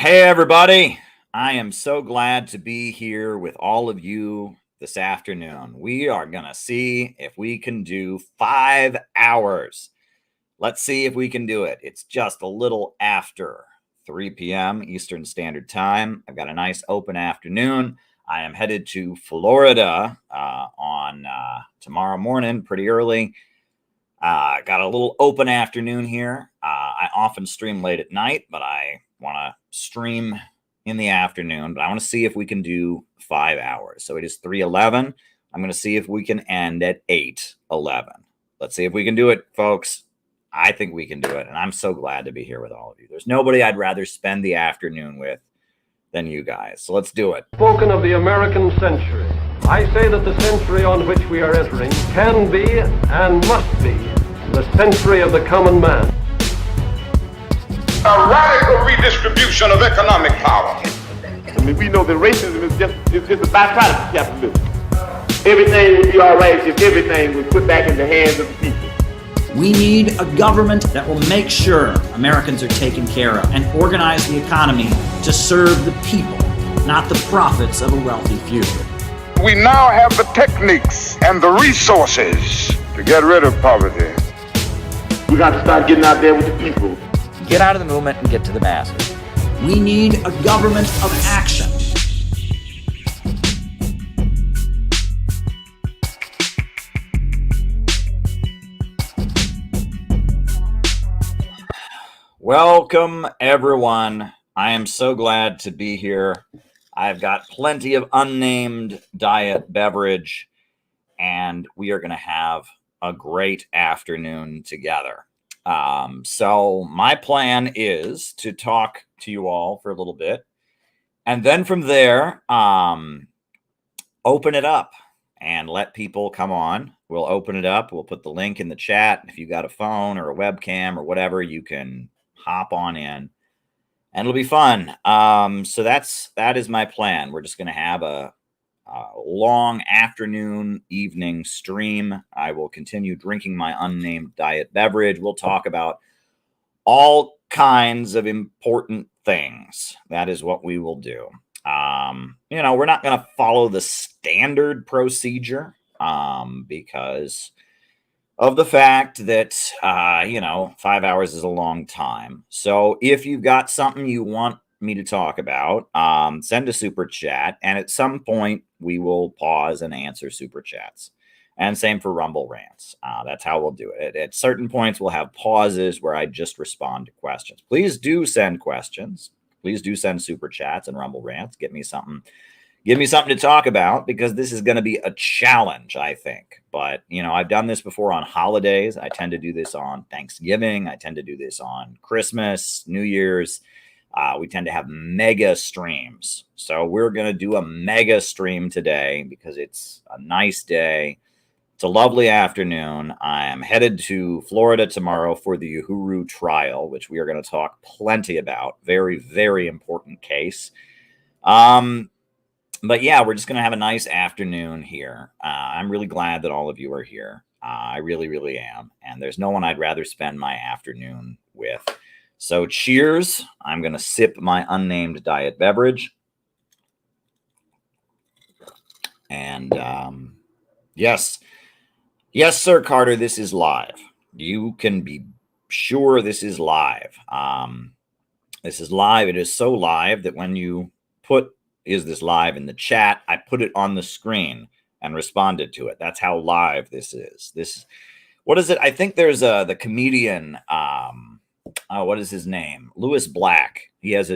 Hey, everybody. I am so glad to be here with all of you this afternoon. We are going to see if we can do 5 hours. Let's see if we can do it. It's just a little after 3 p.m. Eastern Standard Time. I've got a nice open afternoon. I am headed to Florida on tomorrow morning, pretty early. Got a little open afternoon here. I often stream late at night, but I want to stream in the afternoon. But I want to see if we can do 5 hours. So it is 3:11. I'm going to see if we can end at 8:11. Let's see if we can do it, folks. I think we can do it. And I'm so glad to be here with all of you. There's nobody I'd rather spend the afternoon with than you guys. So let's do it. Spoken of the American century. I say that the century on which we are entering can be and must be the century of the common man. A radical redistribution of economic power. I mean, we know that racism is just a byproduct of capitalism. Everything would be all right if everything was put back in the hands of the people. We need a government that will make sure Americans are taken care of and organize the economy to serve the people, not the profits of a wealthy few. We now have the techniques and the resources to get rid of poverty. We got to start getting out there with the people. Get out of the movement and get to the masses. We need a government of action. Welcome, everyone. I am so glad to be here. I've got plenty of unnamed diet beverage, and we are going to have a great afternoon together. So my plan is to talk to you all for a little bit, and then from there, open it up and let people come on. We'll open it up. We'll put the link in the chat. If you got a phone or a webcam or whatever, you can hop on in and it'll be fun. So that is my plan. We're just going to have a long afternoon, evening stream. I will continue drinking my unnamed diet beverage. We'll talk about all kinds of important things. That is what we will do. We're not going to follow the standard procedure because of the fact that, 5 hours is a long time. So if you've got something you want me to talk about, send a super chat. And at some point, we will pause and answer super chats. And same for Rumble Rants. That's how we'll do it. At certain points, we'll have pauses where I just respond to questions. Please do send questions. Please do send super chats and Rumble Rants. Give me something to talk about, because this is going to be a challenge, I think. But, I've done this before on holidays. I tend to do this on Thanksgiving. I tend to do this on Christmas, New Year's. We tend to have mega streams. So we're going to do a mega stream today because it's a nice day. It's a lovely afternoon. I am headed to Florida tomorrow for the Uhuru trial, which we are going to talk plenty about. Very, very important case. But yeah, we're just going to have a nice afternoon here. I'm really glad that all of you are here. I really, really am. And there's no one I'd rather spend my afternoon with. So cheers. I'm going to sip my unnamed diet beverage. And yes, sir, Carter, this is live. You can be sure this is live. This is live. It is so live that when you put "is this live" in the chat, I put it on the screen and responded to it. That's how live this is. What is it? I think there's the comedian, what is his name? Lewis Black. He has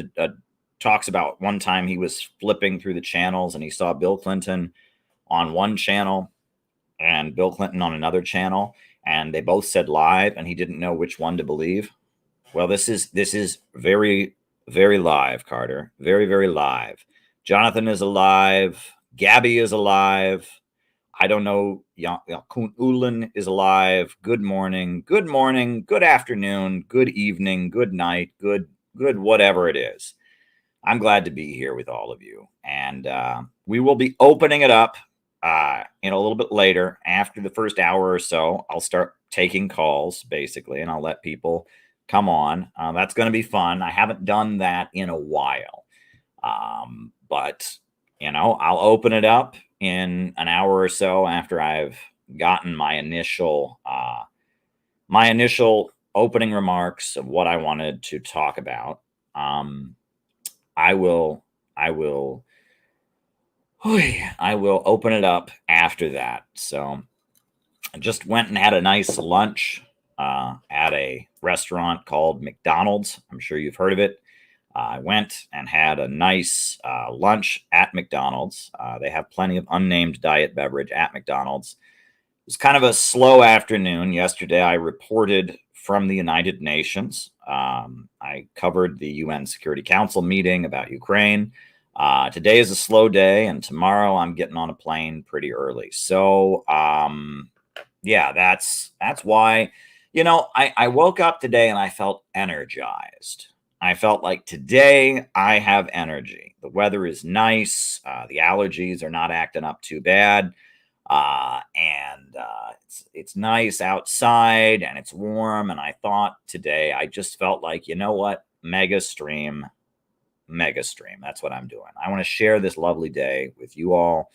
talks about one time he was flipping through the channels and he saw Bill Clinton on one channel and Bill Clinton on another channel, and they both said live, and he didn't know which one to believe. Well, this is very, very live, Carter. Very, very live. Jonathan is alive. Gabby is alive. I don't know. Yakun Ulan is alive. Good morning. Good afternoon. Good evening. Good night. Good whatever it is. I'm glad to be here with all of you. And we will be opening it up in a little bit later. After the first hour or so, I'll start taking calls, basically, and I'll let people come on. That's going to be fun. I haven't done that in a while. But, I'll open it up in an hour or so after I've gotten my initial opening remarks of what I wanted to talk about. I will open it up after that. So I just went and had a nice lunch at a restaurant called McDonald's. I'm sure you've heard of it. I went and had a nice lunch at McDonald's. They have plenty of unnamed diet beverage at McDonald's. It was kind of a slow afternoon. Yesterday, I reported from the United Nations. I covered the UN Security Council meeting about Ukraine. Today is a slow day, and tomorrow I'm getting on a plane pretty early. So, yeah, that's why, I woke up today and I felt energized. I felt like today I have energy. The weather is nice. The allergies are not acting up too bad. And it's nice outside and it's warm. And I thought today, I just felt like, you know what? Mega stream. That's what I'm doing. I want to share this lovely day with you all.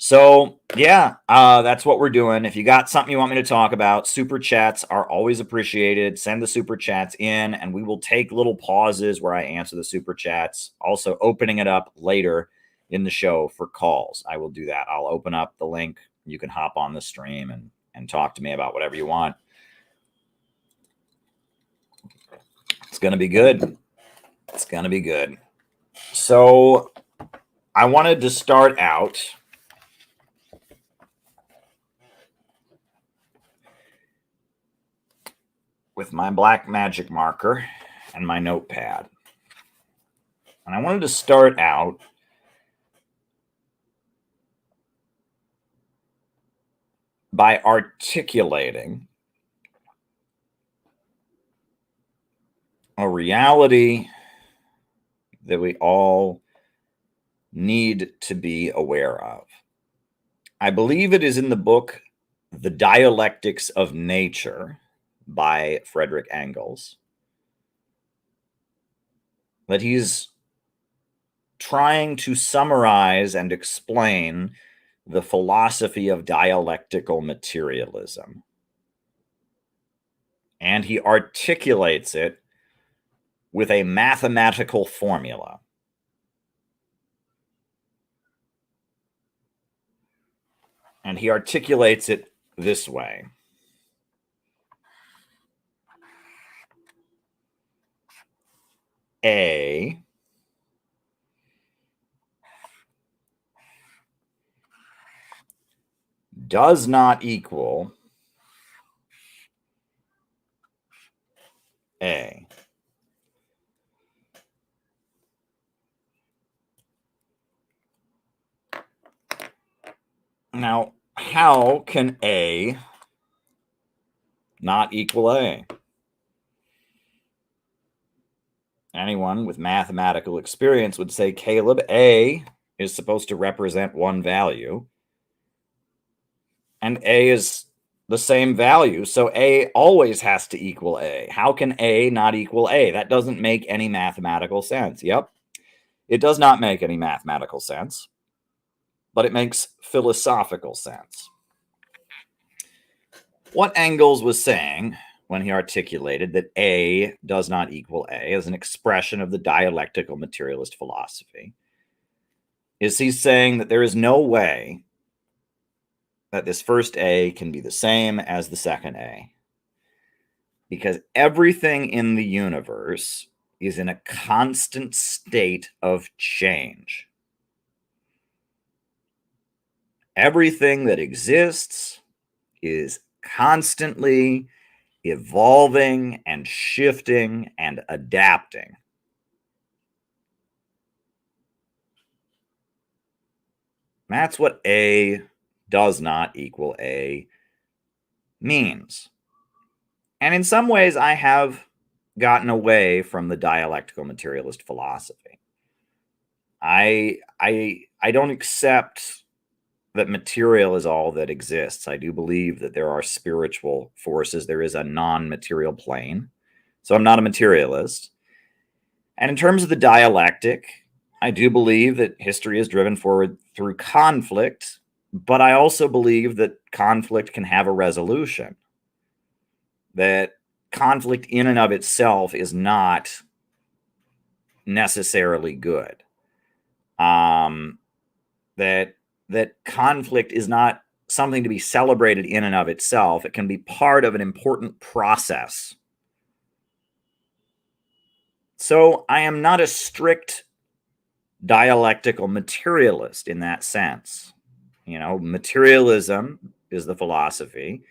So yeah, that's what we're doing. If you got something you want me to talk about, super chats are always appreciated. Send the super chats in and we will take little pauses where I answer the super chats. Also opening it up later in the show for calls. I will do that. I'll open up the link. You can hop on the stream and talk to me about whatever you want. It's going to be good. It's going to be good. So I wanted to start out with my black magic marker and my notepad. And I wanted to start out by articulating a reality that we all need to be aware of. I believe it is in the book, The Dialectics of Nature by Frederick Engels, that he's trying to summarize and explain the philosophy of dialectical materialism. And he articulates it with a mathematical formula. And he articulates it this way. A does not equal A. Now, how can A not equal A? Anyone with mathematical experience would say, Caleb, A is supposed to represent one value, and A is the same value, so A always has to equal A. How can A not equal A? That doesn't make any mathematical sense. Yep, it does not make any mathematical sense, but it makes philosophical sense. What Engels was saying when he articulated that A does not equal A as an expression of the dialectical materialist philosophy is he's saying that there is no way that this first A can be the same as the second A, because everything in the universe is in a constant state of change. Everything that exists is constantly evolving and shifting and adapting. That's what A does not equal A means. And in some ways, I have gotten away from the dialectical materialist philosophy. I don't accept that material is all that exists. I do believe that there are spiritual forces. There is a non-material plane. So I'm not a materialist. And in terms of the dialectic, I do believe that history is driven forward through conflict, but I also believe that conflict can have a resolution. That conflict in and of itself is not necessarily good. That conflict is not something to be celebrated in and of itself. It can be part of an important process. So I am not a strict dialectical materialist in that sense. You know, materialism is the philosophy,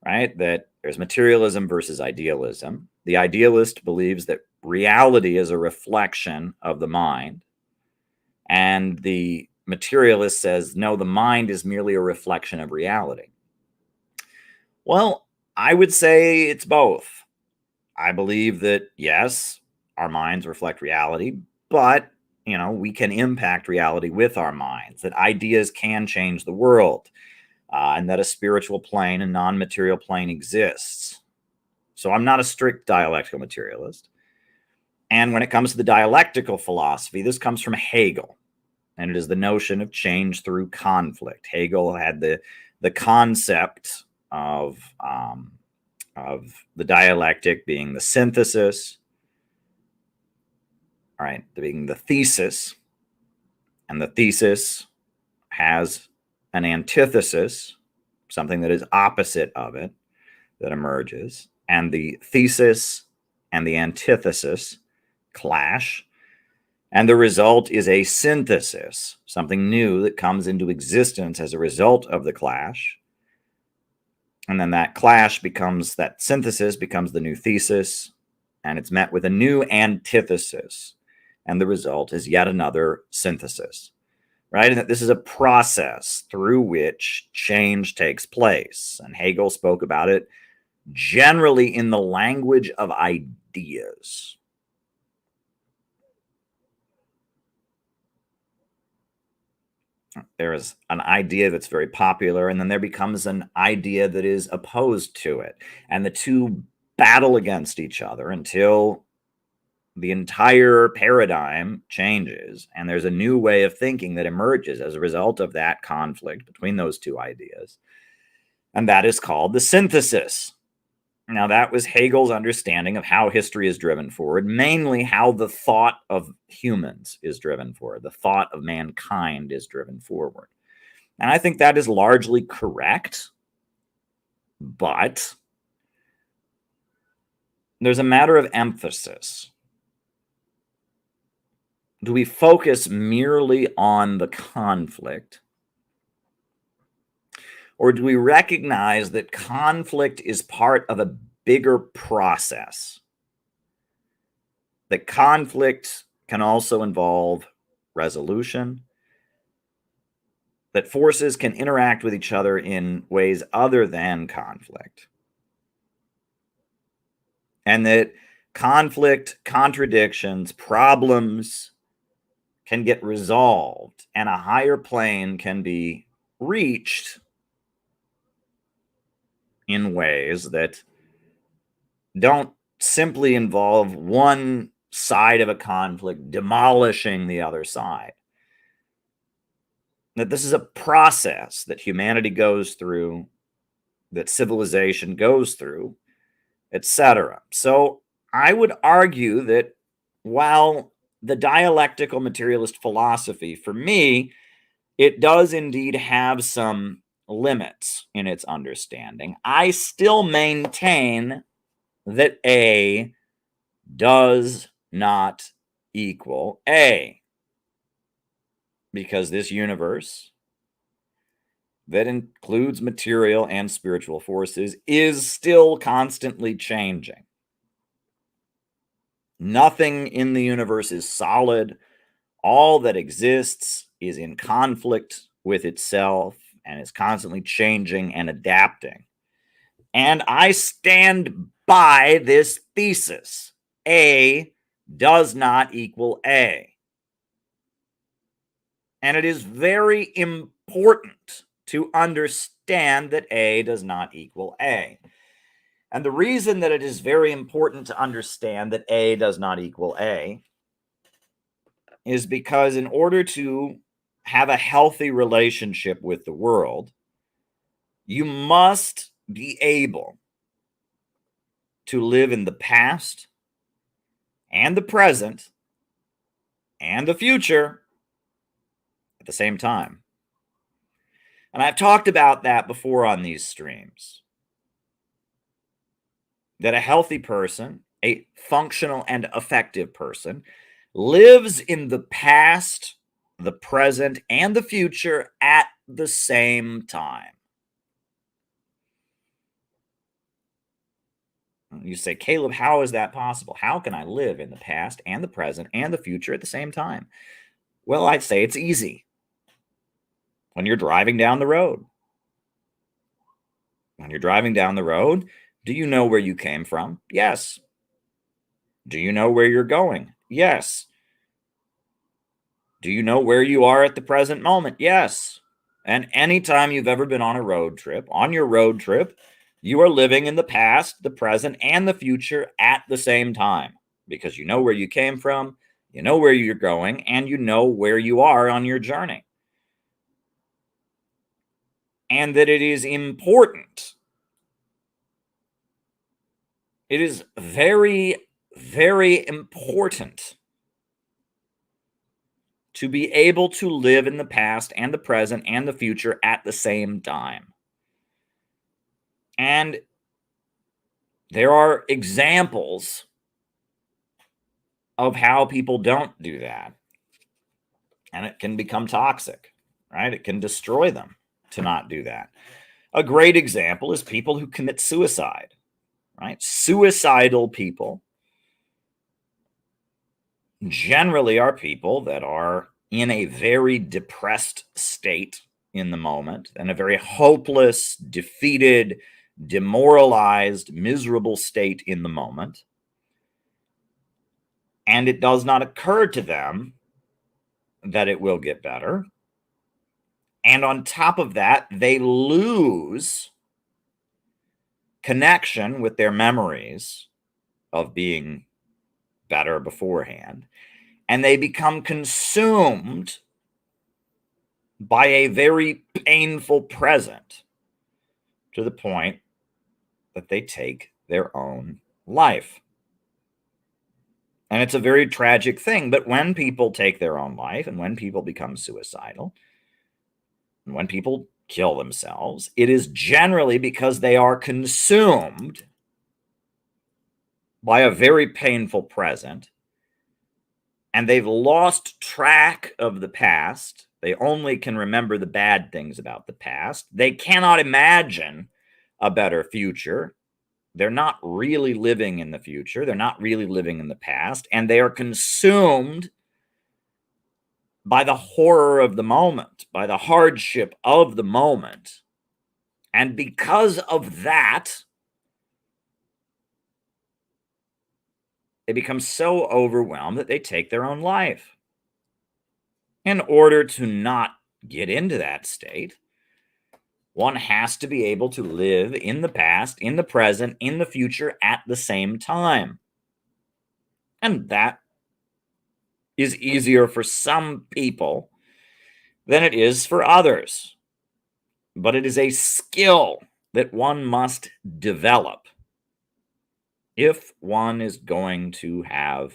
right? That there's materialism versus idealism. The idealist believes that reality is a reflection of the mind. And the materialist says, no, the mind is merely a reflection of reality. Well, I would say it's both. I believe that, yes, our minds reflect reality, but, you know, we can impact reality with our minds, that ideas can change the world, and that a spiritual plane and non-material plane exists. So I'm not a strict dialectical materialist. And when it comes to the dialectical philosophy, this comes from Hegel, and it is the notion of change through conflict. Hegel had the concept of the dialectic being the synthesis, all right, being the thesis, and the thesis has an antithesis, something that is opposite of it, that emerges, and the thesis and the antithesis clash, and the result is a synthesis, something new that comes into existence as a result of the clash. And then that clash becomes, that synthesis becomes the new thesis, and it's met with a new antithesis. And the result is yet another synthesis, right? And that this is a process through which change takes place. And Hegel spoke about it generally in the language of ideas. There is an idea that's very popular, and then there becomes an idea that is opposed to it. And the two battle against each other until the entire paradigm changes, and there's a new way of thinking that emerges as a result of that conflict between those two ideas. And that is called the synthesis. Now, that was Hegel's understanding of how history is driven forward, mainly how the thought of humans is driven forward, the thought of mankind is driven forward. And I think that is largely correct, but there's a matter of emphasis. Do we focus merely on the conflict? Or do we recognize that conflict is part of a bigger process? That conflict can also involve resolution, that forces can interact with each other in ways other than conflict, and that conflict, contradictions, problems can get resolved, and a higher plane can be reached in ways that don't simply involve one side of a conflict demolishing the other side. That this is a process that humanity goes through, that civilization goes through, etc. So I would argue that while the dialectical materialist philosophy, for me, it does indeed have some limits in its understanding, I still maintain that A does not equal A. Because this universe that includes material and spiritual forces is still constantly changing. Nothing in the universe is solid. All that exists is in conflict with itself and is constantly changing and adapting. And I stand by this thesis. A does not equal A. And it is very important to understand that A does not equal A. And the reason that it is very important to understand that A does not equal A is because in order to have a healthy relationship with the world, you must be able to live in the past and the present and the future at the same time. And I've talked about that before on these streams. That a healthy person, a functional and effective person, lives in the past, the present, and the future at the same time. You say, Caleb, how is that possible? How can I live in the past and the present and the future at the same time? Well, I'd say it's easy. When you're driving down the road. When you're driving down the road, do you know where you came from? Yes. Do you know where you're going? Yes. Do you know where you are at the present moment? Yes. And anytime you've ever been on a road trip, you are living in the past, the present, and the future at the same time because you know where you came from, you know where you're going, and you know where you are on your journey. And that it is important. It is very, very important to be able to live in the past and the present and the future at the same time. And there are examples of how people don't do that. And it can become toxic, right? It can destroy them to not do that. A great example is people who commit suicide, right? Suicidal people generally are people that are in a very depressed state in the moment and a very hopeless, defeated, demoralized, miserable state in the moment. And it does not occur to them that it will get better. And on top of that, they lose connection with their memories of being better beforehand. And they become consumed by a very painful present to the point that they take their own life. And it's a very tragic thing. But when people take their own life and when people become suicidal, and when people kill themselves, it is generally because they are consumed by a very painful present and they've lost track of the past. They only can remember the bad things about the past. They cannot imagine a better future. They're not really living in the future. They're not really living in the past. And they are consumed by the horror of the moment, by the hardship of the moment. And because of that, they become so overwhelmed that they take their own life. In order to not get into that state, one has to be able to live in the past, in the present, in the future at the same time. And that is easier for some people than it is for others. But it is a skill that one must develop if one is going to have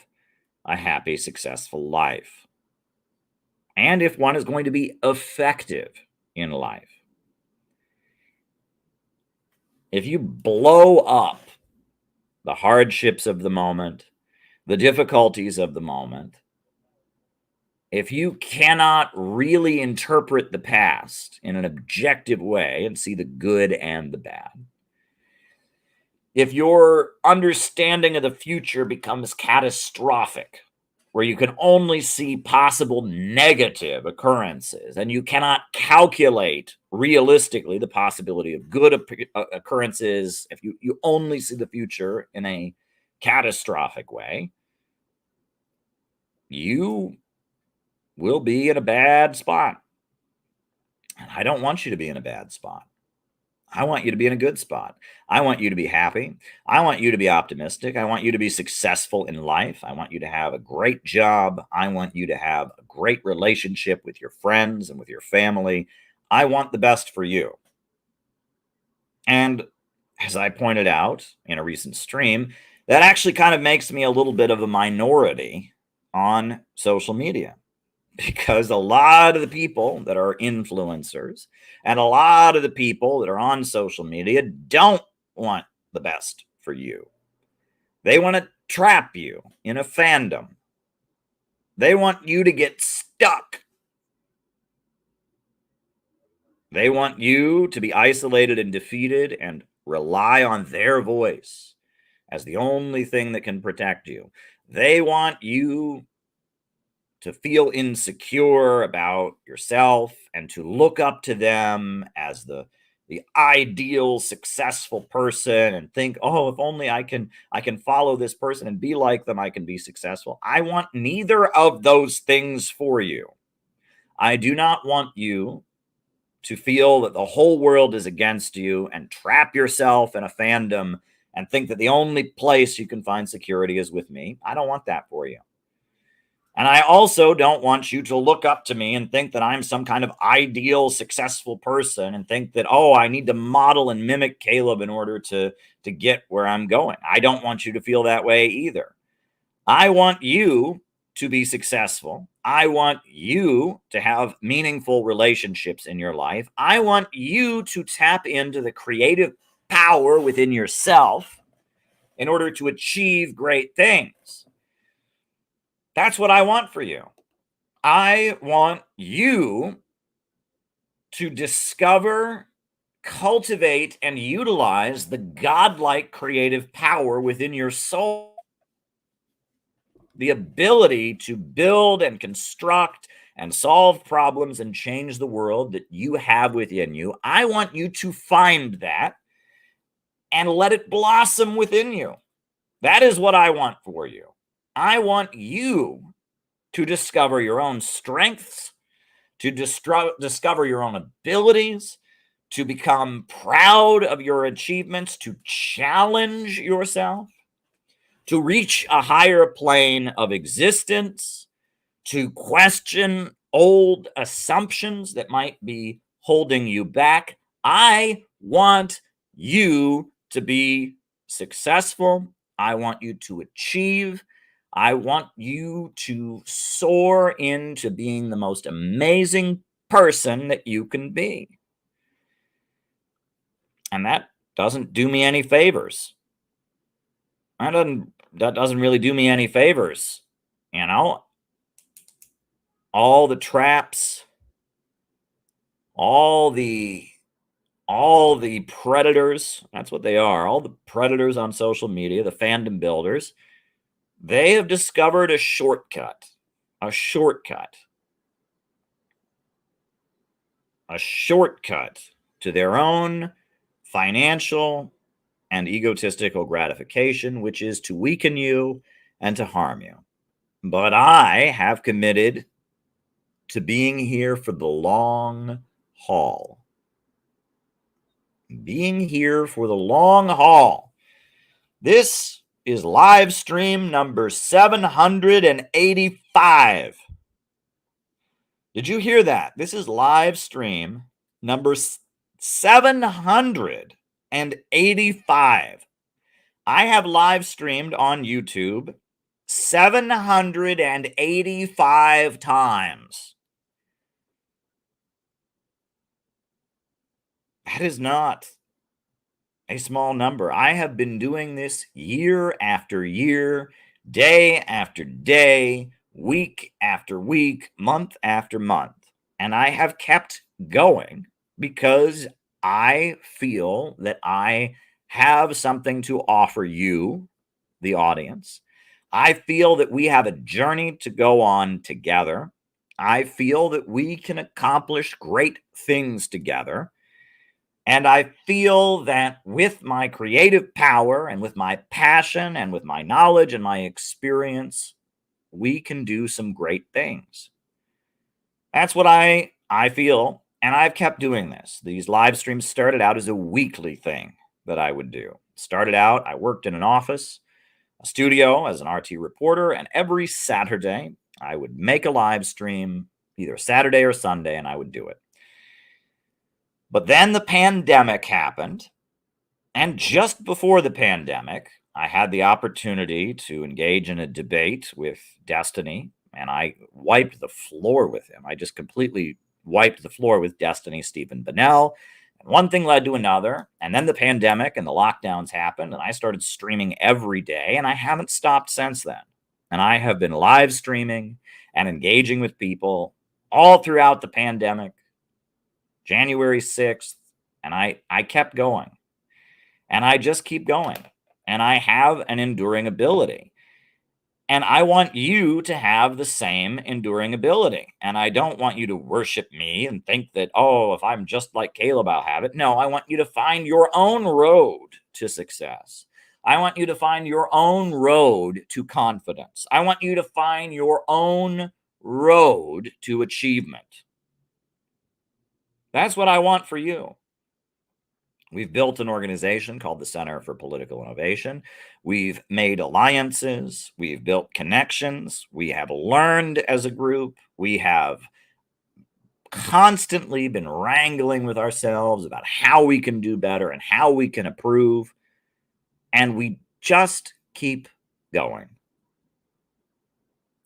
a happy, successful life. And if one is going to be effective in life. If you blow up the hardships of the moment, the difficulties of the moment, if you cannot really interpret the past in an objective way and see the good and the bad, if your understanding of the future becomes catastrophic, where you can only see possible negative occurrences and you cannot calculate realistically the possibility of good occurrences, if you only see the future in a catastrophic way, you will be in a bad spot. And I don't want you to be in a bad spot. I want you to be in a good spot. I want you to be happy. I want you to be optimistic. I want you to be successful in life. I want you to have a great job. I want you to have a great relationship with your friends and with your family. I want the best for you. And as I pointed out in a recent stream, that actually kind of makes me a little bit of a minority on social media, because a lot of the people that are influencers and a lot of the people that are on social media don't want the best for you. They want to trap you in a fandom. They want you to get stuck. They want you to be isolated and defeated and rely on their voice as the only thing that can protect you. They want you to feel insecure about yourself and to look up to them as the ideal successful person and think, oh, if only I can follow this person and be like them, I can be successful. I want neither of those things for you. I do not want you to feel that the whole world is against you and trap yourself in a fandom and think that the only place you can find security is with me. I don't want that for you. And I also don't want you to look up to me and think that I'm some kind of ideal, successful person and think that, oh, I need to model and mimic Caleb in order to get where I'm going. I don't want you to feel that way either. I want you to be successful. I want you to have meaningful relationships in your life. I want you to tap into the creative power within yourself in order to achieve great things. That's what I want for you. I want you to discover, cultivate, and utilize the godlike creative power within your soul. The ability to build and construct and solve problems and change the world that you have within you. I want you to find that and let it blossom within you. That is what I want for you. I want you to discover your own strengths, to discover your own abilities, to become proud of your achievements, to challenge yourself, to reach a higher plane of existence, to question old assumptions that might be holding you back. I want you to be successful. I want you to achieve. I want you to soar into being the most amazing person that you can be. And that doesn't do me any favors. That doesn't really do me any favors. You know, all the traps, all the predators, that's what they are. All the predators on social media, the fandom builders, they have discovered a shortcut to their own financial and egotistical gratification, which is to weaken you and to harm you. But I have committed to being here for the long haul. Being here for the long haul. This is live stream number 785. Did you hear that? This is live stream number 785. I have live streamed on YouTube 785 times. That is not a small number. I have been doing this year after year, day after day, week after week, month after month. And I have kept going because I feel that I have something to offer you, the audience. I feel that we have a journey to go on together. I feel that we can accomplish great things together. And I feel that with my creative power and with my passion and with my knowledge and my experience, we can do some great things. That's what I feel And I've kept doing this. These live streams started out as a weekly thing that I would do. Started out, I worked in an office, a studio as an RT reporter, and every Saturday I would make a live stream, either Saturday or Sunday, and I would do it. But then the pandemic happened, and just before the pandemic, I had the opportunity to engage in a debate with Destiny, and I wiped the floor with him. I just completely wiped the floor with Destiny, Stephen Bennell. And one thing led to another, and then the pandemic and the lockdowns happened, and I started streaming every day, and I haven't stopped since then. And I have been live streaming and engaging with people all throughout the pandemic, January 6th, and I kept going. And I just keep going. And I have an enduring ability. And I want you to have the same enduring ability. And I don't want you to worship me and think that, oh, if I'm just like Caleb, I'll have it. No, I want you to find your own road to success. I want you to find your own road to confidence. I want you to find your own road to achievement. That's what I want for you. We've built an organization called the Center for Political Innovation. We've made alliances. We've built connections. We have learned as a group. We have constantly been wrangling with ourselves about how we can do better and how we can improve. And we just keep going.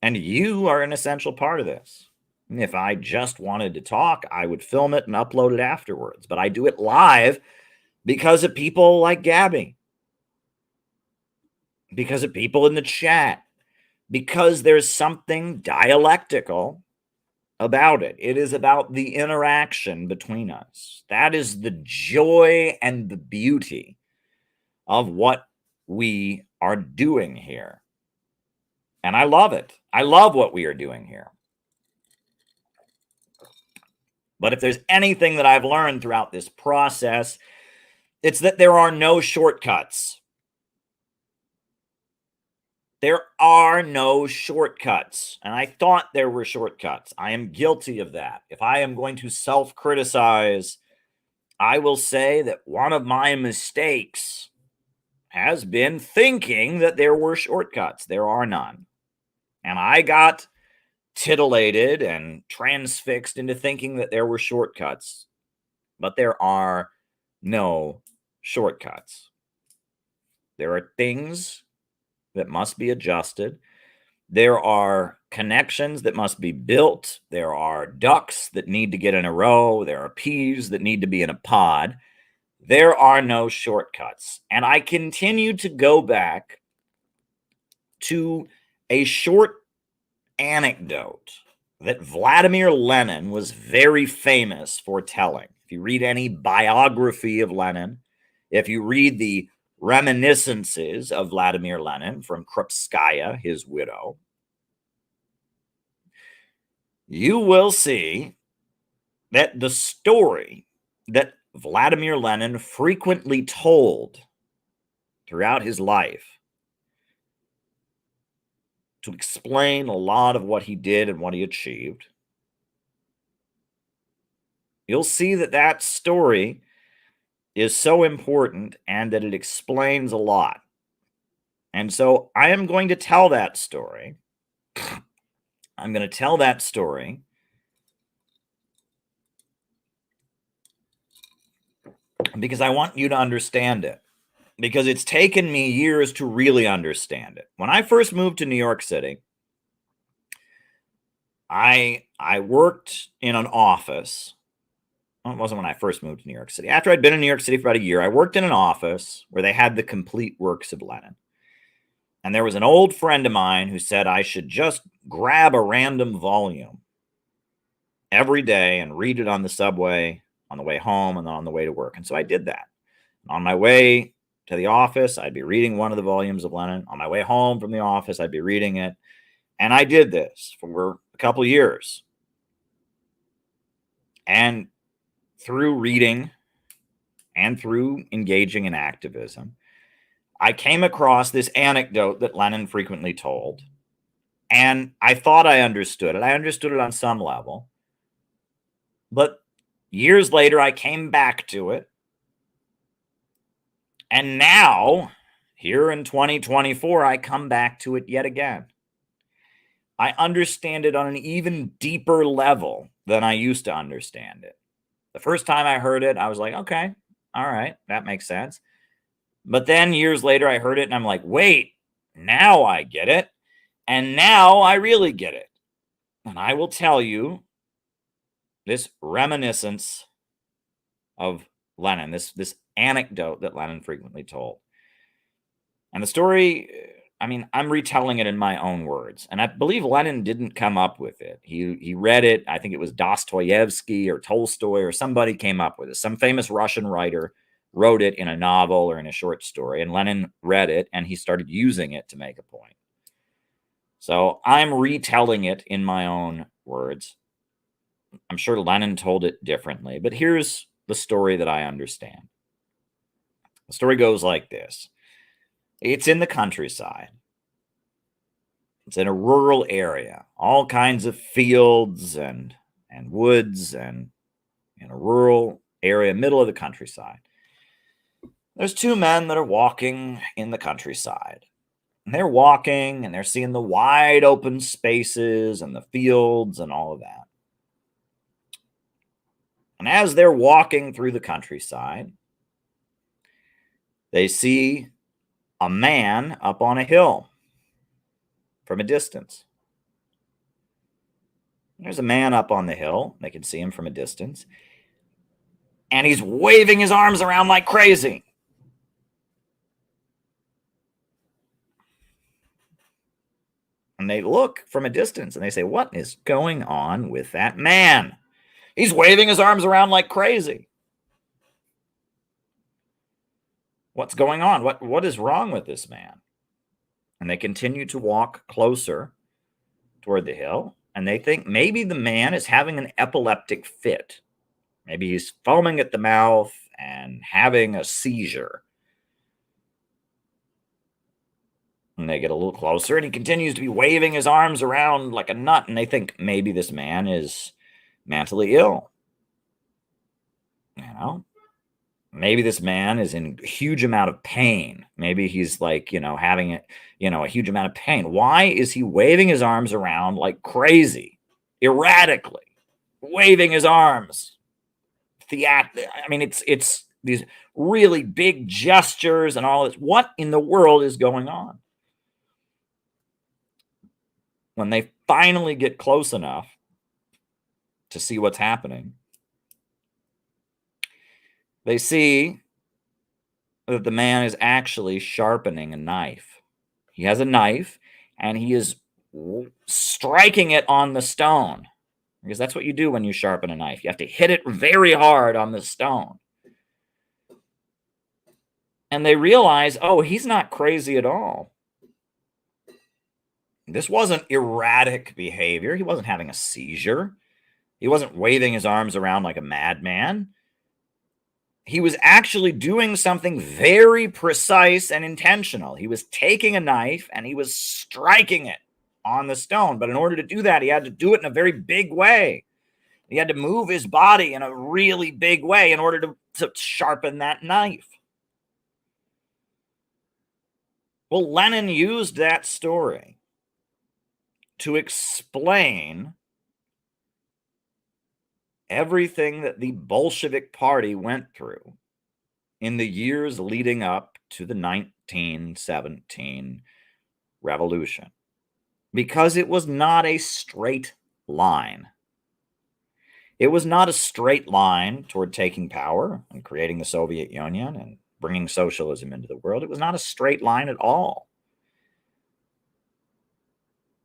And you are an essential part of this. If I just wanted to talk, I would film it and upload it afterwards. But I do it live because of people like Gabby, because of people in the chat, because there's something dialectical about it. It is about the interaction between us. That is the joy and the beauty of what we are doing here. And I love it. I love what we are doing here. But if there's anything that I've learned throughout this process, it's that there are no shortcuts. There are no shortcuts. And I thought there were shortcuts. I am guilty of that. If I am going to self-criticize, I will say that one of my mistakes has been thinking that there were shortcuts. There are none. And I got titillated and transfixed into thinking that there were shortcuts. But there are no shortcuts. There are things that must be adjusted. There are connections that must be built. There are ducks that need to get in a row. There are peas that need to be in a pod. There are no shortcuts. And I continue to go back to a short anecdote that Vladimir Lenin was very famous for telling. If you read any biography of Lenin, if you read the reminiscences of Vladimir Lenin from Krupskaya, his widow, you will see that the story that Vladimir Lenin frequently told throughout his life to explain a lot of what he did and what he achieved, you'll see that that story is so important and that it explains a lot. And so I am going to tell that story. I'm going to tell that story because I want you to understand it. Because it's taken me years to really understand it. When I first moved to New York City, I worked in an office. Well, it wasn't when I first moved to New York City. After I'd been in New York City for about a year, I worked in an office where they had the complete works of Lenin. And there was an old friend of mine who said I should just grab a random volume every day and read it on the subway, on the way home, and then on the way to work. And so I did that. On my way to the office, I'd be reading one of the volumes of Lenin. On my way home from the office, I'd be reading it. And I did this for a couple of years. And through reading and through engaging in activism, I came across this anecdote that Lenin frequently told. And I thought I understood it. I understood it on some level. But Years later, I came back to it. And now, here in 2024, I come back to it yet again. I understand it on an even deeper level than I used to understand it. The first time I heard it, I was like, okay, all right, that makes sense. But then years later, I heard it and I'm like, wait, now I get it. And now I really get it. And I will tell you this reminiscence of Lenin, this anecdote that Lenin frequently told. And the story, I mean, I'm retelling it in my own words. And I believe Lenin didn't come up with it. He read it. I think it was Dostoevsky or Tolstoy or somebody came up with it. Some famous Russian writer wrote it in a novel or in a short story. And Lenin read it and he started using it to make a point. So I'm retelling it in my own words. I'm sure Lenin told it differently, but here's the story that I understand. The story goes like this. It's in the countryside. It's in a rural area, all kinds of fields and woods and in a rural area, middle of the countryside. There's two men that are walking in the countryside. And they're walking and they're seeing the wide open spaces and the fields and all of that. And as they're walking through the countryside, they see a man up on a hill from a distance. There's a man up on the hill. They can see him from a distance. And he's waving his arms around like crazy. And they look from a distance and they say, what is going on with that man? He's waving his arms around like crazy. What's going on? What is wrong with this man? And they continue to walk closer toward the hill. And they think maybe the man is having an epileptic fit. Maybe he's foaming at the mouth and having a seizure. And they get a little closer and he continues to be waving his arms around like a nut. And they think maybe this man is mentally ill. You know, maybe this man is in a huge amount of pain. Maybe he's like, having a huge amount of pain. Why is he waving his arms around like crazy, erratically, waving his arms? I mean, it's these really big gestures and all this. What in the world is going on? When they finally get close enough to see what's happening, they see that the man is actually sharpening a knife. He has a knife and he is striking it on the stone, because that's what you do when you sharpen a knife. You have to hit it very hard on the stone. And they realize, oh, he's not crazy at all. This wasn't erratic behavior. He wasn't having a seizure. He wasn't waving his arms around like a madman. He was actually doing something very precise and intentional. He was taking a knife and he was striking it on the stone. But in order to do that, he had to do it in a very big way. He had to move his body in a really big way in order to sharpen that knife. Well, Lenin used that story to explain everything that the Bolshevik Party went through in the years leading up to the 1917 revolution, because it was not a straight line. It was not a straight line toward taking power and creating the Soviet Union and bringing socialism into the world. It was not a straight line at all.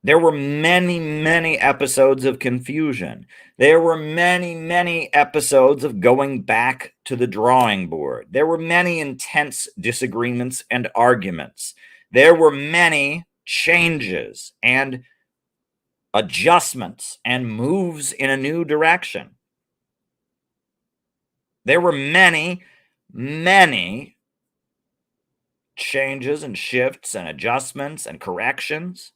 There were many, many episodes of confusion. There were many, many episodes of going back to the drawing board. There were many intense disagreements and arguments. There were many changes and adjustments and moves in a new direction. There were many, many changes and shifts and adjustments and corrections.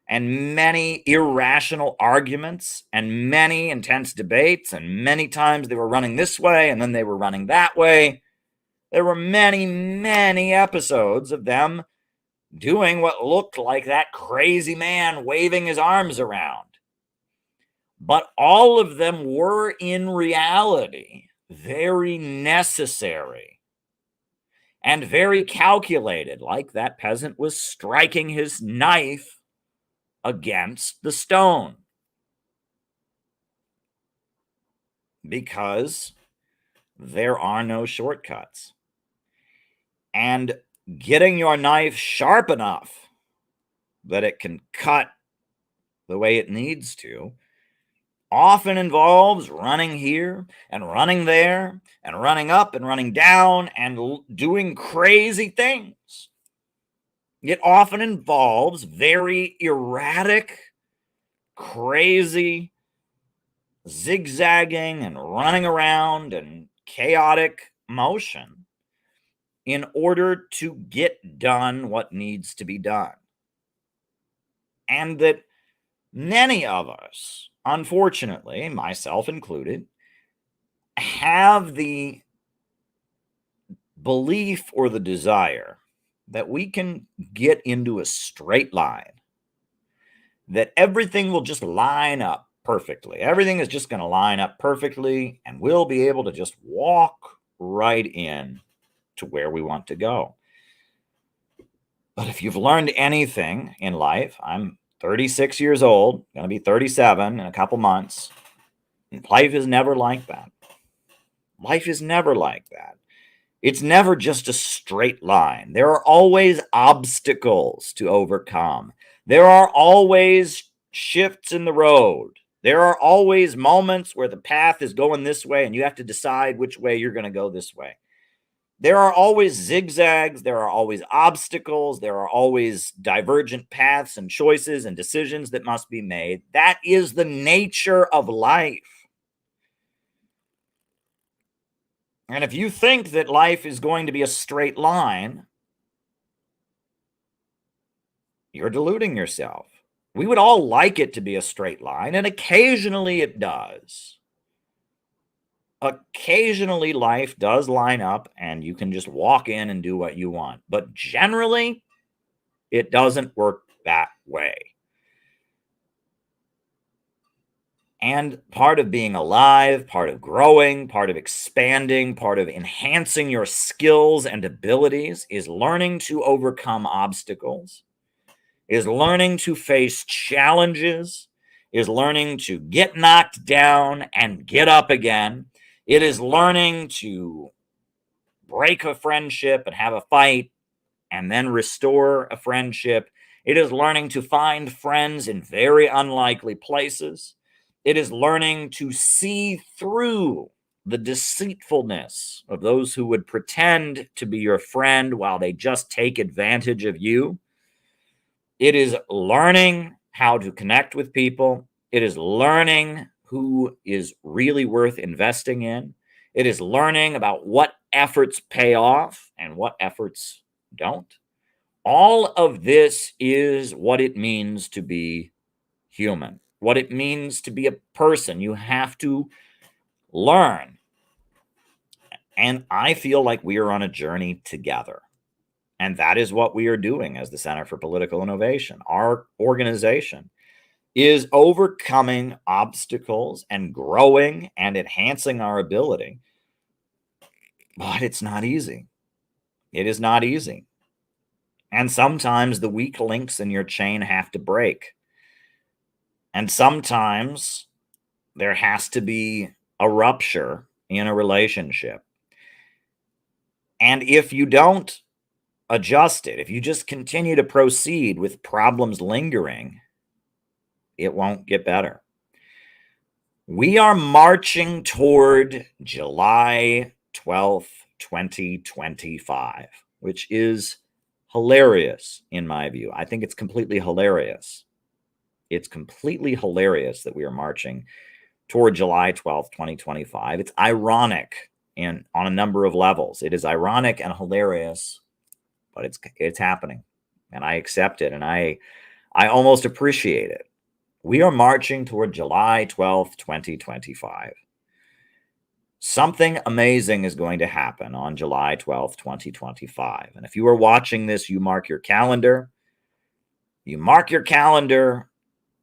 and many irrational arguments and many intense debates, and many times they were running this way and then they were running that way. There were many, many episodes of them doing what looked like that crazy man waving his arms around. But all of them were in reality very necessary and very calculated, like that peasant was striking his knife against the stone. Because there are no shortcuts. And getting your knife sharp enough that it can cut the way it needs to often involves running here and running there and running up and running down and doing crazy things. It often involves very erratic, crazy, zigzagging and running around and chaotic motion in order to get done what needs to be done. And that many of us, unfortunately, myself included, have the belief or the desire that we can get into a straight line, that everything will just line up perfectly. Everything is just going to line up perfectly, and we'll be able to just walk right in to where we want to go. But if you've learned anything in life, I'm 36 years old, going to be 37 in a couple months. Life is never like that. Life is never like that. It's never just a straight line. There are always obstacles to overcome. There are always shifts in the road. There are always moments where the path is going this way and you have to decide which way you're going to go this way. There are always zigzags. There are always obstacles. There are always divergent paths and choices and decisions that must be made. That is the nature of life. And if you think that life is going to be a straight line, you're deluding yourself. We would all like it to be a straight line, and occasionally it does. Occasionally life does line up and you can just walk in and do what you want. But generally, it doesn't work that way. And part of being alive, part of growing, part of expanding, part of enhancing your skills and abilities is learning to overcome obstacles, is learning to face challenges, is learning to get knocked down and get up again. It is learning to break a friendship and have a fight and then restore a friendship. It is learning to find friends in very unlikely places. It is learning to see through the deceitfulness of those who would pretend to be your friend while they just take advantage of you. It is learning how to connect with people. It is learning who is really worth investing in. It is learning about what efforts pay off and what efforts don't. All of this is what it means to be human, what it means to be a person. You have to learn. And I feel like we are on a journey together. And that is what we are doing as the Center for Political Innovation. Our organization is overcoming obstacles and growing and enhancing our ability. But it's not easy. It is not easy. And sometimes the weak links in your chain have to break. And sometimes there has to be a rupture in a relationship. And if you don't adjust it, if you just continue to proceed with problems lingering, it won't get better. We are marching toward July 12th, 2025, which is hilarious in my view. I think it's completely hilarious. It's completely hilarious that we are marching toward July 12th, 2025. It's ironic on a number of levels. It is ironic and hilarious, but it's happening, and I accept it, and I I almost appreciate it. We are marching toward July 12th, 2025. Something amazing is going to happen on July 12th, 2025. And if you are watching this, you mark your calendar. You mark your calendar.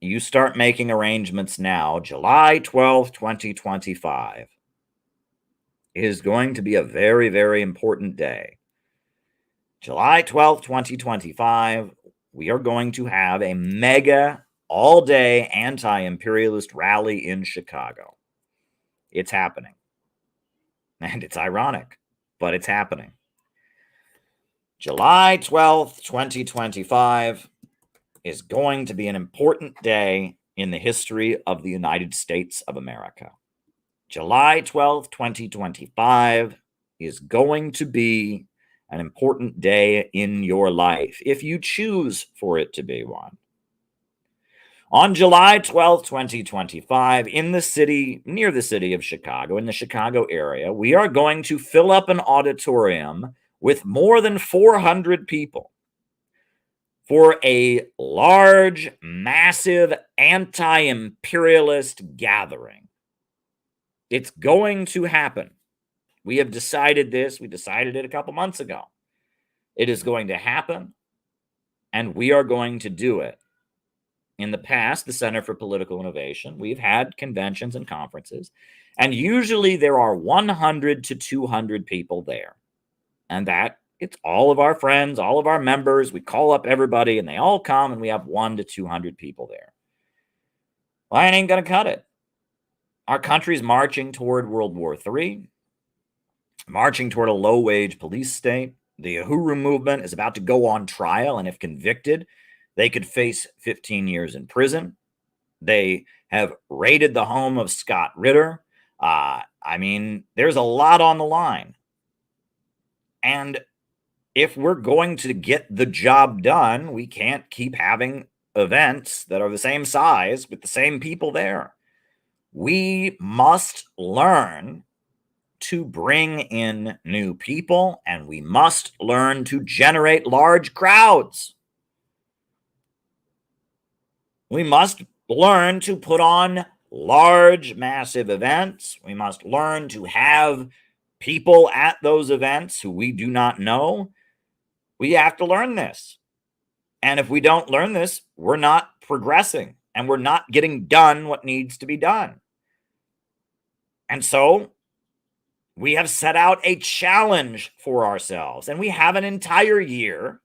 You start making arrangements now. July 12th, 2025 is going to be a very, very important day. July 12th, 2025, we are going to have a mega all-day anti-imperialist rally in Chicago. It's happening. And it's ironic, but it's happening. July 12th, 2025 is going to be an important day in the history of the United States of America. July 12th, 2025 is going to be an important day in your life, if you choose for it to be one. On July 12th, 2025, in the city, near the city of Chicago, in the Chicago area, we are going to fill up an auditorium with more than 400 people for a large, massive anti-imperialist gathering. It's going to happen. We have decided this. We decided it a couple months ago. It is going to happen, and we are going to do it. In the past, the Center for Political Innovation, we've had conventions and conferences, and usually there are 100 to 200 people there. And that, it's all of our friends, all of our members. We call up everybody, and they all come, and we have 100 to 200 people there. Well, I ain't going to cut it. Our country's marching toward World War III, marching toward a low-wage police state. The Uhuru movement is about to go on trial, and if convicted, they could face 15 years in prison. They have raided the home of Scott Ritter. There's a lot on the line. And if we're going to get the job done, we can't keep having events that are the same size with the same people there. We must learn to bring in new people, and we must learn to generate large crowds. We must learn to put on large, massive events. We must learn to have people at those events who we do not know. We have to learn this. And if we don't learn this, we're not progressing, and we're not getting done what needs to be done. And so we have set out a challenge for ourselves, and we have an entire year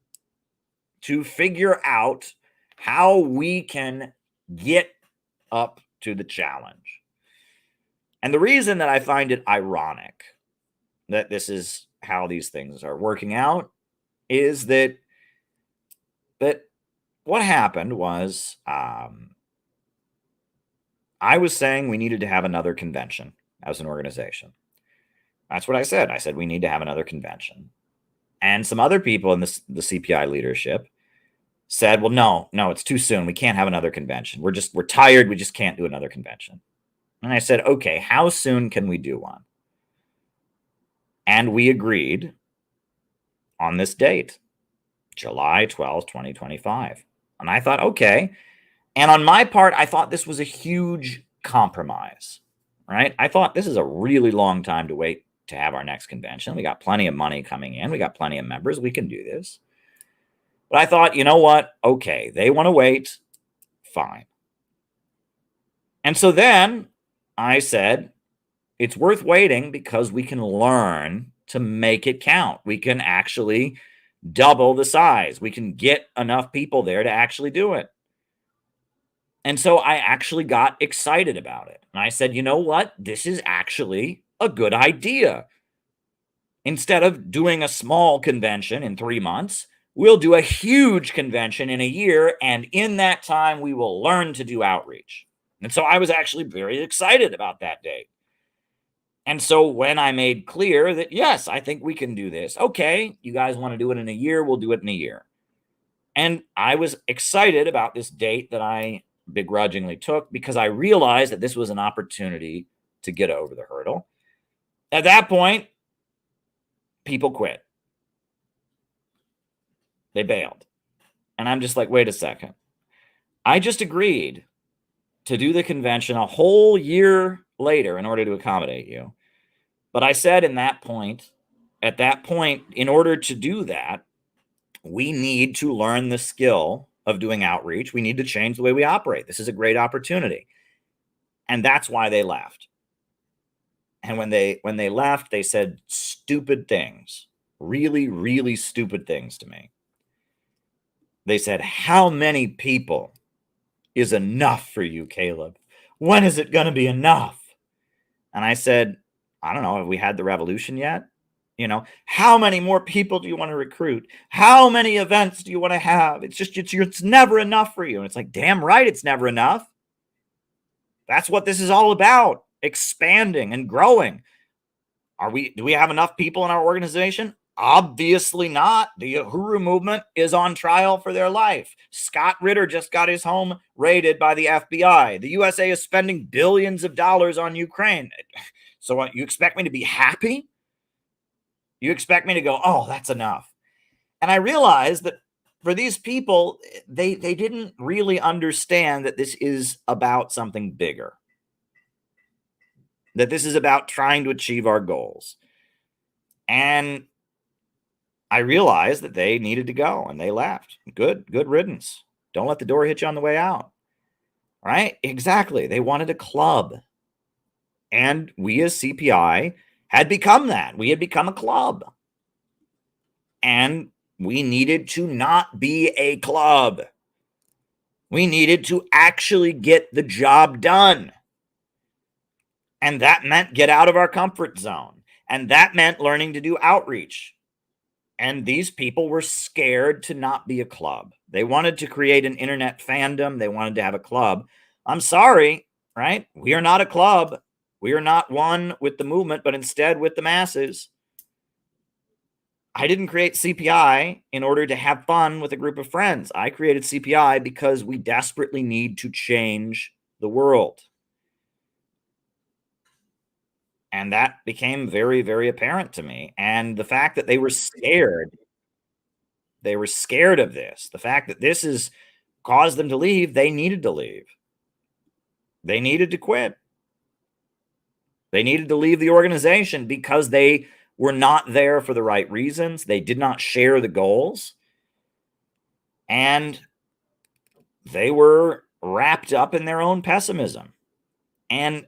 to figure out how we can get up to the challenge. And the reason that I find it ironic that this is how these things are working out is that what happened was I was saying we needed to have another convention as an organization. That's what I said. I said we need to have another convention. And some other people in the CPI leadership said, well, no, it's too soon. We can't have another convention. We're tired. We just can't do another convention. And I said, okay, how soon can we do one? And we agreed on this date, July 12th, 2025. And I thought, okay. And on my part, I thought this was a huge compromise, right? I thought this is a really long time to wait to have our next convention. We got plenty of money coming in. We got plenty of members. We can do this. But I thought, you know what? Okay, they want to wait. Fine. And so then I said, it's worth waiting because we can learn to make it count. We can actually double the size. We can get enough people there to actually do it. And so I actually got excited about it. And I said, you know what? This is actually a good idea. Instead of doing a small convention in 3 months, we'll do a huge convention in a year. And in that time, we will learn to do outreach. And so I was actually very excited about that date. And so when I made clear that, yes, I think we can do this. Okay, you guys want to do it in a year, we'll do it in a year. And I was excited about this date that I begrudgingly took because I realized that this was an opportunity to get over the hurdle. At that point, people quit. They bailed. And I'm just like, wait a second. I just agreed to do the convention a whole year later in order to accommodate you. But I said at that point, in order to do that, we need to learn the skill of doing outreach. We need to change the way we operate. This is a great opportunity. And that's why they left. And when they left, they said stupid things, really, really stupid things to me. They said, "How many people is enough for you, Caleb? When is it going to be enough?" And I said, "I don't know. Have we had the revolution yet? How many more people do you want to recruit? How many events do you want to have? It's never enough for you." And it's like, damn right, it's never enough. That's what this is all about, expanding and growing. Do we have enough people in our organization? Obviously not. The Uhuru movement is on trial for their life. Scott Ritter just got his home raided by the FBI. The USA is spending billions of dollars on Ukraine. So what, you expect me to be happy? You expect me to go, "Oh, that's enough"? And I realized that for these people, they didn't really understand that this is about something bigger. That this is about trying to achieve our goals. And I realized that they needed to go, and they left. Good riddance. Don't let the door hit you on the way out. Right? Exactly. They wanted a club. And we as CPI had become that. We had become a club. And we needed to not be a club. We needed to actually get the job done. And that meant get out of our comfort zone. And that meant learning to do outreach. And these people were scared to not be a club. They wanted to create an internet fandom. They wanted to have a club. I'm sorry, right? We are not a club. We are not one with the movement, but instead with the masses. I didn't create CPI in order to have fun with a group of friends. I created CPI because we desperately need to change the world. And that became very, very apparent to me. And the fact that they were scared of this, the fact that this has caused them to leave, they needed to leave. They needed to quit. They needed to leave the organization because they were not there for the right reasons. They did not share the goals. And they were wrapped up in their own pessimism. And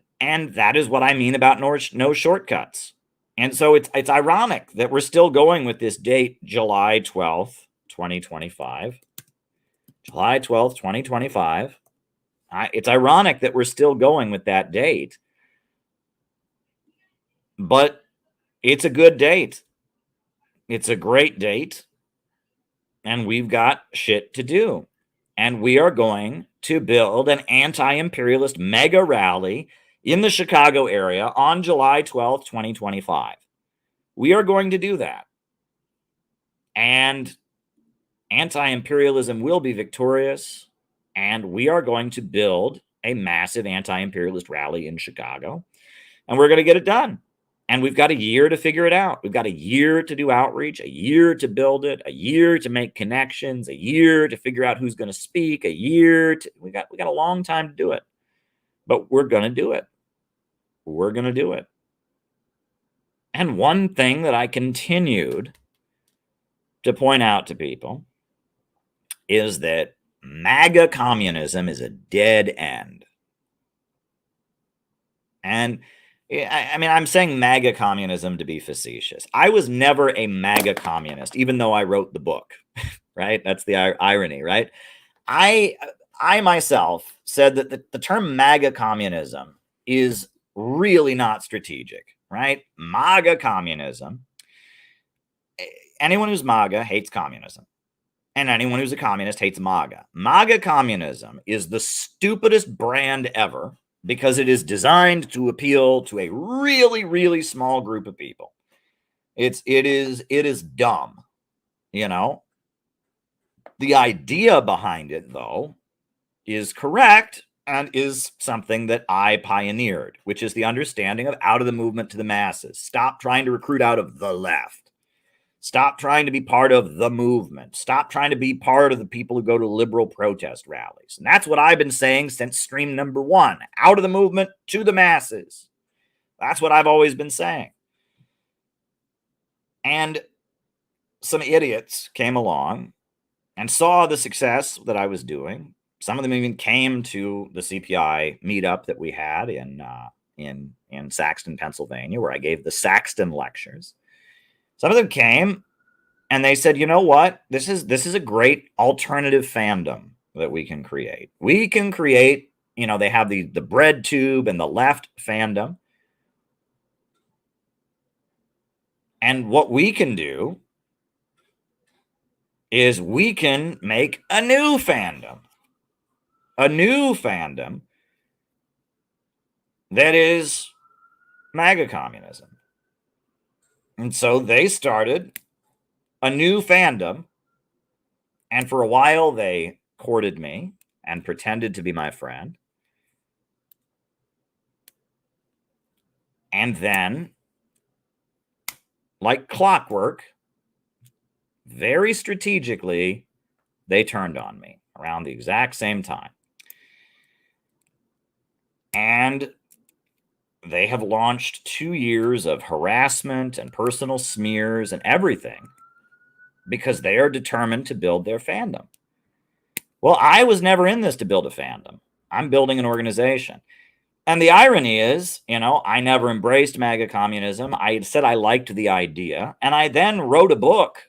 that is what I mean about no shortcuts. And so it's ironic that we're still going with this date, July 12th, 2025. July 12th, 2025. It's ironic that we're still going with that date. But it's a good date. It's a great date. And we've got shit to do. And we are going to build an anti-imperialist mega rally in the Chicago area on July 12th, 2025. We are going to do that. And anti-imperialism will be victorious. And we are going to build a massive anti-imperialist rally in Chicago. And we're going to get it done. And we've got a year to figure it out. We've got a year to do outreach, a year to build it, a year to make connections, a year to figure out who's going to speak, we got a long time to do it. But we're going to do it. We're going to do it. And one thing that I continued to point out to people is that MAGA communism is a dead end. And I mean, I'm saying MAGA communism to be facetious. I was never a MAGA communist, even though I wrote the book, right? That's the irony, right? I myself said that the term MAGA communism is really not strategic, right? MAGA communism. Anyone who's MAGA hates communism. And anyone who's a communist hates MAGA. MAGA communism is the stupidest brand ever, because it is designed to appeal to a really, really small group of people. It is dumb, you know. The idea behind it, though, is correct and is something that I pioneered, which is the understanding of out of the movement to the masses. Stop trying to recruit out of the left. Stop trying to be part of the movement. Stop trying to be part of the people who go to liberal protest rallies. And that's what I've been saying since stream number 1. Out of the movement, to the masses. That's what I've always been saying. And some idiots came along and saw the success that I was doing. Some of them even came to the CPI meetup that we had in Saxton, Pennsylvania, where I gave the Saxton lectures. Some of them came and they said, you know what? This is a great alternative fandom that we can create. We can create, they have the bread tube and the left fandom. And what we can do is we can make a new fandom that is MAGA communism. And so they started a new fandom, and for a while they courted me and pretended to be my friend. And then, like clockwork, very strategically, they turned on me around the exact same time. And they have launched 2 years of harassment and personal smears and everything because they are determined to build their fandom. Well, I was never in this to build a fandom. I'm building an organization. And the irony is, I never embraced MAGA communism. I had said I liked the idea. And I then wrote a book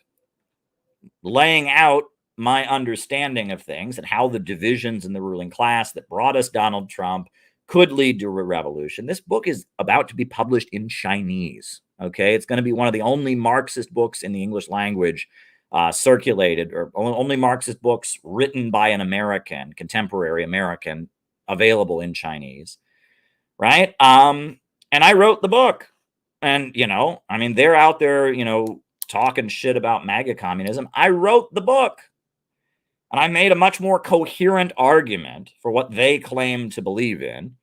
laying out my understanding of things and how the divisions in the ruling class that brought us Donald Trump could lead to a revolution. This book is about to be published in Chinese. Okay, it's going to be one of the only Marxist books in the English language circulated, or only Marxist books written by an American, contemporary American, available in Chinese. Right? And I wrote the book. And, they're out there, talking shit about MAGA communism. I wrote the book. And I made a much more coherent argument for what they claim to believe in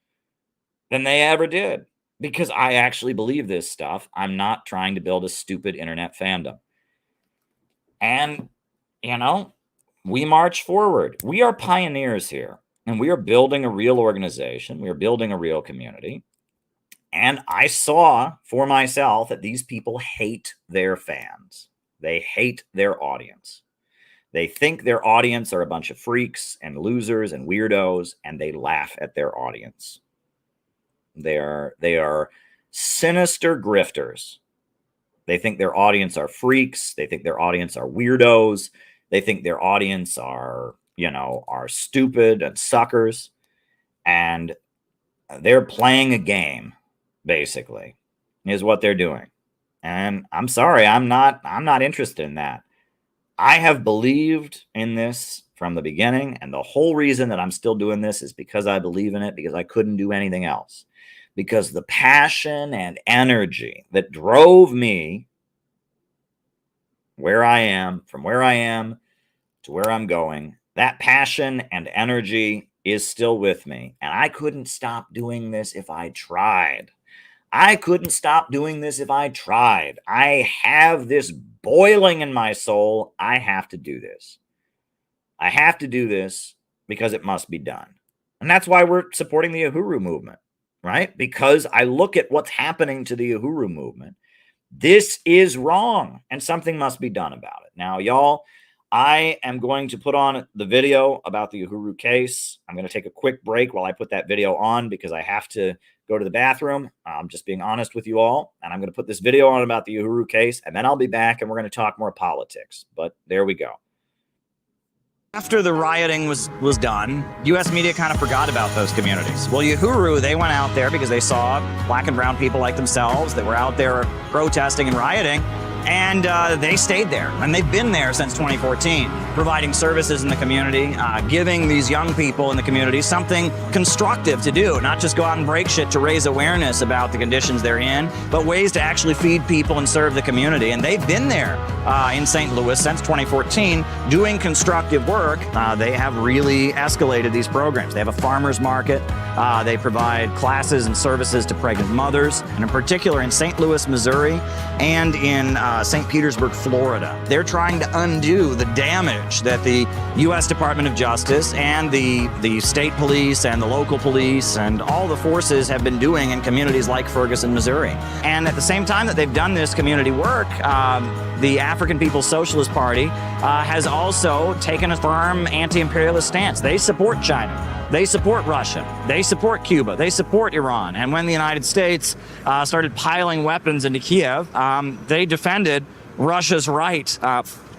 than they ever did. Because I actually believe this stuff. I'm not trying to build a stupid internet fandom. And, we march forward. We are pioneers here. And we are building a real organization. We are building a real community. And I saw for myself that these people hate their fans. They hate their audience. They think their audience are a bunch of freaks and losers and weirdos, and they laugh at their audience. They are sinister grifters. They think their audience are freaks. They think their audience are weirdos. They think their audience are stupid and suckers. And they're playing a game, basically, is what they're doing. And I'm sorry, I'm not interested in that. I have believed in this from the beginning, and the whole reason that I'm still doing this is because I believe in it, because I couldn't do anything else. Because the passion and energy that drove me from where I am to where I'm going, that passion and energy is still with me. And I couldn't stop doing this if I tried. I couldn't stop doing this if I tried. I have this boiling in my soul. I have to do this. I have to do this because it must be done. And that's why we're supporting the Uhuru movement, right? Because I look at what's happening to the Uhuru movement. This is wrong, and something must be done about it. Now, y'all, I am going to put on the video about the Uhuru case. I'm going to take a quick break while I put that video on because I have to go to the bathroom. I'm just being honest with you all. And I'm going to put this video on about the Uhuru case, and then I'll be back and we're going to talk more politics. But there we go. After the rioting was done, U.S. media kind of forgot about those communities. Well, Uhuru, they went out there because they saw black and brown people like themselves that were out there protesting and rioting, and they stayed there. And they've been there since 2014, providing services in the community, giving these young people in the community something constructive to do, not just go out and break shit to raise awareness about the conditions they're in, but ways to actually feed people and serve the community. And they've been there in St. Louis since 2014 doing constructive work. They have really escalated these programs. They have a farmer's market. They provide classes and services to pregnant mothers, and in particular in St. Louis, Missouri, and in St. Petersburg, Florida. They're trying to undo the damage that the U.S. Department of Justice and the state police and the local police and all the forces have been doing in communities like Ferguson, Missouri. And at the same time that they've done this community work, the African People's Socialist Party has also taken a firm anti-imperialist stance. They support China. They support Russia. They support Cuba. They support Iran. And when the United States started piling weapons into Kiev, they defended Russia's right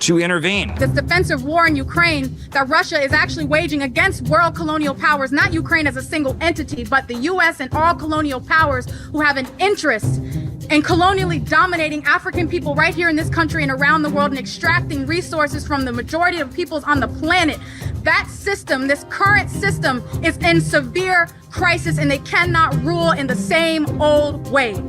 to intervene. This defensive war in Ukraine that Russia is actually waging against world colonial powers, not Ukraine as a single entity, but the U.S. and all colonial powers who have an interest in colonially dominating African people right here in this country and around the world and extracting resources from the majority of peoples on the planet. That system, this current system, is in severe crisis and they cannot rule in the same old way.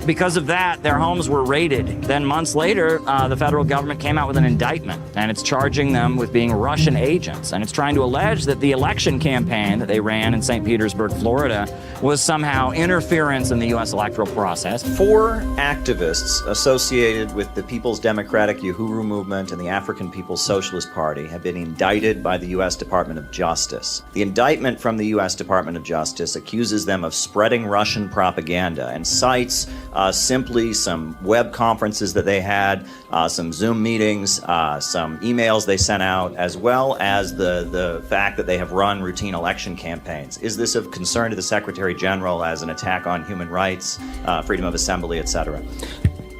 Because of that, their homes were raided. Then months later, the federal government came out with an indictment, and it's charging them with being Russian agents. And it's trying to allege that the election campaign that they ran in St. Petersburg, Florida, was somehow interference in the U.S. electoral process. 4 activists associated with the People's Democratic Uhuru Movement and the African People's Socialist Party have been indicted by the U.S. Department of Justice. The indictment from the U.S. Department of Justice accuses them of spreading Russian propaganda and cites simply some web conferences that they had, some Zoom meetings, some emails they sent out, as well as the fact that they have run routine election campaigns. Is this of concern to the Secretary General as an attack on human rights, freedom of assembly, etc.?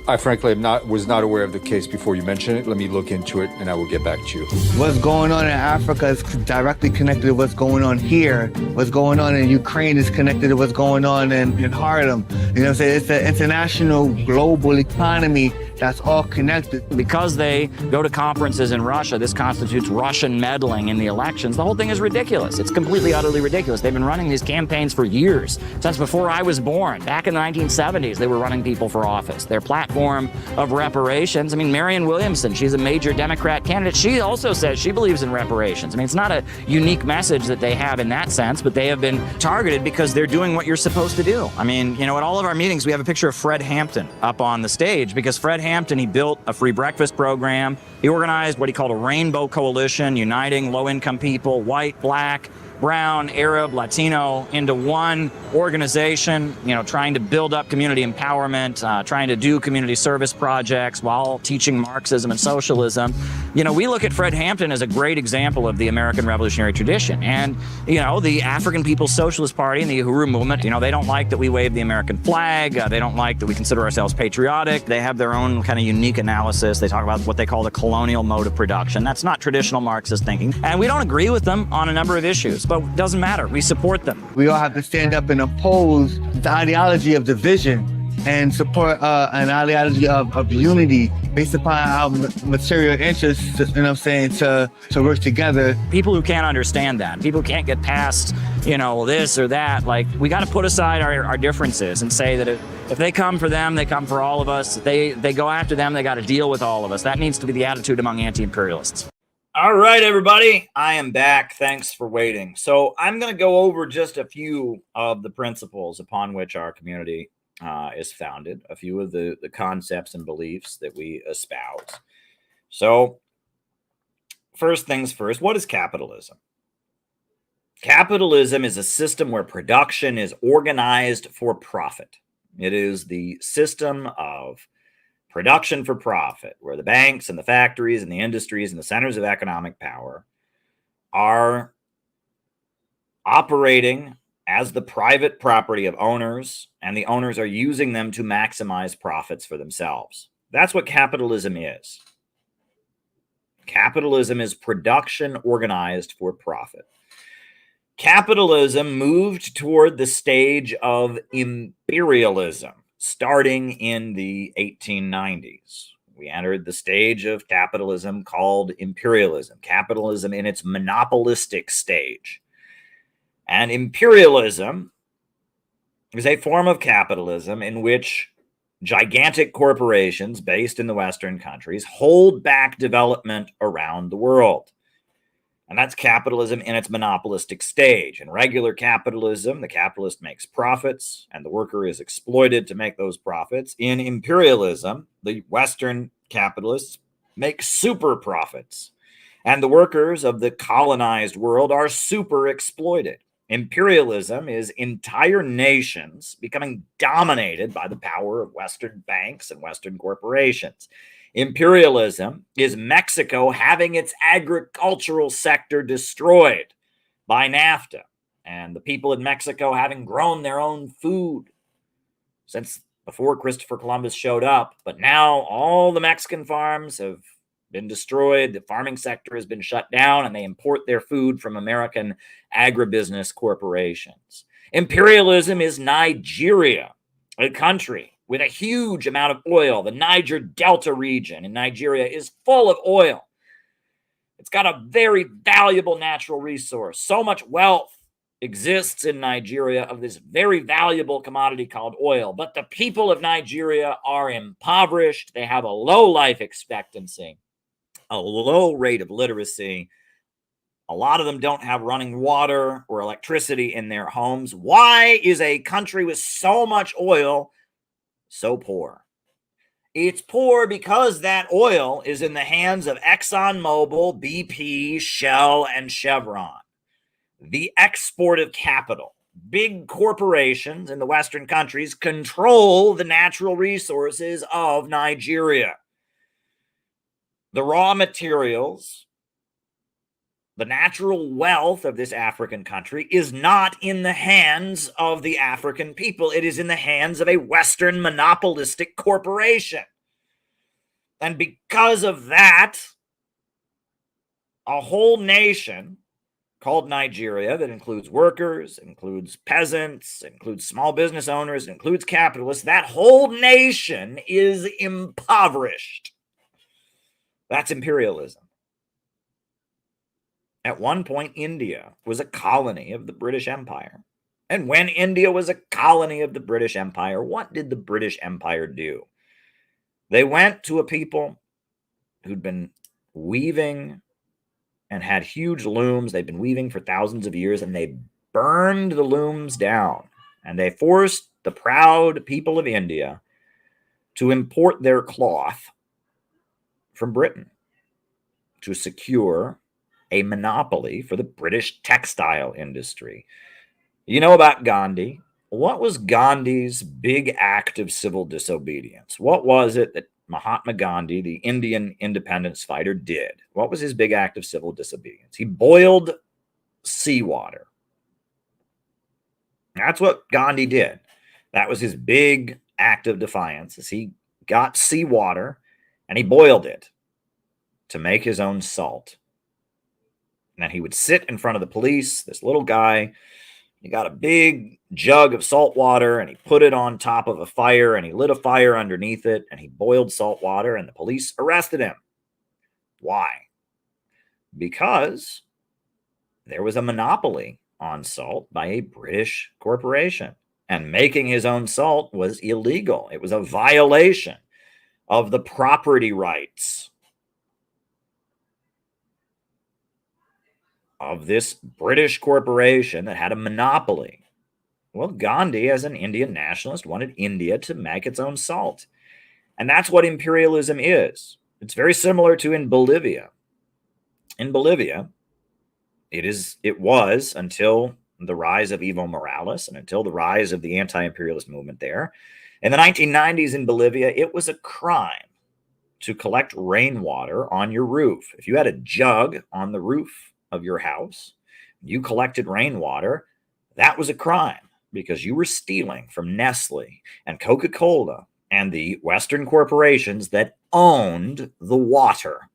I frankly was not aware of the case before you mentioned it. Let me look into it and I will get back to you. What's going on in Africa is directly connected to what's going on here. What's going on in Ukraine is connected to what's going on in Harlem. You know what I'm saying? It's an international global economy that's all connected. Because they go to conferences in Russia, this constitutes Russian meddling in the elections. The whole thing is ridiculous. It's completely, utterly ridiculous. They've been running these campaigns for years, since before I was born. Back in the 1970s, they were running people for office. Their platform of reparations, I mean, Marianne Williamson, she's a major Democrat candidate. She also says she believes in reparations. I mean, it's not a unique message that they have in that sense, but they have been targeted because they're doing what you're supposed to do. I mean, you know, at all of our meetings, we have a picture of Fred Hampton up on the stage because Fred Hampton, he built a free breakfast program. He organized what he called a rainbow coalition, uniting low-income people, white, black, brown, Arab, Latino, into one organization, you know, trying to build up community empowerment, trying to do community service projects while teaching Marxism and socialism. You know, we look at Fred Hampton as a great example of the American revolutionary tradition. And, you know, the African People's Socialist Party and the Uhuru movement, you know, they don't like that we wave the American flag. They don't like that we consider ourselves patriotic. They have their own kind of unique analysis. They talk about what they call the colonial mode of production. That's not traditional Marxist thinking. And we don't agree with them on a number of issues. But it doesn't matter. We support them. We all have to stand up and oppose the ideology of division and support an ideology of unity based upon our material interests, you know what I'm saying, to work together. People who can't understand that, people who can't get past, you know, this or that, like, we got to put aside our differences and say that if they come for them, they come for all of us. If they go after them, they got to deal with all of us. That needs to be the attitude among anti-imperialists. All right, everybody, I am back. Thanks for waiting. So I'm going to go over just a few of the principles upon which our community is founded, a few of the concepts and beliefs that we espouse. So first things first, what is capitalism? Capitalism is a system where production is organized for profit. It is the system of production for profit, where the banks and the factories and the industries and the centers of economic power are operating as the private property of owners, and the owners are using them to maximize profits for themselves. That's what capitalism is. Capitalism is production organized for profit. Capitalism moved toward the stage of imperialism starting in the 1890s. We entered the stage of capitalism called imperialism, capitalism in its monopolistic stage. And imperialism is a form of capitalism in which gigantic corporations based in the Western countries hold back development around the world. And that's capitalism in its monopolistic stage. In regular capitalism, the capitalist makes profits and the worker is exploited to make those profits. In imperialism, the Western capitalists make super profits and the workers of the colonized world are super exploited. Imperialism is entire nations becoming dominated by the power of Western banks and Western corporations. Imperialism is Mexico having its agricultural sector destroyed by NAFTA, and the people in Mexico having grown their own food since before Christopher Columbus showed up. But now all the Mexican farms have been destroyed, the farming sector has been shut down, and they import their food from American agribusiness corporations. Imperialism is Nigeria, a country with a huge amount of oil. The Niger Delta region in Nigeria is full of oil. It's got a very valuable natural resource. So much wealth exists in Nigeria of this very valuable commodity called oil. But the people of Nigeria are impoverished. They have a low life expectancy, a low rate of literacy. A lot of them don't have running water or electricity in their homes. Why is a country with so much oil so poor? It's poor because that oil is in the hands of ExxonMobil, BP, Shell, and Chevron. The export of capital. Big corporations in the Western countries control the natural resources of Nigeria. The raw materials, the natural wealth of this African country is not in the hands of the African people. It is in the hands of a Western monopolistic corporation. And because of that, a whole nation called Nigeria that includes workers, includes peasants, includes small business owners, includes capitalists, that whole nation is impoverished. That's imperialism. At one point, India was a colony of the British Empire. And when India was a colony of the British Empire, what did the British Empire do? They went to a people who'd been weaving and had huge looms. They'd been weaving for thousands of years, and they burned the looms down. And they forced the proud people of India to import their cloth from Britain to secure a monopoly for the British textile industry. You know about Gandhi. What was Gandhi's big act of civil disobedience? What was it that Mahatma Gandhi, the Indian independence fighter, did? What was his big act of civil disobedience? He boiled seawater. That's what Gandhi did. That was his big act of defiance, is he got seawater and he boiled it to make his own salt. And then he would sit in front of the police, this little guy. He got a big jug of salt water and he put it on top of a fire and he lit a fire underneath it and he boiled salt water and the police arrested him. Why? Because there was a monopoly on salt by a British corporation, and making his own salt was illegal. It was a violation of the property rights of this British corporation that had a monopoly. Well, Gandhi, as an Indian nationalist, wanted India to make its own salt. And that's what imperialism is. It's very similar to in Bolivia. In Bolivia, it was until the rise of Evo Morales and until the rise of the anti-imperialist movement there. In the 1990s in Bolivia, it was a crime to collect rainwater on your roof. If you had a jug on the roof of your house, you collected rainwater, that was a crime because you were stealing from Nestle and Coca-Cola and the Western corporations that owned the water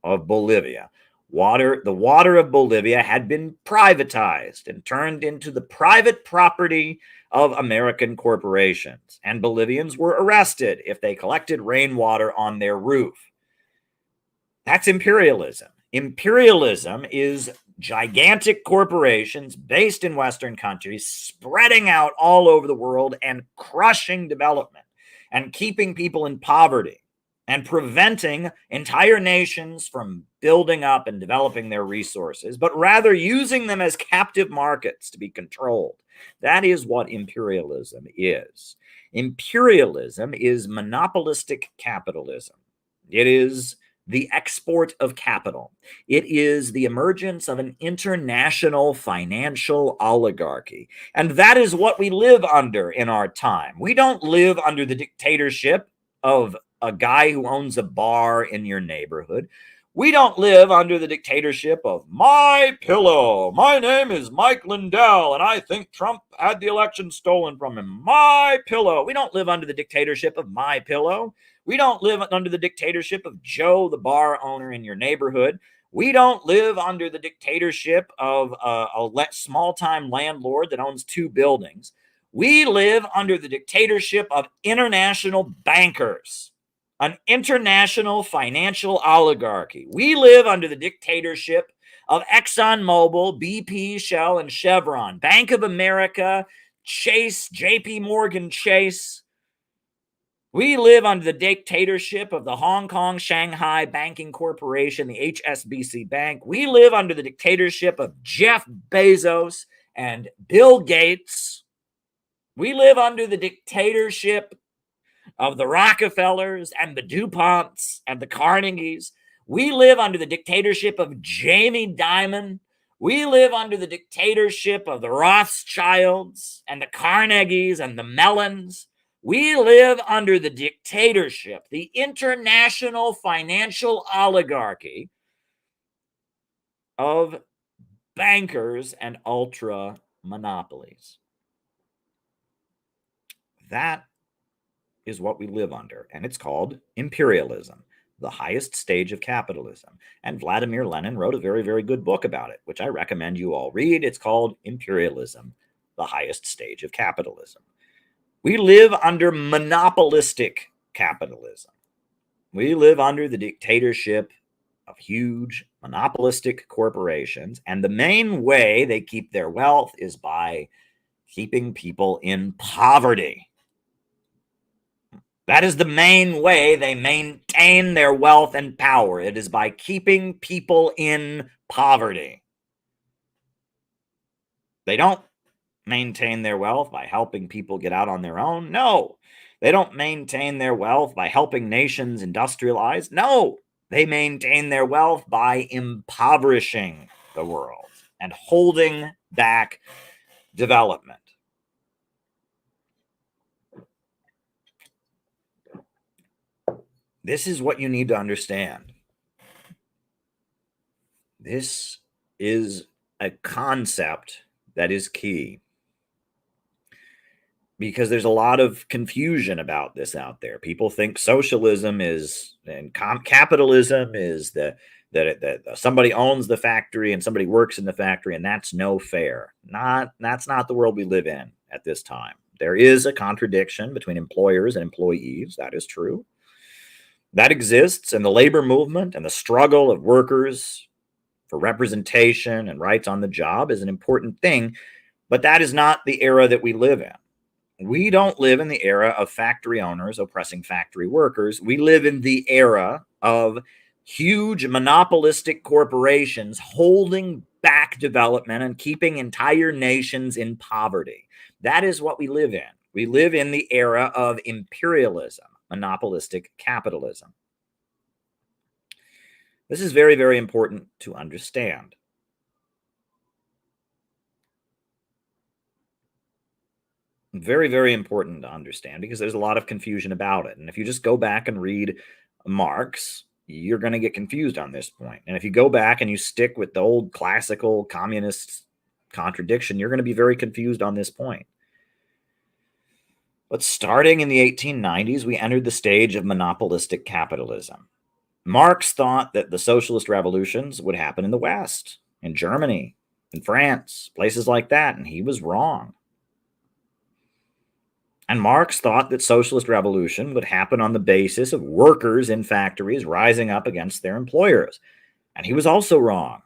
of Bolivia. The water of Bolivia had been privatized and turned into the private property of American corporations, and Bolivians were arrested if they collected rainwater on their roof. That's imperialism. Imperialism is gigantic corporations based in Western countries spreading out all over the world and crushing development and keeping people in poverty and preventing entire nations from building up and developing their resources, but rather using them as captive markets to be controlled. That is what imperialism is. Imperialism is monopolistic capitalism. It is the export of capital. It is the emergence of an international financial oligarchy. And that is what we live under in our time. We don't live under the dictatorship of a guy who owns a bar in your neighborhood. We don't live under the dictatorship of My Pillow. My name is Mike Lindell, and I think Trump had the election stolen from him. My Pillow. We don't live under the dictatorship of My Pillow. We don't live under the dictatorship of Joe, the bar owner in your neighborhood. We don't live under the dictatorship of a small-time landlord that owns 2 buildings. We live under the dictatorship of international bankers, an international financial oligarchy. We live under the dictatorship of ExxonMobil, BP, Shell, and Chevron, Bank of America, Chase, JP Morgan Chase. We live under the dictatorship of the Hong Kong Shanghai Banking Corporation, the HSBC Bank. We live under the dictatorship of Jeff Bezos and Bill Gates. We live under the dictatorship of the Rockefellers and the DuPonts and the Carnegies. We live under the dictatorship of Jamie Dimon. We live under the dictatorship of the Rothschilds and the Carnegies and the Mellons. We live under the dictatorship, the international financial oligarchy of bankers and ultra monopolies. That is what we live under, and it's called imperialism, the highest stage of capitalism. And Vladimir Lenin wrote a very, very good book about it, which I recommend you all read. It's called Imperialism, the Highest Stage of Capitalism. We live under monopolistic capitalism. We live under the dictatorship of huge monopolistic corporations, and the main way they keep their wealth is by keeping people in poverty. That is the main way they maintain their wealth and power. It is by keeping people in poverty. They don't maintain their wealth by helping people get out on their own. No. They don't maintain their wealth by helping nations industrialize. No. They maintain their wealth by impoverishing the world and holding back development. This is what you need to understand. This is a concept that is key, because there's a lot of confusion about this out there. People think socialism is and capitalism is that somebody owns the factory and somebody works in the factory, and that's no fair. That's not the world we live in at this time. There is a contradiction between employers and employees. That is true. That exists, and the labor movement and the struggle of workers for representation and rights on the job is an important thing, but that is not the era that we live in. We don't live in the era of factory owners oppressing factory workers. We live in the era of huge monopolistic corporations holding back development and keeping entire nations in poverty. That is what we live in. We live in the era of imperialism, monopolistic capitalism. This is very, very important to understand. Very, very important to understand, because there's a lot of confusion about it. And if you just go back and read Marx, you're going to get confused on this point. And if you go back and you stick with the old classical communist contradiction, you're going to be very confused on this point. But starting in the 1890s, we entered the stage of monopolistic capitalism. Marx thought that the socialist revolutions would happen in the West, in Germany, in France, places like that, and he was wrong. And Marx thought that socialist revolution would happen on the basis of workers in factories rising up against their employers, and he was also wrong.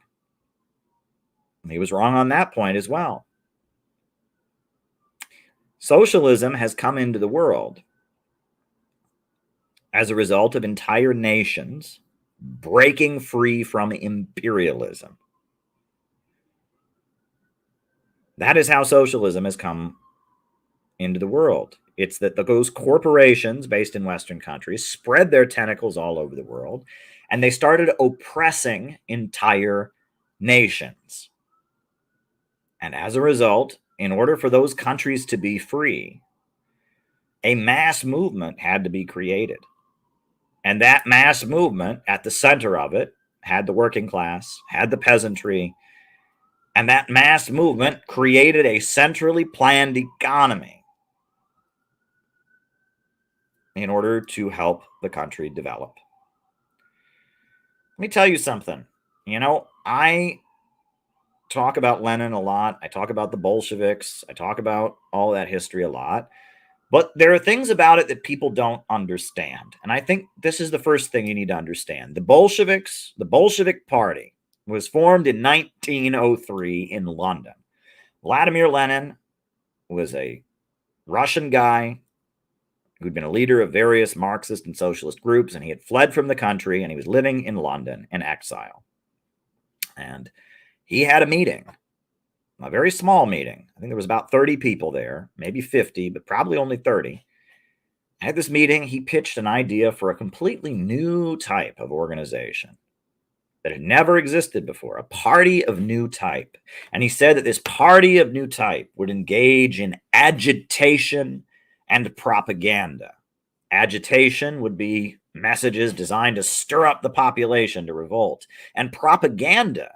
He was wrong on that point as well. Socialism has come into the world as a result of entire nations breaking free from imperialism. That is how socialism has come into the world. It's that those corporations based in Western countries spread their tentacles all over the world, and they started oppressing entire nations. And as a result, in order for those countries to be free, a mass movement had to be created. And that mass movement, at the center of it, had the working class, had the peasantry, and that mass movement created a centrally planned economy in order to help the country develop. Let me tell you something. You know, I talk about Lenin a lot. I talk about the Bolsheviks. I talk about all that history a lot. But there are things about it that people don't understand. And I think this is the first thing you need to understand. The Bolsheviks, the Bolshevik Party, was formed in 1903 in London. Vladimir Lenin was a Russian guy who'd been a leader of various Marxist and socialist groups, and he had fled from the country, and he was living in London in exile. And he had a meeting, a very small meeting. I think there was about 30 people there, maybe 50, but probably only 30. At this meeting, he pitched an idea for a completely new type of organization that had never existed before, a party of new type. And he said that this party of new type would engage in agitation and propaganda. Agitation would be messages designed to stir up the population to revolt. And propaganda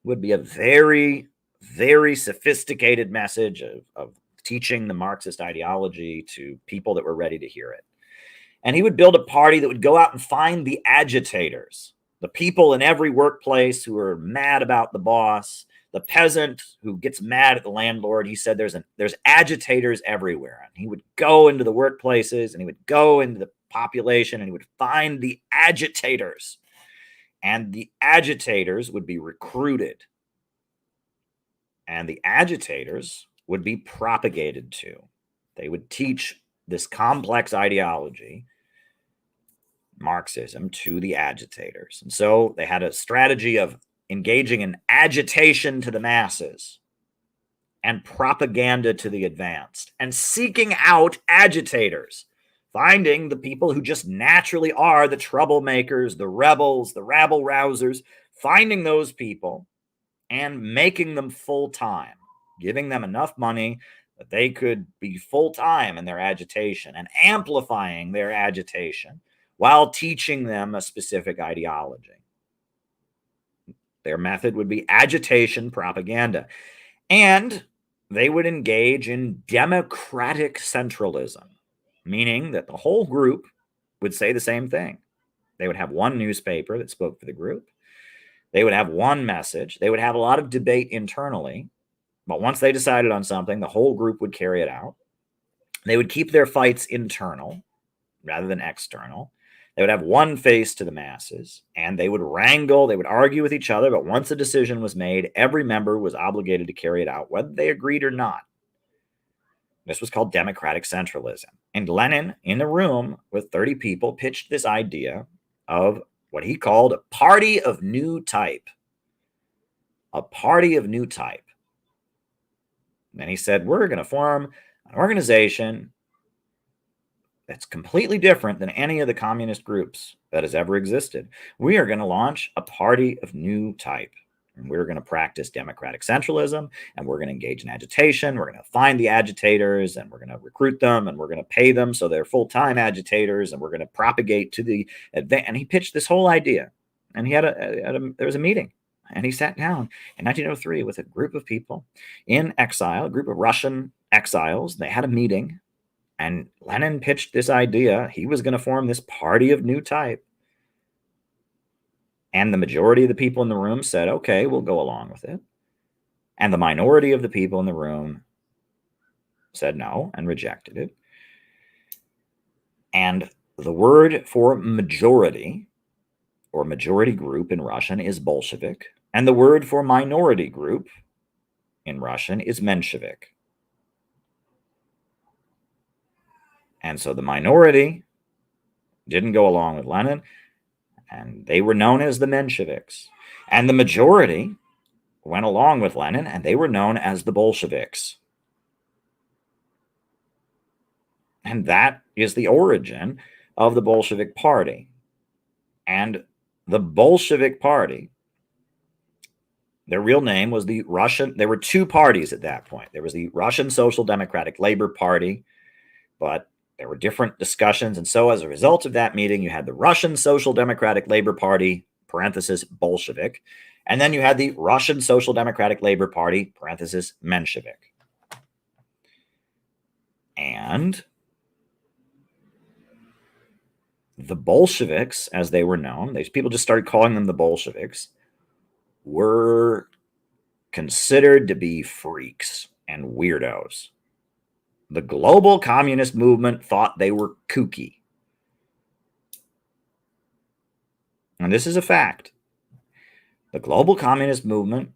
would be a very, very sophisticated message of teaching the Marxist ideology to people that were ready to hear it. And he would build a party that would go out and find the agitators, the people in every workplace who are mad about the boss, the peasant who gets mad at the landlord. He said there's agitators everywhere. And he would go into the workplaces, and he would go into the population, and he would find the agitators. And the agitators would be recruited. And the agitators would be propagated to. They would teach this complex ideology, Marxism, to the agitators. And so they had a strategy of engaging in agitation to the masses and propaganda to the advanced, and seeking out agitators, finding the people who just naturally are the troublemakers, the rebels, the rabble-rousers, finding those people and making them full-time, giving them enough money that they could be full-time in their agitation and amplifying their agitation while teaching them a specific ideology. Their method would be agitation propaganda. And they would engage in democratic centralism, meaning that the whole group would say the same thing. They would have one newspaper that spoke for the group. They would have one message. They would have a lot of debate internally. But once they decided on something, the whole group would carry it out. They would keep their fights internal rather than external. They would have one face to the masses, and they would wrangle, they would argue with each other, but once a decision was made, every member was obligated to carry it out, whether they agreed or not. This was called democratic centralism. And Lenin, in the room with 30 people, pitched this idea of what he called a party of new type. A party of new type. And he said, we're going to form an organization that's completely different than any of the communist groups that has ever existed. We are going to launch a party of new type. And we're going to practice democratic centralism, and we're going to engage in agitation. We're going to find the agitators, and we're going to recruit them, and we're going to pay them so they're full-time agitators, and we're going to propagate to the advance. And he pitched this whole idea. And he there was a meeting. And he sat down in 1903 with a group of people in exile, a group of Russian exiles. They had a meeting. And Lenin pitched this idea. He was going to form this party of new type. And the majority of the people in the room said, okay, we'll go along with it. And the minority of the people in the room said no and rejected it. And the word for majority or majority group in Russian is Bolshevik. And the word for minority group in Russian is Menshevik. And so the minority didn't go along with Lenin, and they were known as the Mensheviks. And the majority went along with Lenin, and they were known as the Bolsheviks. And that is the origin of the Bolshevik Party. And the Bolshevik Party, their real name was the Russian. There were two parties at that point. There was the Russian Social Democratic Labor Party, but there were different discussions. And so as a result of that meeting, you had the Russian Social Democratic Labor Party, parenthesis, Bolshevik, and then you had the Russian Social Democratic Labor Party, parenthesis, Menshevik. And the Bolsheviks, as they were known, these people just started calling them the Bolsheviks, were considered to be freaks and weirdos. The global communist movement thought they were kooky. And this is a fact. The global communist movement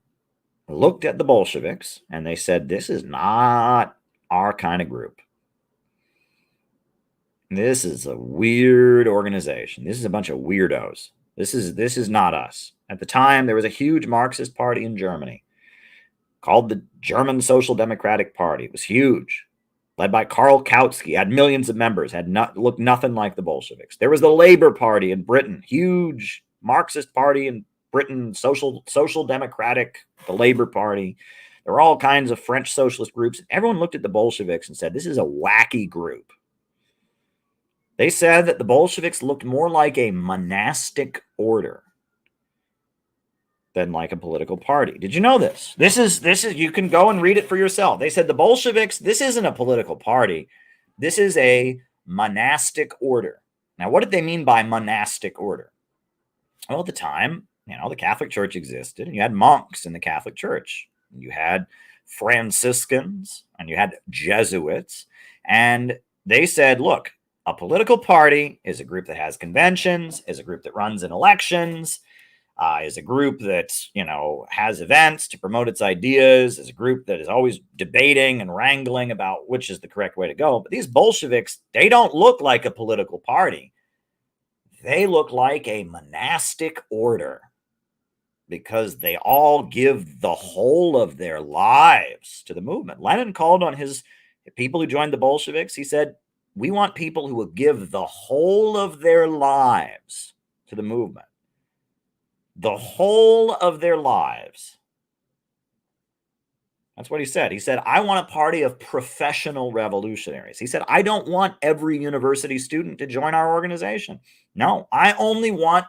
looked at the Bolsheviks and they said, this is not our kind of group. This is a weird organization. This is a bunch of weirdos. This is not us. At the time, there was a huge Marxist party in Germany called the German Social Democratic Party. It was huge, led by Karl Kautsky, had millions of members, looked nothing like the Bolsheviks. There was the Labour Party in Britain, huge Marxist party in Britain, social democratic, the Labour Party. There were all kinds of French socialist groups. Everyone looked at the Bolsheviks and said, this is a wacky group. They said that the Bolsheviks looked more like a monastic order than like a political party. Did you know this? This is you can go and read it for yourself. They said the Bolsheviks, this isn't a political party. This is a monastic order. Now, what did they mean by monastic order? Well, at the time, the Catholic Church existed, and you had monks in the Catholic Church. You had Franciscans, and you had Jesuits, and they said, look, a political party is a group that has conventions, is a group that runs in elections, is a group that, has events to promote its ideas, is a group that is always debating and wrangling about which is the correct way to go. But these Bolsheviks, they don't look like a political party. They look like a monastic order because they all give the whole of their lives to the movement. Lenin called on his people who joined the Bolsheviks. He said, we want people who will give the whole of their lives to the movement. The whole of their lives. That's what he said. He said, I want a party of professional revolutionaries. He said, I don't want every university student to join our organization. No, I only want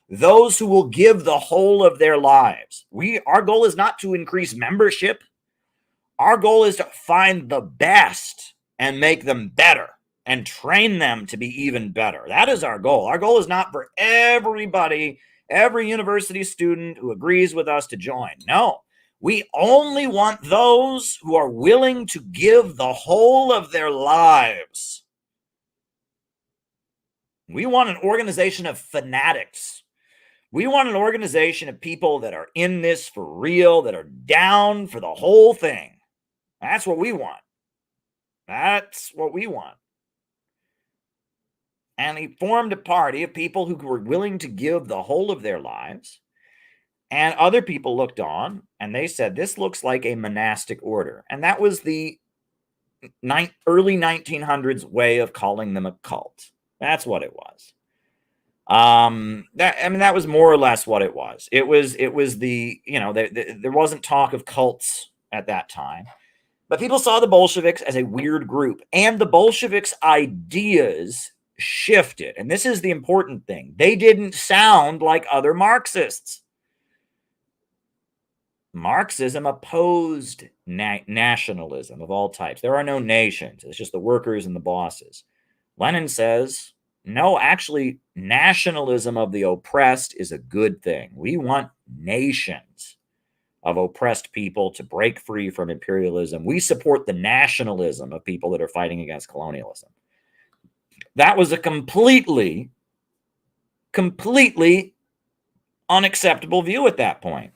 those who will give the whole of their lives. Our goal is not to increase membership. Our goal is to find the best and make them better and train them to be even better. That is our goal. Our goal is not for everybody, every university student who agrees with us to join. No, we only want those who are willing to give the whole of their lives. We want an organization of fanatics. We want an organization of people that are in this for real, that are down for the whole thing. That's what we want. That's what we want. And he formed a party of people who were willing to give the whole of their lives. And other people looked on and they said, this looks like a monastic order. And that was the early 1900s way of calling them a cult. That's what it was. That was more or less what it was. It was the, there wasn't talk of cults at that time. But people saw the Bolsheviks as a weird group. And the Bolsheviks' ideas shifted. And this is the important thing. They didn't sound like other Marxists. Marxism opposed nationalism of all types. There are no nations. It's just the workers and the bosses. Lenin says, no, actually, nationalism of the oppressed is a good thing. We want nations of oppressed people to break free from imperialism. We support the nationalism of people that are fighting against colonialism. That was a completely unacceptable view at that point.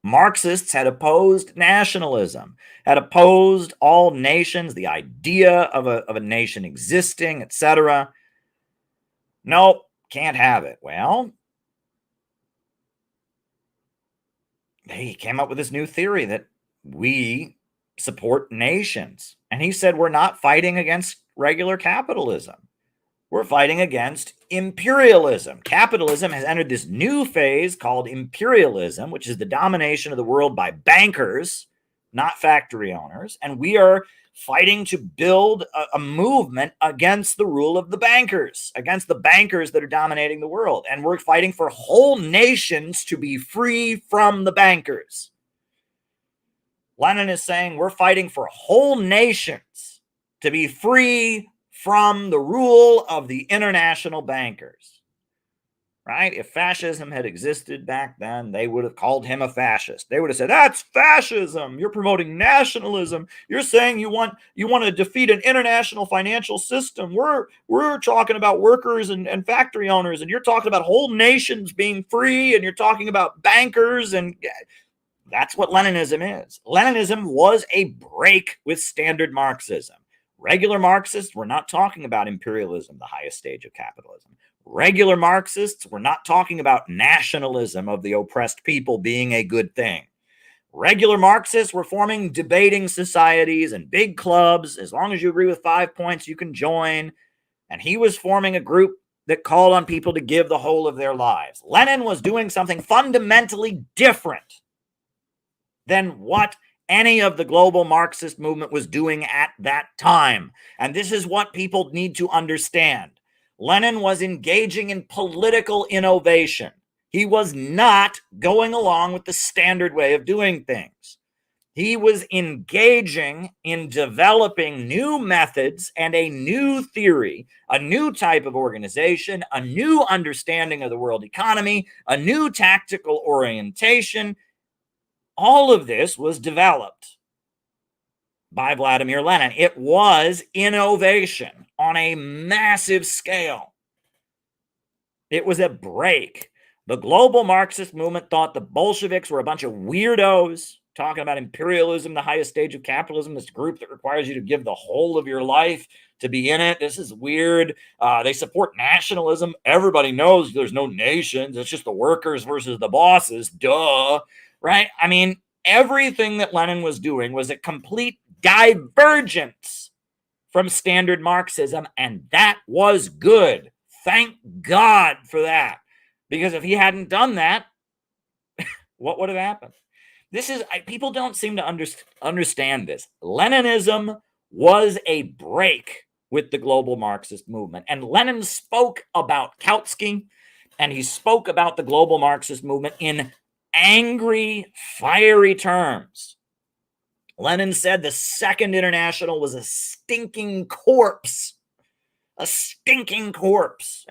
Marxists had opposed nationalism, had opposed all nations, the idea of a nation existing, etc. Nope, can't have it. Well, he came up with this new theory that we support nations. And he said, we're not fighting against regular capitalism. We're fighting against imperialism. Capitalism has entered this new phase called imperialism, which is the domination of the world by bankers, not factory owners. And we are fighting to build a movement against the rule of the bankers, against the bankers that are dominating the world. And we're fighting for whole nations to be free from the bankers. Lenin is saying we're fighting for whole nations to be free from the rule of the international bankers, right? If fascism had existed back then, they would have called him a fascist. They would have said, that's fascism. You're promoting nationalism. You're saying you want to defeat an international financial system. We're talking about workers and factory owners, and you're talking about whole nations being free, and you're talking about bankers, and that's what Leninism is. Leninism was a break with standard Marxism. Regular Marxists were not talking about imperialism, the highest stage of capitalism. Regular Marxists were not talking about nationalism of the oppressed people being a good thing. Regular Marxists were forming debating societies and big clubs. As long as you agree with 5 points, you can join. And he was forming a group that called on people to give the whole of their lives. Lenin was doing something fundamentally different than what any of the global Marxist movement was doing at that time. And this is what people need to understand. Lenin was engaging in political innovation. He was not going along with the standard way of doing things. He was engaging in developing new methods and a new theory, a new type of organization, a new understanding of the world economy, a new tactical orientation. All of this was developed by Vladimir Lenin. It was innovation on a massive scale. It was a break. The global Marxist movement thought the Bolsheviks were a bunch of weirdos talking about imperialism, the highest stage of capitalism, this group that requires you to give the whole of your life to be in it. This is weird. They support nationalism. Everybody knows there's no nations. It's just the workers versus the bosses. Duh. Right? I mean, everything that Lenin was doing was a complete divergence from standard Marxism, and that was good. Thank God for that. Because if he hadn't done that, what would have happened? People don't seem to understand this. Leninism was a break with the global Marxist movement. And Lenin spoke about Kautsky, and he spoke about the global Marxist movement in angry, fiery terms. Lenin said the Second International was a stinking corpse, and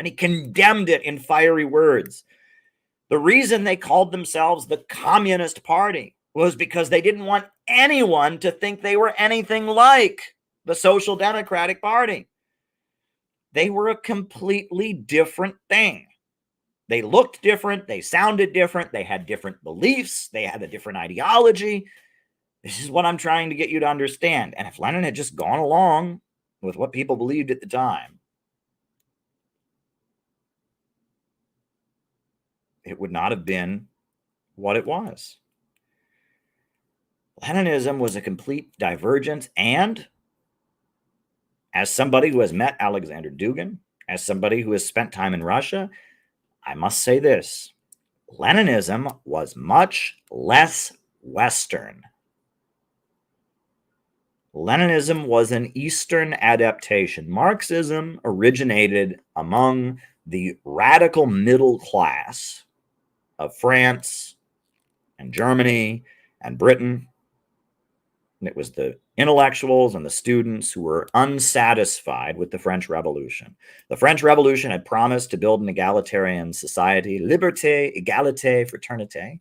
he condemned it in fiery words. The reason they called themselves the Communist Party was because they didn't want anyone to think they were anything like the Social Democratic Party. They were a completely different thing. They looked different. They sounded different. They had different beliefs. They had a different ideology. This is what I'm trying to get you to understand. And if Lenin had just gone along with what people believed at the time, it would not have been what it was. Leninism was a complete divergence. And as somebody who has met Alexander Dugin, as somebody who has spent time in Russia, I must say this: Leninism was much less Western. Leninism was an Eastern adaptation. Marxism originated among the radical middle class of France and Germany and Britain. And it was the intellectuals and the students who were unsatisfied with the French Revolution. The French Revolution had promised to build an egalitarian society, liberté, égalité, fraternité,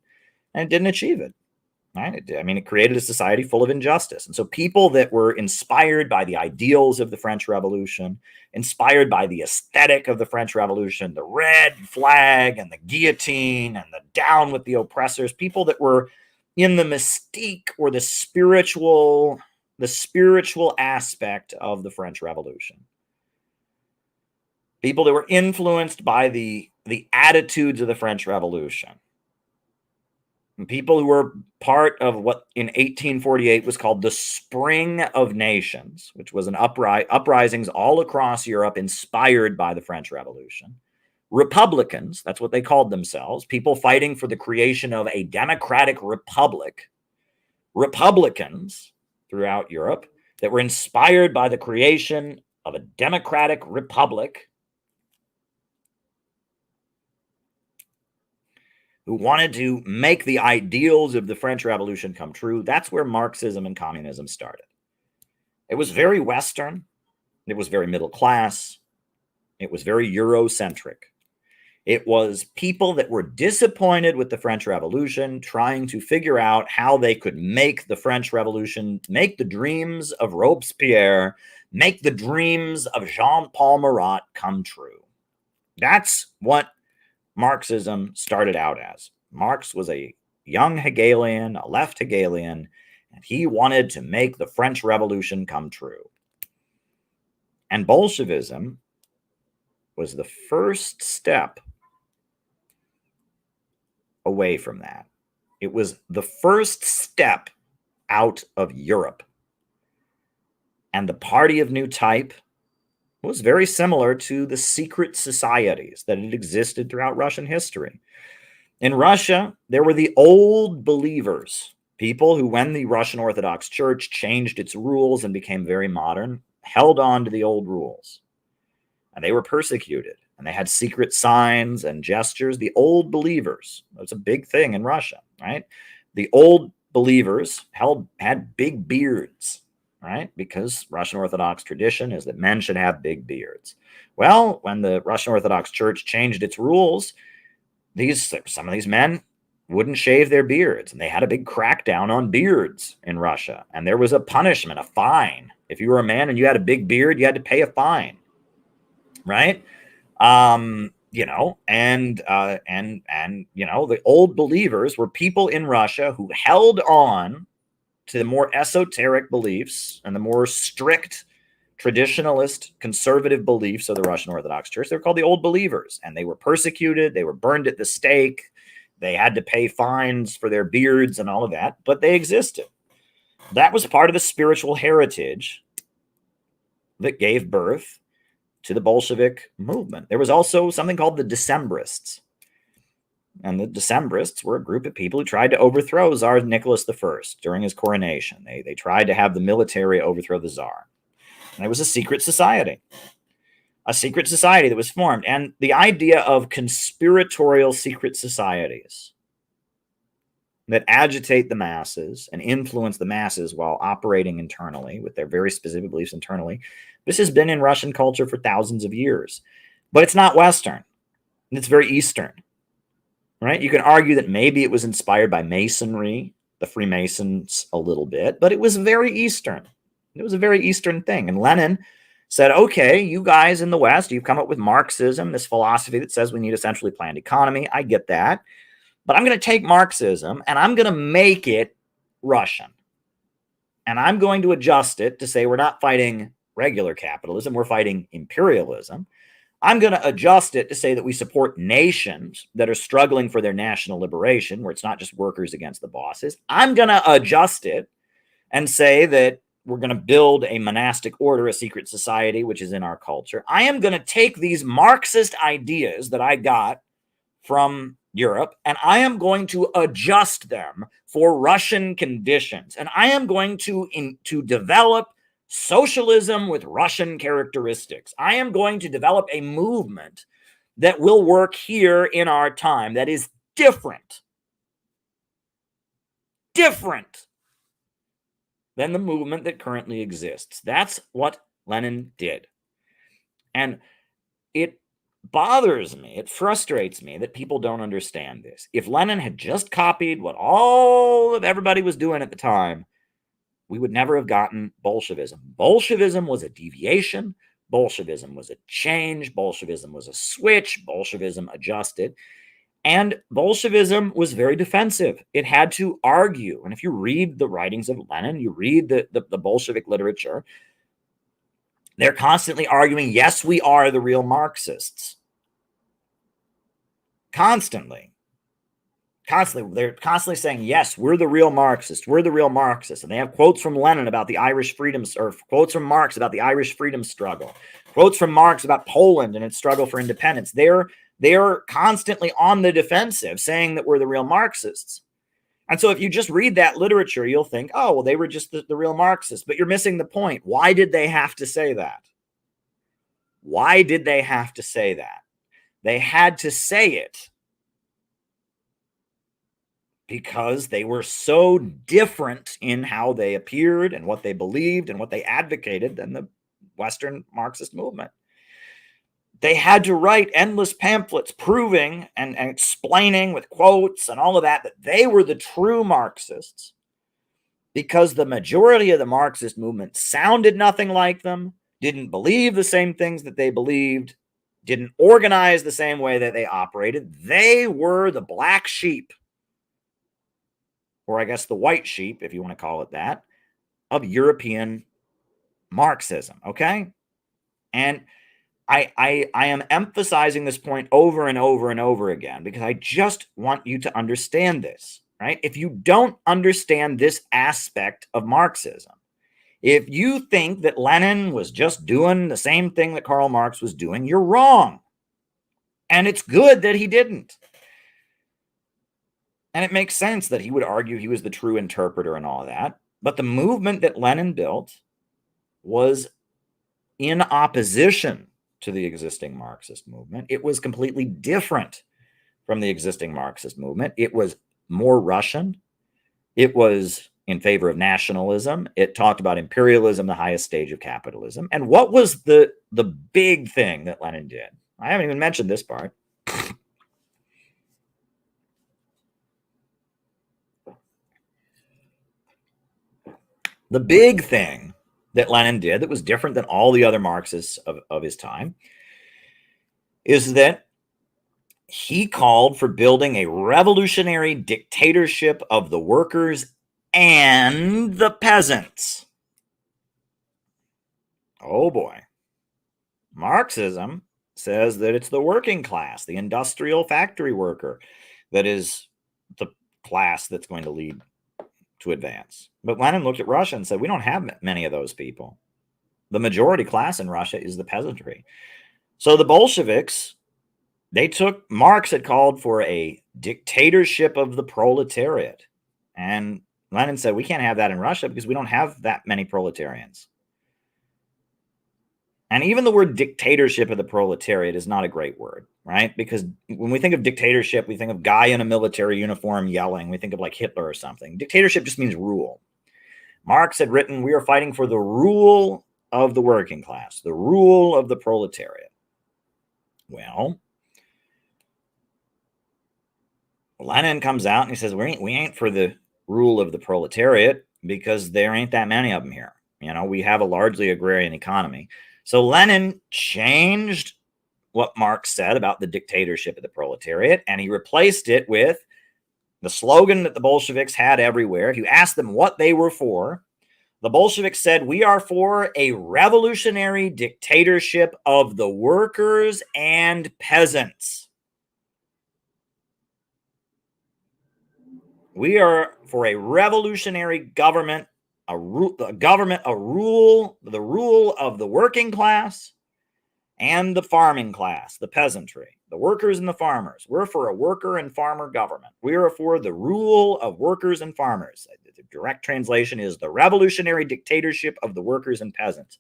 and it didn't achieve it. Right? It created a society full of injustice. And so people that were inspired by the ideals of the French Revolution, inspired by the aesthetic of the French Revolution, the red flag and the guillotine and the down with the oppressors, people that were in the mystique or the spiritual aspect of the French Revolution. People that were influenced by the attitudes of the French Revolution. And people who were part of what in 1848 was called the Spring of Nations, which was an uprisings all across Europe inspired by the French Revolution. Republicans, that's what they called themselves, people fighting for the creation of a democratic republic. Republicans throughout Europe that were inspired by the creation of a democratic republic, who wanted to make the ideals of the French Revolution come true. That's where Marxism and communism started. It was very Western. It was very middle class. It was very Eurocentric. It was people that were disappointed with the French Revolution, trying to figure out how they could make the French Revolution, make the dreams of Robespierre, make the dreams of Jean-Paul Marat come true. That's what Marxism started out as. Marx was a young Hegelian, a left Hegelian, and he wanted to make the French Revolution come true. And Bolshevism was the first step away from that. It was the first step out of Europe. And the Party of New Type was very similar to the secret societies that had existed throughout Russian history. In Russia, there were the old believers, people who, when the Russian Orthodox Church changed its rules and became very modern, held on to the old rules. And they were persecuted, and they had secret signs and gestures. The old believers, that's a big thing in Russia, right? The old believers had big beards, right? Because Russian Orthodox tradition is that men should have big beards. Well, when the Russian Orthodox Church changed its rules, some of these men wouldn't shave their beards, and they had a big crackdown on beards in Russia. And there was a punishment, a fine. If you were a man and you had a big beard, you had to pay a fine, right? The old believers were people in Russia who held on to the more esoteric beliefs and the more strict traditionalist conservative beliefs of the Russian Orthodox Church. They were called the old believers, and they were persecuted. They were burned at the stake. They had to pay fines for their beards and all of that, but they existed. That was part of the spiritual heritage that gave birth to the Bolshevik movement. There was also something called the Decembrists. And the Decembrists were a group of people who tried to overthrow Tsar Nicholas I during his coronation. They tried to have the military overthrow the Tsar. And it was a secret society that was formed. And the idea of conspiratorial secret societies that agitate the masses and influence the masses while operating internally with their very specific beliefs internally, this has been in Russian culture for thousands of years. But it's not Western. It's very Eastern. Right? You can argue that maybe it was inspired by Masonry, the Freemasons a little bit, but it was very Eastern. It was a very Eastern thing. And Lenin said, okay, you guys in the West, you've come up with Marxism, this philosophy that says we need a centrally planned economy. I get that. But I'm going to take Marxism and I'm going to make it Russian. And I'm going to adjust it to say we're not fighting regular capitalism, we're fighting imperialism. I'm going to adjust it to say that we support nations that are struggling for their national liberation, where it's not just workers against the bosses. I'm going to adjust it and say that we're going to build a monastic order, a secret society, which is in our culture. I am going to take these Marxist ideas that I got from Europe, and I am going to adjust them for Russian conditions. And I am going to develop socialism with Russian characteristics. I am going to develop a movement that will work here in our time that is different than the movement that currently exists. That's what Lenin did. And it bothers me, it frustrates me that people don't understand this. If Lenin had just copied what all of everybody was doing at the time, we would never have gotten Bolshevism. Bolshevism was a deviation. Bolshevism was a change. Bolshevism was a switch. Bolshevism adjusted. And Bolshevism was very defensive. It had to argue. And if you read the writings of Lenin, you read the Bolshevik literature, They're constantly arguing, yes, we are the real Marxists. Constantly. They're constantly saying, yes, we're the real Marxists. We're the real Marxists. And they have quotes from Lenin about the Irish freedom, or quotes from Marx about the Irish freedom struggle, quotes from Marx about Poland and its struggle for independence. They're constantly on the defensive saying that we're the real Marxists. And so if you just read that literature, you'll think, oh, well, they were just the real Marxists. But you're missing the point. Why did they have to say that? Why did they have to say that? They had to say it because they were so different in how they appeared and what they believed and what they advocated than the Western Marxist movement. They had to write endless pamphlets proving and explaining with quotes and all of that they were the true Marxists, because the majority of the Marxist movement sounded nothing like them, didn't believe the same things that they believed, didn't organize the same way that they operated. They were the black sheep, or I guess the white sheep, if you want to call it that, of European Marxism, okay? And I am emphasizing this point over and over and over again because I just want you to understand this, right? If you don't understand this aspect of Marxism, if you think that Lenin was just doing the same thing that Karl Marx was doing, you're wrong. And it's good that he didn't. And it makes sense that he would argue he was the true interpreter and all of that. But the movement that Lenin built was in opposition to the existing Marxist movement. It was completely different from the existing Marxist movement. It was more Russian. It was in favor of nationalism. It talked about imperialism, the highest stage of capitalism. And what was the big thing that Lenin did? I haven't even mentioned this part. The big thing that Lenin did that was different than all the other Marxists of his time is that he called for building a revolutionary dictatorship of the workers and the peasants. Oh boy. Marxism says that it's the working class, the industrial factory worker, that is the class that's going to lead to advance. But Lenin looked at Russia and said, we don't have many of those people. The majority class in Russia is the peasantry. So the Bolsheviks, Marx had called for a dictatorship of the proletariat. And Lenin said, we can't have that in Russia because we don't have that many proletarians. And even the word dictatorship of the proletariat is not a great word, right? Because when we think of dictatorship, we think of guy in a military uniform yelling. We think of like Hitler or something. Dictatorship just means rule. Marx had written, we are fighting for the rule of the working class, the rule of the proletariat. Well, Lenin comes out and he says, we ain't for the rule of the proletariat because there ain't that many of them here. You know, we have a largely agrarian economy. So Lenin changed what Marx said about the dictatorship of the proletariat, and he replaced it with the slogan that the Bolsheviks had everywhere. If you asked them what they were for, the Bolsheviks said, we are for a revolutionary dictatorship of the workers and peasants. We are for a revolutionary government, the rule of the working class and the farming class, the peasantry, the workers and the farmers. We're for a worker and farmer government. We are for the rule of workers and farmers. The direct translation is the revolutionary dictatorship of the workers and peasants.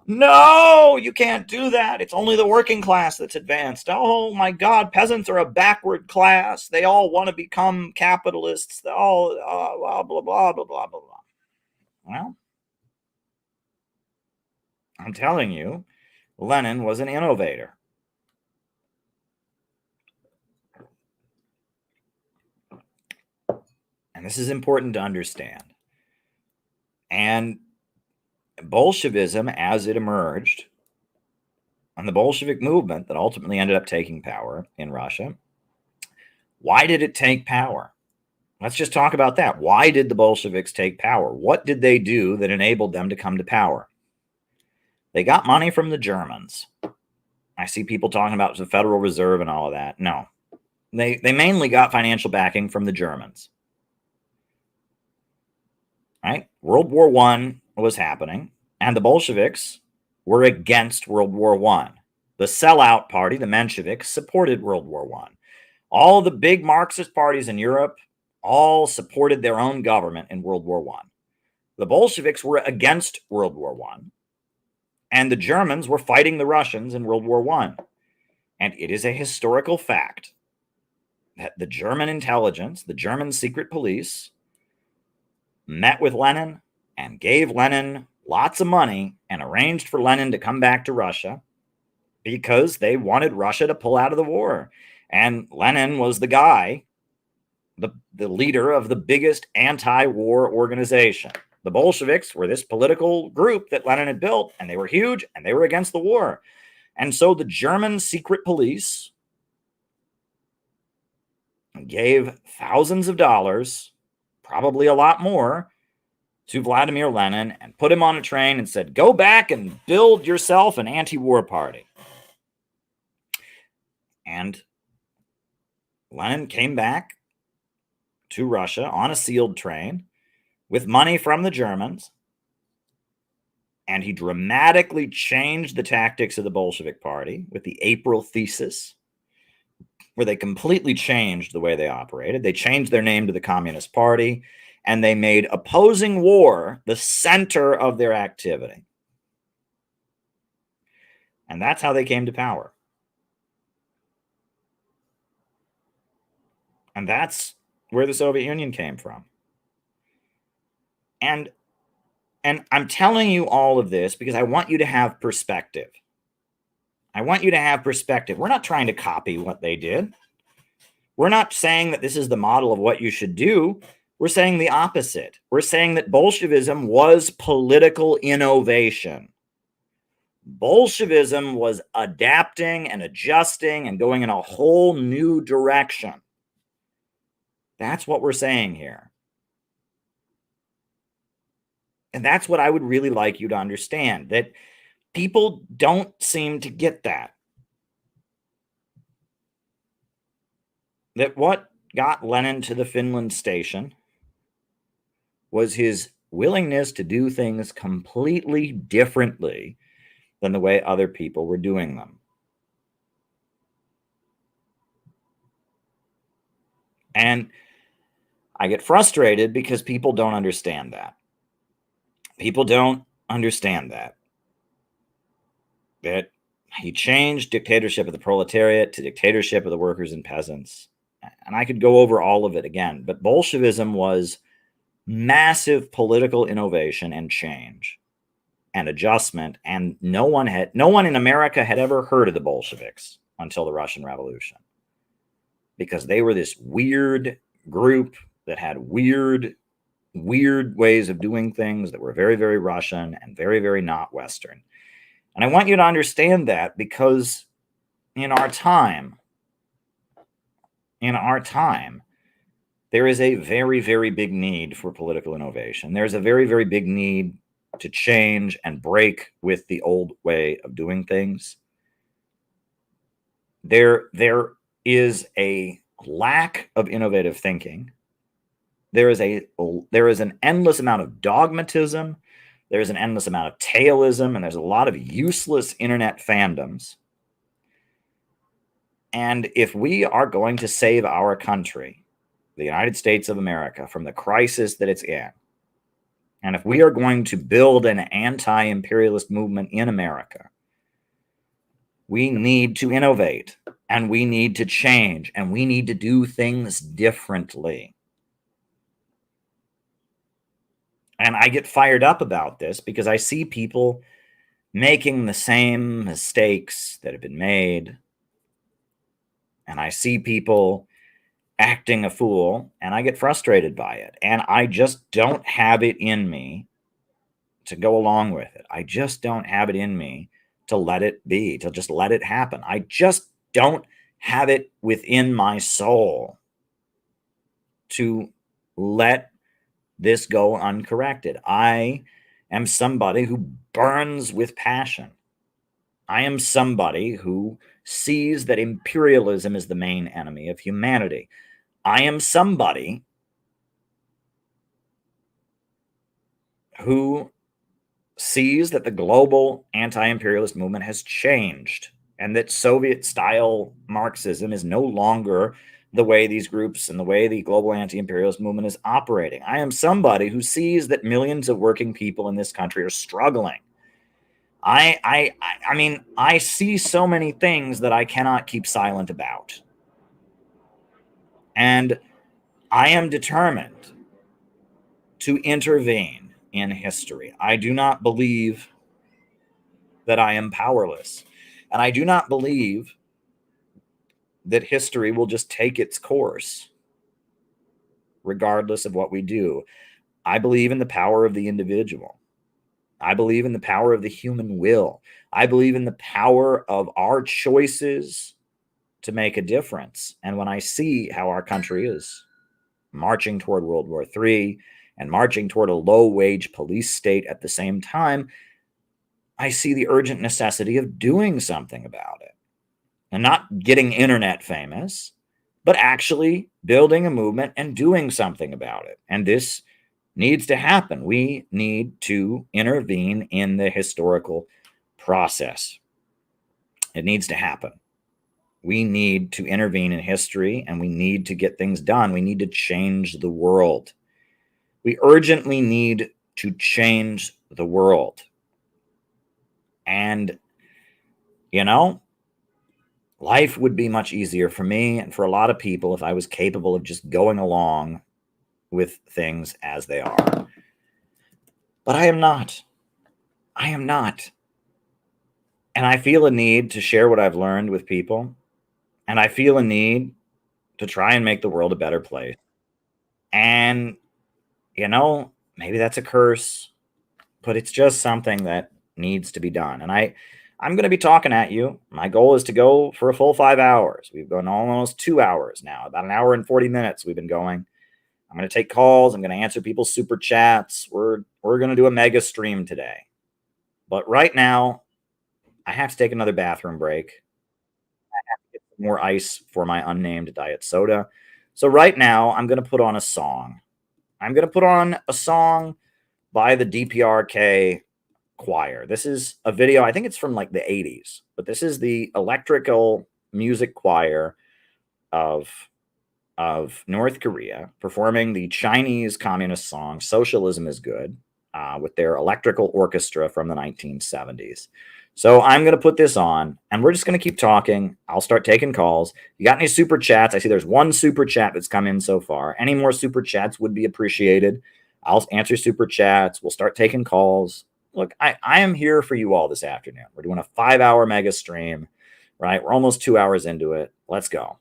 No, you can't do that. It's only the working class that's advanced. Oh my God, peasants are a backward class. They all want to become capitalists. They all blah, blah, blah, blah, blah, blah. Well, I'm telling you, Lenin was an innovator. And this is important to understand. And Bolshevism, as it emerged, and the Bolshevik movement that ultimately ended up taking power in Russia, why did it take power? Let's just talk about that. Why did the Bolsheviks take power? What did they do that enabled them to come to power? They got money from the Germans. I see people talking about the Federal Reserve and all of that. No, they mainly got financial backing from the Germans. Right? World War I was happening, and the Bolsheviks were against World War I. The sellout party, the Mensheviks, supported World War I. All the big Marxist parties in Europe all supported their own government in World War I. The Bolsheviks were against World War I, and the Germans were fighting the Russians in World War I. And it is a historical fact that the German intelligence, the German secret police, met with Lenin and gave Lenin lots of money and arranged for Lenin to come back to Russia because they wanted Russia to pull out of the war. And Lenin was the guy, the leader of the biggest anti-war organization. The Bolsheviks were this political group that Lenin had built, and they were huge, and they were against the war. And so the German secret police gave thousands of dollars, probably a lot more, to Vladimir Lenin and put him on a train and said, go back and build yourself an anti-war party. And Lenin came back to Russia on a sealed train with money from the Germans, and he dramatically changed the tactics of the Bolshevik Party with the April Thesis, where they completely changed the way they operated. They changed their name to the Communist Party, and they made opposing war the center of their activity. And that's how they came to power. And that's where the Soviet Union came from. And I'm telling you all of this because I want you to have perspective. I want you to have perspective. We're not trying to copy what they did. We're not saying that this is the model of what you should do. We're saying the opposite. We're saying that Bolshevism was political innovation. Bolshevism was adapting and adjusting and going in a whole new direction. That's what we're saying here. And that's what I would really like you to understand, that people don't seem to get that. That what got Lenin to the Finland station was his willingness to do things completely differently than the way other people were doing them. And I get frustrated because people don't understand that. People don't understand that he changed dictatorship of the proletariat to dictatorship of the workers and peasants. And I could go over all of it again, but Bolshevism was massive political innovation and change and adjustment. And no one in America had ever heard of the Bolsheviks until the Russian Revolution, because they were this weird group that had weird ways of doing things that were very, very Russian and very, very not Western. And I want you to understand that, because in our time, there is a very, very big need for political innovation. There's a very, very big need to change and break with the old way of doing things. There is a lack of innovative thinking. There is an endless amount of dogmatism. There's an endless amount of tailism, and there's a lot of useless internet fandoms. And if we are going to save our country, the United States of America, from the crisis that it's in, and if we are going to build an anti-imperialist movement in America, we need to innovate, and we need to change, and we need to do things differently. And I get fired up about this because I see people making the same mistakes that have been made. And I see people acting a fool, and I get frustrated by it. And I just don't have it in me to go along with it. I just don't have it in me to let it be, to just let it happen. I just don't have it within my soul to let this go uncorrected. I am somebody who burns with passion. I am somebody who sees that imperialism is the main enemy of humanity. I am somebody who sees that the global anti-imperialist movement has changed and that Soviet-style Marxism is no longer the way these groups and the way the global anti-imperialist movement is operating. I am somebody who sees that millions of working people in this country are struggling. I mean, I see so many things that I cannot keep silent about. And I am determined to intervene in history. I do not believe that I am powerless. And I do not believe that history will just take its course, regardless of what we do. I believe in the power of the individual. I believe in the power of the human will. I believe in the power of our choices to make a difference. And when I see how our country is marching toward World War III and marching toward a low-wage police state at the same time, I see the urgent necessity of doing something about it. And not getting internet famous, but actually building a movement and doing something about it. And this needs to happen. We need to intervene in the historical process. It needs to happen. We need to intervene in history, and we need to get things done. We need to change the world. We urgently need to change the world. And, you know, life would be much easier for me and for a lot of people if I was capable of just going along with things as they are. But I am not. I am not. And I feel a need to share what I've learned with people. And I feel a need to try and make the world a better place. And, you know, maybe that's a curse, but it's just something that needs to be done. And I'm going to be talking at you. My goal is to go for a full 5 hours. We've gone almost 2 hours now, about an hour and 40 minutes we've been going. I'm going to take calls. I'm going to answer people's super chats. We're going to do a mega stream today. But right now, I have to take another bathroom break. I have to get some more ice for my unnamed diet soda. So right now, I'm going to put on a song. I'm going to put on a song by the DPRK choir. This is a video, I think it's from like the 80s, but this is the electrical music choir of North Korea performing the Chinese communist song Socialism is Good with their electrical orchestra from the 1970s. So I'm going to put this on and we're just going to keep talking. I'll start taking calls. You got any super chats? I see there's one super chat that's come in so far. Any more super chats would be appreciated. I'll answer super chats. We'll start taking calls. Look, I am here for you all this afternoon. We're doing a 5-hour mega stream, right? We're almost 2 hours into it. Let's go.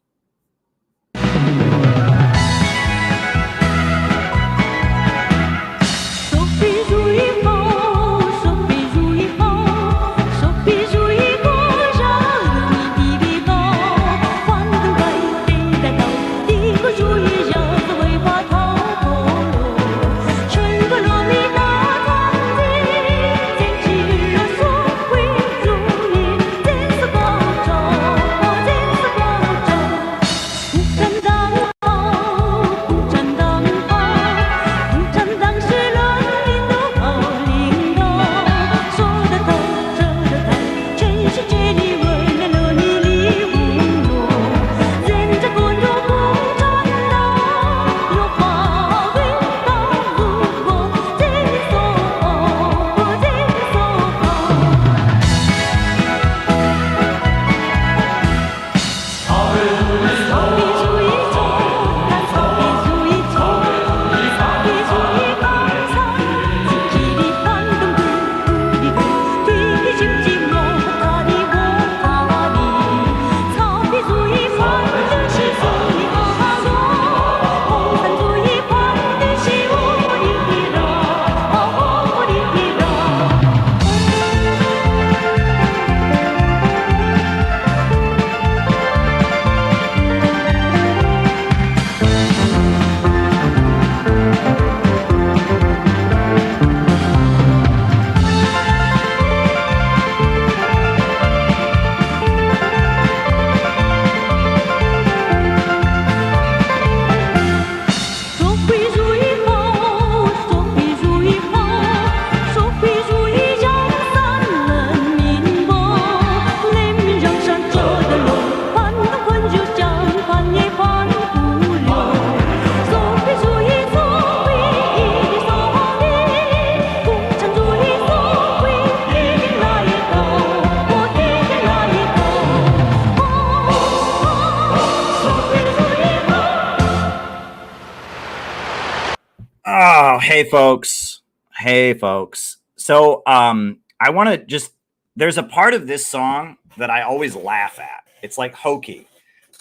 Hey folks. So I want to just, there's a part of this song that I always laugh at. It's like hokey.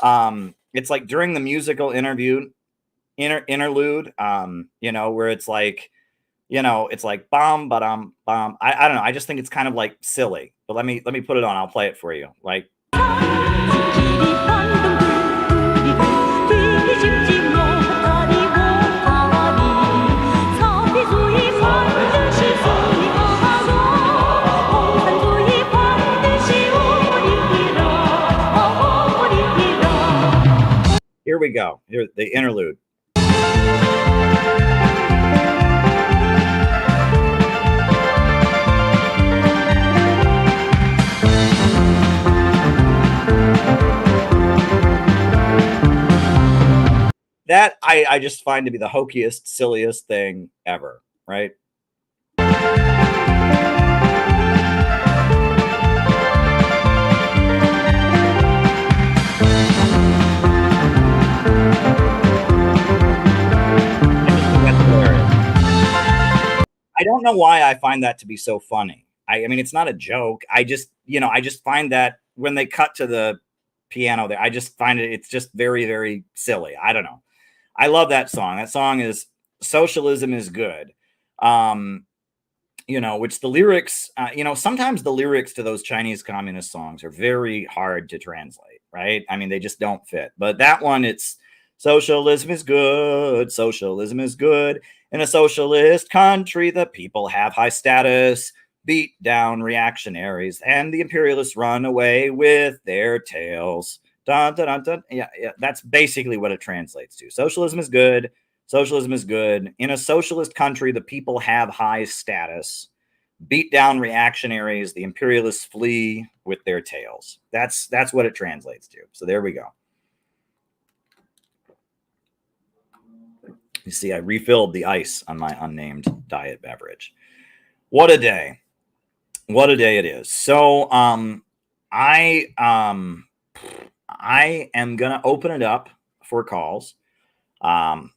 It's like during the musical interlude, where it's like, it's like bum ba-dum bum. I don't know. I just think it's kind of like silly. But let me put it on. I'll play it for you. Like here we go. Here the interlude. That I just find to be the hokiest, silliest thing ever, right? I don't know why I find that to be so funny. I mean, it's not a joke. I just find that when they cut to the piano there, I just find it's just very, very silly. I don't know. I love that song. That song is Socialism is Good. Which the lyrics, sometimes the lyrics to those Chinese communist songs are very hard to translate, right? I mean, they just don't fit. But that one, it's socialism is good. Socialism is good. In a socialist country, the people have high status, beat down reactionaries, and the imperialists run away with their tails. Dun, dun, dun, dun. Yeah, that's basically what it translates to. Socialism is good. Socialism is good. In a socialist country, the people have high status, beat down reactionaries, the imperialists flee with their tails. That's what it translates to. So there we go. You see, I refilled the ice on my unnamed diet beverage. What a day. What a day it is. So I am going to open it up for calls. I'm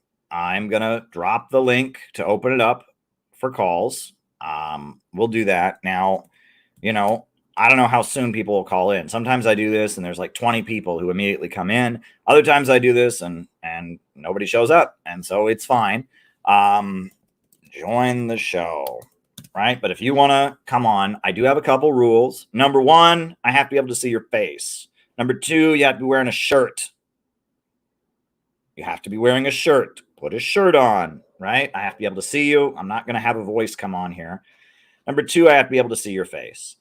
going to drop the link to open it up for calls. We'll do that. Now, I don't know how soon people will call in. Sometimes I do this and there's like 20 people who immediately come in. Other times I do this and nobody shows up. And so it's fine. Join the show, right? But if you want to come on, I do have a couple rules. Number one, I have to be able to see your face. Number two, you have to be wearing a shirt. You have to be wearing a shirt. Put a shirt on, right? I have to be able to see you. I'm not going to have a voice come on here. Number two, I have to be able to see your face.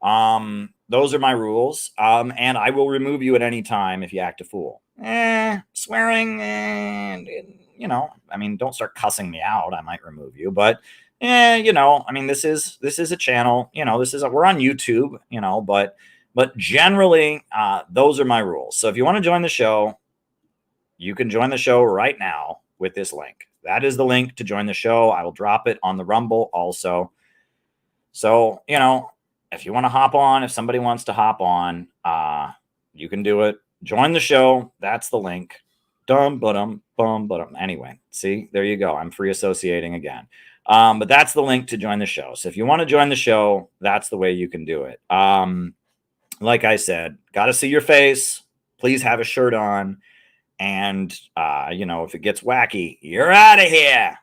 Those are my rules. And I will remove you at any time if you act a fool. Swearing, don't start cussing me out. I might remove you, but this is a channel, we're on YouTube, but generally, those are my rules. So if you want to join the show, you can join the show right now with this link. That is the link to join the show. I will drop it on the Rumble also. So, if you want to hop on, if somebody wants to hop on, you can do it. Join the show. That's the link. Anyway, see, there you go. I'm free associating again. But that's the link to join the show. So if you want to join the show, that's the way you can do it. Like I said, got to see your face. Please have a shirt on. And, if it gets wacky, you're out of here.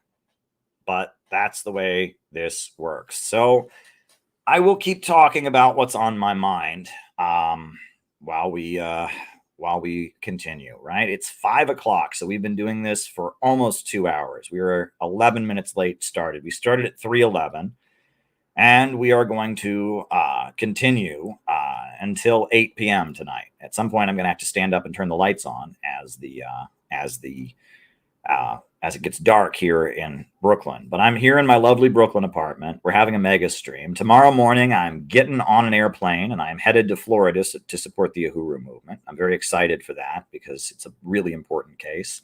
But that's the way this works. So I will keep talking about what's on my mind while we continue, right? It's 5 o'clock. So we've been doing this for almost 2 hours. We were 11 minutes late started. We started at 3:11 and we are going to continue until 8 p.m. tonight. At some point, I'm going to have to stand up and turn the lights on as it gets dark here in Brooklyn. But I'm here in my lovely Brooklyn apartment. We're having a mega stream. Tomorrow morning, I'm getting on an airplane and I'm headed to Florida to support the Uhuru movement. I'm very excited for that because it's a really important case.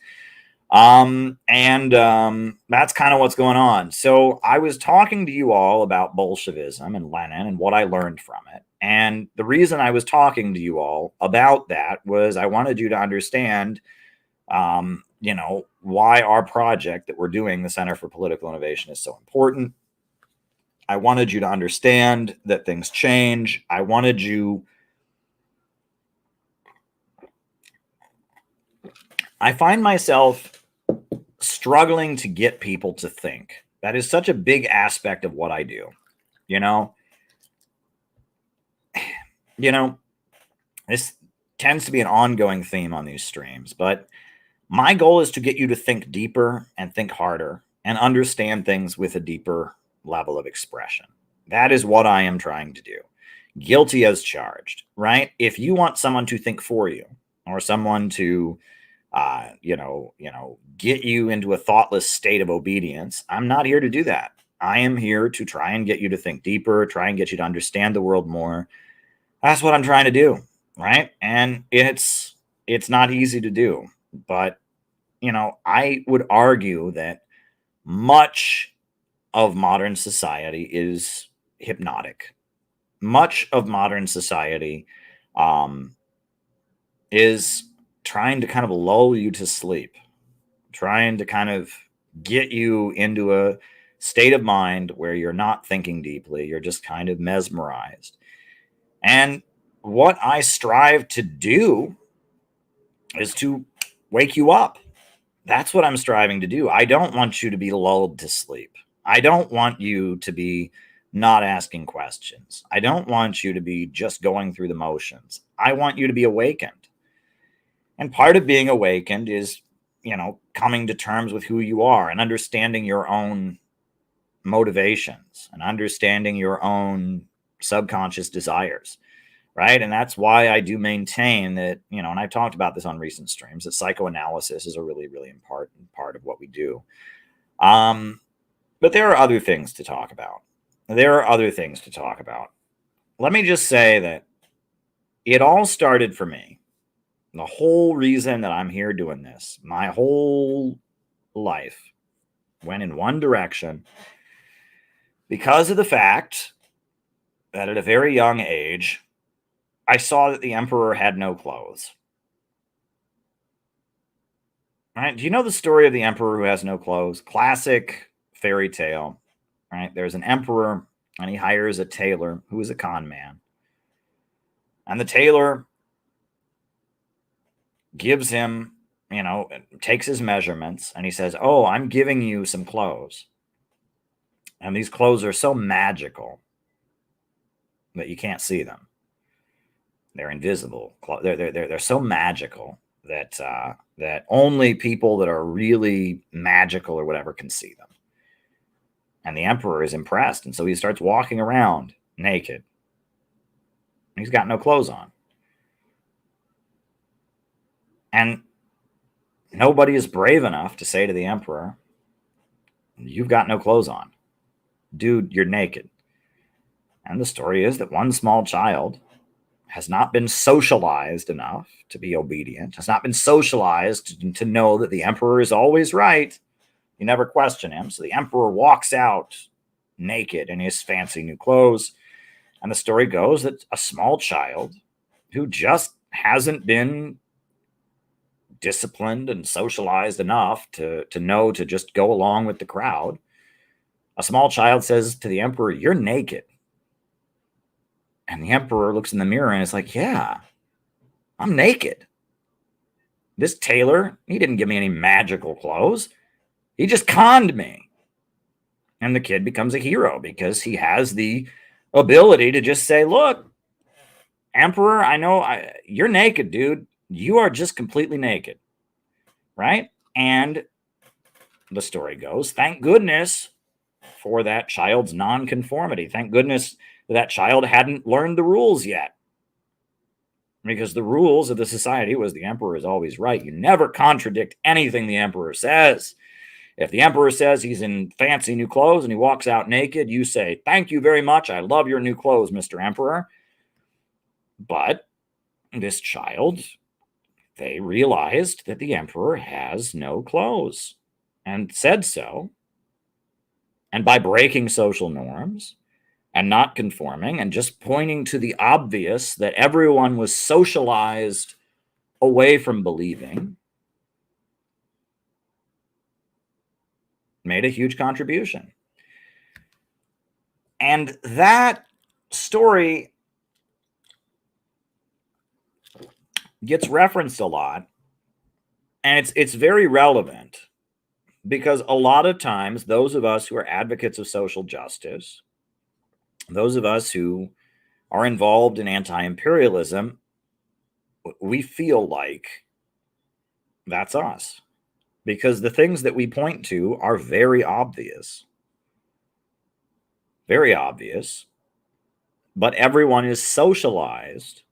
That's kind of what's going on. So I was talking to you all about Bolshevism and Lenin and what I learned from it. And the reason I was talking to you all about that was I wanted you to understand why our project that we're doing, the Center for Political Innovation, is so important. I wanted you to understand that things change. I find myself struggling to get people to think. That is such a big aspect of what I do. This tends to be an ongoing theme on these streams, but my goal is to get you to think deeper and think harder and understand things with a deeper level of expression. That is what I am trying to do. Guilty as charged, right? If you want someone to think for you, or someone to get you into a thoughtless state of obedience, I'm not here to do that. I am here to try and get you to think deeper, try and get you to understand the world more. That's what I'm trying to do, right? And it's not easy to do, but I would argue that much of modern society is hypnotic. Much of modern society is trying to kind of lull you to sleep, trying to kind of get you into a state of mind where you're not thinking deeply, you're just kind of mesmerized. And what I strive to do is to wake you up. That's what I'm striving to do. I don't want you to be lulled to sleep. I don't want you to be not asking questions. I don't want you to be just going through the motions. I want you to be awakened. And part of being awakened is, coming to terms with who you are and understanding your own motivations and understanding your own subconscious desires, right? And that's why I do maintain that, and I've talked about this on recent streams, that psychoanalysis is a really, really important part of what we do. But there are other things to talk about. Let me just say that it all started for me. The whole reason that I'm here doing this, my whole life went in one direction because of the fact that at a very young age, I saw that the emperor had no clothes. Right? Do you know the story of the emperor who has no clothes? Classic fairy tale, right? There's an emperor and he hires a tailor who is a con man. And the tailor gives him, takes his measurements and he says, "Oh, I'm giving you some clothes. And these clothes are so magical that you can't see them. They're invisible. They're so magical that that only people that are really magical or whatever can see them." And the emperor is impressed, and so he starts walking around naked. He's got no clothes on. And nobody is brave enough to say to the emperor, "You've got no clothes on. Dude, you're naked." And the story is that one small child has not been socialized enough to be obedient, has not been socialized to know that the emperor is always right. You never question him. So the emperor walks out naked in his fancy new clothes. And the story goes that a small child who just hasn't been disciplined and socialized enough to know to just go along with the crowd, a small child says to the emperor, "You're naked." And the emperor looks in the mirror and is like, "Yeah, I'm naked. This tailor, he didn't give me any magical clothes. He just conned me." And the kid becomes a hero because he has the ability to just say, "Look, emperor, I know you're naked, dude. You are just completely naked." Right? And the story goes, thank goodness for that child's nonconformity. Thank goodness that child hadn't learned the rules yet. Because the rules of the society was the emperor is always right. You never contradict anything the emperor says. If the emperor says he's in fancy new clothes and he walks out naked, you say, "Thank you very much. I love your new clothes, Mr. Emperor." But this child, they realized that the emperor has no clothes and said so. And by breaking social norms and not conforming and just pointing to the obvious that everyone was socialized away from believing, made a huge contribution. And that story gets referenced a lot, and it's very relevant because a lot of times those of us who are advocates of social justice, those of us who are involved in anti-imperialism, we feel like that's us because the things that we point to are very obvious, but everyone is socialized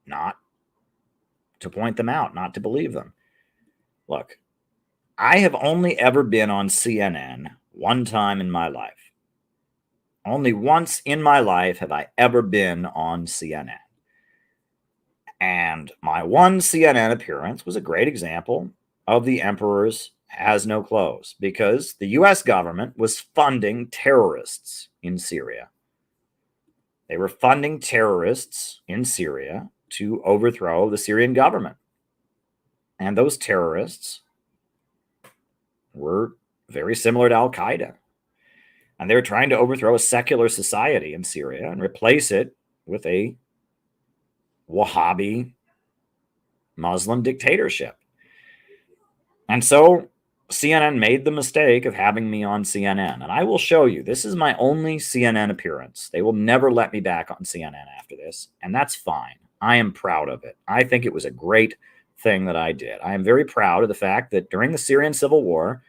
not to point them out, not to believe them. Look, I have only ever been on CNN one time in my life. Only once in my life have I ever been on CNN. And my one CNN appearance was a great example of the emperor's has no clothes because the US government was funding terrorists in Syria. They were funding terrorists in Syria to overthrow the Syrian government. And those terrorists were very similar to Al-Qaeda. And they were trying to overthrow a secular society in Syria and replace it with a Wahhabi Muslim dictatorship. And so CNN made the mistake of having me on CNN. And I will show you, this is my only CNN appearance. They will never let me back on CNN after this. And that's fine. I am proud of it. I think it was a great thing that I did. I am very proud of the fact that during the Syrian civil war,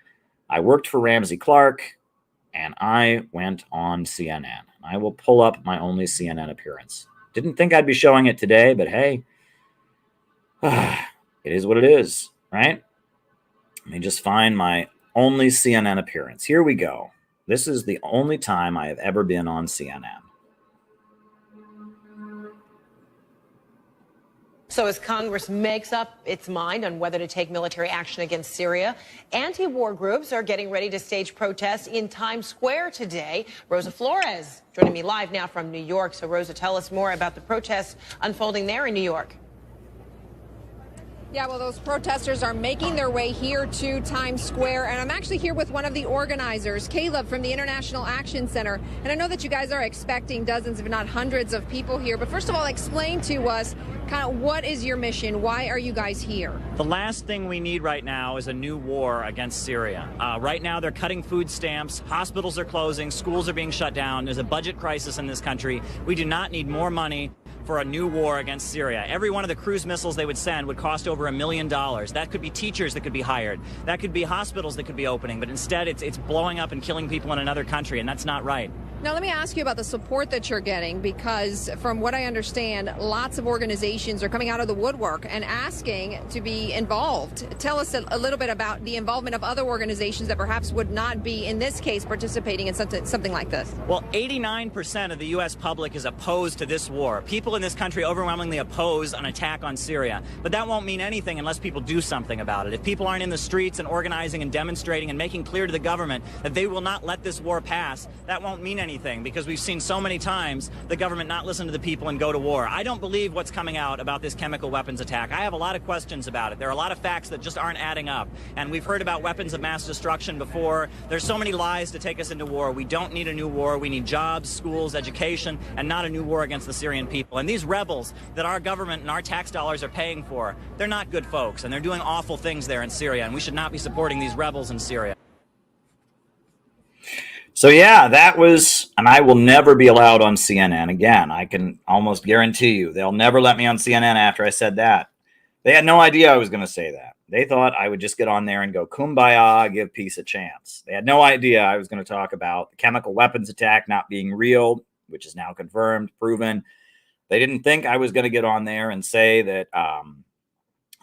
I worked for Ramsey Clark and I went on CNN. I will pull up my only CNN appearance. Didn't think I'd be showing it today, but hey, it is what it is, right? Let me just find my only CNN appearance. Here we go. This is the only time I have ever been on CNN. So as Congress makes up its mind on whether to take military action against Syria, anti-war groups are getting ready to stage protests in Times Square today. Rosa Flores joining me live now from New York. So Rosa, tell us more about the protests unfolding there in New York. Yeah, well, those protesters are making their way here to Times Square, and I'm actually here with one of the organizers, Caleb from the International Action Center. And I know that you guys are expecting dozens, if not hundreds, of people here. But first of all, explain to us kind of what is your mission? Why are you guys here? The last thing we need right now is a new war against Syria. Right now, they're cutting food stamps. Hospitals are closing. Schools are being shut down. There's a budget crisis in this country. We do not need more money for a new war against Syria. Every one of the cruise missiles they would send would cost over $1 million. That could be teachers that could be hired. That could be hospitals that could be opening. But instead, it's blowing up and killing people in another country, and that's not right. Now, let me ask you about the support that you're getting, because from what I understand, lots of organizations are coming out of the woodwork and asking to be involved. Tell us a little bit about the involvement of other organizations that perhaps would not be, in this case, participating in something like this. Well, 89% of the U.S. public is opposed to this war. People in this country overwhelmingly oppose an attack on Syria. But that won't mean anything unless people do something about it. If people aren't in the streets and organizing and demonstrating and making clear to the government that they will not let this war pass, that won't mean anything, because we've seen so many times the government not listen to the people and go to war. I don't believe what's coming out about this chemical weapons attack. I have a lot of questions about it. There are a lot of facts that just aren't adding up. And we've heard about weapons of mass destruction before. There's so many lies to take us into war. We don't need a new war. We need jobs, schools, education, and not a new war against the Syrian people. And these rebels that our government and our tax dollars are paying for, they're not good folks, and they're doing awful things there in Syria, and we should not be supporting these rebels in Syria. So yeah, that was, and I will never be allowed on CNN again. I can almost guarantee you they'll never let me on CNN after I said that. They had no idea I was going to say that. They thought I would just get on there and go, kumbaya, give peace a chance. They had no idea I was going to talk about the chemical weapons attack not being real, which is now confirmed, proven. They didn't think I was going to get on there and say that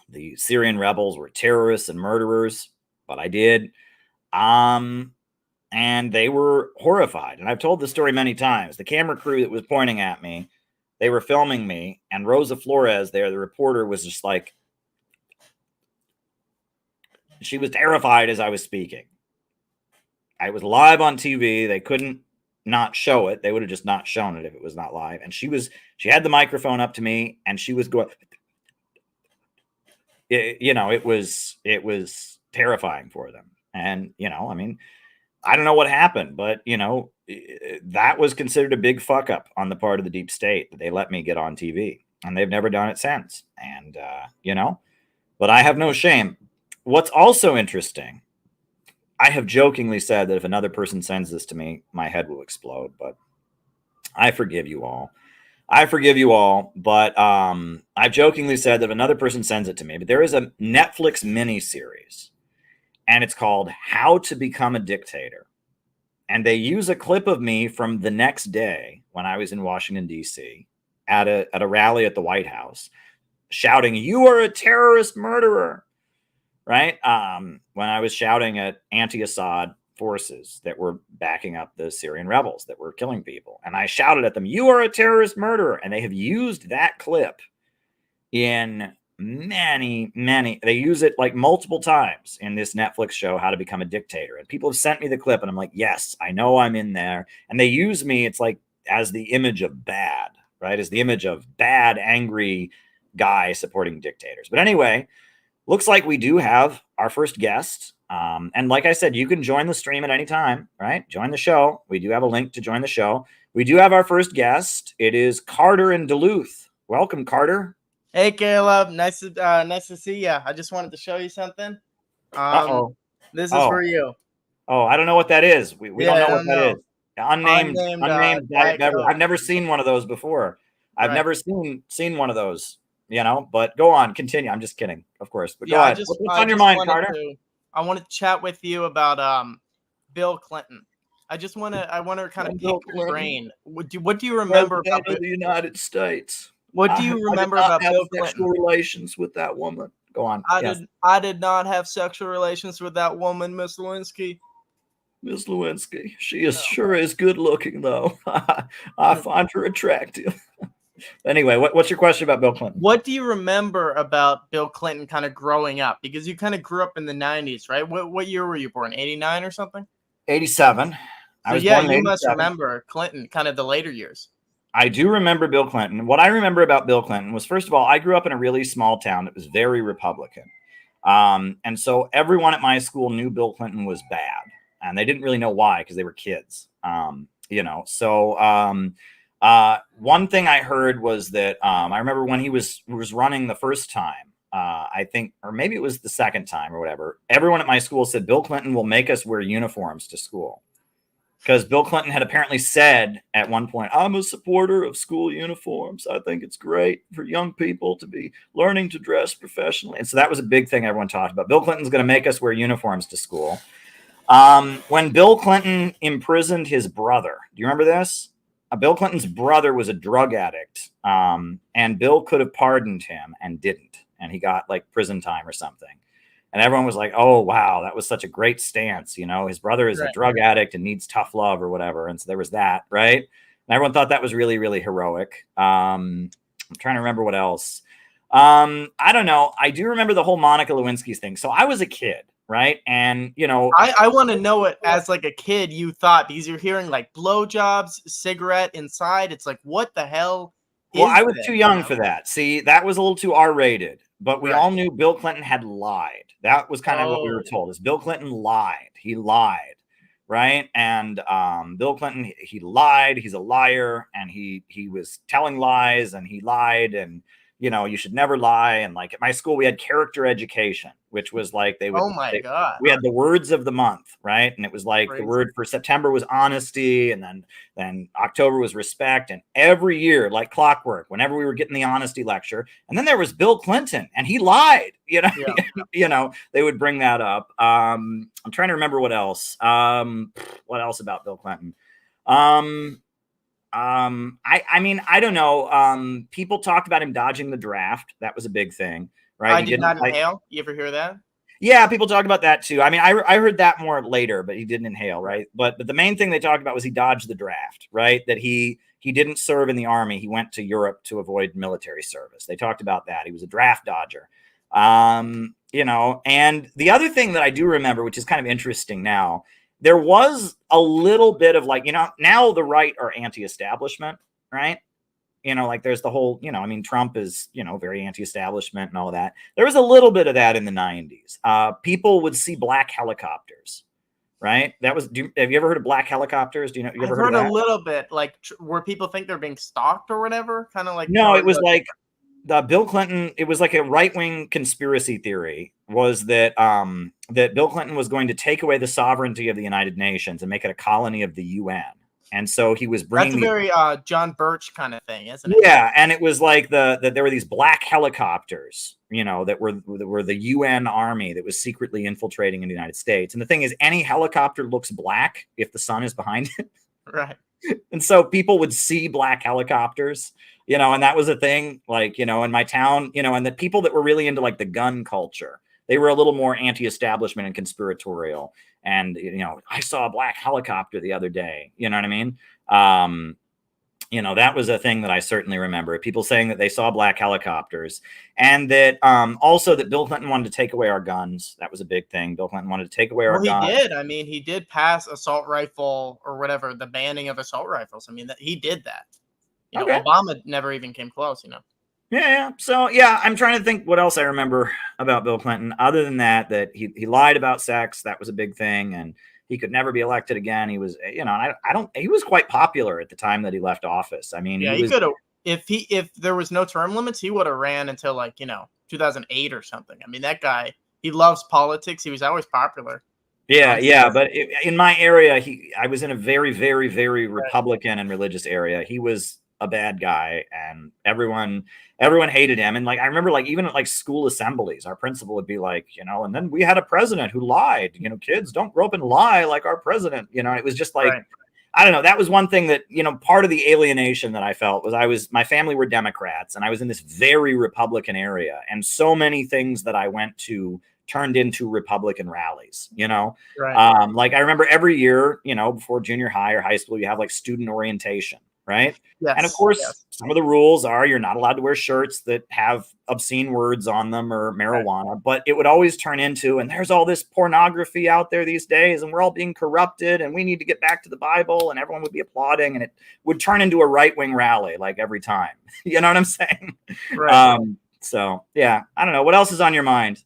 the Syrian rebels were terrorists and murderers, but I did. And they were horrified. And I've told this story many times. The camera crew that was pointing at me, they were filming me, and Rosa Flores there, the reporter, was just like, she was terrified as I was speaking. I was live on TV. They couldn't not show it. They would have just not shown it if it was not live. And she had the microphone up to me, and she was going, it was terrifying for them. And, you know, I mean, I don't know what happened, but, you know, that was considered a big fuck up on the part of the deep state that they let me get on TV, and they've never done it since. And, you know, but I have no shame. What's also interesting, I have jokingly said that if another person sends this to me, my head will explode, but I forgive you all. I forgive you all, but I've jokingly said that if another person sends it to me, but there is a Netflix miniseries, and it's called How to Become a Dictator. And they use a clip of me from the next day when I was in Washington, D.C. at a rally at the White House, shouting, "You are a terrorist murderer," right? When I was shouting at anti-Assad forces that were backing up the Syrian rebels that were killing people. And I shouted at them, "You are a terrorist murderer." And they have used that clip in they use it like multiple times in this Netflix show, How to Become a Dictator. And people have sent me the clip and I'm like, yes, I know I'm in there. And they use me, it's like as the image of bad, right? As the image of bad, angry guy supporting dictators. But anyway, looks like we do have our first guest. And like I said, you can join the stream at any time, right? Join the show. We do have a link to join the show. We do have our first guest. It is Carter in Duluth. Welcome, Carter. Hey, Caleb. Nice to see you. I just wanted to show you something. This is for you. Oh, I don't know what that is. We don't know what that is. Unnamed Diet beverage. I've never seen one of those before. I've never seen one of those, you know, but go on, continue. I'm just kidding, of course. But go ahead. What's on your mind, Carter? I want to chat with you about Bill Clinton. I want to kind of pick your brain. What do you remember about the United States? What do you remember about Bill Clinton? Sexual relations with that woman. Go on. I did not have sexual relations with that woman, Miss Lewinsky. Miss Lewinsky. She sure is good looking, though. I find her attractive. Anyway, what's your question about Bill Clinton? What do you remember about Bill Clinton kind of growing up? Because you kind of grew up in the 90s, right? What year were you born? 89 or something? 87. So you must remember Clinton, kind of the later years. I do remember Bill Clinton. What I remember about Bill Clinton was, first of all, I grew up in a really small town that was very Republican. And so everyone at my school knew Bill Clinton was bad. And they didn't really know why, because they were kids. You know, so one thing I heard was that I remember when he was running the first time, I think, or maybe it was the second time or whatever, everyone at my school said Bill Clinton will make us wear uniforms to school. Because Bill Clinton had apparently said at one point, "I'm a supporter of school uniforms. I think it's great for young people to be learning to dress professionally." And so that was a big thing everyone talked about. Bill Clinton's going to make us wear uniforms to school. When Bill Clinton imprisoned his brother, do you remember this? Bill Clinton's brother was a drug addict, and Bill could have pardoned him and didn't. And he got like prison time or something. And everyone was like, "Oh, wow, that was such a great stance. You know, his brother is a drug addict and needs tough love or whatever." And so there was that, right? And everyone thought that was really, really heroic. I'm trying to remember what else. I don't know. I do remember the whole Monica Lewinsky thing. So I was a kid, right? And, you know, I want to know it as like a kid you thought, because you're hearing like blowjobs, cigarette inside. It's like, what the hell? Well, I was too young for that. See, that was a little too R-rated. But we all knew Bill Clinton had lied. That was kind of what we were told, is Bill Clinton lied. He lied, right? And Bill Clinton, he lied. He's a liar, and he was telling lies, and he lied, and you know, you should never lie. And like at my school, we had character education, which was like they would. Oh my God! We had the words of the month, right? And it was like the word for September was honesty, and then October was respect. And every year, like clockwork, whenever we were getting the honesty lecture, and then there was Bill Clinton, and he lied. You know, you know, they would bring that up. I'm trying to remember what else. What else about Bill Clinton? I mean, I don't know. People talked about him dodging the draft. That was a big thing, right? I did not inhale. You ever hear that? Yeah, people talked about that too. I mean, I heard that more later, but he didn't inhale, right? But the main thing they talked about was he dodged the draft, right? That he didn't serve in the army. He went to Europe to avoid military service. They talked about that. He was a draft dodger. You know, and the other thing that I do remember, which is kind of interesting now, there was a little bit of like, you know, now the right are anti-establishment, right? You know, like there's the whole, you know, I mean, Trump is, you know, very anti-establishment and all that. There was a little bit of that in the 90s. People would see black helicopters, right? That was, have you ever heard of black helicopters? Do you know, you ever I've heard of heard that? a little bit, like where people think they're being stalked or whatever, kind of like. No, it was like the Bill Clinton. It was like a right-wing conspiracy theory was that that Bill Clinton was going to take away the sovereignty of the United Nations and make it a colony of the UN. And so he was bringing. That's a very John Birch kind of thing, isn't it? Yeah, and it was like that there were these black helicopters, you know, that were the UN army that was secretly infiltrating in the United States. And the thing is, any helicopter looks black if the sun is behind it. Right. And so people would see black helicopters, you know, and that was a thing, like, you know, in my town, you know, and the people that were really into like the gun culture, they were a little more anti-establishment and conspiratorial. And, you know, I saw a black helicopter the other day, you know what I mean? You know, that was a thing that I certainly remember. People saying that they saw black helicopters, and that also that Bill Clinton wanted to take away our guns. That was a big thing. Bill Clinton wanted to take away our guns. He did. I mean, he did pass assault rifle or whatever, the banning of assault rifles. I mean, he did that. You know, Obama never even came close, you know. Yeah. So, yeah, I'm trying to think what else I remember about Bill Clinton. Other than that he lied about sex. That was a big thing. And he could never be elected again. He was, you know, he was quite popular at the time that he left office. I mean, yeah, he could have, if there was no term limits, he would have ran until like, you know, 2008 or something. I mean, that guy, he loves politics. He was always popular. Yeah. But in my area, I was in a very, very, very Republican and religious area. He was a bad guy, and everyone hated him. And like, I remember like, even at like school assemblies, our principal would be like, you know, and then we had a president who lied, you know, kids don't grow up and lie like our president, you know. It was just like, I don't know. That was one thing that, you know, part of the alienation that I felt was my family were Democrats, and I was in this very Republican area. And so many things that I went to turned into Republican rallies, you know. Like I remember every year, you know, before junior high or high school, you have like student orientation. Right. Yes, and of course, some of the rules are you're not allowed to wear shirts that have obscene words on them or marijuana, but it would always turn into, and there's all this pornography out there these days, and we're all being corrupted, and we need to get back to the Bible, and everyone would be applauding, and it would turn into a right-wing rally like every time. You know what I'm saying? Right. So yeah, I don't know. What else is on your mind?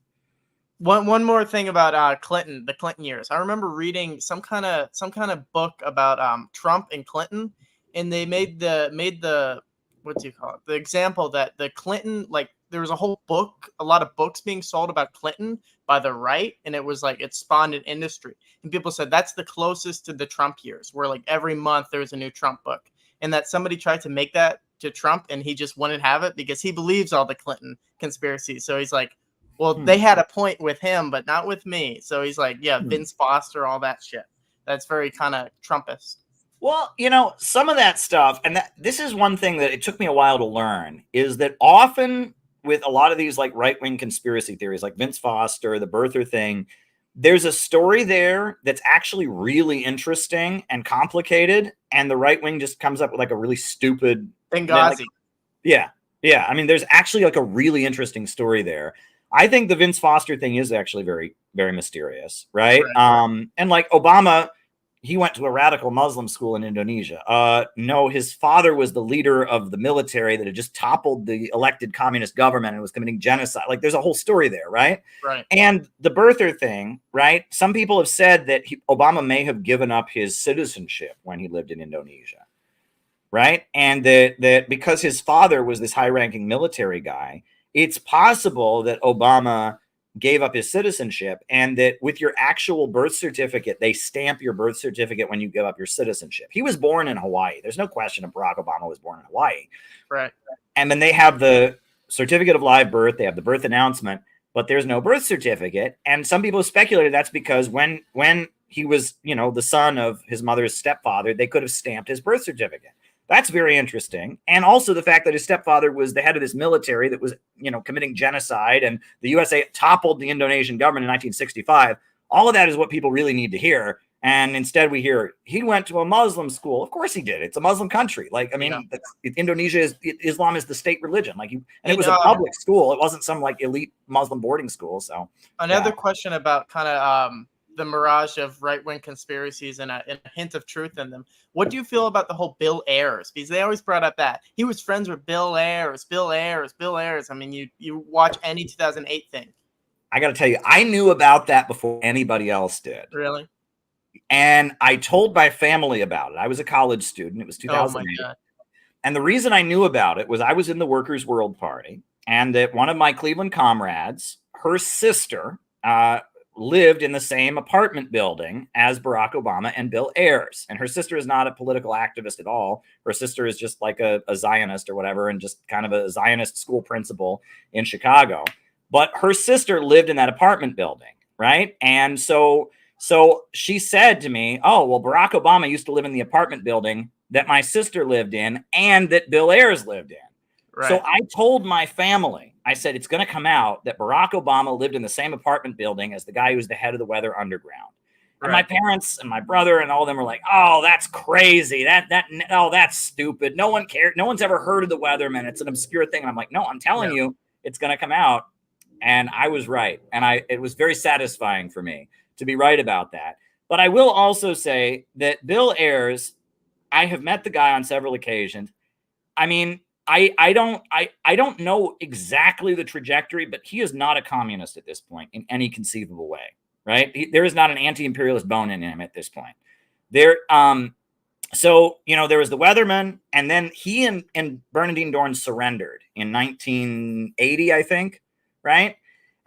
One more thing about Clinton, the Clinton years. I remember reading some kind of book about Trump and Clinton. And they made the what do you call it? The example that the Clinton, like there was a whole book, a lot of books being sold about Clinton by the right. And it was like, it spawned an industry. And people said that's the closest to the Trump years, where like every month there's a new Trump book. And that somebody tried to make that to Trump and he just wouldn't have it because he believes all the Clinton conspiracies. So he's like, well, they had a point with him, but not with me. So he's like, yeah, Vince Foster, all that shit. That's very kind of Trumpist. Well, you know, some of that stuff, and this is one thing that it took me a while to learn, is that often with a lot of these like right-wing conspiracy theories, like Vince Foster, the birther thing, there's a story there that's actually really interesting and complicated, and the right wing just comes up with like a really stupid Benghazi. Yeah. I mean, there's actually like a really interesting story there. I think the Vince Foster thing is actually very, very mysterious, right? And like Obama, he went to a radical Muslim school in Indonesia. No, his father was the leader of the military that had just toppled the elected communist government and was committing genocide. Like there's a whole story there, right? Right. And the birther thing, right? Some people have said that Obama may have given up his citizenship when he lived in Indonesia, right? And that because his father was this high-ranking military guy, it's possible that Obama gave up his citizenship, and that with your actual birth certificate, they stamp your birth certificate when you give up your citizenship. He was born in Hawaii. There's no question that Barack Obama was born in Hawaii. Right. And then they have the certificate of live birth. They have the birth announcement, but there's no birth certificate. And some people have speculated that's because when he was, you know, the son of his mother's stepfather, they could have stamped his birth certificate. That's very interesting. And also the fact that his stepfather was the head of this military that was, you know, committing genocide, and the USA toppled the Indonesian government in 1965. All of that is what people really need to hear. And instead we hear he went to a Muslim school. Of course he did. It's a Muslim country. Like, I mean, Indonesia Islam is the state religion. Like, and it was a public school. It wasn't some like elite Muslim boarding school. So another question about kind of the mirage of right-wing conspiracies and a hint of truth in them. What do you feel about the whole Bill Ayers? Because they always brought up that he was friends with Bill Ayers. I mean, you watch any 2008 thing. I got to tell you, I knew about that before anybody else did. Really? And I told my family about it. I was a college student. It was 2008. Oh my God. And the reason I knew about it was I was in the Workers' World Party, and that one of my Cleveland comrades, her sister, lived in the same apartment building as Barack Obama and Bill Ayers. And her sister is not a political activist at all. Her sister is just like a Zionist or whatever, and just kind of a Zionist school principal in Chicago. But her sister lived in that apartment building, right? And so she said to me, oh, well, Barack Obama used to live in the apartment building that my sister lived in and that Bill Ayers lived in. Right. So I told my family, I said, it's going to come out that Barack Obama lived in the same apartment building as the guy who was the head of the Weather Underground. Right. And my parents and my brother and all of them were like, oh, that's crazy. That's stupid. No one cared. No one's ever heard of the Weathermen. It's an obscure thing. And I'm like, no, I'm telling you, it's going to come out. And I was right. And it was very satisfying for me to be right about that. But I will also say that Bill Ayers, I have met the guy on several occasions. I mean, I don't know exactly the trajectory, but he is not a communist at this point in any conceivable way, right? There is not an anti-imperialist bone in him at this point. So, there was the Weathermen, and then he and Bernardine Dohrn surrendered in 1980, I think, right?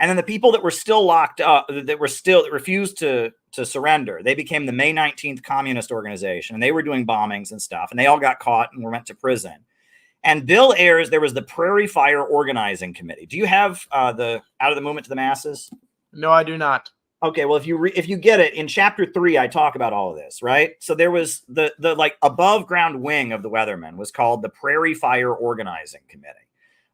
And then the people that were still locked up, that refused to surrender, they became the May 19th Communist Organization, and they were doing bombings and stuff, and they all got caught and were went to prison. And Bill Ayers, there was the Prairie Fire Organizing Committee. Do you have the Out of the Movement to the Masses? No, I do not. Okay, well, if you get it, in chapter 3, I talk about all of this, right? So there was the like above ground wing of the Weathermen was called the Prairie Fire Organizing Committee.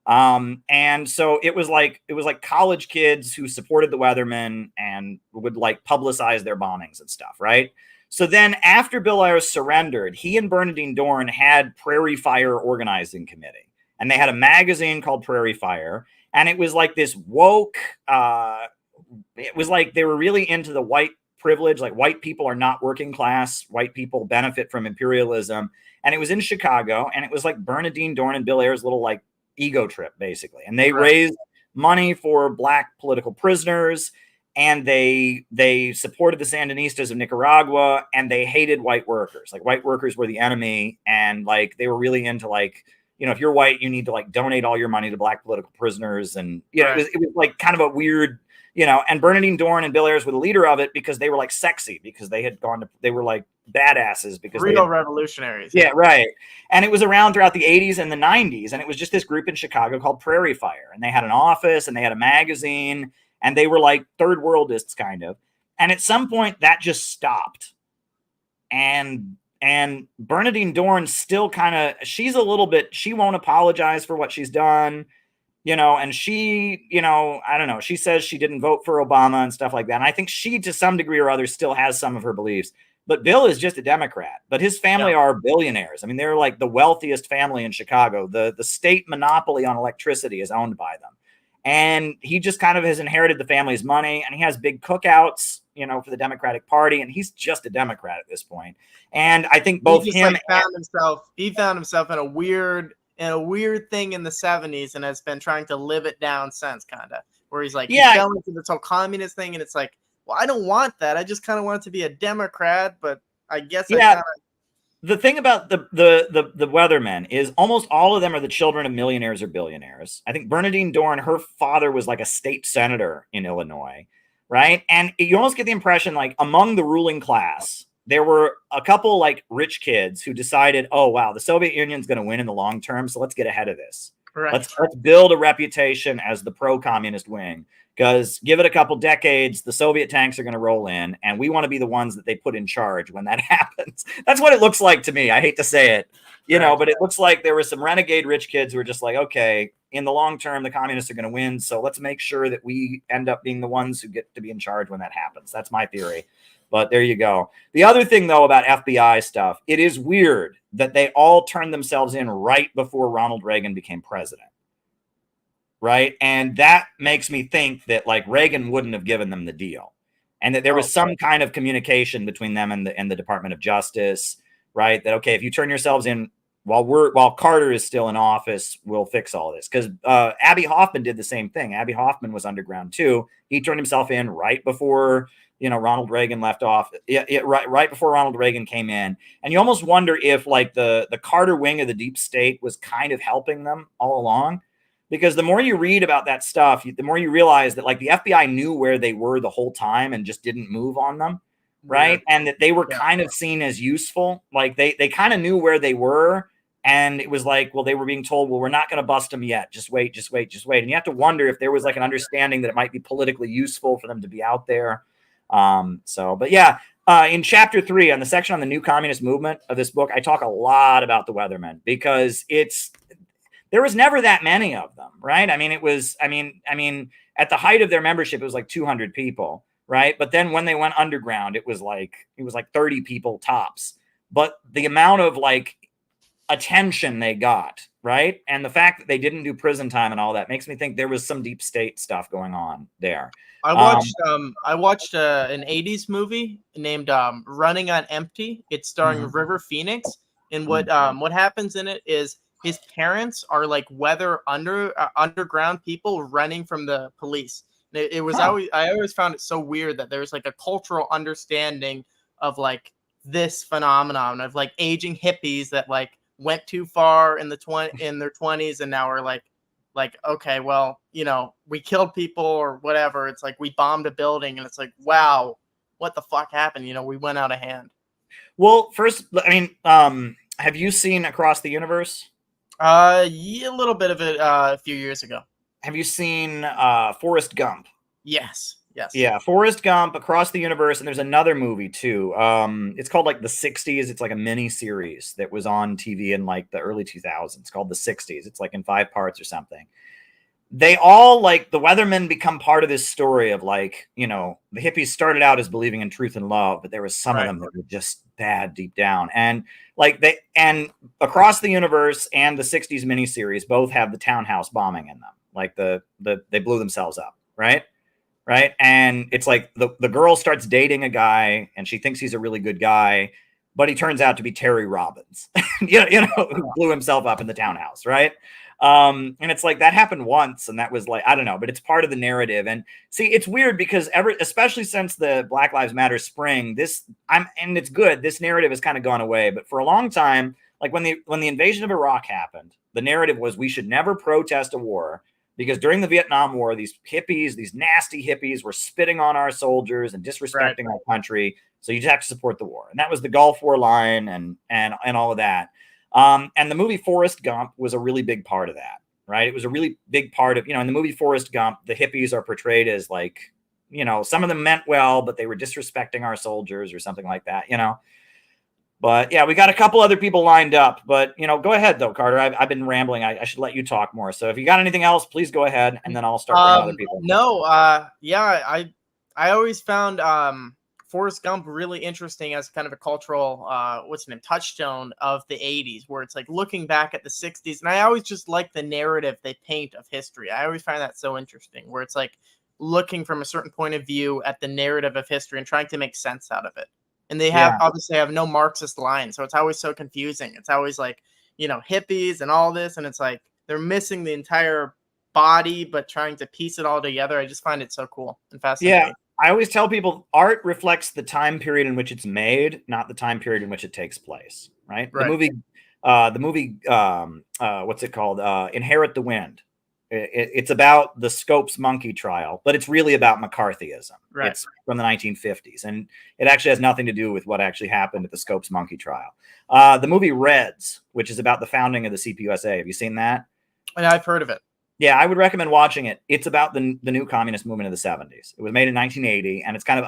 And so it was like college kids who supported the Weathermen and would like publicize their bombings and stuff, right? So then after Bill Ayers surrendered, he and Bernardine Dohrn had Prairie Fire Organizing Committee, and they had a magazine called Prairie Fire, and it was like this woke, it was like they were really into the white privilege, like white people are not working class, white people benefit from imperialism, and it was in Chicago, and it was like Bernardine Dohrn and Bill Ayers' little like ego trip, basically, and they raised money for Black political prisoners, and they supported the Sandinistas of Nicaragua, and they hated white workers. Like white workers were the enemy, and like they were really into like, if you're white, you need to like donate all your money to Black political prisoners, and it was like kind of a weird, and Bernardine Dohrn and Bill Ayers were the leader of it because they were like sexy, because they were like badasses, because real revolutionaries. Yeah, right. And it was around throughout the 80s and the 90s, and it was just this group in Chicago called Prairie Fire, and they had an office and they had a magazine. And they were like third worldists, kind of. And at some point, that just stopped. And Bernardine Dohrn still kind of, she won't apologize for what she's done, and she, I don't know, she says she didn't vote for Obama and stuff like that. And I think she, to some degree or other, still has some of her beliefs. But Bill is just a Democrat. But his family are billionaires. I mean, they're like the wealthiest family in Chicago. The state monopoly on electricity is owned by them. And he just kind of has inherited the family's money, and he has big cookouts, for the Democratic Party, and he's just a Democrat at this point. And I think both him he found himself in a weird thing in the 70s and has been trying to live it down since, kind of, where he's like, he fell into this whole communist thing, and it's like, well, I don't want that. I just kind of want to be a Democrat, but I guess the thing about the Weathermen is almost all of them are the children of millionaires or billionaires. I think Bernardine Dohrn, her father was like a state senator in Illinois, right? And you almost get the impression like among the ruling class, there were a couple like rich kids who decided, oh, wow, the Soviet Union's going to win in the long term, so let's get ahead of this. Right. Let's build a reputation as the pro-communist wing, because give it a couple decades, the Soviet tanks are going to roll in, and we want to be the ones that they put in charge when that happens. That's what it looks like to me. I hate to say it, but it looks like there were some renegade rich kids who were just like, okay, in the long term, the communists are going to win, so let's make sure that we end up being the ones who get to be in charge when that happens. That's my theory. But there you go. The other thing, though, about FBI stuff, it is weird that they all turned themselves in right before Ronald Reagan became president. Right. And that makes me think that like Reagan wouldn't have given them the deal. and that there was some kind of communication between them and the Department of Justice, right? That, okay, if you turn yourselves in while Carter is still in office, we'll fix all this. Because Abbie Hoffman did the same thing. Abbie Hoffman was underground too. He turned himself in right before, you know, Ronald Reagan left off. Right before Ronald Reagan came in. And you almost wonder if like the Carter wing of the deep state was kind of helping them all along. Because the more you read about that stuff, the more you realize that like the FBI knew where they were the whole time and just didn't move on them. Right. And that they were kind of seen as useful. Like they kind of knew where they were. And it was like, well, they were being told, well, we're not going to bust them yet. Just wait. And you have to wonder if there was like an understanding that it might be politically useful for them to be out there. But yeah, in chapter 3 on the section on the new communist movement of this book, I talk a lot about the Weathermen because there was never that many of them. Right. I mean, at the height of their membership, it was like 200 people. Right. But then when they went underground, it was like 30 people tops. But the amount of like attention they got, right? And the fact that they didn't do prison time and all that makes me think there was some deep state stuff going on there. I watched an 80s movie named Running on Empty. It's starring River Phoenix. And what happens in it is his parents are like underground people running from the police. I always found it so weird that there's like a cultural understanding of like this phenomenon of like aging hippies that like went too far in their 20s and now are like okay, well, you know, we killed people or whatever. It's like we bombed a building and it's like, wow, what the fuck happened? You know, we went out of hand. Well, first, I mean, have you seen Across the Universe? Yeah, a little bit of it a few years ago. Have you seen Forrest Gump? Yes. Yeah, Forrest Gump, Across the Universe, and there's another movie too. It's called like The 60s. It's like a mini series that was on TV in like the early 2000s. It's called The 60s. It's like in 5 parts or something. They all like the Weathermen become part of this story of like, you know, the hippies started out as believing in truth and love, but there was some of them that were just bad deep down. And like Across the Universe and the 60s miniseries both have the townhouse bombing in them. Like they blew themselves up, right? Right. And it's like the girl starts dating a guy and she thinks he's a really good guy, but he turns out to be Terry Robbins, you know, who blew himself up in the townhouse. Right. And it's like that happened once. And that was like, I don't know, but it's part of the narrative. And see, it's weird because especially since the Black Lives Matter spring, and it's good. This narrative has kind of gone away. But for a long time, like when the invasion of Iraq happened, the narrative was we should never protest a war. Because during the Vietnam War, these hippies, these nasty hippies were spitting on our soldiers and disrespecting our country. So you just have to support the war. And that was the Gulf War line and all of that. And the movie Forrest Gump was a really big part of that, right? It was a really big part of, you know, in the movie Forrest Gump, the hippies are portrayed as like, you know, some of them meant well, but they were disrespecting our soldiers or something like that, you know? But yeah, we got a couple other people lined up, but you know, go ahead though, Carter. I've been rambling. I should let you talk more. So if you got anything else, please go ahead, and then I'll start with other people. No, yeah, I always found Forrest Gump really interesting as kind of a cultural touchstone of the 80s, where it's like looking back at the 60s, and I always just like the narrative they paint of history. I always find that so interesting, where it's like looking from a certain point of view at the narrative of history and trying to make sense out of it. And they obviously have no Marxist line. So it's always so confusing. It's always like, you know, hippies and all this. And it's like they're missing the entire body, but trying to piece it all together. I just find it so cool and fascinating. Yeah. I always tell people art reflects the time period in which it's made, not the time period in which it takes place. Right. The movie, what's it called? Inherit the Wind. It's about the Scopes monkey trial, but it's really about McCarthyism. Right. It's from the 1950s, and it actually has nothing to do with what actually happened at the Scopes monkey trial. The movie Reds, which is about the founding of the CPUSA. Have you seen that? Yeah, I've heard of it. Yeah, I would recommend watching it. It's about the new communist movement of the 70s. It was made in 1980, and it's kind of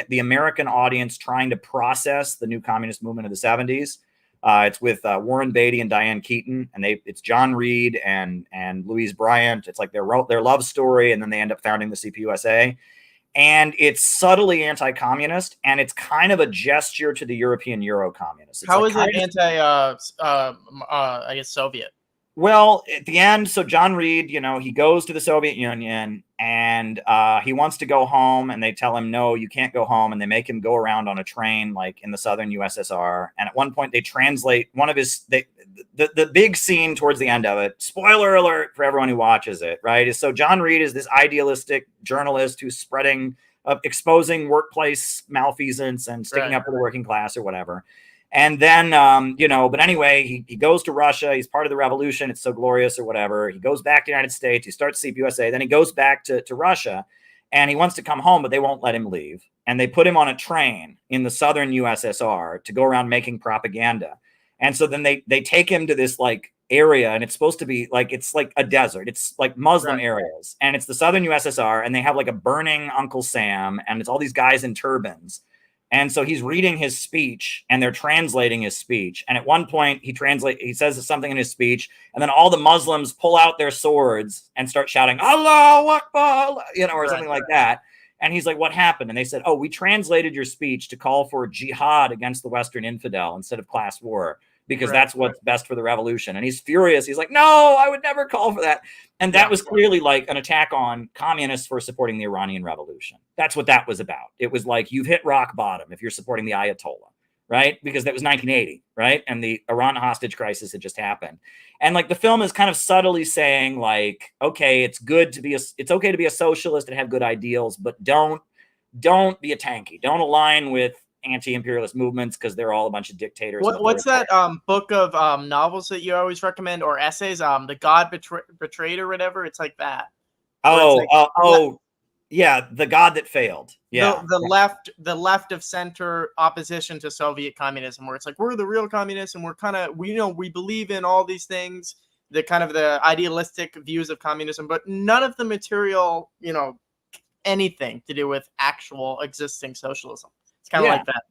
the American audience trying to process the new communist movement of the 70s. It's with Warren Beatty and Diane Keaton, and it's John Reed and Louise Bryant. It's like their love story, and then they end up founding the CPUSA. And it's subtly anti-communist, and it's kind of a gesture to the European Euro-communists. How is it I guess Soviet? Well, at the end, so John Reed, he goes to the Soviet Union and he wants to go home, and they tell him, no, you can't go home. And they make him go around on a train, like in the southern USSR. And at one point they translate one of the big scene towards the end of it. Spoiler alert for everyone who watches it, right? Is so John Reed is this idealistic journalist who's exposing workplace malfeasance and sticking up for the working class or whatever. And then, but anyway, he goes to Russia. He's part of the revolution. It's so glorious or whatever. He goes back to the United States. He starts CPUSA. Then he goes back to Russia, and he wants to come home, but they won't let him leave. And they put him on a train in the southern USSR to go around making propaganda. And so then they take him to this like area, and it's supposed to be like, it's like a desert. It's like Muslim areas, and it's the southern USSR, and they have like a burning Uncle Sam, and it's all these guys in turbans. And so he's reading his speech, and they're translating his speech. And at one point he says something in his speech, and then all the Muslims pull out their swords and start shouting, Allahu Akbar, or something like that. And he's like, what happened? And they said, oh, we translated your speech to call for jihad against the Western infidel instead of class war, because that's what's best for the revolution. And he's furious. He's like, no, I would never call for that. And that was clearly like an attack on communists for supporting the Iranian Revolution. That's what that was about. It was like, you've hit rock bottom if you're supporting the Ayatollah, right? Because that was 1980, right? And the Iran hostage crisis had just happened. And like the film is kind of subtly saying like, okay, it's okay to be a socialist and have good ideals, but don't be a tanky. Don't align with anti-imperialist movements because they're all a bunch of dictators. What's that book of novels that you always recommend, or essays? The God Betrayed or whatever. It's like that. Yeah, The God That Failed. Yeah, the left of center opposition to Soviet communism, where it's like we're the real communists and we believe in all these things, the kind of the idealistic views of communism, but none of the material, anything to do with actual existing socialism. It's kind of like that.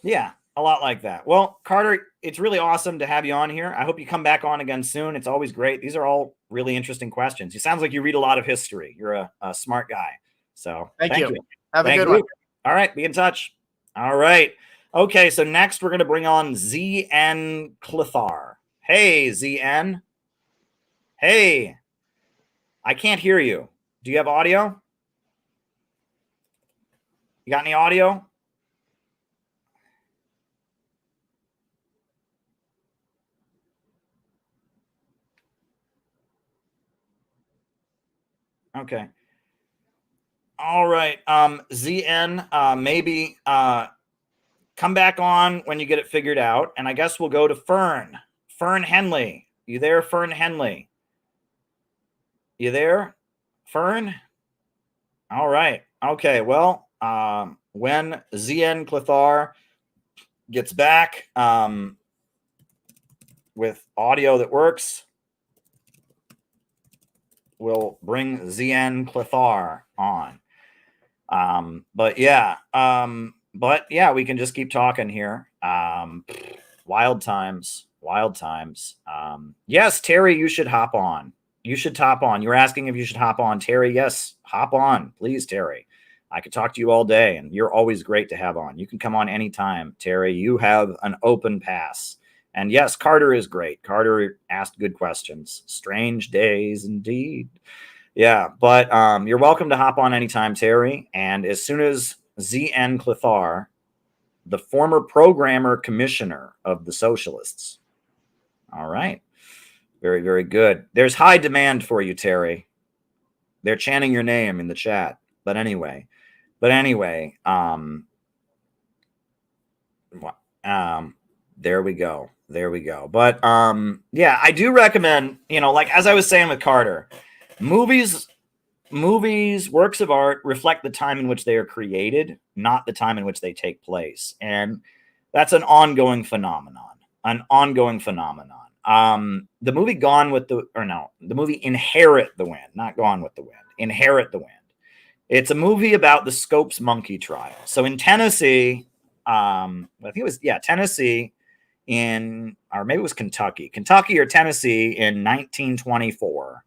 Yeah, a lot like that. Well, Carter, it's really awesome to have you on here. I hope you come back on again soon. It's always great. These are all really interesting questions. You sounds like you read a lot of history. You're a smart guy. So thank you. Have a good one. All right, be in touch. All right. Okay, so next we're going to bring on ZN Clithar. Hey, ZN. Hey, I can't hear you. Do you have audio? You got any audio? Okay. All right. ZN, maybe come back on when you get it figured out. And I guess we'll go to Fern. Fern Henley. You there, Fern Henley? You there, Fern? All right. Okay. Well, when ZN Clithar gets back with audio that works, we'll bring ZN Clithar on. But yeah, we can just keep talking here. Wild times. Yes, Terry, you should hop on. You were asking if you should hop on. Terry, yes, hop on, please, Terry. I could talk to you all day, and you're always great to have on. You can come on anytime, Terry. You have an open pass. And yes, Carter is great. Carter asked good questions. Strange days indeed. Yeah, but you're welcome to hop on anytime, Terry. And as soon as ZN Clithar, the former programmer commissioner of the Socialists. All right. Very, very good. There's high demand for you, Terry. They're chanting your name in the chat. But anyway, there we go. But yeah, I do recommend, like as I was saying with Carter, movies, works of art reflect the time in which they are created, not the time in which they take place. And that's an ongoing phenomenon. The movie the movie Inherit the Wind, not Gone with the Wind, Inherit the Wind. It's a movie about the Scopes monkey trial. So in Tennessee, I think it was, Tennessee or maybe it was Kentucky or Tennessee in 1924.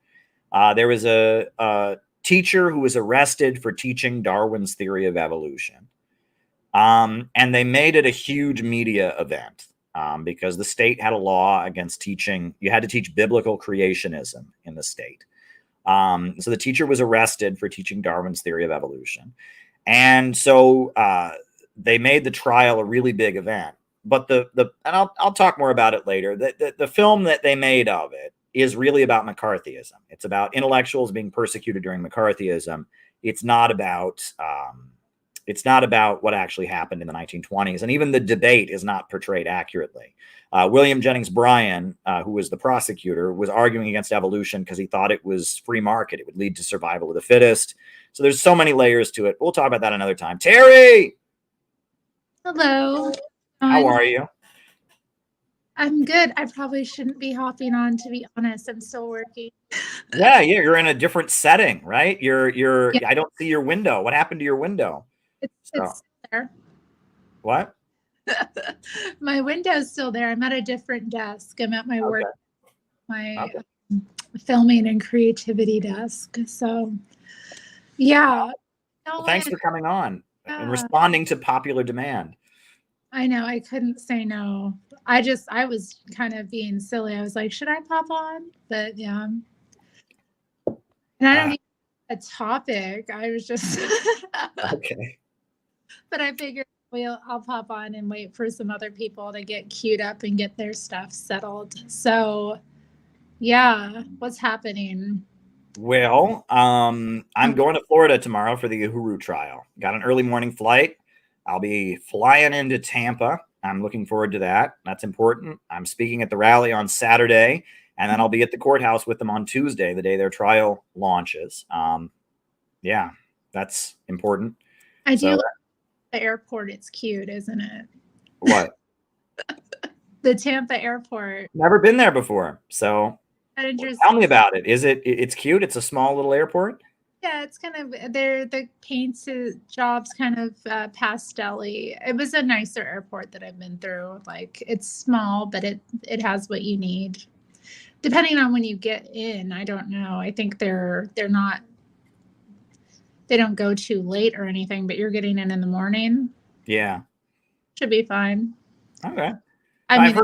There was a teacher who was arrested for teaching Darwin's theory of evolution. And they made it a huge media event. because the state had a law against teaching. You had to teach biblical creationism in the state. So the teacher was arrested for teaching Darwin's theory of evolution. And so they made the trial a really big event. But and I'll talk more about it later. The film that they made of it is really about McCarthyism. It's about intellectuals being persecuted during McCarthyism. It's not about what actually happened in the 1920s. And even the debate is not portrayed accurately. William Jennings Bryan, who was the prosecutor, was arguing against evolution because he thought it was free market. It would lead to survival of the fittest. So there's so many layers to it. We'll talk about that another time. Terry! Hello. How are you? I'm good. I probably shouldn't be hopping on, to be honest. I'm still working. Yeah, you're in a different setting, right? I don't see your window. What happened to your window? It's there. What? My window's still there. I'm at a different desk. I'm at my work, my filming and creativity desk. So, yeah. Well, thanks for coming on and responding to popular demand. I know. I couldn't say no. I was kind of being silly. I was like, should I pop on? But yeah. And I don't need a topic. I was just okay. But I figured I'll pop on and wait for some other people to get queued up and get their stuff settled. So, yeah, what's happening? Well, I'm going to Florida tomorrow for the Uhuru trial. Got an early morning flight. I'll be flying into Tampa. I'm looking forward to that. That's important. I'm speaking at the rally on Saturday, and then I'll be at the courthouse with them on Tuesday, the day their trial launches. Yeah, that's important. I do like the airport. It's cute, isn't it? What? The Tampa airport. Never been there before. So tell me about it. It's cute? It's a small little airport? Yeah, it's kind of the paint job's kind of pastel-y. It was a nicer airport that I've been through. Like, it's small, but it has what you need. Depending on when you get in, I don't know. I think they don't go too late or anything, but you're getting in the morning. Yeah. Should be fine. Okay. I mean,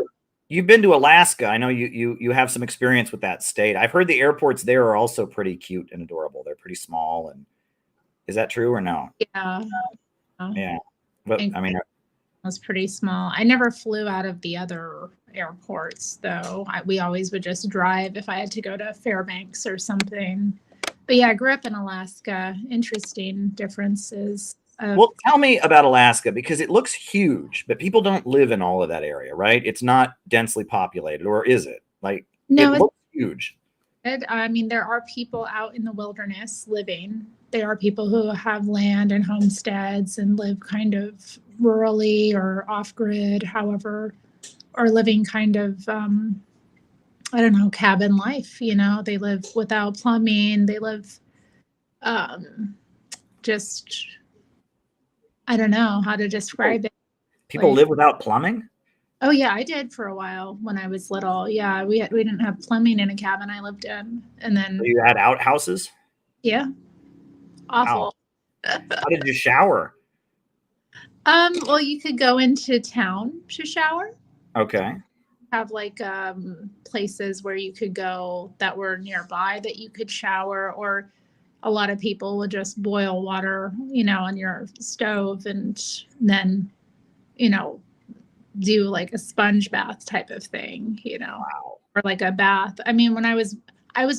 you've been to Alaska. I know you have some experience with that state. I've heard the airports there are also pretty cute and adorable. They're pretty small. And is that true or no? Yeah. Yeah. But I mean, it was pretty small. I never flew out of the other airports, though. We always would just drive if I had to go to Fairbanks or something. But yeah, I grew up in Alaska. Interesting differences. Well, tell me about Alaska, because it looks huge, but people don't live in all of that area, right? It's not densely populated, or is it? Like, no, it looks huge. I mean, there are people out in the wilderness living. There are people who have land and homesteads and live kind of rurally or off-grid, however, or living kind of, I don't know, cabin life. You know, they live without plumbing. They live just... I don't know how to describe it. People live without plumbing? Oh yeah, I did for a while when I was little. Yeah, we didn't have plumbing in a cabin I lived in, and then you had outhouses. Yeah, awful. Wow. How did you shower? Well, you could go into town to shower. Okay. Have like places where you could go that were nearby that you could shower, or a lot of people would just boil water, you know, on your stove and then, you know, do like a sponge bath type of thing, you know, or like a bath. I mean, when I was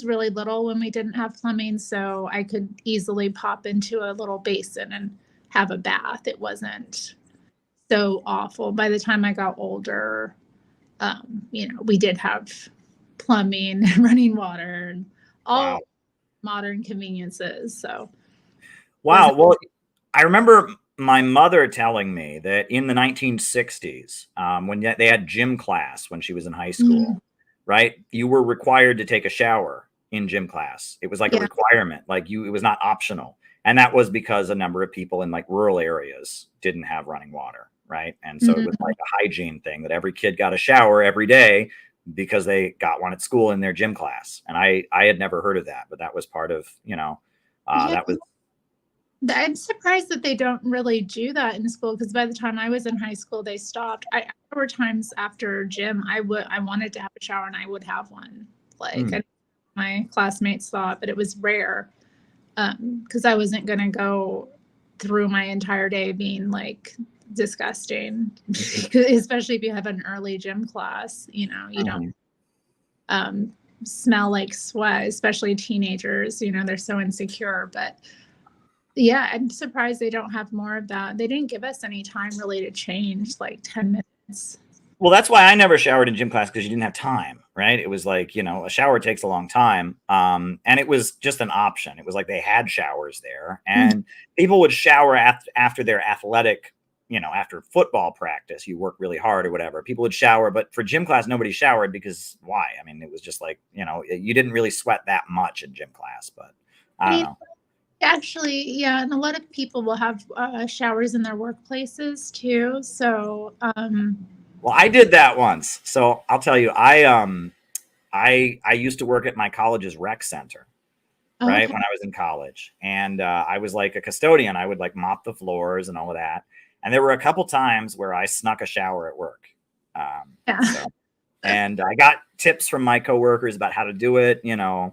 really little when we didn't have plumbing, so I could easily pop into a little basin and have a bath. It wasn't so awful. By the time I got older, you know, we did have plumbing and running water and all modern conveniences. So wow. Well, I remember my mother telling me that in the 1960s, when they had gym class when she was in high school, right, you were required to take a shower in gym class. It was like a requirement, like it was not optional. And that was because a number of people in like rural areas didn't have running water, right? And so it was like a hygiene thing that every kid got a shower every day because they got one at school in their gym class. And I had never heard of that, but that was part of, you know, that was. I'm surprised that they don't really do that in school, because by the time I was in high school, they stopped. There were times after gym I wanted to have a shower and I would have one. My classmates thought, but it was rare, because I wasn't gonna go through my entire day being like disgusting, especially if you have an early gym class. You don't smell like sweat, especially teenagers. They're so insecure. But yeah, I'm surprised they don't have more of that. They didn't give us any time really to change, like 10 minutes. Well, that's why I never showered in gym class, because you didn't have time, right? It was like, a shower takes a long time. And it was just an option. It was like they had showers there, and people would shower after their athletic, after football practice. You work really hard or whatever. People would shower, but for gym class, nobody showered, because why? I mean, it was just like, you didn't really sweat that much in gym class, but I don't know. Actually, yeah, and a lot of people will have showers in their workplaces too. So, well, I did that once. So I'll tell you, I used to work at my college's rec center, right? When I was in college, and I was like a custodian. I would like mop the floors and all of that. And there were a couple times where I snuck a shower at work. And I got tips from my coworkers about how to do it, and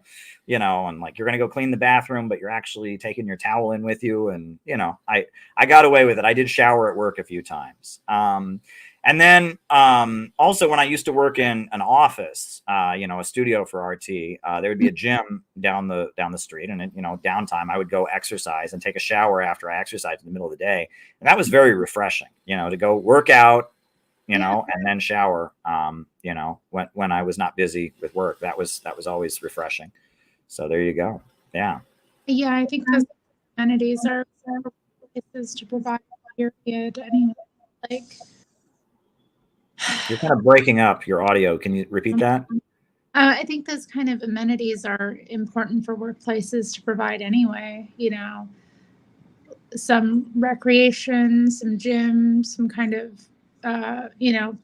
like, you're going to go clean the bathroom, but you're actually taking your towel in with you. And, I got away with it. I did shower at work a few times. And then also when I used to work in an office, a studio for RT, there would be a gym down the street, and downtime, I would go exercise and take a shower after I exercised in the middle of the day. And that was very refreshing, to go work out, and then shower, when I was not busy with work. That was always refreshing. So there you go. Yeah. Yeah, I think those amenities are places to provide, period. Anyway, like. You're kind of breaking up your audio. Can you repeat that? I think those kind of amenities are important for workplaces to provide anyway. Some recreation, some gym, some kind of,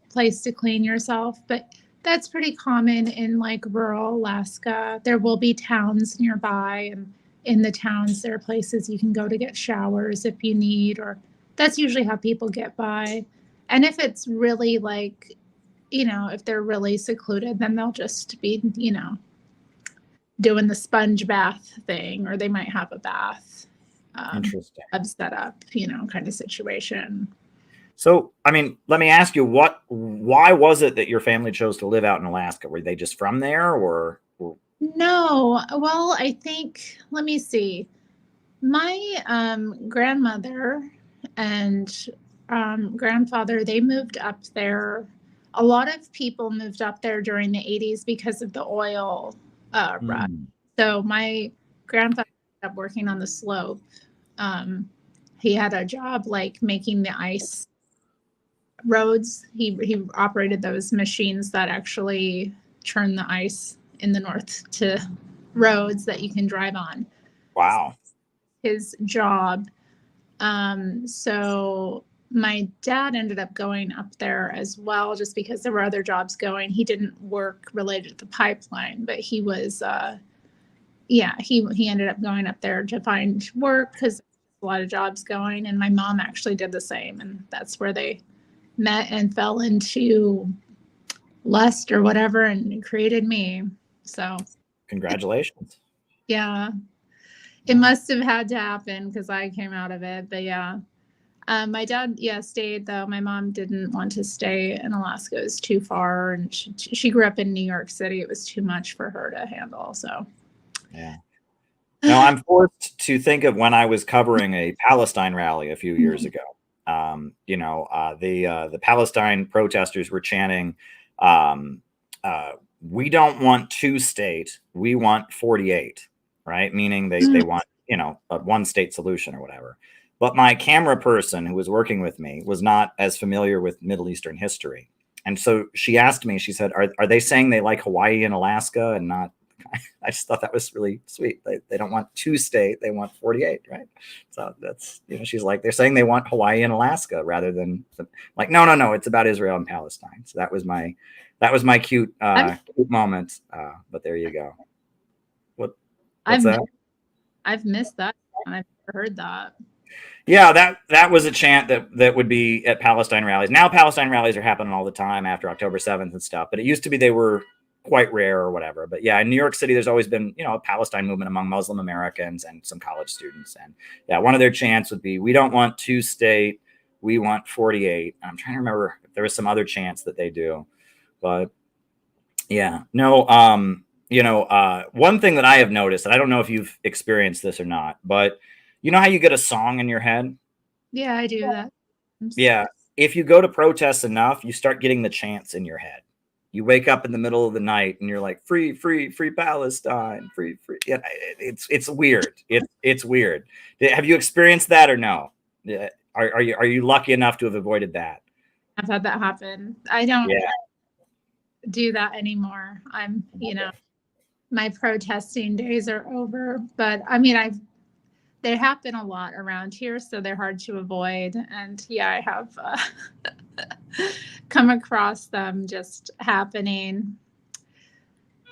place to clean yourself. But that's pretty common in like rural Alaska. There will be towns nearby, and in the towns, there are places you can go to get showers if you need, or that's usually how people get by. And if it's really like, if they're really secluded, then they'll just be, doing the sponge bath thing, or they might have a bath. Interesting. Set up, kind of situation. So, I mean, let me ask you, why was it that your family chose to live out in Alaska? Were they just from there, or? No. Well, I think, let me see. My grandmother and grandfather, they moved up there. A lot of people moved up there during the 80s because of the oil rush. So my grandfather ended up working on the slope. He had a job like making the ice roads. He operated those machines that actually churn the ice in the north to roads that you can drive on. Wow. His job. So my dad ended up going up there as well, just because there were other jobs going. He didn't work related to the pipeline, but he was, he ended up going up there to find work because a lot of jobs going. And my mom actually did the same. And that's where they met and fell into lust or whatever and created me. So congratulations. Yeah, it must have had to happen because I came out of it. But yeah. My dad, stayed though. My mom didn't want to stay in Alaska. It was too far, and she grew up in New York City. It was too much for her to handle. So, yeah. Now I'm forced to think of when I was covering a Palestine rally a few years ago. The Palestine protesters were chanting, "We don't want 2-state, we want 48," right? Meaning they want a 1-state solution or whatever. But my camera person who was working with me was not as familiar with Middle Eastern history. And so she asked me, she said, are they saying they like Hawaii and Alaska and not? I just thought that was really sweet. They don't want 2-state, they want 48, right? So that's, she's like, they're saying they want Hawaii and Alaska rather than like, no, it's about Israel and Palestine. So that was my cute moment. But there you go. What's that? I've missed that. I've never heard that. Yeah, that was a chant that would be at Palestine rallies. Now Palestine rallies are happening all the time after October 7th and stuff, but it used to be they were quite rare or whatever. But yeah, in New York City, there's always been, a Palestine movement among Muslim Americans and some college students. And yeah, one of their chants would be, "We don't want 2-state, we want 48." And I'm trying to remember if there was some other chants that they do, but yeah, no. One thing that I have noticed, and I don't know if you've experienced this or not, but you know how you get a song in your head? Yeah, I do that. Yeah. If you go to protests enough, you start getting the chants in your head. You wake up in the middle of the night and you're like, "Free, free, free Palestine, free, free." Yeah, it's weird. It's weird. Have you experienced that or no? Are you lucky enough to have avoided that? I've had that happen. I don't do that anymore. My protesting days are over, but I mean, they happen a lot around here, so they're hard to avoid. And yeah, I have come across them just happening.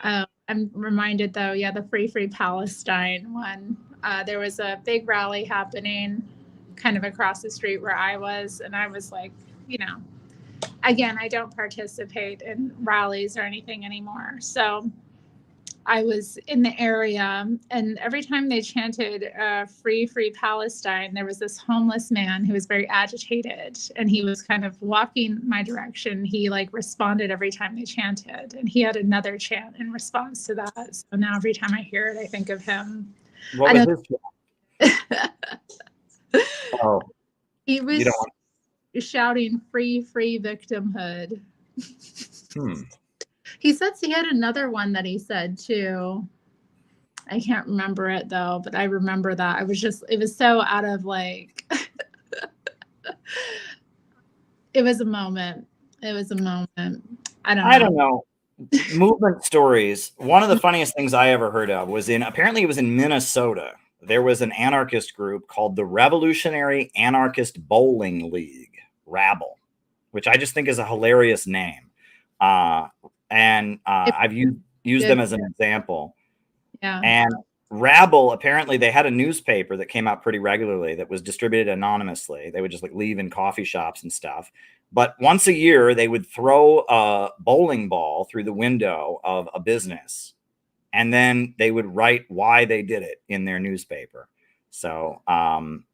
I'm reminded though, the Free Palestine one. There was a big rally happening kind of across the street where I was, and I was like, again, I don't participate in rallies or anything anymore. So I was in the area, and every time they chanted Free Palestine, there was this homeless man who was very agitated, and he was kind of walking my direction. He responded every time they chanted, and he had another chant in response to that. So now every time I hear it, I think of him. What was his chant? Oh, he was shouting free victimhood. He says he had another one that he said too. I can't remember it though, but I remember that. It was so out of it was a moment. I don't know. Movement stories. One of the funniest things I ever heard of was apparently it was in Minnesota. There was an anarchist group called the Revolutionary Anarchist Bowling League, Rabble, which I just think is a hilarious name. I've used them as an example. Yeah. And Rabble, apparently they had a newspaper that came out pretty regularly that was distributed anonymously. They would just leave in coffee shops and stuff. But once a year, they would throw a bowling ball through the window of a business. And then they would write why they did it in their newspaper. So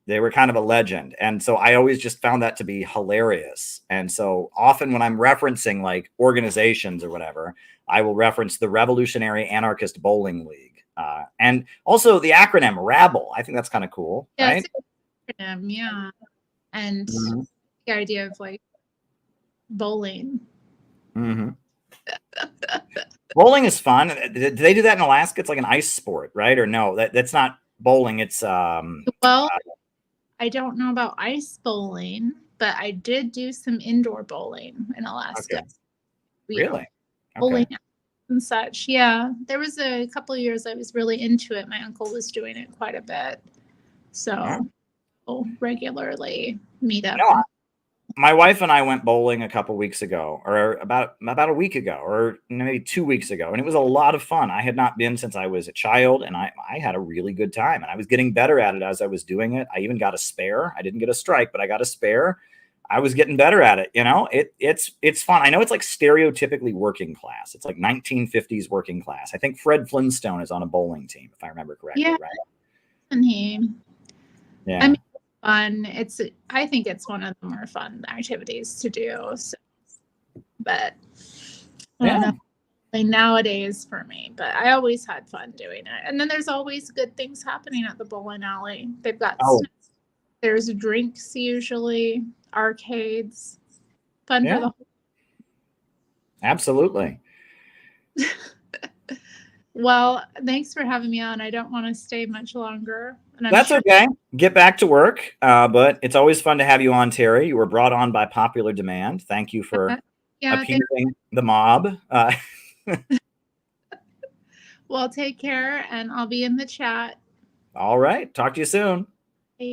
they were kind of a legend. And so I always just found that to be hilarious. And so often when I'm referencing organizations or whatever, I will reference the Revolutionary Anarchist Bowling League. And also the acronym Rabble. I think that's kind of cool. Yeah, right? it's an acronym, yeah. And the idea of bowling. Mm-hmm. Bowling is fun. Do they do that in Alaska? It's like an ice sport, right? Or no, that's not bowling. It's well, I don't know about ice bowling, but I did do some indoor bowling in Alaska. Okay. Really? Bowling and such. Yeah, there was a couple of years I was really into it. My uncle was doing it quite a bit, so we'll regularly meet up. No, my wife and I went bowling a couple weeks ago, or about a week ago, or maybe 2 weeks ago, and it was a lot of fun. I had not been since I was a child, and I had a really good time, and I was getting better at it as I was doing it. I even got a spare. I didn't get a strike, but I got a spare. I was getting better at it. It's fun. I know it's stereotypically working class. It's 1950s working class. I think Fred Flintstone is on a bowling team, if I remember correctly. Yeah, right? And he. Yeah. I mean, fun. I think it's one of the more fun activities to do. So, but I don't know, nowadays for me, but I always had fun doing it. And then there's always good things happening at the bowling alley. They've got snacks. There's drinks usually, arcades, fun for the whole. Absolutely. Well, thanks for having me on. I don't want to stay much longer. That's okay. Get back to work. But it's always fun to have you on, Terry. You were brought on by popular demand. Thank you for appeasing the mob. Well, take care, and I'll be in the chat. All right. Talk to you soon. Bye.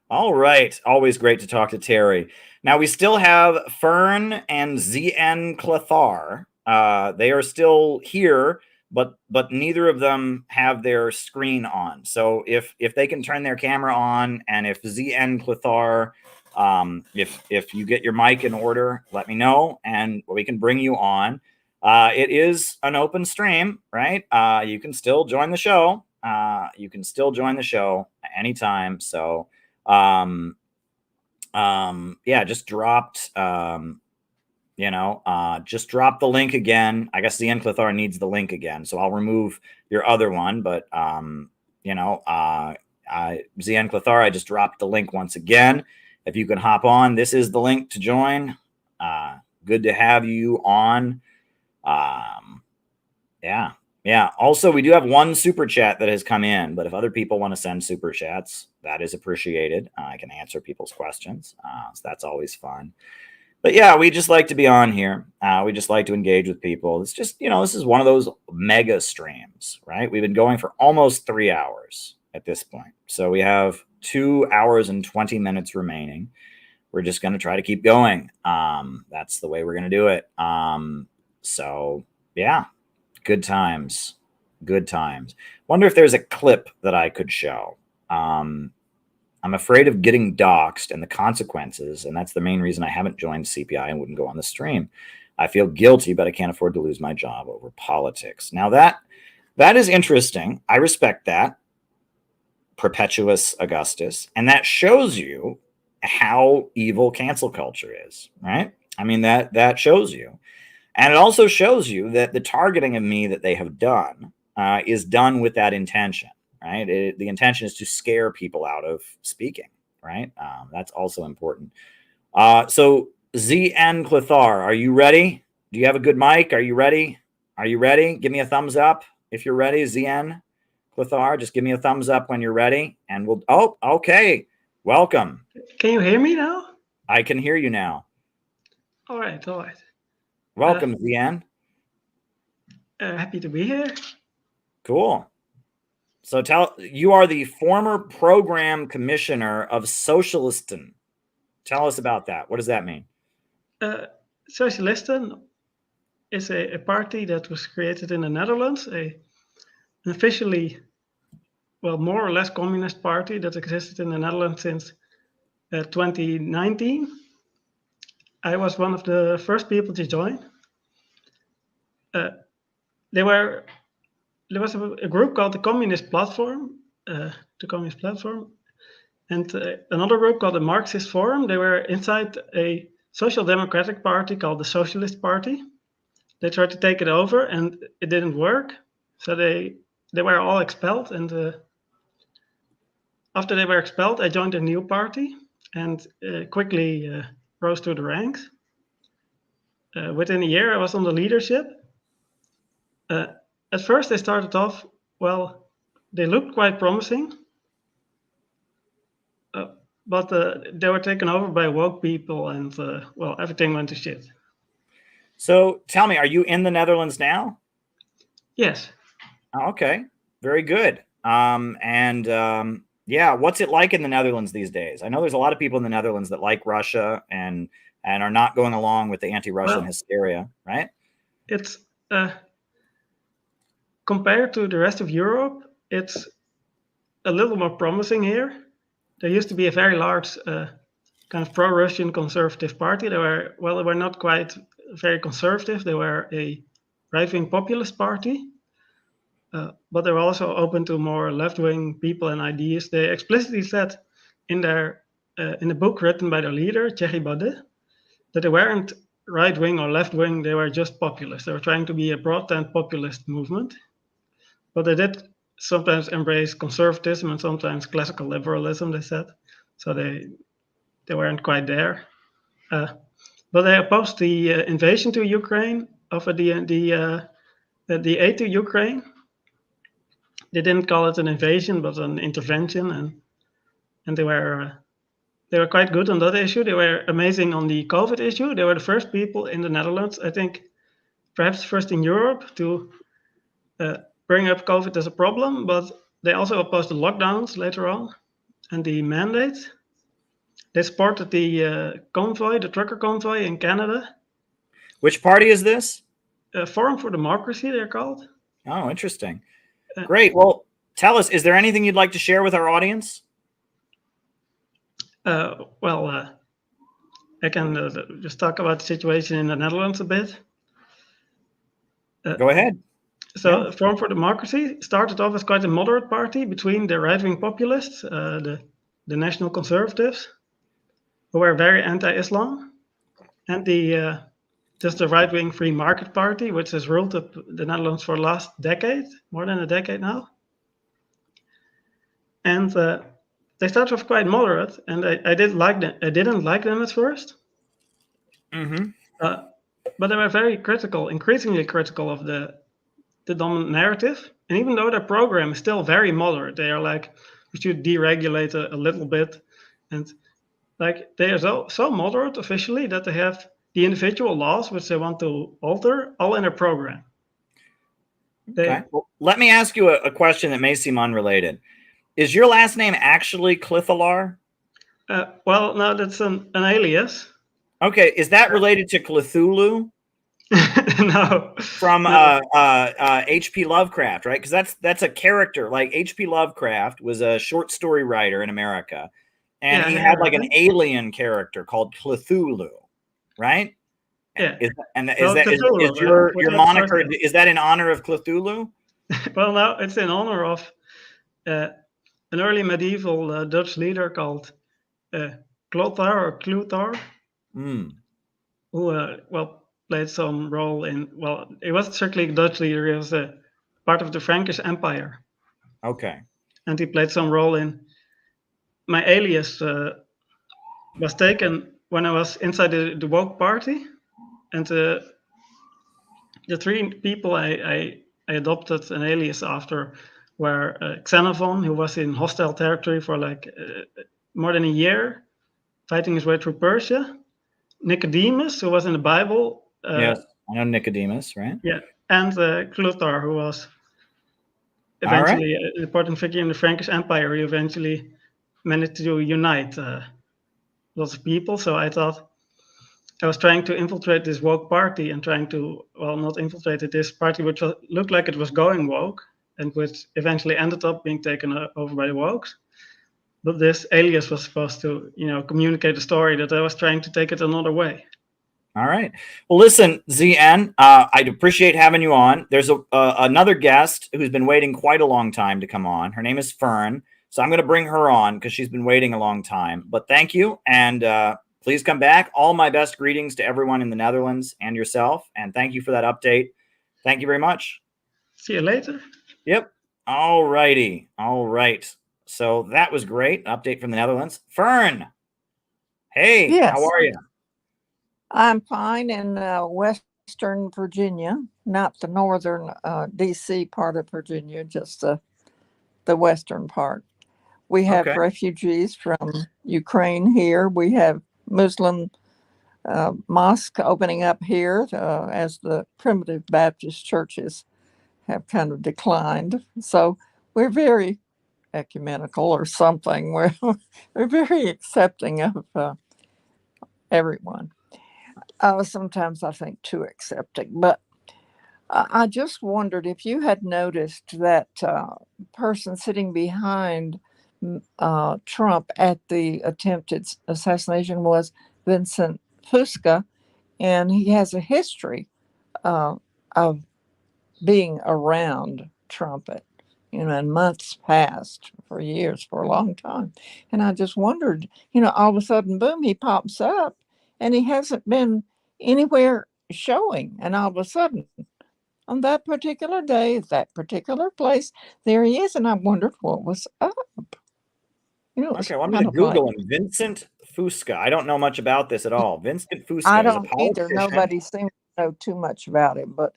All right. Always great to talk to Terry. Now, we still have Fern and ZN Clothar. They are still here. but neither of them have their screen on. So if they can turn their camera on, and if ZN Clethar, if you get your mic in order, let me know and we can bring you on. It is an open stream, right? You can still join the show. You can still join the show anytime. So yeah, just dropped just drop the link again. I guess ZN Clethar needs the link again, so I'll remove your other one. But ZN Clethar, I just dropped the link once again. If you can hop on, this is the link to join. Good to have you on. Yeah. Also, we do have one super chat that has come in, but if other people want to send super chats, that is appreciated. I can answer people's questions, so that's always fun. But yeah, we just like to be on here. We just like to engage with people. It's just, this is one of those mega streams, right? We've been going for almost 3 hours at this point. So we have 2 hours and 20 minutes remaining. We're just going to try to keep going. That's the way we're going to do it. So yeah, good times. Good times. Wonder if there's a clip that I could show. I'm afraid of getting doxxed and the consequences, and that's the main reason I haven't joined CPI and wouldn't go on the stream. I feel guilty, but I can't afford to lose my job over politics. Now that is interesting. I respect that, Perpetuus Augustus, and that shows you how evil cancel culture is, right? I mean, that shows you. And it also shows you that the targeting of me that they have done is done with that intention. Right. The intention is to scare people out of speaking. Right. That's also important. So ZN Clethar, are you ready? Do you have a good mic? Are you ready? Are you ready? Give me a thumbs up if you're ready. ZN Clethar, just give me a thumbs up when you're ready. And we'll. Oh, okay. Welcome. Can you hear me now? I can hear you now. All right. All right. Welcome, ZN. Happy to be here. Cool. So you are the former program commissioner of Socialisten. Tell us about that. What does that mean? Socialisten is a party that was created in the Netherlands, an officially, more or less communist party that existed in the Netherlands since 2019. I was one of the first people to join. There was a group called the Communist Platform, and another group called the Marxist Forum. They were inside a social democratic party called the Socialist Party. They tried to take it over, and it didn't work. So they were all expelled. And after they were expelled, I joined a new party and quickly rose through the ranks. Within a year, I was on the leadership. At first, they started off, they looked quite promising, but they were taken over by woke people, and, everything went to shit. So tell me, are you in the Netherlands now? Yes. Okay, very good. What's it like in the Netherlands these days? I know there's a lot of people in the Netherlands that like Russia and are not going along with the anti-Russian hysteria, right? It's... Compared to the rest of Europe, it's a little more promising here. There used to be a very large kind of pro-Russian conservative party. They were not quite very conservative. They were a right-wing populist party, but they were also open to more left-wing people and ideas. They explicitly said in the book written by their leader, Thierry Baudet, that they weren't right-wing or left-wing. They were just populist. They were trying to be a broad-tent populist movement. But they did sometimes embrace conservatism and sometimes classical liberalism, they said. So they weren't quite there. But they opposed the invasion to Ukraine, offered the aid to Ukraine. They didn't call it an invasion, but an intervention. And they were quite good on that issue. They were amazing on the COVID issue. They were the first people in the Netherlands, I think, perhaps first in Europe, to bring up COVID as a problem, but they also opposed the lockdowns later on and the mandates. They supported the convoy, the trucker convoy in Canada. Which party is this? Forum for Democracy, they're called. Oh, interesting. Great. Well, tell us, is there anything you'd like to share with our audience? I can just talk about the situation in the Netherlands a bit. Go ahead. So, Forum for Democracy started off as quite a moderate party between the right-wing populists, the National Conservatives, who were very anti-Islam, and the right-wing Free Market Party, which has ruled the Netherlands for the last decade, more than a decade now. And they started off quite moderate, and I didn't like them. I didn't like them at first. Mm-hmm. But they were very critical, increasingly critical of the dominant narrative. And even though their program is still very moderate, they are like, we should deregulate a little bit. And like they are so moderate officially that they have the individual laws which they want to alter all in their program. Okay. Well, let me ask you a question that may seem unrelated. Is your last name actually Clithalar? Well, no, that's an alias. Okay. Is that related to Cthulhu? No. From H.P. Lovecraft, right? Because that's a character. Like H.P. Lovecraft was a short story writer in America, and he had like an alien character called Cthulhu, right? Yeah. Is your moniker? Is that in honor of Cthulhu? Well, no, it's in honor of an early medieval Dutch leader called Clothar or Cluthar, who played some role in, it wasn't certainly a Dutch leader, he was a part of the Frankish Empire. Okay. And he played some role in, my alias was taken when I was inside the woke party. And the three people I adopted an alias after were Xenophon, who was in hostile territory for like more than a year, fighting his way through Persia. Nicodemus, who was in the Bible. Yes, I know Nicodemus, right? Yeah, and Clothar, who was eventually an important figure in the Frankish Empire, who eventually managed to unite lots of people. So I thought I was trying to infiltrate this woke party and trying to, not infiltrate this party, which looked like it was going woke, and which eventually ended up being taken over by the wokes. But this alias was supposed to, communicate the story that I was trying to take it another way. All right. Well, listen, ZN, I'd appreciate having you on. There's another guest who's been waiting quite a long time to come on. Her name is Fern. So I'm going to bring her on because she's been waiting a long time. But thank you. And please come back. All my best greetings to everyone in the Netherlands and yourself. And thank you for that update. Thank you very much. See you later. Yep. All righty. All right. So that was great. Update from the Netherlands. Fern. Hey, yes. How are you? I'm fine in Western Virginia, not the northern D.C. part of Virginia, just the western part. We have refugees from Ukraine here. We have Muslim mosque opening up here as the primitive Baptist churches have kind of declined. So we're very ecumenical or something. We're very accepting of everyone. Sometimes I think too accepting, but I just wondered if you had noticed that person sitting behind Trump at the attempted assassination was Vincent Fusca, and he has a history of being around Trump in months past, for years, for a long time. And I just wondered, all of a sudden, boom, he pops up. And he hasn't been anywhere showing. And all of a sudden, on that particular day, that particular place, there he is. And I wondered what was up. Okay, well, I'm going to Google him. Vincent Fusca. I don't know much about this at all. Vincent Fusca. I don't either. Nobody seems to know too much about him. But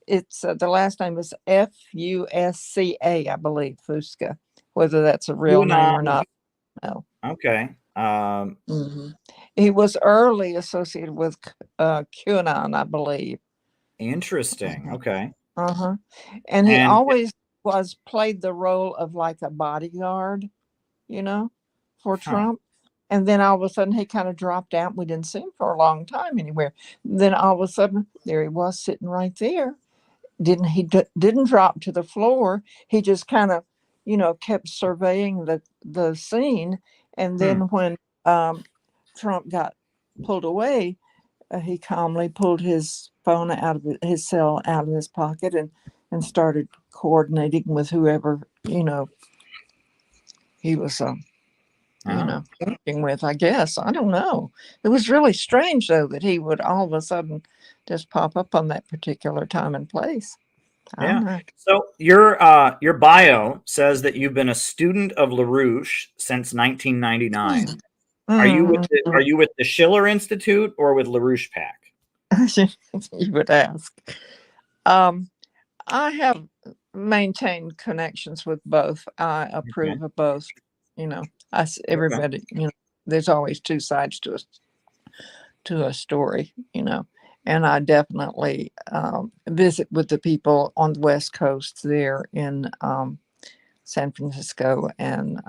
it's the last name is Fusca, I believe, Fusca. Whether that's a real name or not, no. Okay. He was early associated with QAnon, I believe. Interesting. Okay. And he always played the role of like a bodyguard, for Trump. And then all of a sudden he kind of dropped out. We didn't see him for a long time anywhere. Then all of a sudden there he was sitting right there. didn't drop to the floor. He just kind of, kept surveying the scene. And then when Trump got pulled away, he calmly pulled his phone out of his cell out of his pocket and started coordinating with whoever, he was, working with, I guess. I don't know. It was really strange, though, that he would all of a sudden just pop up on that particular time and place. Yeah. So your bio says that you've been a student of LaRouche since 1999. Are you with the Schiller Institute or with LaRouche PAC? You would ask. I have maintained connections with both. I approve of both. Everybody. There's always two sides to a story. And I definitely visit with the people on the West Coast there in San Francisco, and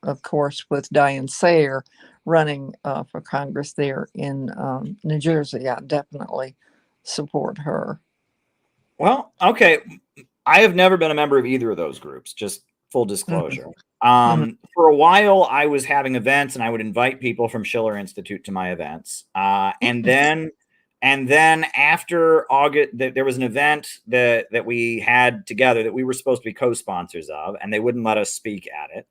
of course with Diane Sayer running for Congress there in New Jersey. I definitely support her. Well, okay. I have never been a member of either of those groups, just full disclosure. For a while, I was having events and I would invite people from Schiller Institute to my events. And then after August, there was an event that we had together that we were supposed to be co-sponsors of, and they wouldn't let us speak at it.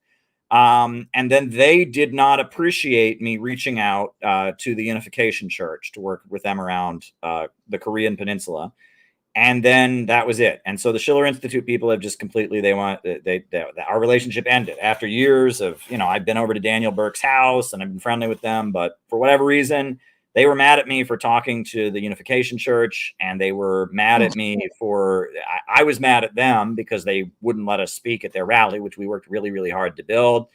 And then they did not appreciate me reaching out to the Unification Church to work with them around the Korean Peninsula. And then that was it. And so the Schiller Institute people have just completely, our relationship ended after years of, I've been over to Daniel Burke's house and I've been friendly with them, but for whatever reason, they were mad at me for talking to the Unification Church, and they were mad at me I was mad at them because they wouldn't let us speak at their rally, which we worked really, really hard to build.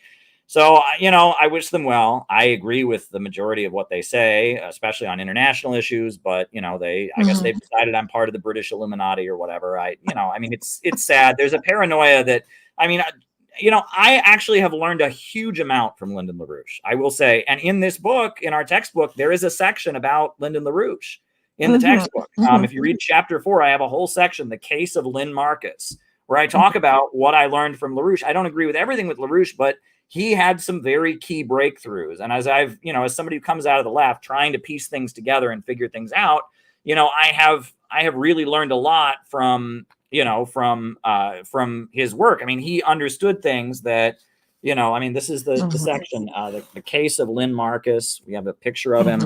So, I wish them well. I agree with the majority of what they say, especially on international issues, but, I guess they've decided I'm part of the British Illuminati or whatever. It's sad. There's a paranoia that, I actually have learned a huge amount from Lyndon LaRouche, I will say. And in this book, in our textbook, there is a section about Lyndon LaRouche in the textbook. If you read chapter 4, I have a whole section, The Case of Lynn Marcus, where I talk about what I learned from LaRouche. I don't agree with everything with LaRouche, but he had some very key breakthroughs. And as as somebody who comes out of the left trying to piece things together and figure things out, I have really learned a lot from his work. He understood things that, this is the section, the Case of Lynn Marcus. We have a picture of him,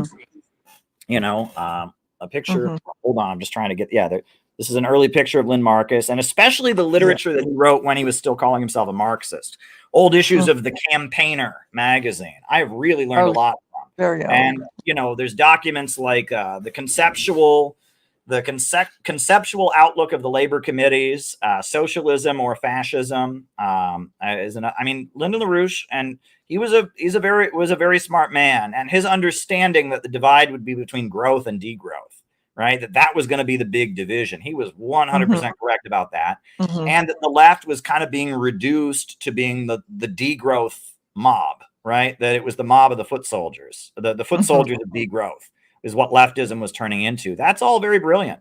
a picture. Hold on. I'm just trying to get, this is an early picture of Lynn Marcus, and especially the literature that he wrote when he was still calling himself a Marxist. Old issues of the Campaigner magazine. I've really learned a lot from. Very old. And, there's documents like the conceptual outlook of the labor committees, socialism or fascism. Lyndon LaRouche, and was a very smart man, and his understanding that the divide would be between growth and degrowth, right? That was going to be the big division. He was 100% correct about that. And that the left was kind of being reduced to being the degrowth mob, right? That it was the mob of the foot soldiers, the foot soldiers of degrowth is what leftism was turning into. That's all very brilliant.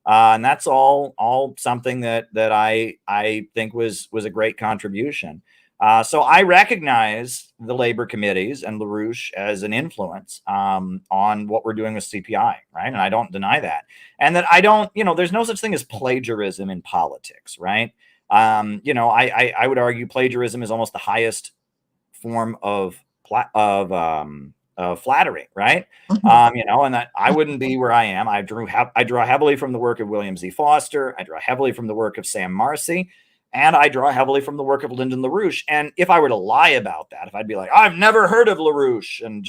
And that's all something that I think was a great contribution. So I recognize the labor committees and LaRouche as an influence on what we're doing with CPI, right? And I don't deny that. And that I don't, there's no such thing as plagiarism in politics, right? I would argue plagiarism is almost the highest form of flattery, right? And that I wouldn't be where I am. I draw heavily from the work of William Z. Foster. I draw heavily from the work of Sam Marcy. And I draw heavily from the work of Lyndon LaRouche. And if I were to lie about that, if I'd be like, I've never heard of LaRouche, and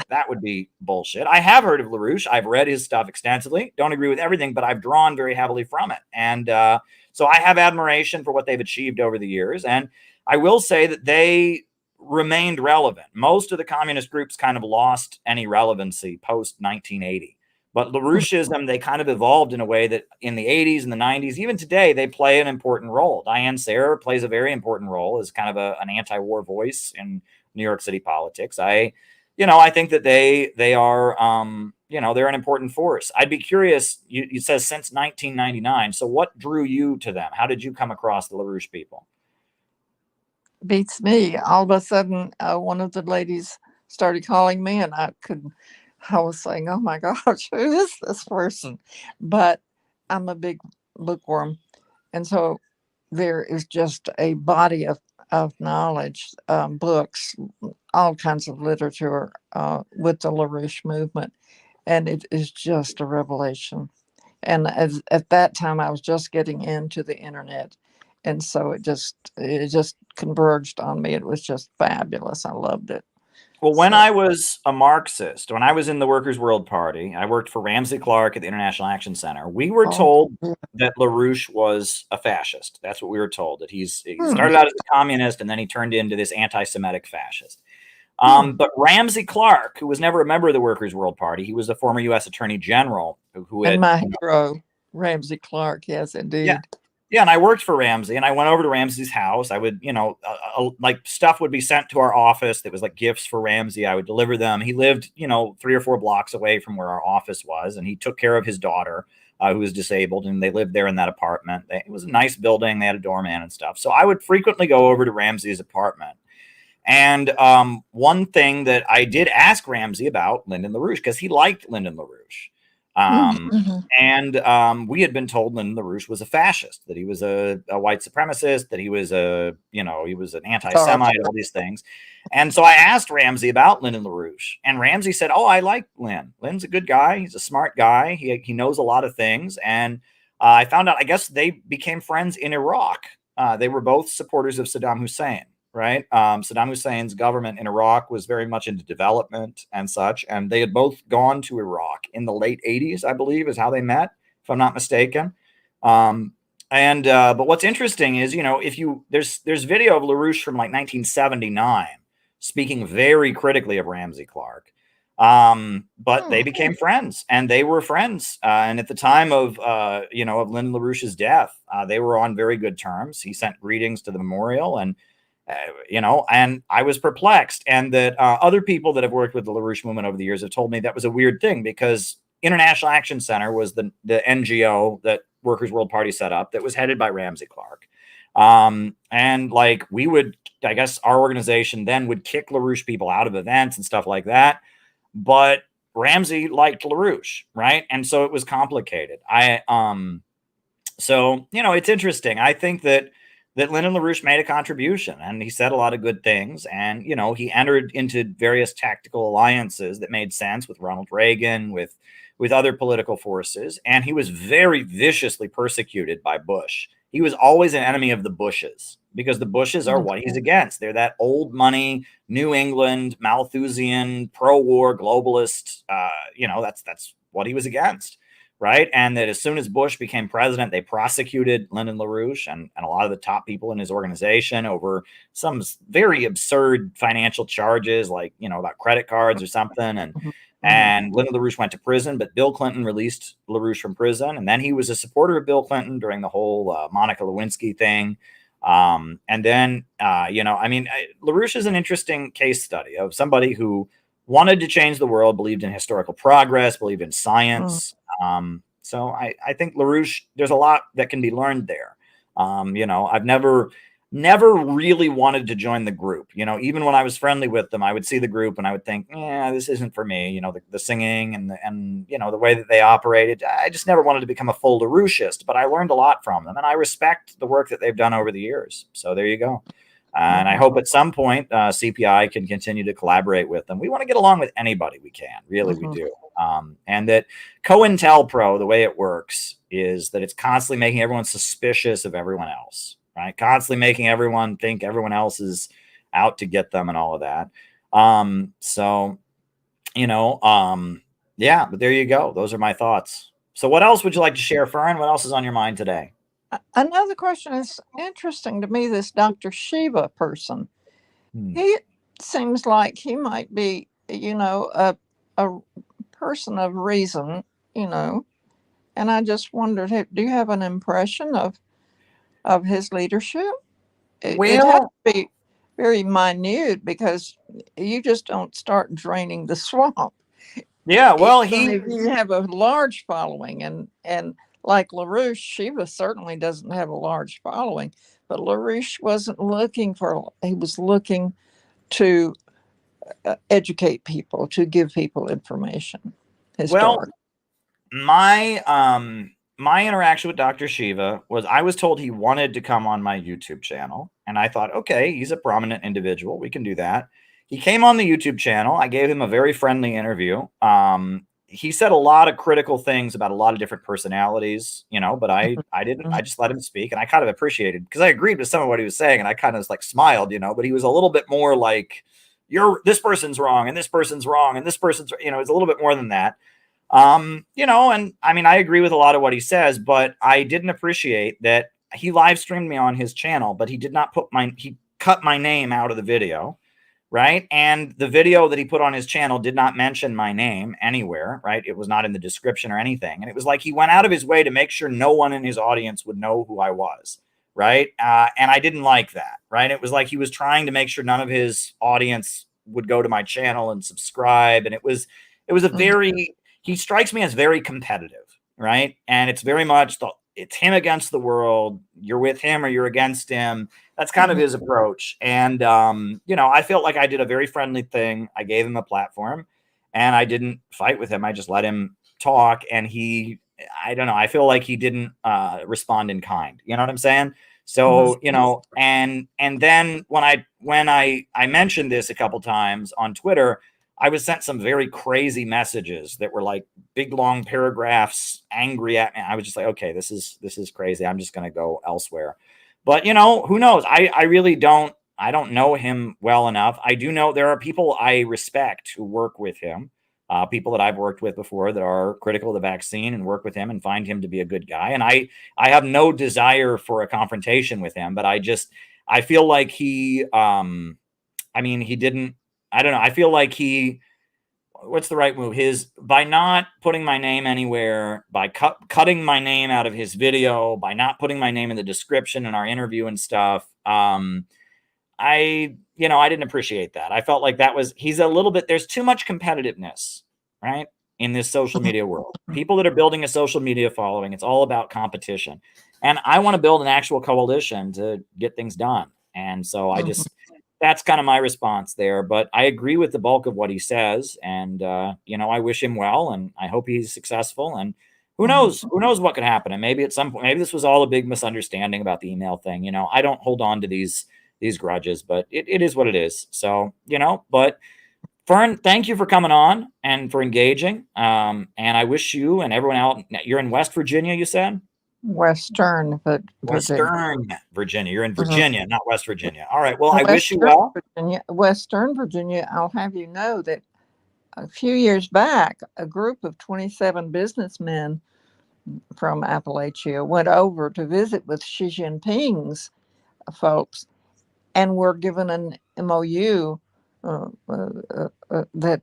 that would be bullshit. I have heard of LaRouche. I've read his stuff extensively. Don't agree with everything, but I've drawn very heavily from it. And so I have admiration for what they've achieved over the years. And I will say that they remained relevant. Most of the communist groups kind of lost any relevancy post 1980. But LaRoucheism, they kind of evolved in a way that in the 80s and the 90s, even today, they play an important role. Diane Sayer plays a very important role as kind of an anti-war voice in New York City politics. I I think that they are, they're an important force. I'd be curious. You says since 1999. So what drew you to them? How did you come across the LaRouche people? Beats me. All of a sudden, one of the ladies started calling me, and I was saying, "Oh my gosh, who is this person?" But I'm a big bookworm, and so there is just a body of knowledge, books, all kinds of literature with the LaRouche movement, and it is just a revelation. And at that time, I was just getting into the internet, and so it just converged on me. It was just fabulous. I loved it. Well, when I was a Marxist, when I was in the Workers' World Party, I worked for Ramsey Clark at the International Action Center. We were told that LaRouche was a fascist. That's what we were told, that he started out as a communist and then he turned into this anti-Semitic fascist. But Ramsey Clark, who was never a member of the Workers' World Party, he was a former U.S. Attorney General who had, and my hero, Ramsey Clark, yes, indeed. Yeah, and I worked for Ramsey, and I went over to Ramsey's house. I would, like stuff would be sent to our office that was like gifts for Ramsey. I would deliver them. He lived, 3 or 4 blocks away from where our office was, and he took care of his daughter who was disabled, and they lived there in that apartment. It was a nice building. They had a doorman and stuff. So I would frequently go over to Ramsey's apartment. And one thing that I did ask Ramsey about Lyndon LaRouche, because he liked Lyndon LaRouche. And we had been told Lyndon LaRouche was a fascist, that he was a white supremacist, that he was he was an anti-Semite, all these things. And so I asked Ramsey about Lyndon LaRouche, and Ramsey said, "Oh, I like Lynn. Lynn's a good guy. He's a smart guy. He knows a lot of things." And I found out, I guess they became friends in Iraq. They were both supporters of Saddam Hussein. Right. Saddam Hussein's government in Iraq was very much into development and such. And they had both gone to Iraq in the late 80s, I believe, is how they met, if I'm not mistaken. But what's interesting is, there's video of LaRouche from like 1979 speaking very critically of Ramsey Clark. But they became friends, and they were friends. And at the time of Lyndon LaRouche's death, they were on very good terms. He sent greetings to the memorial, and and I was perplexed, and that other people that have worked with the LaRouche movement over the years have told me that was a weird thing, because International Action Center was the NGO that Workers' World Party set up that was headed by Ramsey Clark. And like we would, I guess our organization then would kick LaRouche people out of events and stuff like that. But Ramsey liked LaRouche, right? And so it was complicated. So, it's interesting. I think that Lyndon LaRouche made a contribution, and he said a lot of good things. And, he entered into various tactical alliances that made sense with Ronald Reagan, with other political forces. And he was very viciously persecuted by Bush. He was always an enemy of the Bushes, because the Bushes are what he's against. They're that old money, New England, Malthusian, pro-war, globalist. That's what he was against. Right. And that as soon as Bush became president, they prosecuted Lyndon LaRouche and a lot of the top people in his organization over some very absurd financial charges, like, about credit cards or something. And Lyndon LaRouche went to prison, but Bill Clinton released LaRouche from prison. And then he was a supporter of Bill Clinton during the whole Monica Lewinsky thing. And then, LaRouche is an interesting case study of somebody who wanted to change the world, believed in historical progress, believed in science. So I think LaRouche, there's a lot that can be learned there. I've never really wanted to join the group. Even when I was friendly with them, I would see the group and I would think, this isn't for me. The singing and the way that they operated. I just never wanted to become a full LaRoucheist, but I learned a lot from them, and I respect the work that they've done over the years. So there you go. And I hope at some point CPI can continue to collaborate with them. We want to get along with anybody we can. Really, we do. And that COINTELPRO, the way it works is that it's constantly making everyone suspicious of everyone else, right? Constantly making everyone think everyone else is out to get them and all of that. But there you go. Those are my thoughts. So what else would you like to share, Fern? What else is on your mind today? Another question is interesting to me, this Dr. Shiva person. He seems like he might be, a person of reason, and I just wondered, do you have an impression of his leadership? It has to be very minute because you just don't start draining the swamp. Yeah, well, If you have a large following, and like LaRouche, Shiva certainly doesn't have a large following, but LaRouche wasn't looking for. He was looking to educate people, to give people information. Well, my interaction with Dr. Shiva was I was told he wanted to come on my YouTube channel, and I thought, okay, he's a prominent individual, we can do that. He came on the YouTube channel. I gave him a very friendly interview. He said a lot of critical things about a lot of different personalities, but I just let him speak, and I kind of appreciated, because I agreed with some of what he was saying, and I kind of like smiled, but he was a little bit more like, this person's wrong, and this person's wrong, and this person's, it's a little bit more than that. And I mean, I agree with a lot of what he says, but I didn't appreciate that he live streamed me on his channel, but he did not he cut my name out of the video. Right. And the video that he put on his channel did not mention my name anywhere. Right. It was not in the description or anything. And it was like he went out of his way to make sure no one in his audience would know who I was. Right. And I didn't like that. Right. It was like he was trying to make sure none of his audience would go to my channel and subscribe. And it was a very, he strikes me as very competitive. Right. And it's very much it's him against the world. You're with him or you're against him. That's kind of his approach. And, I felt like I did a very friendly thing. I gave him a platform and I didn't fight with him. I just let him talk. And I don't know. I feel like he didn't respond in kind. You know what I'm saying? So, and then when I mentioned this a couple times on Twitter, I was sent some very crazy messages that were like big, long paragraphs, angry at me. I was just like, okay, this is crazy. I'm just going to go elsewhere. But, who knows? I really don't know him well enough. I do know there are people I respect who work with him, people that I've worked with before that are critical of the vaccine and work with him and find him to be a good guy. And I have no desire for a confrontation with him, but I feel like he didn't, I don't know. I feel like what's the right move? By not putting my name anywhere, by cutting my name out of his video, by not putting my name in the description in our interview and stuff. I didn't appreciate that. I felt like he's a little bit, there's too much competitiveness, right? In this social media world, people that are building a social media following, it's all about competition. And I want to build an actual coalition to get things done. And so that's kind of my response there, but I agree with the bulk of what he says. And, I wish him well and I hope he's successful, and who knows what could happen. And maybe at some point, maybe this was all a big misunderstanding about the email thing. I don't hold on to these grudges, but it is what it is. So, but Fern, thank you for coming on and for engaging. And I wish you and everyone else, you're in West Virginia, you said? Western Virginia. You're in Virginia, not West Virginia. All right. Well, I wish you well. Western Virginia. I'll have you know that a few years back, a group of 27 businessmen from Appalachia went over to visit with Xi Jinping's folks and were given an MOU that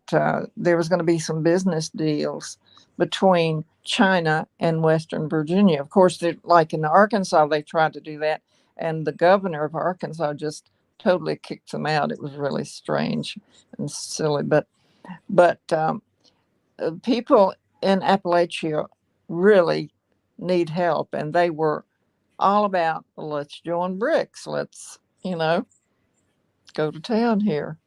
there was going to be some business deals between China and Western Virginia. Of course, like in Arkansas, they tried to do that, and the governor of Arkansas just totally kicked them out. It was really strange and silly, but people in Appalachia really need help, and they were all about, let's join BRICS. Let's, go to town here.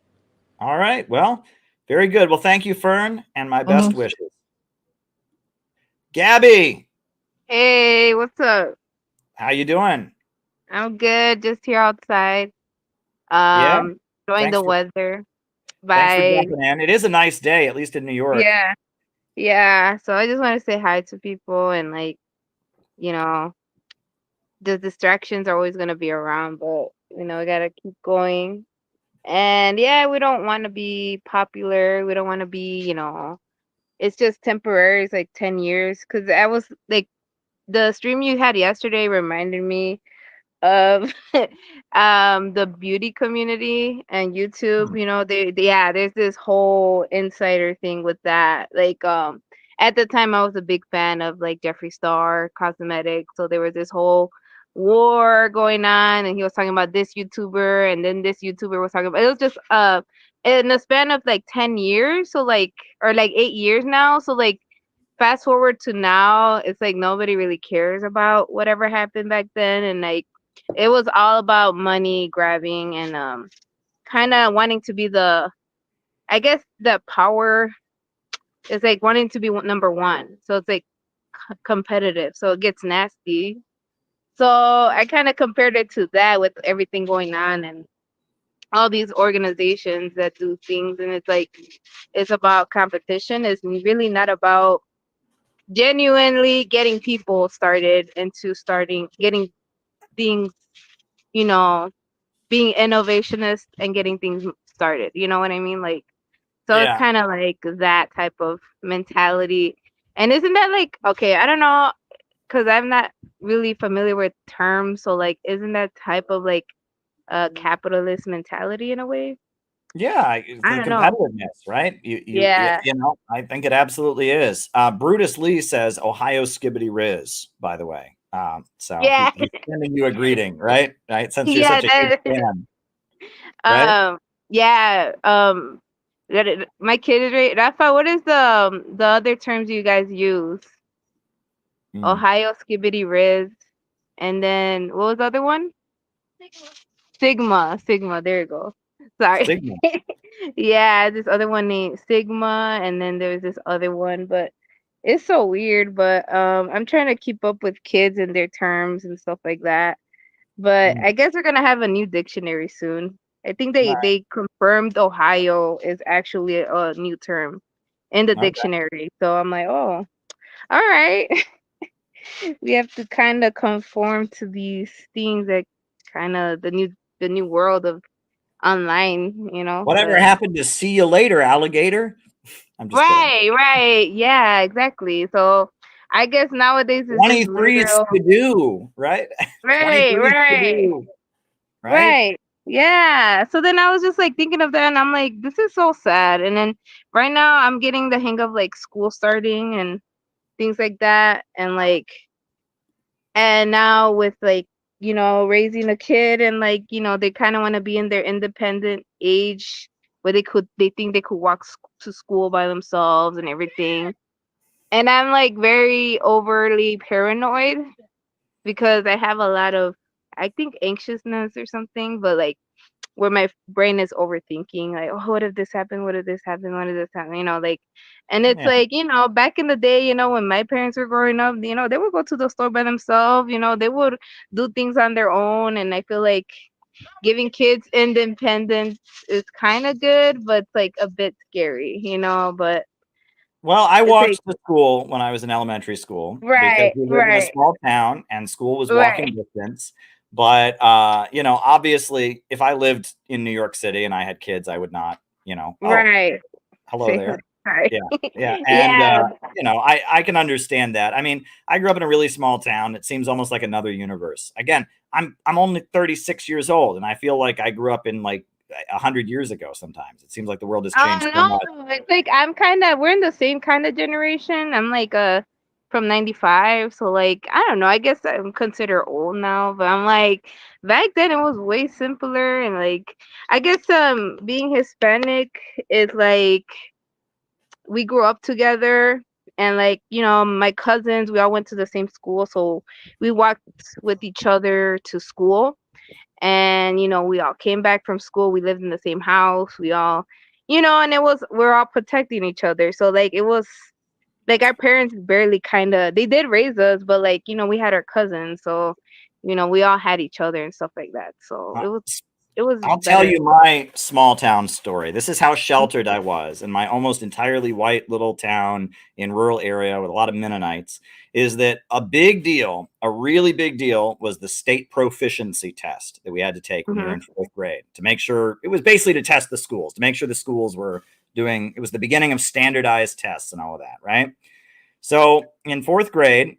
All right. Well, very good. Well, thank you, Fern, and my best wishes. Gabby. Hey, what's up? How you doing? I'm good. Just here outside. Enjoying the weather. Thanks for jumping in. It is a nice day, at least in New York. Yeah. Yeah. So I just want to say hi to people, and the distractions are always gonna be around, but we gotta keep going. And yeah, we don't want to be popular. We don't want to be, it's just temporary. It's like 10 years. Because I was like, the stream you had yesterday reminded me of the beauty community and YouTube. There's this whole insider thing with that. Like, at the time, I was a big fan of like Jeffree Star cosmetics. So there was this whole war going on, and he was talking about this YouTuber, and then this YouTuber was talking about. It was just in the span of like 10 years, so like, or like 8 years now. So like, fast forward to now, it's like nobody really cares about whatever happened back then, and like it was all about money grabbing and kind of wanting to be the, I guess the power is like wanting to be number one. So it's like competitive. So it gets nasty. So I kind of compared it to that with everything going on and all these organizations that do things, and it's like it's about competition. It's really not about genuinely getting people started into getting things, you know, being innovationist and getting things started. You know what I mean? Like, so it's Yeah. kind of like that type of mentality. And isn't that like, okay, I don't know, because I'm not really familiar with terms. So like, isn't that type of like capitalist mentality in a way? Yeah, the I don't know. competitiveness, right? Yeah. You know, I think it absolutely is. Brutus Lee says Ohio Skibbity Riz, by the way. So Yeah. he's sending you a greeting, right? Right, since you're Yeah. such a huge fan, right? Yeah. My kid is right. Rafa, what is the other terms you guys use? Ohio Skibbity Riz, and then what was the other one? Sigma. There you go. Sorry. Sigma. Yeah, this other one named Sigma, and then there's this other one, but it's so weird. But I'm trying to keep up with kids and their terms and stuff like that. But I guess we're gonna have a new dictionary soon. I think they confirmed Ohio is actually a new term in the Okay. dictionary. So I'm like, oh, all right. We have to kind of conform to these things that kind of the new world of online, you know. Whatever But happened to see you later, alligator? I'm just kidding. right, yeah, exactly. So I guess nowadays it's just 23 literal. skidoo, right? 23 skidoo, right? Right. Yeah. So then I was just like thinking of that, and I'm like, this is so sad. And then right now I'm getting the hang of like school starting and things like that. And now with like, you know, raising a kid, and like, you know, they kind of want to be in their independent age where they think they could walk to school by themselves and everything. And I'm like very overly paranoid because I have a lot of, I think, anxiousness or something, but like where my brain is overthinking, like, oh, what if this happened? What if this happened? What if this happened? You know, like, and it's Yeah. like, you know, back in the day, you know, when my parents were growing up, you know, they would go to the store by themselves, you know, they would do things on their own. And I feel like giving kids independence is kind of good, but it's like a bit scary, you know, but Well, I it's walked like, to school when I was in elementary school because right, we lived in a right, small town and school was right, walking distance. But you know, obviously, if I lived in New York City and I had kids, I would not, you know. Oh, right. hello Say there. hi. Yeah. And Yeah, you know, I can understand that. I mean, I grew up in a really small town. It seems almost like another universe. Again, I'm only 36 years old, and I feel like I grew up in like 100 years ago. Sometimes it seems like the world has changed so much. no, it's like we're in the same kind of generation. I'm like from 95, so like I don't know, I guess I'm considered old now, but I'm like back then it was way simpler. And like I guess being Hispanic is like we grew up together, and like, you know, my cousins, we all went to the same school, so we walked with each other to school. And you know, we all came back from school, we lived in the same house, we all, you know, and we're all protecting each other. So like it was like our parents barely kind of, they did raise us, but like, you know, we had our cousins, so you know, we all had each other and stuff like that. So it was I'll tell better. you my small town story. This is how sheltered I was in my almost entirely white little town in rural area with a lot of Mennonites. Is that a big deal? A really big deal was the state proficiency test that we had to take when we were in 4th grade to make sure, it was basically to test the schools, to make sure the schools were doing, it was the beginning of standardized tests and all of that, right? So in 4th grade,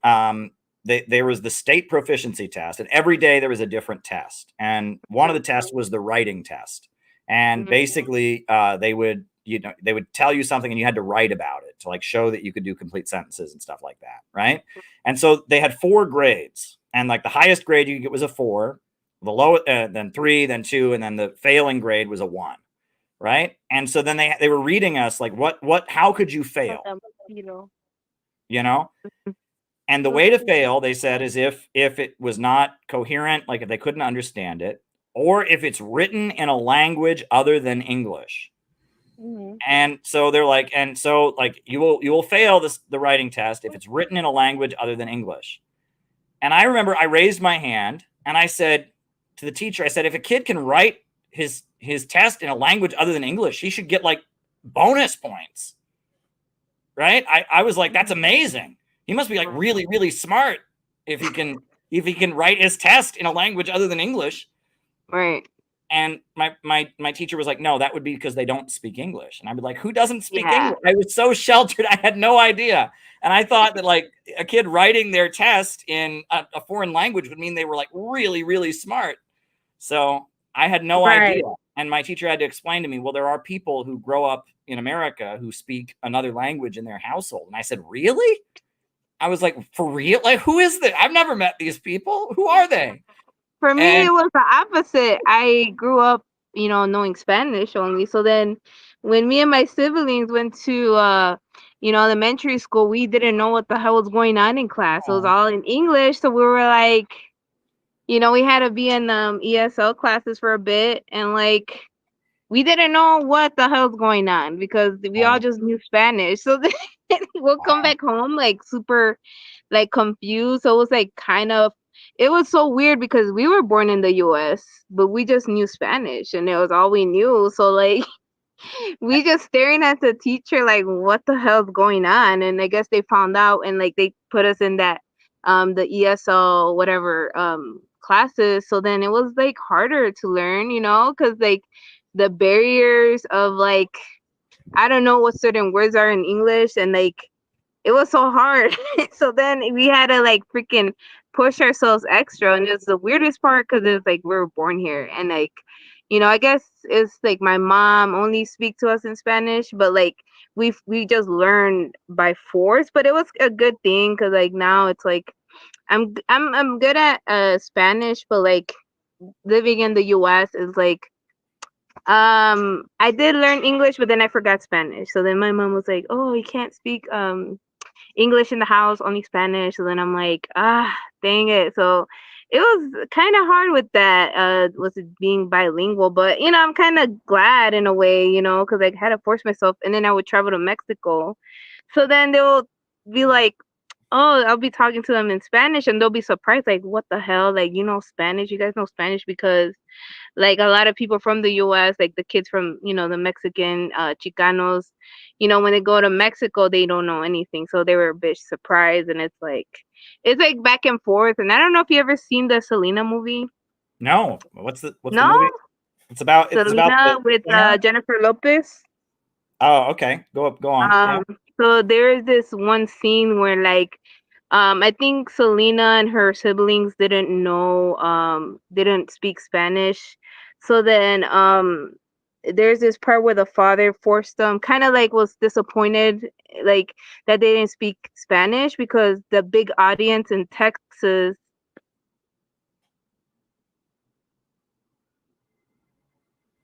there was the state proficiency test, and every day there was a different test. And one of the tests was the writing test. And basically, they would tell you something and you had to write about it to like show that you could do complete sentences and stuff like that, right? And so they had 4 grades. and like the highest grade you could get was a 4, the low, then 3, then 2, and then the failing grade was a 1, right? And so then they were reading us like, how could you fail? You know? And the way to fail, they said, is if it was not coherent, like if they couldn't understand it, or if it's written in a language other than English. And so they're like, you will fail the writing test if it's written in a language other than English. And I remember I raised my hand and I said to the teacher, I said, if a kid can write his test in a language other than English, he should get like bonus points. Right? I was like, that's amazing. He must be like really, really smart if he can write his test in a language other than English. Right. And my teacher was like, no, that would be because they don't speak English. And I'd be like, who doesn't speak English? I was so sheltered. I had no idea. And I thought that like a kid writing their test in a foreign language would mean they were like really, really smart. So I had no idea. And my teacher had to explain to me, well, there are people who grow up in America who speak another language in their household. And I said, really? I was like, for real? Like, who is this? I've never met these people. Who are they? For me, it was the opposite. I grew up, knowing Spanish only. So then when me and my siblings went to, elementary school, we didn't know what the hell was going on in class. It was all in English. So we were like, we had to be in ESL classes for a bit. And like, we didn't know what the hell's going on because we all just knew Spanish. So then we'll come back home like super like confused. So it was like it was so weird because we were born in the US, but we just knew Spanish and it was all we knew. So like we just staring at the teacher like, what the hell's going on? And I guess they found out and like they put us in that the ESL whatever classes. So then it was like harder to learn, because like the barriers of like I don't know what certain words are in English and like it was so hard. So then we had to like freaking push ourselves extra. And it's the weirdest part because it's like we were born here. And like, I guess it's like my mom only speak to us in Spanish, but like we just learned by force. But it was a good thing because like now it's like I'm good at Spanish, but like living in the US is like I did learn English, but then I forgot Spanish. So then my mom was like, oh, you can't speak English in the house, only Spanish. So then I'm like, dang it. So it was kind of hard with that, was it being bilingual, but I'm kind of glad in a way, because I had to force myself. And then I would travel to Mexico. So then they'll be like, oh, I'll be talking to them in Spanish and they'll be surprised, like, what the hell? Like, Spanish? You guys know Spanish? Because like a lot of people from the US, like the kids from, the Mexican Chicanos, when they go to Mexico, they don't know anything. So they were a bit surprised. And it's like back and forth. And I don't know if you ever seen the Selena movie. No. What's the movie? It's about Selena with Jennifer Lopez. Oh, okay. Go on. So there is this one scene where like I think Selena and her siblings didn't speak Spanish. So then there's this part where the father forced them, kind of like was disappointed like that they didn't speak Spanish because the big audience in Texas.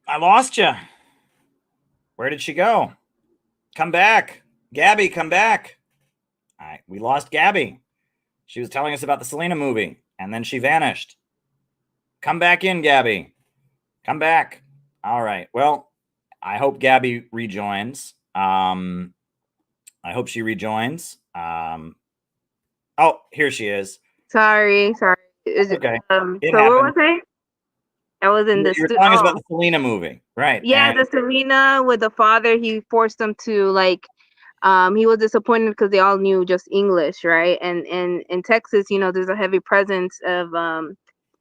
I lost you. Where did she go? Come back. Gabby, come back. All right, we lost Gabby. She was telling us about the Selena movie, and then she vanished. Come back in, Gabby. Come back. All right. Well, I hope Gabby rejoins. I hope she rejoins. Oh, here she is. Sorry. Is it okay? So what was I? I was in You're telling us about the Selena movie, right? Yeah, the Selena with the father. He forced them to like. He was disappointed because they all knew just English, right? And in Texas, there's a heavy presence of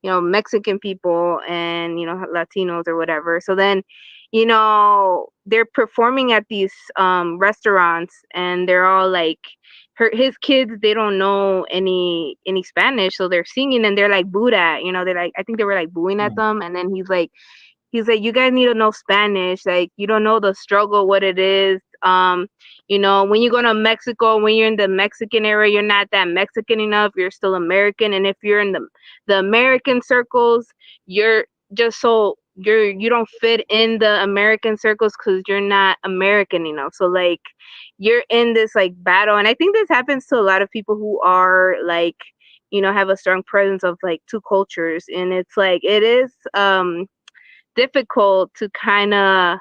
Mexican people and Latinos or whatever. So then, they're performing at these restaurants and they're all like his kids, they don't know any Spanish, so they're singing and they're like booed at, they're like, I think they were like booing at them. And then he's like, you guys need to know Spanish. Like, you don't know the struggle, what it is You know, when you go to Mexico, when you're in the Mexican area, you're not that Mexican enough. You're still American. And if you're in the American circles, you're just so you don't fit in the American circles because you're not American enough. So like you're in this like battle. And I think this happens to a lot of people who are like, you know, have a strong presence of like two cultures. And it's like it is difficult to kind of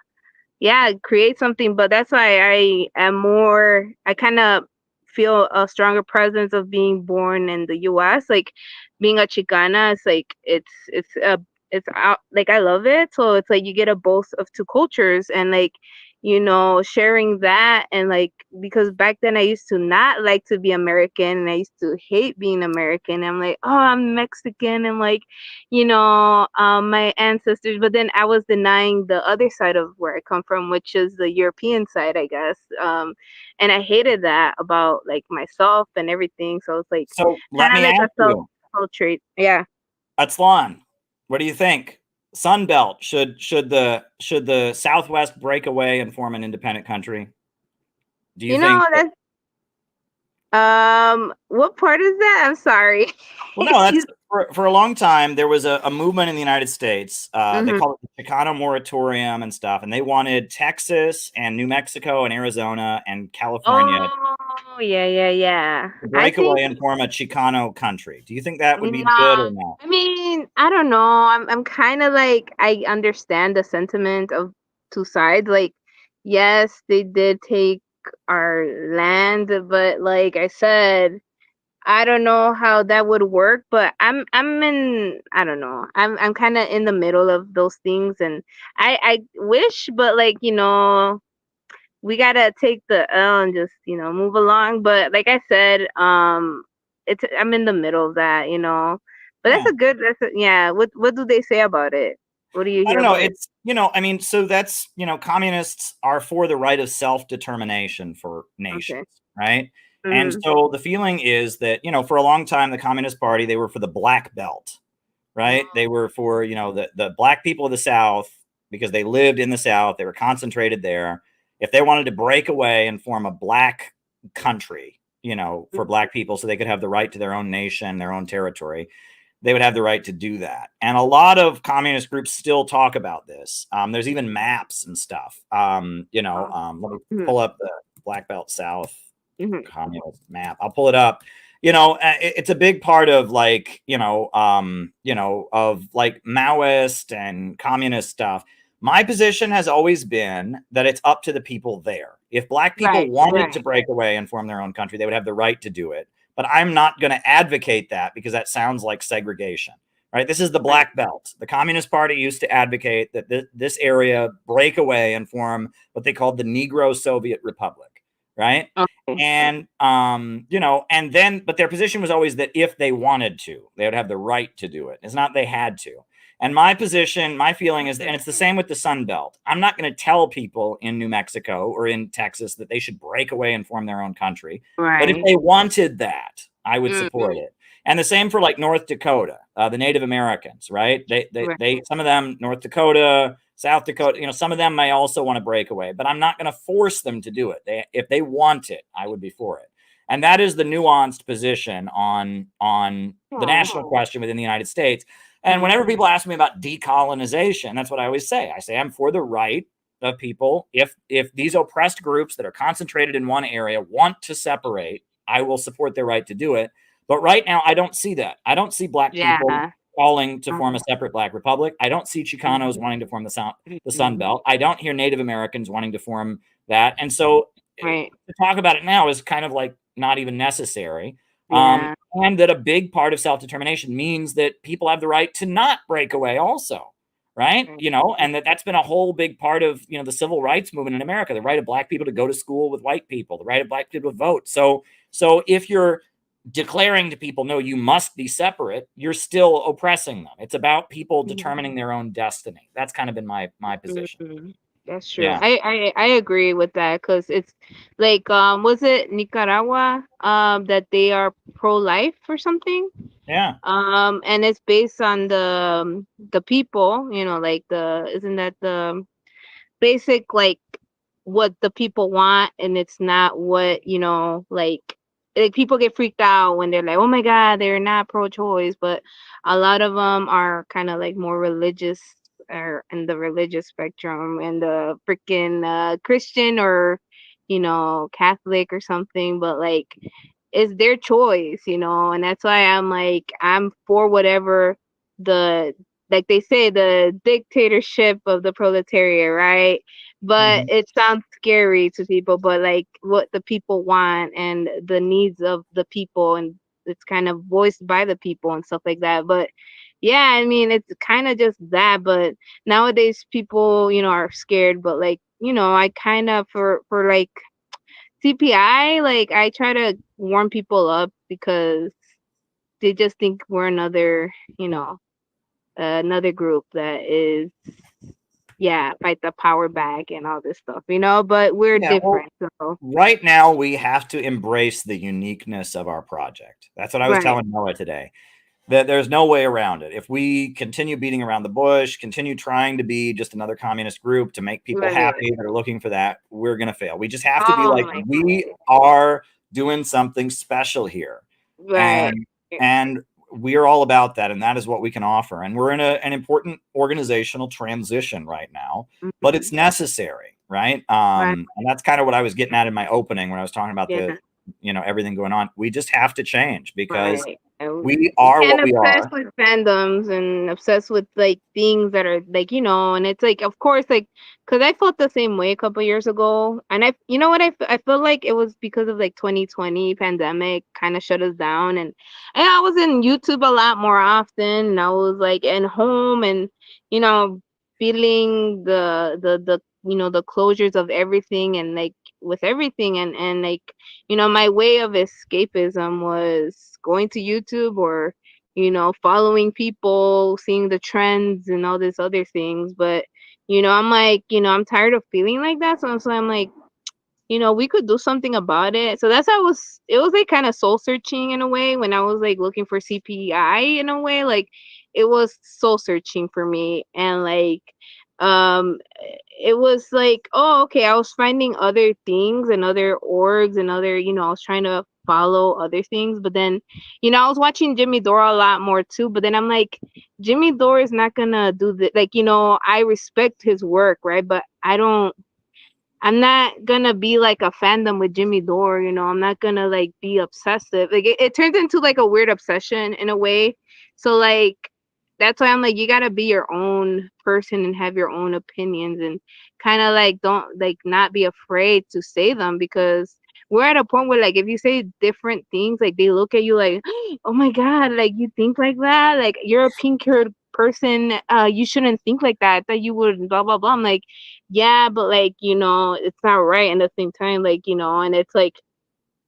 create something, but that's why I kind of feel a stronger presence of being born in the US. Like being a Chicana, it's like it's out, like I love it. So it's like you get a both of two cultures, and like, you know, sharing that. And like, because back then I used to not like to be American, and I used to hate being American. I'm like, oh, I'm Mexican, and like, you know, my ancestors. But then I was denying the other side of where I come from, which is the European side, I guess. And I hated that about like myself and everything. So it's like, so let me like ask you, trait. Yeah. Atslan, what do you think? Sun Belt, should the Southwest break away and form an independent country? Do you think what part is that? I'm sorry. Well, no, that's for a long time. There was a movement in the United States. They call it the Chicano moratorium and stuff, and they wanted Texas and New Mexico and Arizona and California Oh, yeah. to break away and form a Chicano country. Do you think that would be good or not? I mean, I don't know. I'm kind of like, I understand the sentiment of two sides. Like, yes, they did take our land, but like I said, I don't know how that would work. But I don't know. I'm kind of in the middle of those things, and I wish, but like, you know, we gotta take the L and just, you know, move along. But like I said, I'm in the middle of that, you know. But what do they say about it? What do you hear? I don't know. It's, you know, I mean, so that's, you know, communists are for the right of self-determination for nations, right? And so the feeling is that, you know, for a long time, the Communist Party, they were for the Black Belt, right? They were for, you know, the black people of the South, because they lived in the South, they were concentrated there. If they wanted to break away and form a black country, you know, for black people, so they could have the right to their own nation, their own territory, they would have the right to do that. And a lot of communist groups still talk about this. There's even maps and stuff. You know, let me pull up the Black Belt South communist map. I'll pull it up. You know, it's a big part of like, of like Maoist and communist stuff. My position has always been that it's up to the people there. If black people wanted to break away and form their own country, they would have the right to do it. But I'm not going to advocate that, because that sounds like segregation, right? This is the Black Belt. The Communist Party used to advocate that this area break away and form what they called the Negro Soviet Republic, right? Okay. And, you know, and then, but their position was always that if they wanted to, they would have the right to do it. It's not they had to. And my position, my feeling is, and it's the same with the Sun Belt. I'm not going to tell people in New Mexico or in Texas that they should break away and form their own country. Right. But if they wanted that, I would support it. And the same for like North Dakota, the Native Americans, right? They some of them, North Dakota, South Dakota, you know, some of them may also want to break away, but I'm not going to force them to do it. If they want it, I would be for it. And that is the nuanced position on the national question within the United States. And whenever people ask me about decolonization, that's what I always say. I say I'm for the right of people. If these oppressed groups that are concentrated in one area want to separate, I will support their right to do it. But right now, I don't see that. I don't see black people calling to form a separate black republic. I don't see Chicanos wanting to form the Sun Belt. I don't hear Native Americans wanting to form that. And so to talk about it now is kind of like not even necessary. And that a big part of self-determination means that people have the right to not break away also, right? You know, and that's been a whole big part of, you know, the civil rights movement in America, the right of black people to go to school with white people, the right of black people to vote. So if you're declaring to people, no, you must be separate, you're still oppressing them. It's about people determining their own destiny. That's kind of been my position. That's true. Yeah. I agree with that, because it's like was it Nicaragua that they are pro-life or something? Yeah. And it's based on the people, you know, like isn't that the basic like what the people want, and it's not what, like people get freaked out when they're like, oh my God, they're not pro-choice, but a lot of them are kind of like more religious, or in the religious spectrum, and the freaking Christian, or Catholic or something, but like it's their choice, and that's why I'm like, I'm for whatever like they say, the dictatorship of the proletariat, right? But it sounds scary to people, but like what the people want and the needs of the people, and it's kind of voiced by the people and stuff like that. But yeah, I mean, it's kind of just that. But nowadays people, are scared, but like, I kind of, for like CPI, like I try to warm people up, because they just think we're another, another group that is, fight the power back and all this stuff, but we're Yeah, well, different. So right now we have to embrace the uniqueness of our project. That's what I was Right. telling Noah today. That there's no way around it. If we continue beating around the bush, continue trying to be just another communist group to make people Right. happy that are looking for that, we're going to fail. We just have to be Oh like, my we are doing something special here. Right. And we are all about that. And that is what we can offer. And we're in an important organizational transition right now, but it's necessary. Right. And that's kind of what I was getting at in my opening when I was talking about the, everything going on. We just have to change, because Right. we are And what we obsessed are. with fandoms, and obsessed with like things that are like, and it's like, of course, like, because I felt the same way a couple years ago, and you know what, I feel like it was because of like 2020 pandemic kind of shut us down, and I was in YouTube a lot more often, and I was like in home, and feeling the the closures of everything, and like with everything, and like my way of escapism was going to YouTube, or following people, seeing the trends and all these other things. But I'm like, I'm tired of feeling like that, so I'm like, we could do something about it. So that's how it was like kind of soul searching in a way, when I was like looking for CPI in a way, like it was soul searching for me. And like it was like, oh, okay, I was finding other things and other orgs and other, I was trying to follow other things, but then I was watching Jimmy Dore a lot more too, but then I'm like, Jimmy Dore is not gonna do the, like, I respect his work, right? But I'm not gonna be like a fandom with Jimmy Dore, I'm not gonna like be obsessive. Like it turns into like a weird obsession in a way. So like that's why I'm like, you gotta be your own person and have your own opinions, and kind of like don't like not be afraid to say them, because we're at a point where like if you say different things, like they look at you like, oh my God, like you think like that, like you're a pink-haired person, you shouldn't think like that, that you would blah blah blah. I'm like, yeah, but like it's not right. And at the same time, like and it's like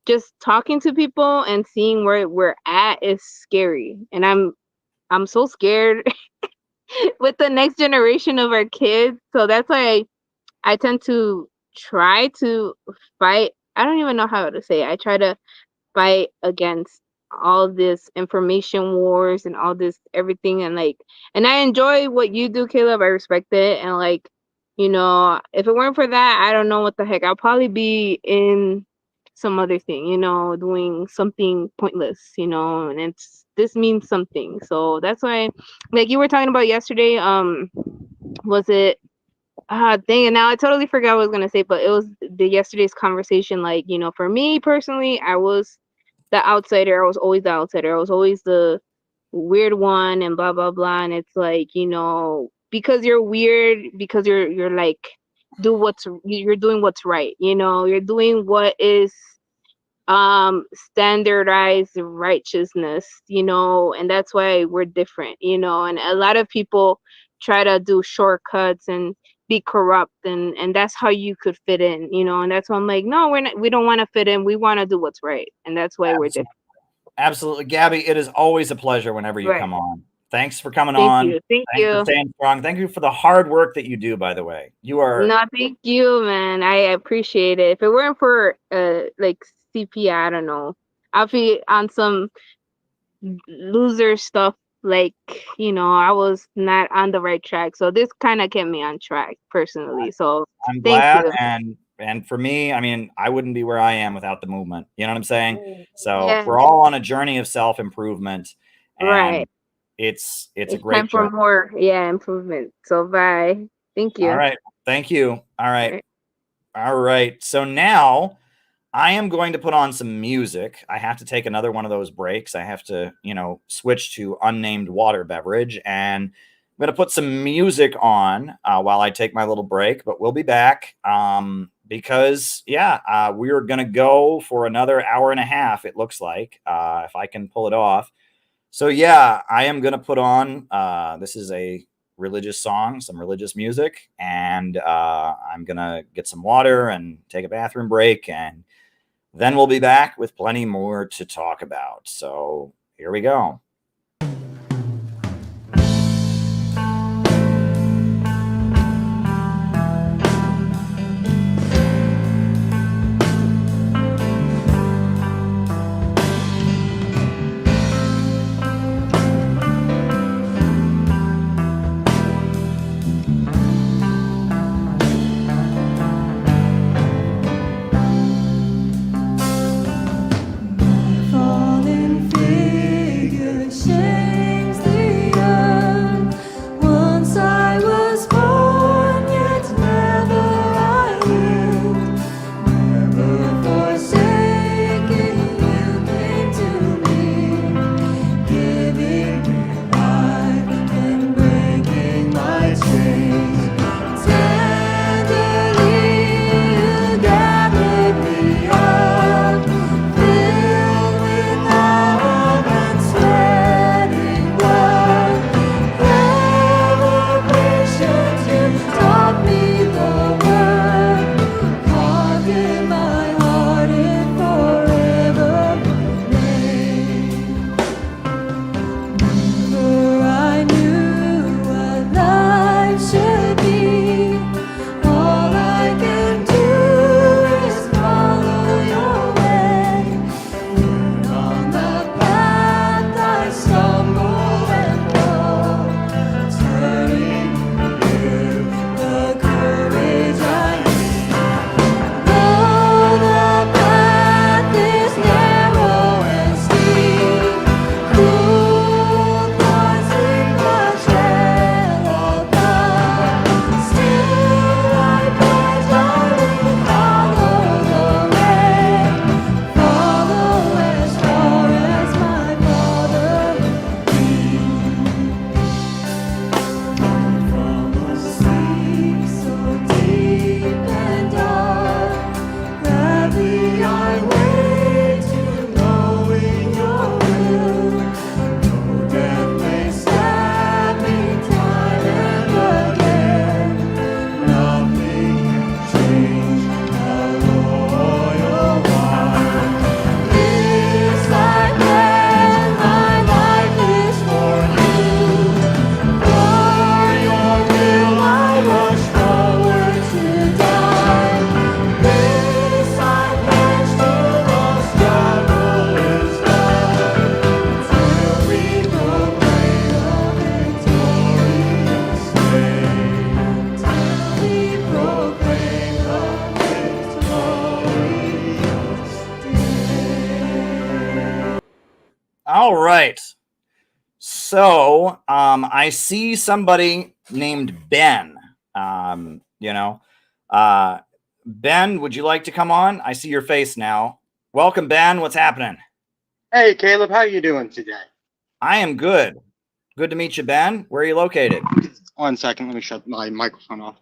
just talking to people and seeing where we're at is scary, and I'm so scared with the next generation of our kids. So that's why I tend to try to fight. I don't even know how to say it. I try to fight against all this information wars and all this everything, and like, and I enjoy what you do, Caleb. I respect it, and like, if it weren't for that, I don't know what the heck. I'll probably be in some other thing, doing something pointless, and this means something. So that's why, like you were talking about yesterday, was it dang it, now I totally forgot what I was gonna say, but it was the yesterday's conversation, like, for me personally, I was the outsider. I was always the outsider. I was always the weird one and blah blah blah. And it's like, because you're weird, because you're like you're doing what's right, you're doing what is standardized righteousness, and that's why we're different, and a lot of people try to do shortcuts and be corrupt, and that's how you could fit in, and that's why I'm like, no, we don't want to fit in, we want to do what's right, and that's why we're different. Absolutely. Gabby, it is always a pleasure whenever you come on. Thanks for coming Thank on. you. Thanks for staying strong. Thank you for the hard work that you do, by the way. You are No, thank you, man. I appreciate it. If it weren't for like CP, I don't know, I'll be on some loser stuff, like, I was not on the right track. So this kind of kept me on track personally. So I'm thank glad, you. and And for me, I mean, I wouldn't be where I am without the movement. You know what I'm saying? So Yeah. we're all on a journey of self-improvement, and Right. it's a It's great time for journey. more, improvement. So bye. Thank you. All right. Thank you. All right. All right. So now I am going to put on some music. I have to take another one of those breaks. I have to, switch to unnamed water beverage, and I'm going to put some music on while I take my little break, but we'll be back because, we're going to go for another hour and a half, it looks like, if I can pull it off. So, I am going to put on, this is a religious song, some religious music, and I'm going to get some water and take a bathroom break, and then we'll be back with plenty more to talk about. So here we go. Falling figure shapes the earth. Once I was born, yet never I lived. Never forsaken, you came to me, giving me life and breaking my chains. Tenderly, you gathered me up, filled with love and sweating blood. Ever patient, you taught me the word, carved in my heart it forever remained. Never I knew what life should be. All I can do is follow your way. Learn on the path I stumble and fall, turning with the courage I need. Though the path is narrow and steep, cruel thorns in the trail of God, still I pledge I will follow the way, follow as far as my Father from a sleep so deep and dark. Gladly I wait to knowing your will. Though death may stab me time and again, nothing can change the loyal heart. This I pledge, my life is for you. For your will I rush forward to die. This I pledge till the struggle is done, till we proclaim a victorious day. Till we proclaim a victorious day. All right. So I see somebody named Ben. Ben, would you like to come on? I see your face now. Welcome, Ben. What's happening? Hey, Caleb, how you doing today? I am good. Good to meet you, Ben. Where are you located? 1 second, let me shut my microphone off.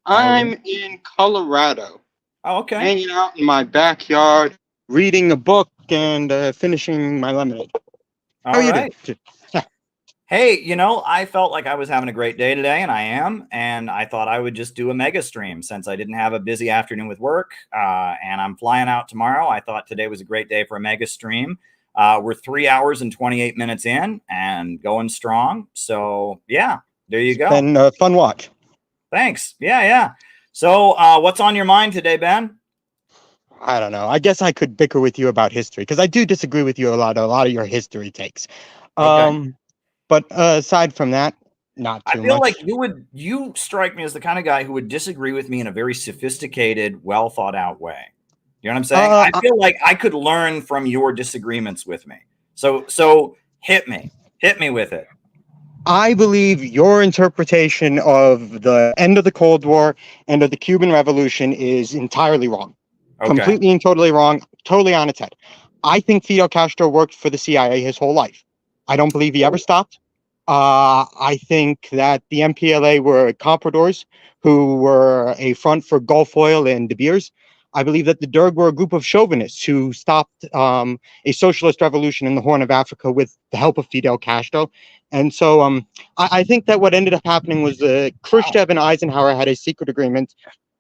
I'm in Colorado. Oh, okay. Hanging out in my backyard, reading a book and finishing my lemonade. How All you right. doing? Hey, I felt like I was having a great day today, and I am. And I thought I would just do a mega stream since I didn't have a busy afternoon with work. And I'm flying out tomorrow. I thought today was a great day for a mega stream. We're 3 hours and 28 minutes in and going strong. So, yeah, there you go. Been a fun watch. Thanks. Yeah. So, what's on your mind today, Ben? I don't know. I guess I could bicker with you about history because I do disagree with you a lot of your history takes. Okay. But aside from that, not I too feel much. like you strike me as the kind of guy who would disagree with me in a very sophisticated, well thought out way. You know what I'm saying? I feel like I could learn from your disagreements with me. So hit me with it. I believe your interpretation of the end of the Cold War and of the Cuban Revolution is entirely wrong. Okay. Completely and totally wrong, totally on its head. I think Fidel Castro worked for the CIA his whole life. I don't believe he ever stopped. I think that the MPLA were compradors who were a front for Gulf Oil and De Beers. I believe that the Derg were a group of chauvinists who stopped a socialist revolution in the Horn of Africa with the help of Fidel Castro. And so I think that what ended up happening was Khrushchev and Eisenhower had a secret agreement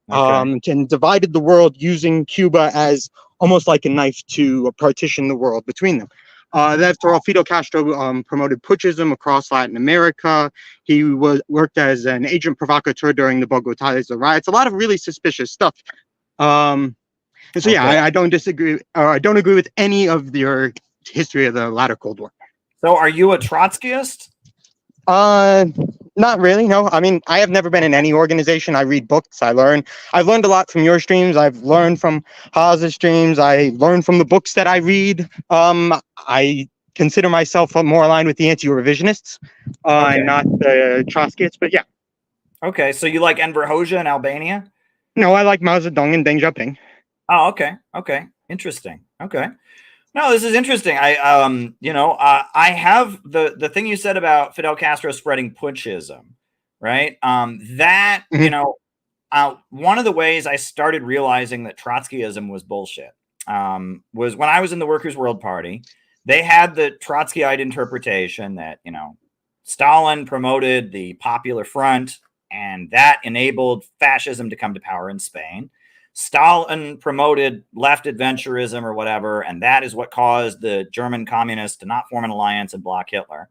and divided the world using Cuba as almost like a knife to partition the world between them. After all, Fidel Castro promoted putschism across Latin America. He worked as an agent provocateur during the Bogotá riots. A lot of really suspicious stuff. And so, yeah, I don't disagree, or I don't agree with any of your history of the latter Cold War. So are you a Trotskyist? Not really, no. I mean, I have never been in any organization. I read books, I learn. I've learned a lot from your streams. I've learned from Haas's streams. I learned from the books that I read. I consider myself more aligned with the anti-revisionists and not the Trotskyists, but yeah. Okay, so you like Enver Hoxha in Albania? No, I like Mao Zedong and Deng Xiaoping. Oh, okay. Interesting. Okay. No, this is interesting. I have the thing you said about Fidel Castro spreading putschism, right? One of the ways I started realizing that Trotskyism was bullshit was when I was in the Workers' World Party. They had the Trotskyite interpretation that, Stalin promoted the Popular Front, and that enabled fascism to come to power in Spain. Stalin promoted left adventurism or whatever, and that is what caused the German communists to not form an alliance and block Hitler.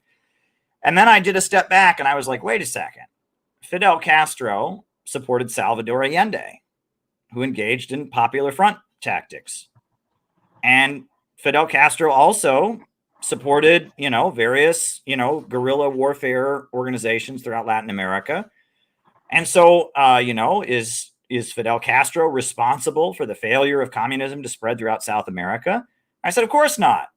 And then I did a step back and I was like, wait a second. Fidel Castro supported Salvador Allende, who engaged in Popular Front tactics. And Fidel Castro also supported, various, guerrilla warfare organizations throughout Latin America. And so, is Fidel Castro responsible for the failure of communism to spread throughout South America? I said, of course not.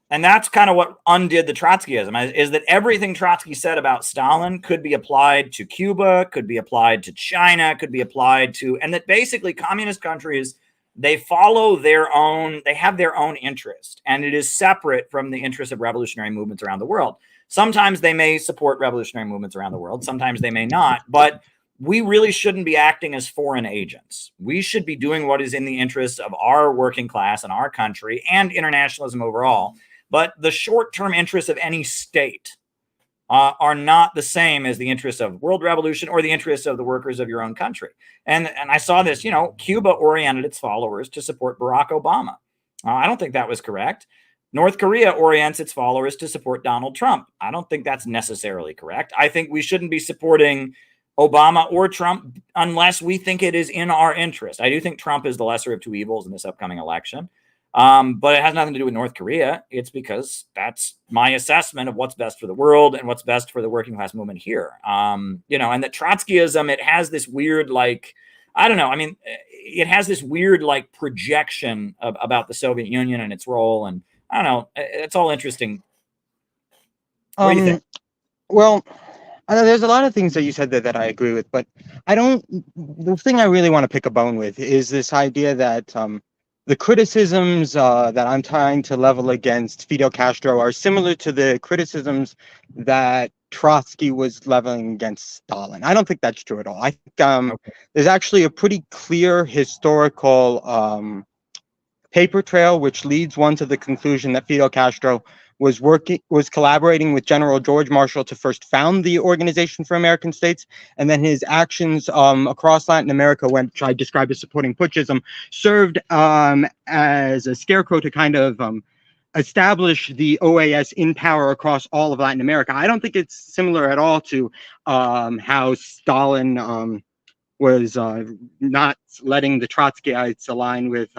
And that's kind of what undid the Trotskyism, is that everything Trotsky said about Stalin could be applied to Cuba, could be applied to China, could be applied to, and that basically communist countries, they follow their own, they have their own interest, and it is separate from the interest of revolutionary movements around the world. Sometimes they may support revolutionary movements around the world. Sometimes they may not, but we really shouldn't be acting as foreign agents. We should be doing what is in the interests of our working class and our country and internationalism overall. But the short-term interests of any state are not the same as the interests of world revolution or the interests of the workers of your own country. And I saw this, Cuba oriented its followers to support Barack Obama. I don't think that was correct. North Korea orients its followers to support Donald Trump. I don't think that's necessarily correct. I think we shouldn't be supporting Obama or Trump unless we think it is in our interest. I do think Trump is the lesser of two evils in this upcoming election. But it has nothing to do with North Korea. It's because that's my assessment of what's best for the world and what's best for the working class movement here. And that Trotskyism, it has this weird, it has this weird, projection about the Soviet Union and its role. And I don't know, it's all interesting. What do you think? Well, there's a lot of things that you said that I agree with, but the thing I really want to pick a bone with is this idea that the criticisms that I'm trying to level against Fidel Castro are similar to the criticisms that Trotsky was leveling against Stalin. I don't think that's true at all. I think there's actually a pretty clear historical paper trail which leads one to the conclusion that Fidel Castro was collaborating with General George Marshall to first found the Organization for American States, and then his actions across Latin America, which I described as supporting putschism, served as a scarecrow to kind of establish the OAS in power across all of Latin America. I don't think it's similar at all to how Stalin was not letting the Trotskyites align with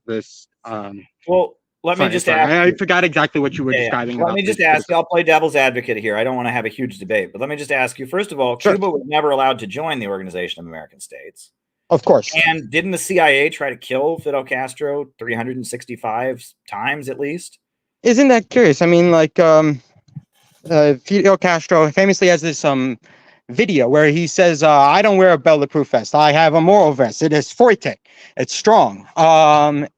this. Well, let me just sorry. ask. I forgot exactly what you were describing. Let me just ask you. I'll play devil's advocate here. I don't want to have a huge debate, but let me just ask you. First of all, Cuba was never allowed to join the Organization of American States. Of course. And didn't the CIA try to kill Fidel Castro 365 times at least? Isn't that curious? I mean, like, Fidel Castro famously has this video where he says, I don't wear a bulletproof vest. I have a moral vest. It is forte. It's strong.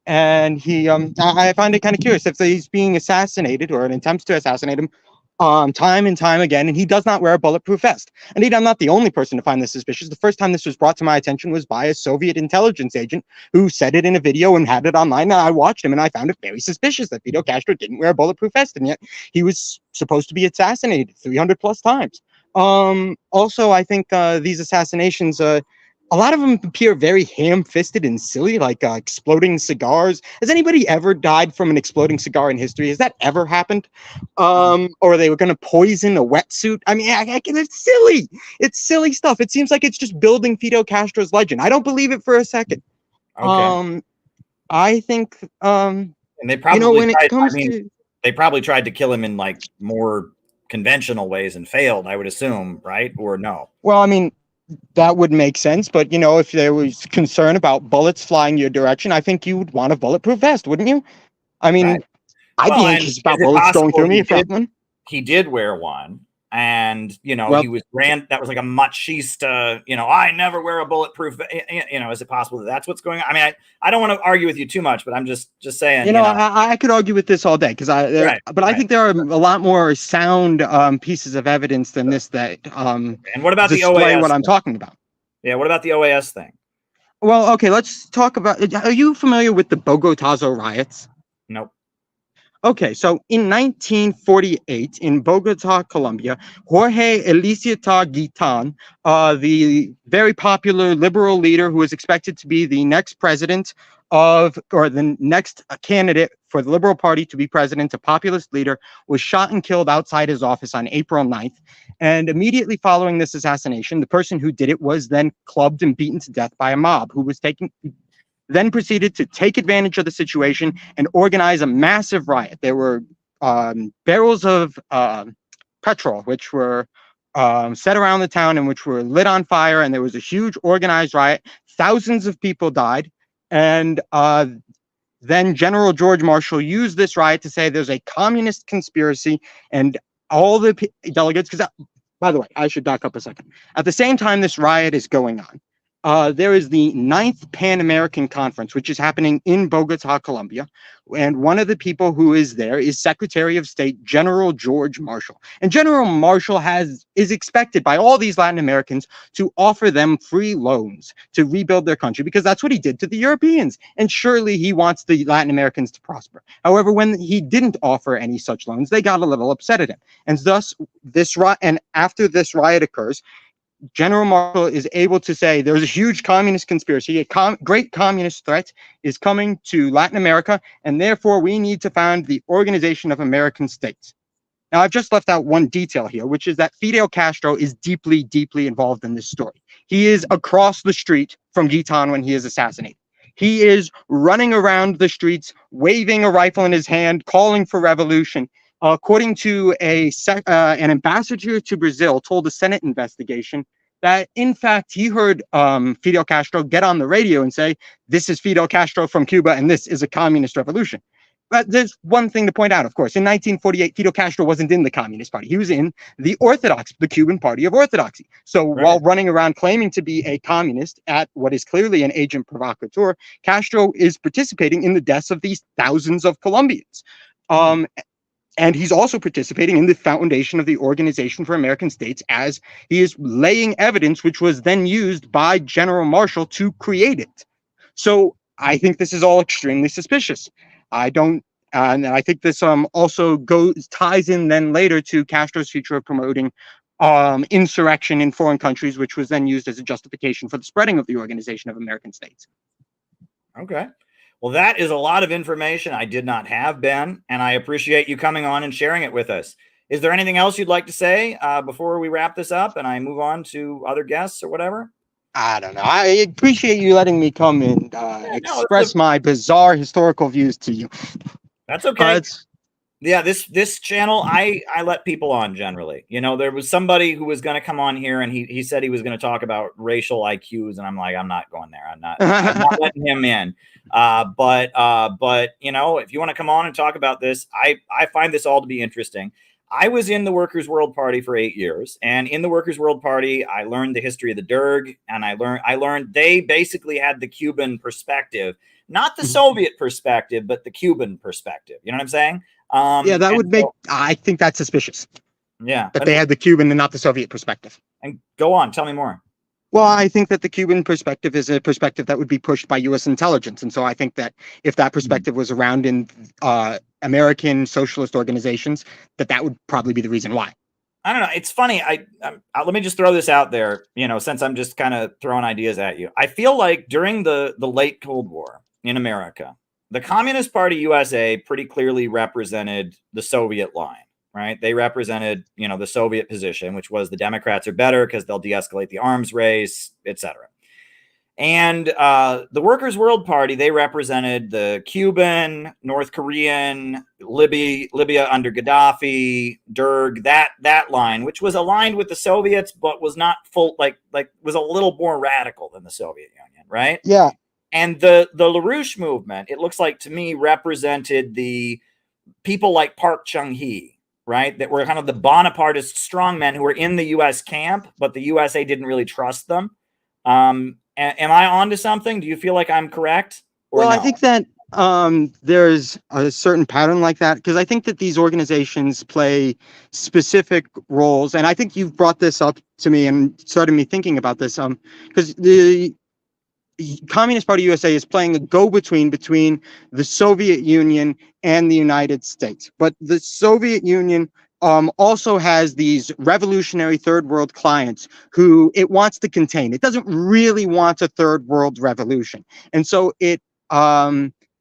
And he, I find it kind of curious if he's being assassinated or an attempt to assassinate him time and time again, and he does not wear a bulletproof vest. Indeed, I'm not the only person to find this suspicious. The first time this was brought to my attention was by a Soviet intelligence agent who said it in a video and had it online. And I watched him and I found it very suspicious that Fidel Castro didn't wear a bulletproof vest, and yet he was supposed to be assassinated 300 plus times. Also, I think these assassinations, a lot of them appear very ham-fisted and silly, like exploding cigars. Has anybody ever died from an exploding cigar in history? Has that ever happened? Or they were going to poison a wetsuit? I mean, it's silly. It's silly stuff. It seems like it's just building Fidel Castro's legend. I don't believe it for a second. Okay. I think, and they probably, you know, when it comes to, they probably tried to kill him in like more conventional ways and failed, I would assume, right? Or no? Well, I mean, that would make sense, but you know, if there was concern about bullets flying your direction, I think you would want a bulletproof vest, wouldn't you? I mean, right. I'd be anxious about bullets going through me if I had one. He did wear one, and you know, he was that was like a machista. You know, I never wear a bulletproof. You know, is it possible that that's what's going on? I mean, I don't want to argue with you too much, but I'm just saying. You know, I could argue with this all day because I think there are a lot more sound pieces of evidence than this that and what about the display OAS what I'm talking about. Yeah, what about the OAS thing? Well, okay, let's talk about. Are you familiar with the Bogotazo riots? Nope. Okay, so in 1948, in Bogota, Colombia, Jorge Elicieta Guitán, the very popular liberal leader who is expected to be the next president of, or the next candidate for the Liberal Party to be president, a populist leader, was shot and killed outside his office on April 9th. And immediately following this assassination, the person who did it was then clubbed and beaten to death by a mob who was then proceeded to take advantage of the situation and organize a massive riot. There were barrels of petrol, which were set around the town and which were lit on fire. And there was a huge organized riot. Thousands of people died. And then General George Marshall used this riot to say there's a communist conspiracy, and all the delegates, because by the way, I should back up a second. At the same time this riot is going on, there is the 9th Pan American Conference, which is happening in Bogota, Colombia. And one of the people who is there is Secretary of State General George Marshall. And General Marshall is expected by all these Latin Americans to offer them free loans to rebuild their country, because that's what he did to the Europeans. And surely he wants the Latin Americans to prosper. However, when he didn't offer any such loans, they got a little upset at him. And thus, after this riot occurs, General Marshall is able to say there's a huge communist conspiracy, a great communist threat is coming to Latin America, and therefore we need to found the Organization of American States. Now, I've just left out one detail here, which is that Fidel Castro is deeply, deeply involved in this story. He is across the street from Guitán when he is assassinated. He is running around the streets, waving a rifle in his hand, calling for revolution. According to an ambassador to Brazil told a Senate investigation that, in fact, he heard Fidel Castro get on the radio and say, this is Fidel Castro from Cuba, and this is a communist revolution. But there's one thing to point out, of course. In 1948, Fidel Castro wasn't in the Communist Party. He was in the Cuban Party of Orthodoxy. So while running around claiming to be a communist at what is clearly an agent provocateur, Castro is participating in the deaths of these thousands of Colombians. And he's also participating in the foundation of the Organization for American States, as he is laying evidence which was then used by General Marshall to create it. So I think this is all extremely suspicious. And I think this also ties in then later to Castro's future of promoting insurrection in foreign countries, which was then used as a justification for the spreading of the Organization of American States. Okay. Well, that is a lot of information I did not have, Ben, and I appreciate you coming on and sharing it with us. Is there anything else you'd like to say before we wrap this up and I move on to other guests or whatever? I don't know. I appreciate you letting me come and express my bizarre historical views to you. That's okay. Yeah, this channel, I let people on generally. You know, there was somebody who was going to come on here, and he said he was going to talk about racial IQs, and I'm like, I'm not going there. I'm not letting him in. But you know, if you want to come on and talk about this, I find this all to be interesting. I was in the Workers' World Party for 8 years, and in the Workers' World Party, I learned the history of the Derg, and I learned they basically had the Cuban perspective, not the Soviet perspective, but the Cuban perspective. You know what I'm saying? Yeah, that would make, I think that's suspicious. Yeah. That they had the Cuban and not the Soviet perspective. And go on, tell me more. Well, I think that the Cuban perspective is a perspective that would be pushed by U.S. intelligence. And so I think that if that perspective was around in American socialist organizations, that would probably be the reason why. I don't know. It's funny. Let me just throw this out there, you know, since I'm just kind of throwing ideas at you. I feel like during the late Cold War in America, the Communist Party USA pretty clearly represented the Soviet line, right? They represented, you know, the Soviet position, which was the Democrats are better because they'll de-escalate the arms race, etc. And the Workers' World Party, they represented the Cuban, North Korean, Libya under Gaddafi, Derg, that line, which was aligned with the Soviets, but was not full, like was a little more radical than the Soviet Union, right? Yeah. And the LaRouche movement, it looks like to me, represented the people like Park Chung-hee, right? That were kind of the Bonapartist strongmen who were in the U.S. camp, but the USA didn't really trust them. Am I onto something? Do you feel like I'm correct? Well, no? I think that there's a certain pattern like that, because I think that these organizations play specific roles. And I think you've brought this up to me and started me thinking about this, because the Communist Party USA is playing a go-between between the Soviet Union and the United States. But the Soviet Union also has these revolutionary third world clients who it wants to contain. It doesn't really want a third world revolution. And so it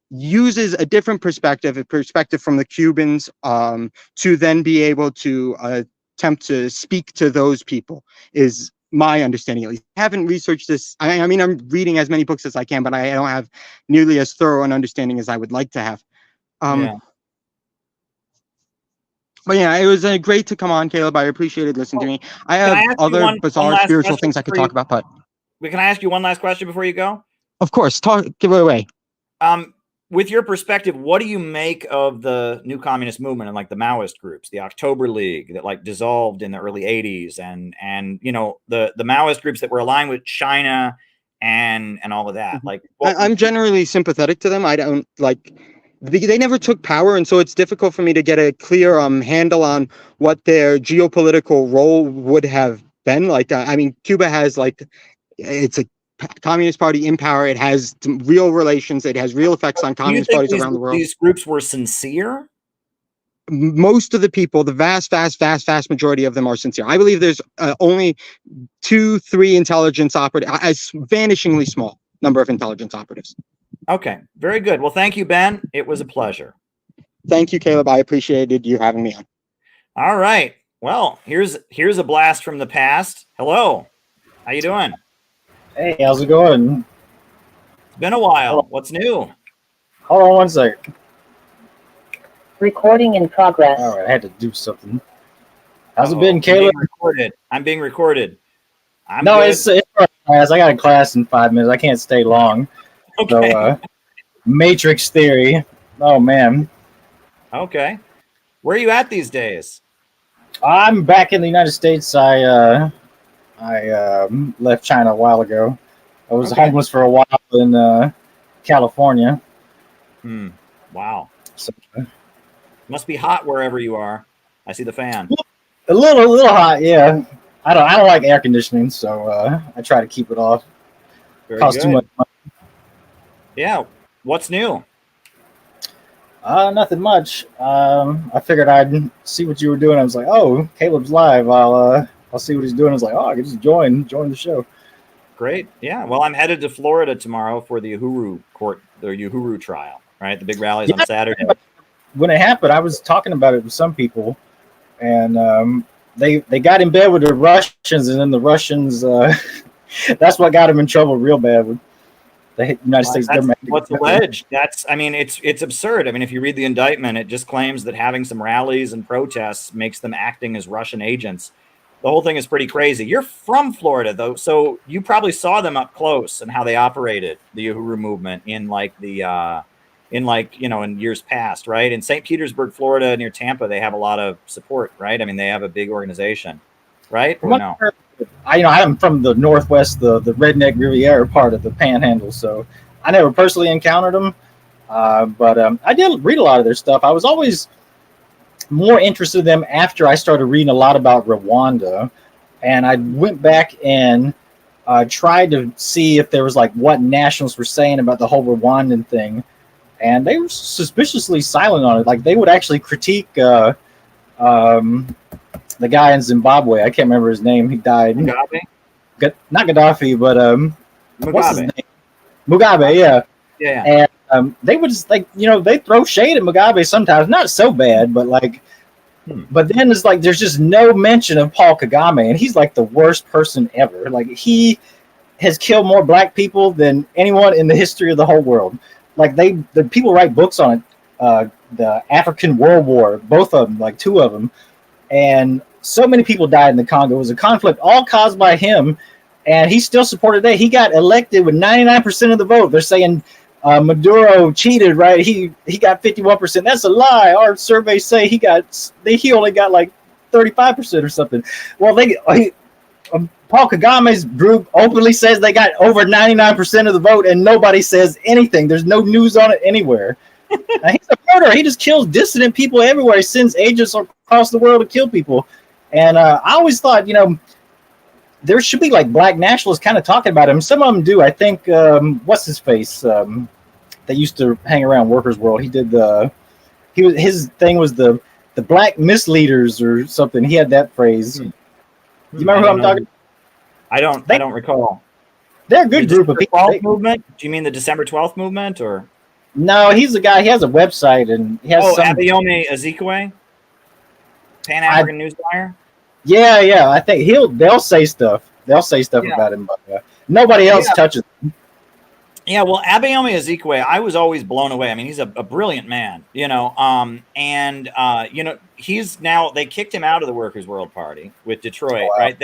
uses a different perspective, a perspective from the Cubans, to then be able to attempt to speak to those people, is my understanding at least. I haven't researched this. I mean, I'm reading as many books as I can, but I don't have nearly as thorough an understanding as I would like to have. Yeah. But yeah, it was great to come on, Caleb. I appreciated listening to me. I have other bizarre spiritual things I could talk about, but can I ask you one last question before you go? Of course, give it away. With your perspective, what do you make of the new communist movement and like the Maoist groups, the October League that like dissolved in the early 80s, and you know, the Maoist groups that were aligned with China and all of that? Like, I'm generally sympathetic to them. I don't like, they never took power, and so it's difficult for me to get a clear handle on what their geopolitical role would have been. Like, I mean, Cuba has like, it's a Communist Party in power. It has real relations. It has real effects on communist parties around the world. These groups were sincere? Most of the people, the vast majority of them are sincere. I believe there's only 2-3 intelligence operatives, a vanishingly small number of intelligence operatives. Okay, very good. Well, thank you, Ben. It was a pleasure. Thank you, Caleb. I appreciated you having me on. All right. Well, here's a blast from the past. Hello. How you doing? Hey, how's it going? It's been a while. What's new? Hold on one second. Recording in progress. All right, I had to do something. How's it been, Caleb? I'm being recorded. No, it's class. I got a class in 5 minutes. I can't stay long. Okay. So, Matrix Theory. Oh, man. Okay. Where are you at these days? I'm back in the United States. I left China a while ago. I was homeless for a while in California. Wow. So, must be hot wherever you are. I see the fan. A little hot, yeah. I don't like air conditioning, so I try to keep it off. Costs too much money. Yeah. What's new? Nothing much. I figured I'd see what you were doing. I was like, oh, Caleb's live. I'll see what he's doing. I was like, oh, I can just join the show. Great. Yeah. Well, I'm headed to Florida tomorrow for the Uhuru trial, right? The big rallies on Saturday. When it happened, I was talking about it with some people, and they got in bed with the Russians, and then the Russians, that's what got them in trouble real bad. The United States government. What's alleged? I mean, it's absurd. I mean, if you read the indictment, it just claims that having some rallies and protests makes them acting as Russian agents. The whole thing is pretty crazy. You're from Florida, though, so you probably saw them up close and how they operated, the Uhuru movement in in years past, right? In St. Petersburg, Florida, near Tampa, they have a lot of support, right? I mean, they have a big organization, right? Or no? I'm from the Northwest, the redneck Riviera part of the Panhandle, so I never personally encountered them, but I did read a lot of their stuff. I was always more interested in them after I started reading a lot about Rwanda, and I went back and tried to see if there was like what nationalists were saying about the whole Rwandan thing, and they were suspiciously silent on it. Like they would actually critique the guy in Zimbabwe. I can't remember his name. He died. Mugabe? Not Gaddafi, but what's his Mugabe. name? Mugabe, yeah. Yeah. And they would just they throw shade at Mugabe sometimes. Not so bad, but but then it's like there's just no mention of Paul Kagame, and he's like the worst person ever. Like he has killed more black people than anyone in the history of the whole world. Like the people write books on it. The African World War, both of them, like two of them. And so many people died in the Congo. It was a conflict all caused by him, and he still supported that. He got elected with 99% of the vote. They're saying Maduro cheated, right? He got 51%. That's a lie. Our surveys say he only got like 35% or something. Well, Paul Kagame's group openly says they got over 99% of the vote, and nobody says anything. There's no news on it anywhere. He's a murderer. He just kills dissident people everywhere. He sends agents across the world to kill people. And I always thought, there should be like black nationalists kind of talking about him. Some of them do. I think, what's his face? That used to hang around Workers' World. He did his thing was the black misleaders or something. He had that phrase. You remember who I'm talking? I don't recall. They're a good group of people. Movement? Do you mean the December 12th movement or? No, he's a guy. He has a website and he has Abayomi Ezekwe, Pan African Newswire. Yeah. I think they'll say stuff. They'll say stuff about him, but nobody else touches him. Yeah, well, Abayomi Ezekwe, I was always blown away. I mean, he's a brilliant man, he's now, they kicked him out of the Workers' World Party with Detroit, right?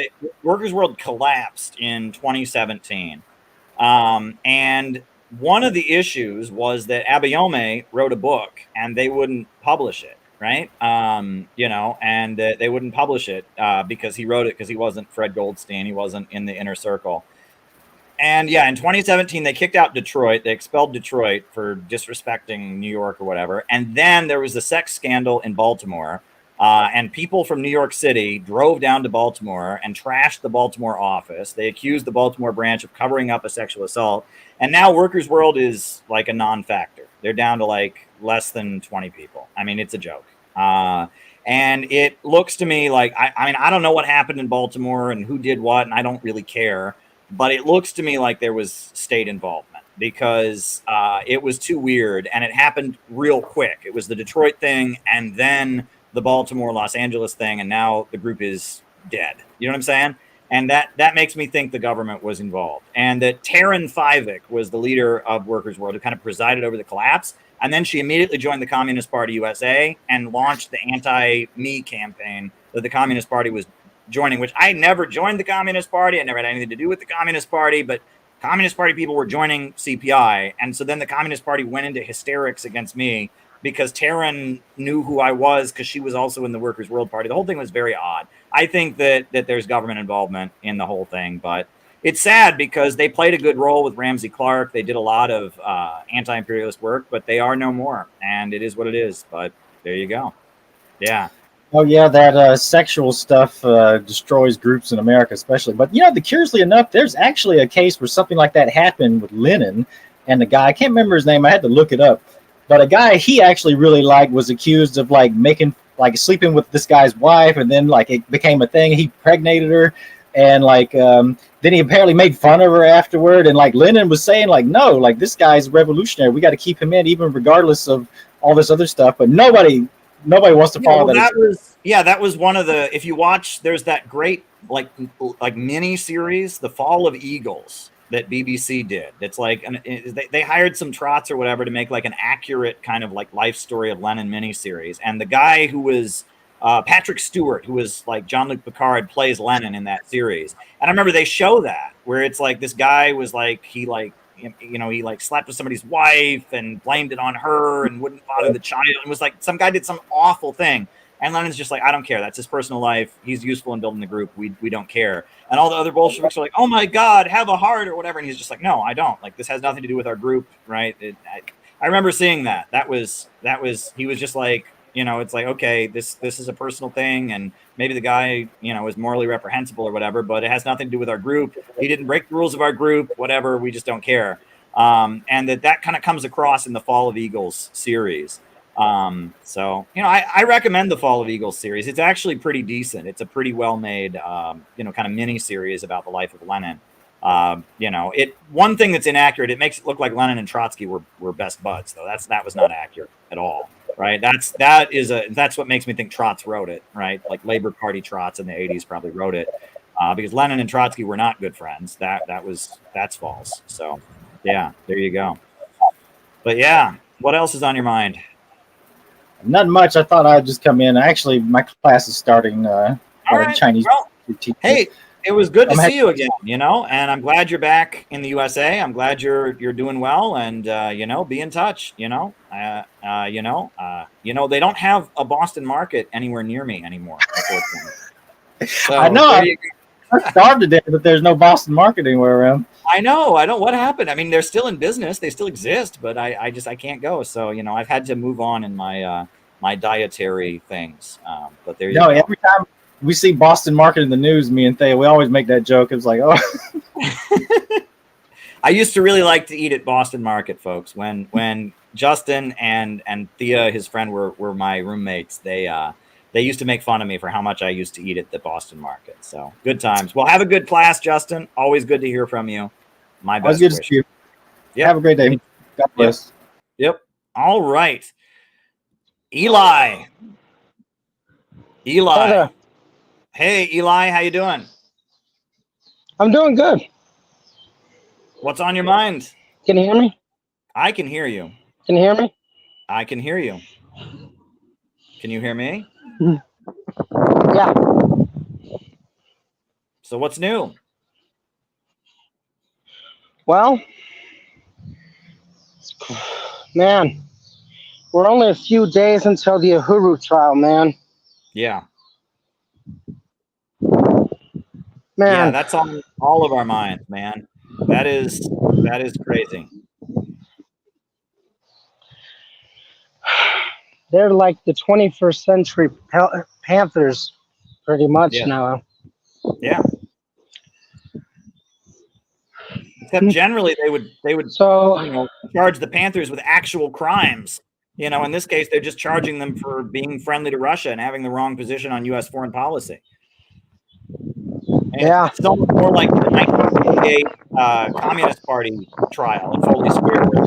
Workers' World collapsed in 2017. And one of the issues was that Abayomi wrote a book and they wouldn't publish it, right? They wouldn't publish it because he wrote it because he wasn't Fred Goldstein. He wasn't in the inner circle. And yeah, in 2017, they kicked out Detroit. They expelled Detroit for disrespecting New York or whatever. And then there was the sex scandal in Baltimore. And people from New York City drove down to Baltimore and trashed the Baltimore office. They accused the Baltimore branch of covering up a sexual assault. And now Workers' World is like a non-factor. They're down to like less than 20 people. I mean, it's a joke. And it looks to me like, I don't know what happened in Baltimore and who did what, and I don't really care. But it looks to me like there was state involvement because it was too weird and it happened real quick. It was the Detroit thing and then the Baltimore, Los Angeles thing, and now the group is dead. You know what I'm saying? And that makes me think the government was involved. And that Taryn Fivik was the leader of Workers' World who kind of presided over the collapse. And then she immediately joined the Communist Party USA and launched the anti-me campaign that the Communist Party was joining, which I never joined the Communist Party. I never had anything to do with the Communist Party, but Communist Party people were joining CPI. And so then the Communist Party went into hysterics against me because Taryn knew who I was because she was also in the Workers' World Party. The whole thing was very odd. I think that there's government involvement in the whole thing, but it's sad because they played a good role with Ramsey Clark. They did a lot of anti-imperialist work, but they are no more. And it is what it is. But there you go. Yeah. Oh, yeah, that sexual stuff destroys groups in America, especially. But, curiously enough, there's actually a case where something like that happened with Lenin and the guy, I can't remember his name, I had to look it up. But a guy he actually really liked was accused of sleeping with this guy's wife, and then it became a thing. He impregnated her, and then he apparently made fun of her afterward. And Lenin was saying no, this guy's revolutionary. We got to keep him in, even regardless of all this other stuff. But nobody wants to follow that. That was one of the. If you watch, there's that great mini series, The Fall of Eagles. that BBC did. It's like they hired some trots or whatever to make like an accurate kind of like life story of Lenin miniseries. And the guy who was Patrick Stewart, who was like Jean-Luc Picard, plays Lenin in that series. And I remember they show that where it's like this guy was like he slept with somebody's wife and blamed it on her and wouldn't bother the child, and was like some guy did some awful thing. And Lenin's just like, I don't care. That's his personal life. He's useful in building the group. We don't care. And all the other Bolsheviks are like, oh my God, have a heart or whatever. And he's just like, no, I don't. Like, this has nothing to do with our group, right? I remember seeing that. That was he was just like, it's like, okay, this is a personal thing, and maybe the guy, is morally reprehensible or whatever, but it has nothing to do with our group. He didn't break the rules of our group, whatever. We just don't care. And that kind of comes across in the Fall of Eagles series. So I recommend the Fall of Eagles series. It's actually pretty decent. It's a pretty well made, kind of mini series about the life of Lenin. One thing that's inaccurate, it makes it look like Lenin and Trotsky were best buds, though. That was not accurate at all, right? That's what makes me think Trots wrote it, right? Like Labor Party Trots in the 80s probably wrote it, because Lenin and Trotsky were not good friends. That's false. So yeah, there you go. But yeah, what else is on your mind? Not much. I thought I'd just come in. Actually, my class is starting Chinese. Well, hey, it was good to see you again, and I'm glad you're back in the USA. I'm glad you're doing well, and be in touch. They don't have a Boston Market anywhere near me anymore, unfortunately. So, I know. I'm starved to death that there's no Boston Market anywhere around. I know. I don't. What happened? I mean, they're still in business. They still exist, but I can't go. So I've had to move on in my my dietary things. But there you go. Every time we see Boston Market in the news, me and Thea, we always make that joke. It's like, oh. I used to really like to eat at Boston Market, folks. When Justin and Thea, his friend, were my roommates, they used to make fun of me for how much I used to eat at the Boston Market. So good times. Well, have a good class, Justin. Always good to hear from you. My best good to see you. Yep. Have a great day. God bless. Yep. All right. Eli. Hey, Eli, how you doing? I'm doing good. What's on your mind? Can you hear me? I can hear you. Can you hear me? I can hear you. Can you hear me? Yeah. So what's new? Well, man, we're only a few days until the Uhuru trial, man. Yeah. Man. Yeah, that's on all of our minds, man. That is crazy. They're like the 21st century Panthers, pretty much now. Yeah. Except generally they would charge the Panthers with actual crimes. In this case, they're just charging them for being friendly to Russia and having the wrong position on U.S. foreign policy. And it's almost more like the 1958 Communist Party trial in Foley Square, where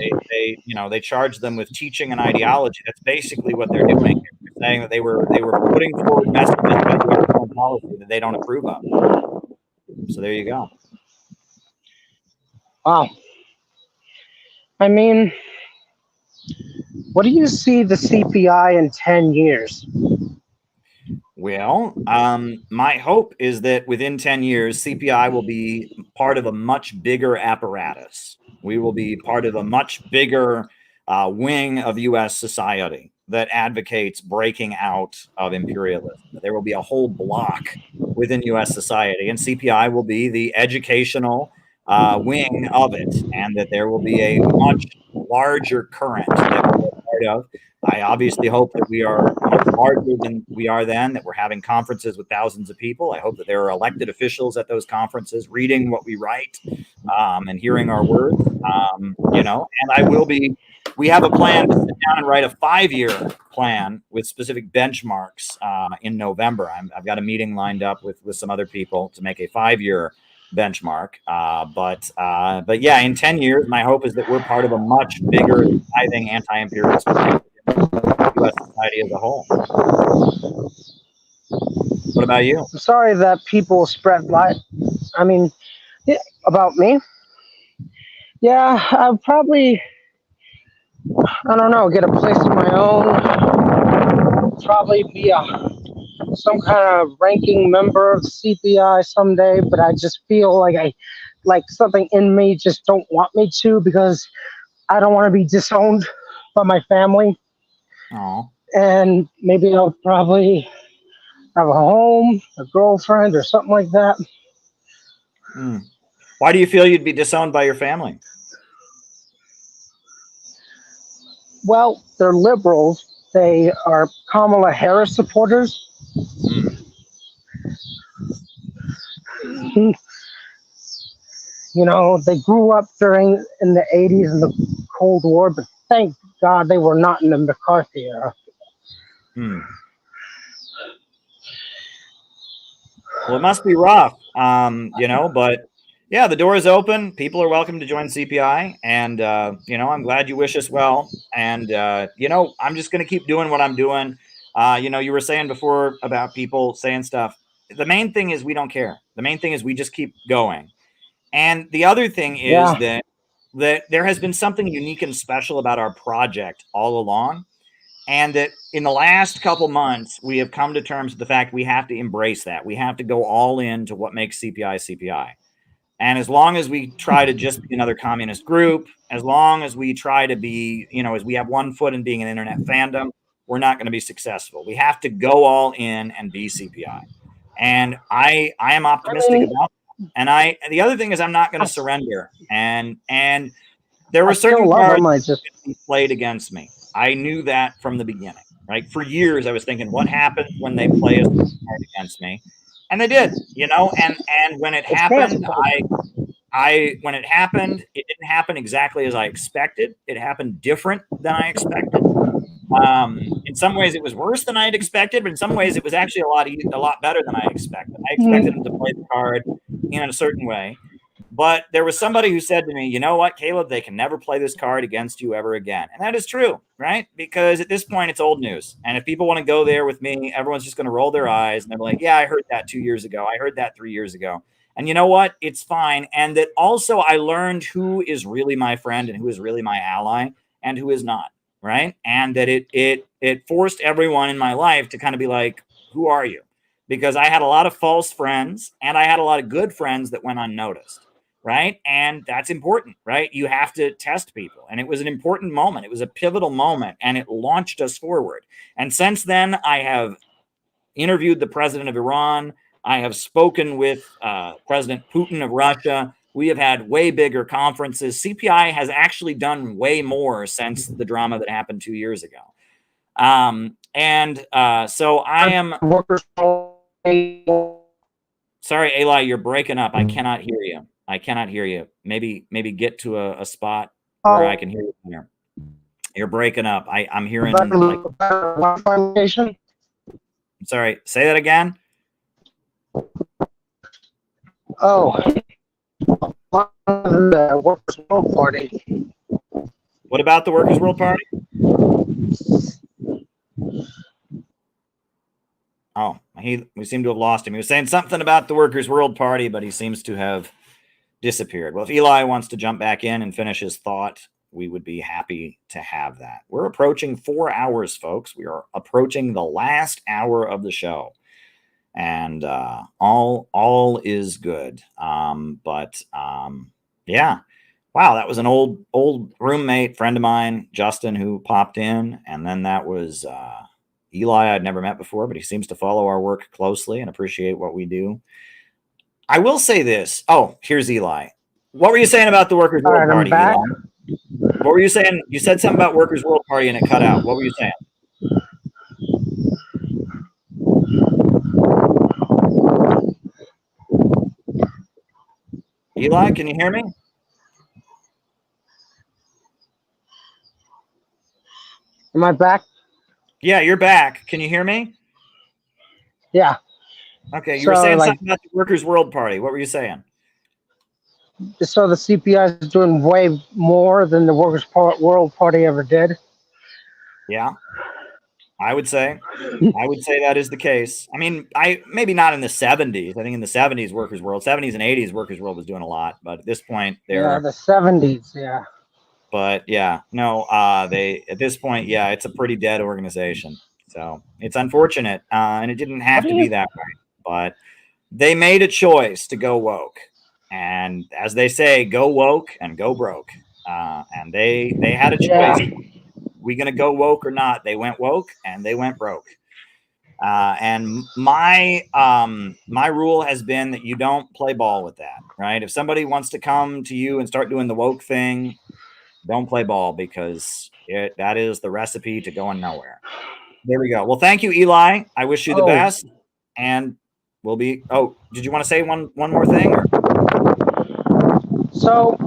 they charged them with teaching an ideology. That's basically what they're doing. They're saying that they were putting forward messages about U.S. foreign policy that they don't approve of. So there you go. Wow. I mean, what do you see the CPI in 10 years? Well, my hope is that within 10 years, CPI will be part of a much bigger apparatus. We will be part of a much bigger wing of U.S. society that advocates breaking out of imperialism. There will be a whole block within U.S. society, and CPI will be the educational wing of it, and that there will be a much larger current that we're part of. I obviously hope that we are much larger than we are then, that we're having conferences with thousands of people. I hope that there are elected officials at those conferences reading what we write and hearing our words, and we have a plan to sit down and write a 5-year plan with specific benchmarks in November. I've got a meeting lined up with some other people to make a 5-year benchmark. But yeah, in 10 years, my hope is that we're part of a much bigger, I think, anti-imperialist U.S. society as a whole. What about you? I'm sorry that people spread lies. I mean, about me. Yeah, I'll probably, I don't know, get a place of my own. Probably be some kind of ranking member of CPI someday, but I just feel like something in me just don't want me to, because I don't want to be disowned by my family. Oh. And maybe I'll probably have a home, a girlfriend, or something like that. Why do you feel you'd be disowned by your family? Well, they're liberals. They are Kamala Harris supporters. You know, they grew up in the 80s and the Cold War, but thank God they were not in the McCarthy era. Well, it must be rough, you know, but yeah, the door is open. People are welcome to join CPI. And, you know, I'm glad you wish us well. And, you know, I'm just going to keep doing what I'm doing. You know, you were saying before about people saying stuff. The main thing is we don't care. The main thing is we just keep going. And the other thing is that there has been something unique and special about our project all along. And that in the last couple months, we have come to terms with the fact we have to embrace that. We have to go all in to what makes CPI CPI. And as long as we try to just be another communist group, as long as we try to be, you know, as we have one foot in being an internet fandom, we're not going to be successful. We have to go all in and be CPI. And I am optimistic about that. And the other thing is I'm not going to surrender. And there were certain cards that played against me. I knew that from the beginning, right? For years, I was thinking, what happens when they play a card against me? And they did, you know, and when it happened, when it happened, it didn't happen exactly as I expected. It happened different than I expected. In some ways, it was worse than I had expected, but in some ways, it was actually a lot better than I expected. I expected them to play the card in a certain way. But there was somebody who said to me, you know what, Caleb, they can never play this card against you ever again. And that is true, right? Because at this point, it's old news. And if people want to go there with me, everyone's just going to roll their eyes. And they're like, yeah, I heard that 2 years ago. I heard that 3 years ago. And you know what? It's fine. And that also I learned who is really my friend and who is really my ally and who is not, right? And that it forced everyone in my life to kind of be like, who are you? Because I had a lot of false friends and I had a lot of good friends that went unnoticed. Right. And that's important, right? You have to test people. And it was an important moment. It was a pivotal moment and it launched us forward. And since then, I have interviewed the president of Iran. I have spoken with President Putin of Russia. We have had way bigger conferences. CPI has actually done way more since the drama that happened 2 years ago. So I am. Sorry, Eli, you're breaking up. I cannot hear you. I cannot hear you. Maybe get to a spot where I can hear you here. You're breaking up. I'm hearing like, sorry, say that again. Oh, the Workers' World Party. What about the Workers' World Party? Oh, we seem to have lost him. He was saying something about the Workers' World Party, but he seems to have disappeared. Well, if Eli wants to jump back in and finish his thought, we would be happy to have that. We're approaching 4 hours, folks. We are approaching the last hour of the show. And all is good. Yeah. Wow, that was an old roommate friend of mine, Justin, who popped in. And then that was Eli I'd never met before, but he seems to follow our work closely and appreciate what we do. I will say this. Oh, here's Eli. What were you saying about the Workers' World Party, Eli? What were you saying? You said something about Workers' World Party and it cut out. What were you saying? Eli, can you hear me? Am I back? Yeah, you're back. Can you hear me? Yeah. Okay, you were saying something about the Workers' World Party. What were you saying? So the CPI is doing way more than the Workers' World Party ever did. Yeah, I would say that is the case. I mean, maybe not in the 70s. I think in the 70s, workers' world, 70s and 80s, workers' world was doing a lot. But at this point, Yeah, the 70s. Yeah. But yeah, no, they at this point, yeah, it's a pretty dead organization. So it's unfortunate, and it didn't have to be that way. But they made a choice to go woke, and as they say, go woke and go broke. And they had a choice. Yeah. We gonna go woke or not? They went woke and they went broke. And my rule has been that you don't play ball with that, right? If somebody wants to come to you and start doing the woke thing, don't play ball, because that is the recipe to going nowhere. There we go. Well, thank you, Eli. I wish you the best, and we'll be. Oh, did you want to say one more thing? Or? So,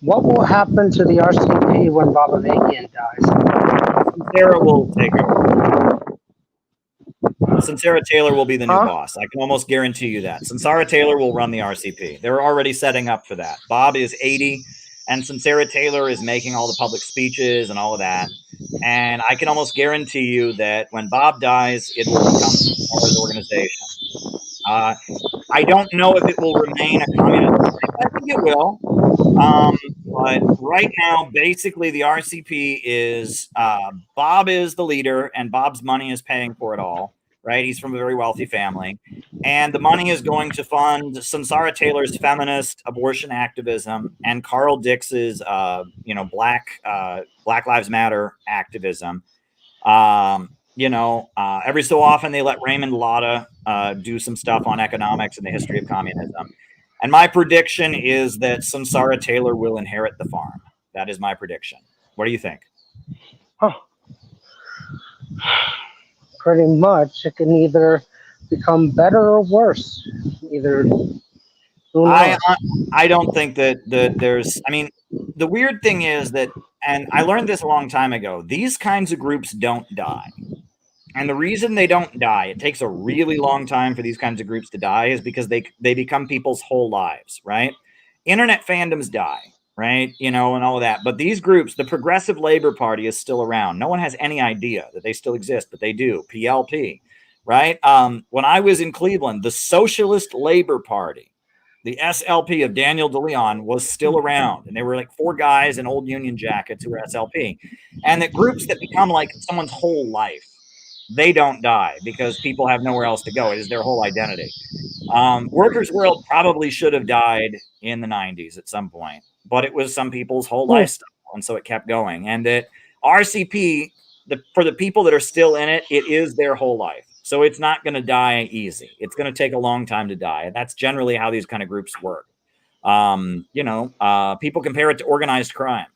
what will happen to the RCP when Bob Avakian dies? Sarah will take over. Sincera Taylor will be the new boss. I can almost guarantee you that. Sincera Taylor will run the RCP. They're already setting up for that. Bob is 80, and Sincera Taylor is making all the public speeches and all of that. And I can almost guarantee you that when Bob dies, it will become Sincera's organization. I don't know if it will remain a communist. I think it will. But right now, basically, the RCP is Bob is the leader, and Bob's money is paying for it all. Right? He's from a very wealthy family, and the money is going to fund Sincera Taylor's feminist abortion activism and Carl Dicks's, Black Lives Matter activism. Every so often they let Raymond Lotta do some stuff on economics and the history of communism. And my prediction is that Sincera Taylor will inherit the farm. That is my prediction. What do you think? Pretty much. It can either become better or worse. I don't think that there's. I mean, the weird thing is that, and I learned this a long time ago, these kinds of groups don't die. And the reason they don't die, it takes a really long time for these kinds of groups to die, is because they become people's whole lives, right? Internet fandoms die, right? And all of that. But these groups, the Progressive Labor Party is still around. No one has any idea that they still exist, but they do. PLP, right? When I was in Cleveland, the Socialist Labor Party, the SLP of Daniel DeLeon, was still around. And they were like 4 guys in old Union jackets who were SLP. And the groups that become like someone's whole life, they don't die because people have nowhere else to go. It is their whole identity. Workers' World probably should have died in the 90s at some point, but it was some people's whole lifestyle, and so it kept going. And that RCP, for the people that are still in it, it is their whole life. So it's not going to die easy. It's going to take a long time to die. And that's generally how these kind of groups work. People compare it to organized crime.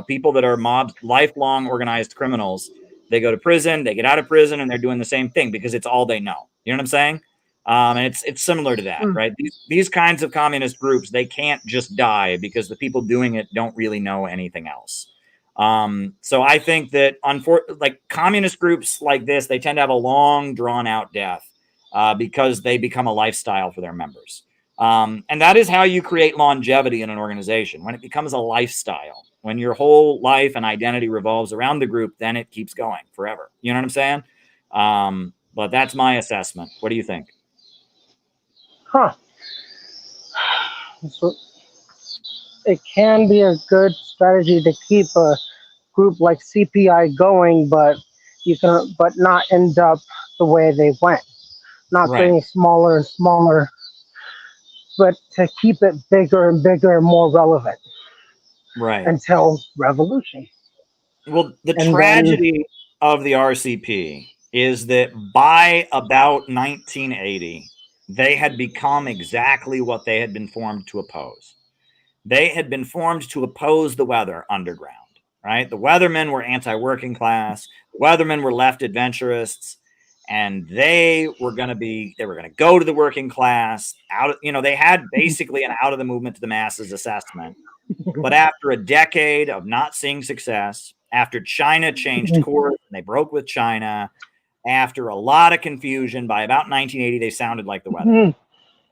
People that are lifelong organized criminals, they go to prison, they get out of prison, and they're doing the same thing because it's all they know. You know what I'm saying? And it's similar to that, right? These kinds of communist groups, they can't just die because the people doing it don't really know anything else. So I think that communist groups like this, they tend to have a long, drawn-out death because they become a lifestyle for their members. And that is how you create longevity in an organization, when it becomes a lifestyle. When your whole life and identity revolves around the group, then it keeps going forever. You know what I'm saying? But that's my assessment. What do you think? So it can be a good strategy to keep a group like CPI going, but not end up the way they went. Not getting smaller and smaller, but to keep it bigger and bigger and more relevant. Right. Until revolution. Well, the tragedy of the RCP is that by about 1980, they had become exactly what they had been formed to oppose. They had been formed to oppose the Weather Underground, right? The Weathermen were anti-working class. The Weathermen were left adventurists, and they were going to go to the working class. They had basically an out of the movement to the masses assessment. But after a decade of not seeing success, after China changed course and they broke with China, after a lot of confusion, by about 1980, they sounded like the Weather.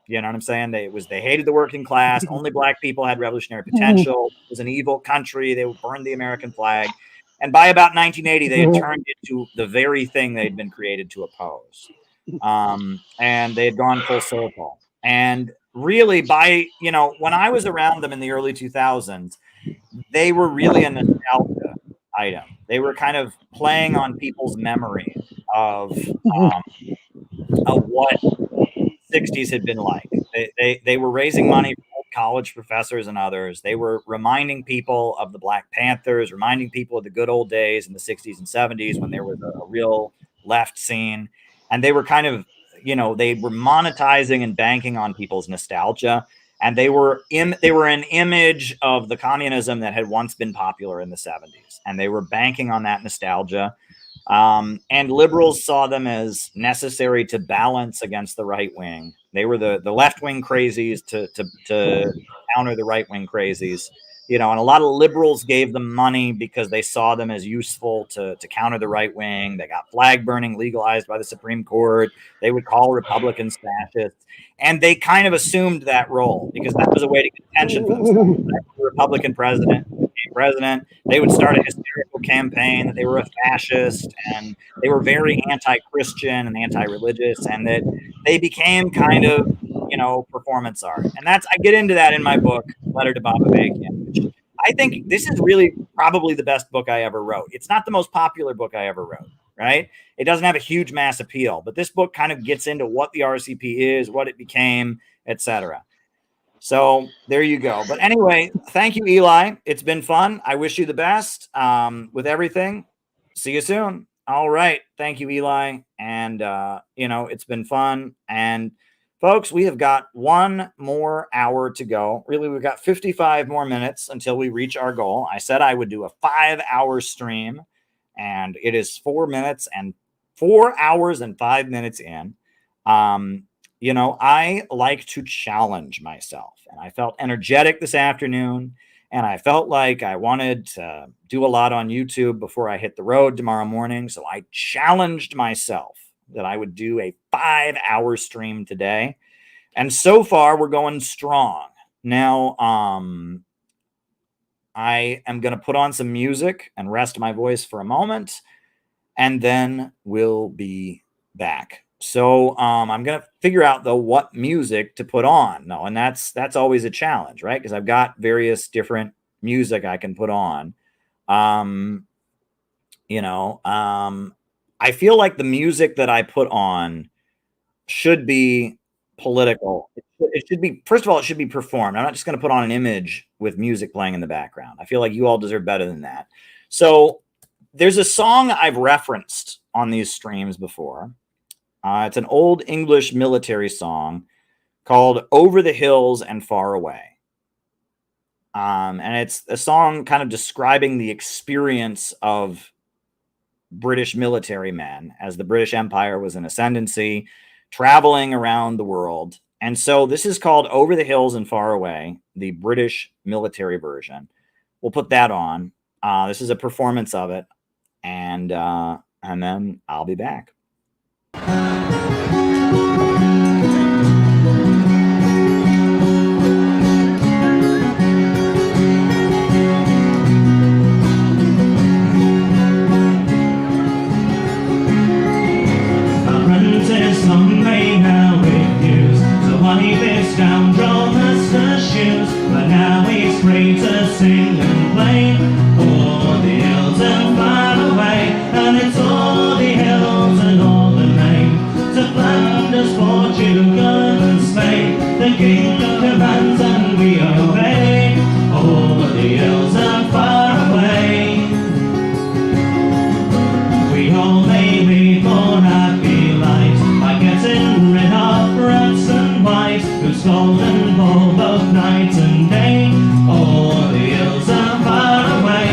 You know what I'm saying? They hated the working class. Only black people had revolutionary potential. It was an evil country. They burned the American flag. And by about 1980, they had turned into the very thing they'd been created to oppose. And they had gone full circle. And really by, when I was around them in the early 2000s, they were really a nostalgia item. They were kind of playing on people's memory of what 60s had been like. They were raising money for college professors and others. They were reminding people of the Black Panthers, reminding people of the good old days in the 60s and 70s when there was a real left scene. And they were kind of, they were monetizing and banking on people's nostalgia. And they were an image of the communism that had once been popular in the 70s. And they were banking on that nostalgia. And liberals saw them as necessary to balance against the right wing. They were the left-wing crazies to counter the right-wing crazies. And a lot of liberals gave them money because they saw them as useful to counter the right wing. They got flag burning legalized by the Supreme Court. They would call Republicans fascists. And they kind of assumed that role because that was a way to get attention for themselves. The Republican president, they would start a hysterical campaign that they were a fascist and they were very anti-Christian and anti-religious, and that they became kind of, performance art. And I get into that in my book, Letter to Bob Avakian, which I think this is really probably the best book I ever wrote. It's not the most popular book I ever wrote, right? It doesn't have a huge mass appeal, but this book kind of gets into what the RCP is, what it became, etc. So there you go. But anyway, thank you, Eli. It's been fun. I wish you the best with everything. See you soon. All right. Thank you, Eli. And, it's been fun. And folks, we have got 1 more hour to go. Really, we've got 55 more minutes until we reach our goal. I said I would do a 5-hour stream, and it is 4 hours and 5 minutes in. I like to challenge myself, and I felt energetic this afternoon, and I felt like I wanted to do a lot on YouTube before I hit the road tomorrow morning. So I challenged myself that I would do a 5-hour stream today. And so far we're going strong. Now, I am going to put on some music and rest my voice for a moment, and then we'll be back. So I'm going to figure out, though, what music to put on. No, and that's always a challenge, right? Because I've got various different music I can put on. I feel like the music that I put on should be political. It should be, first of all, it should be performed. I'm not just going to put on an image with music playing in the background. I feel like you all deserve better than that. So there's a song I've referenced on these streams before. It's an old English military song called Over the Hills and Far Away. And it's a song kind of describing the experience of British military men as the British Empire was in ascendancy, traveling around the world. And so this is called Over the Hills and Far Away, the British military version. We'll put that on. This is a performance of it. And then I'll be back. Someday now refused to wipe this scoundrel master's shoes, but now he's free to sing and play o'er the hills and far away. And it's all the hills and all the name to Flanders, Portugal and Spain. The king commands and we obey over the hills and far away. We all may be born happy lives, getting rid of rats and mice who stole and pulled both night and day. All the hills are far away.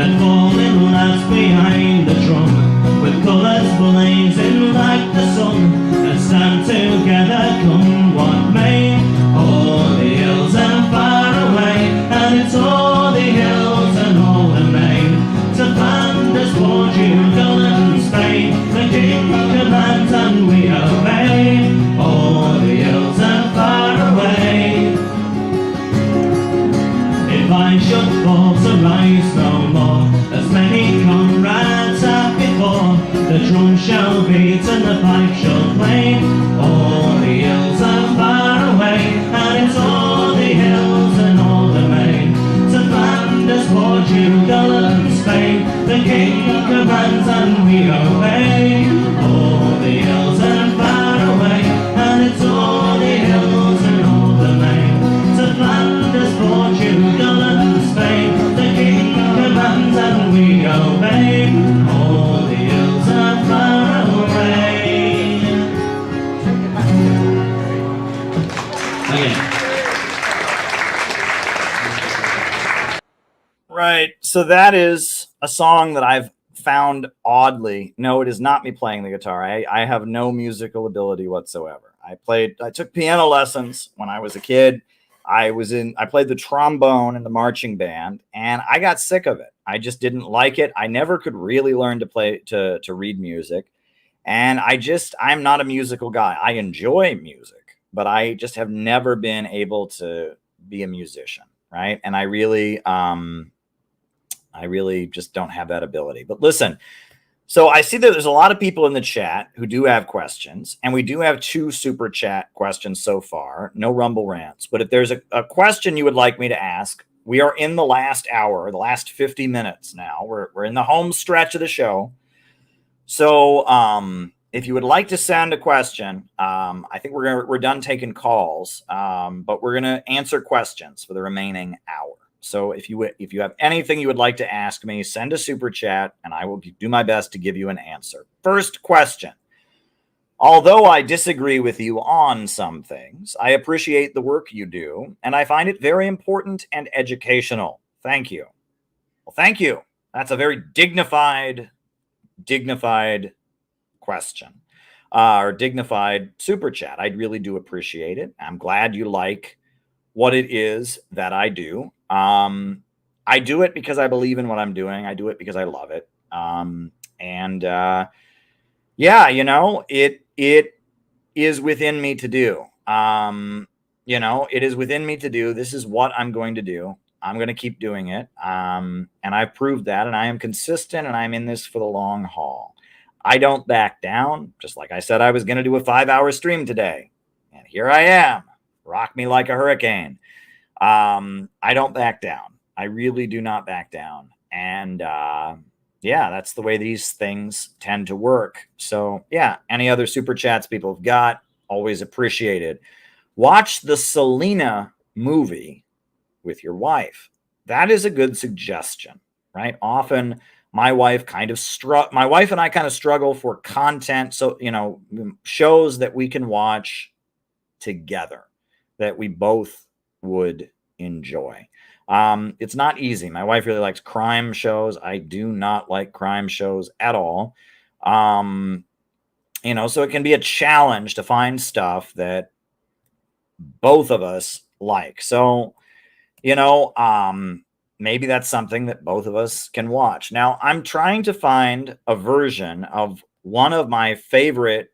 red falling laps behind the drum, with colours blazing like the sun, and stand together come what may. All the hills and far away, and it's all the hills and all the main, to Flanders, Portugal and Spain, the king commands and we obey. All the hills and far away. If I should fall to rise no more, as many comrades have before, the drum shall beat and the pipe shall play. All the hills are far away, and it's all the hills and all the main, to Flanders, Portugal and Spain, the king commands and we obey. All the hills are far away, and it's all the hills and all the main, to Flanders, Portugal and Spain, the king commands and we obey. All the hills are far away. Again. Right. So that is a song that I've found oddly. No, it is not me playing the guitar. I have no musical ability whatsoever. I took piano lessons when I was a kid. I played the trombone in the marching band, and I got sick of it. I just didn't like it. I never could really learn to read music. And I'm not a musical guy. I enjoy music, but I just have never been able to be a musician. Right. And I really just don't have that ability. But listen, so I see that there's a lot of people in the chat who do have questions, and we do have 2 super chat questions so far. No Rumble rants. But if there's a question you would like me to ask, we are in the last hour, the last 50 minutes now. We're in the home stretch of the show. So if you would like to send a question, I think we're done taking calls, but we're going to answer questions for the remaining hour. So if you have anything you would like to ask me, send a super chat, and I will do my best to give you an answer. First question. Although I disagree with you on some things, I appreciate the work you do, and I find it very important and educational. Thank you. Well, thank you. That's a very dignified question, or dignified super chat. I really do appreciate it. I'm glad you like what it is that I do. I do it because I believe in what I'm doing. I do it because I love it. Yeah, it is within me to do. It is within me to do. This is what I'm going to do. I'm going to keep doing it. And I've proved that, and I am consistent, and I'm in this for the long haul. I don't back down. Just like I said, I was going to do a 5-hour stream today, and here I am. Rock me like a hurricane. I don't back down. I really do not back down. And yeah, that's the way these things tend to work. So yeah, any other super chats people have got, always appreciated. Watch the Selena movie with your wife. That is a good suggestion, right? Often my wife and I kind of struggle for content. So, shows that we can watch together that we both would enjoy. It's not easy. My wife really likes crime shows. I do not like crime shows at all. So it can be a challenge to find stuff that both of us like. So, maybe that's something that both of us can watch. Now, I'm trying to find a version of one of my favorite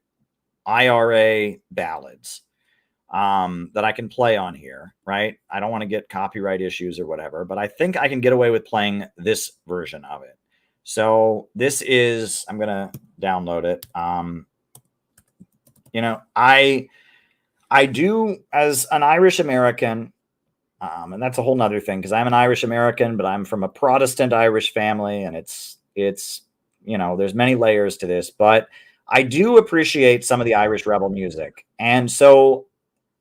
IRA ballads that I can play on here, right? I don't want to get copyright issues or whatever, but I think I can get away with playing this version of it. So this is, I'm going to download it. I do, as an Irish American, and that's a whole nother thing, because I'm an Irish American, but I'm from a Protestant Irish family, and it's there's many layers to this, but I do appreciate some of the Irish rebel music. And so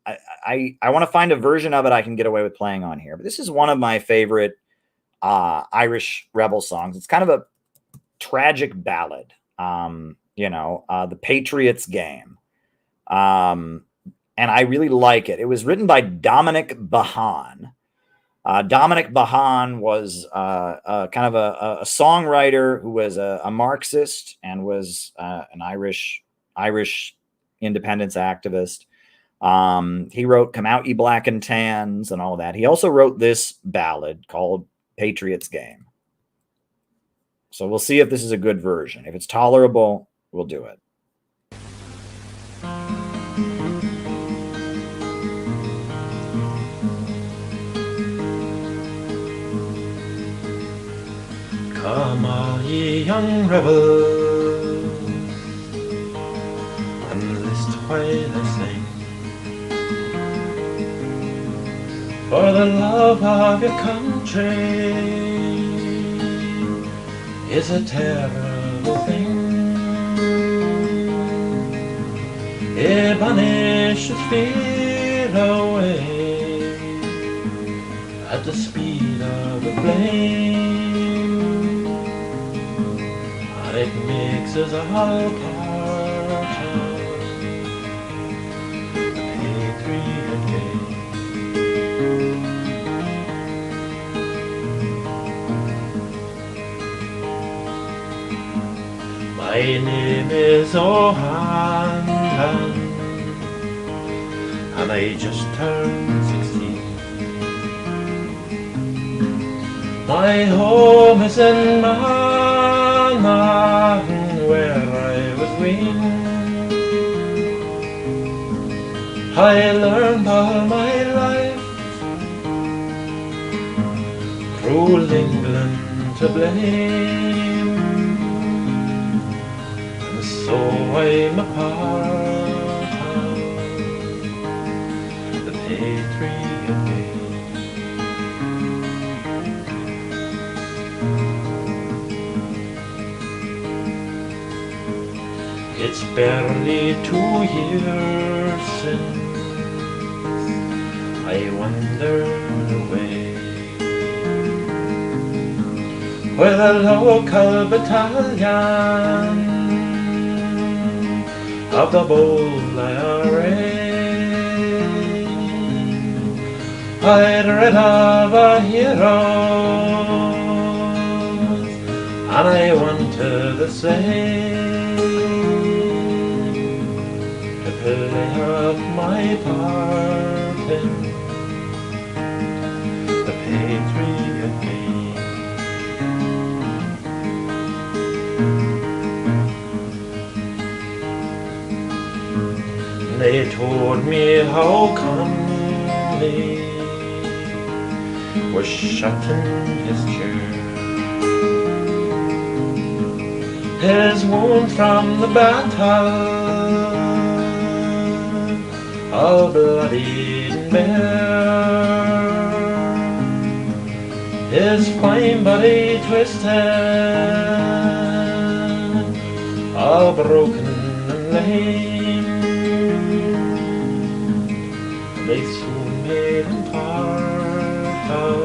I want to find a version of it I can get away with playing on here. But this is one of my favorite Irish rebel songs. It's kind of a tragic ballad, The Patriots Game. And I really like it. It was written by Dominic Behan. Dominic Bahan was kind of a songwriter who was a Marxist and was an Irish independence activist. He wrote "Come Out Ye Black and Tans" and all that. He also wrote this ballad called "Patriot's Game." So we'll see if this is a good version. If it's tolerable, we'll do it. Come all ye young rebels, and list while I sing, for the love of your country is a terrible thing. It banishes fear away at the speed of a flame. It makes us all part of the patriot game. My name is O'Hanlon, and I just turned 16. My home is in Martin, where I was weaned. I learned all my life rule England to blame, and so I'm a part of the patriot game. It's barely 2 years since I wandered away with a local battalion of the bold IRA. I'd read of our heroes, and I wanted the same, to play up my part in the patriot game. They told me how calmly was shut in his chair, his wound from the battle all bloody and bare, his fine body twisted, all broken and lame. They soon made him part of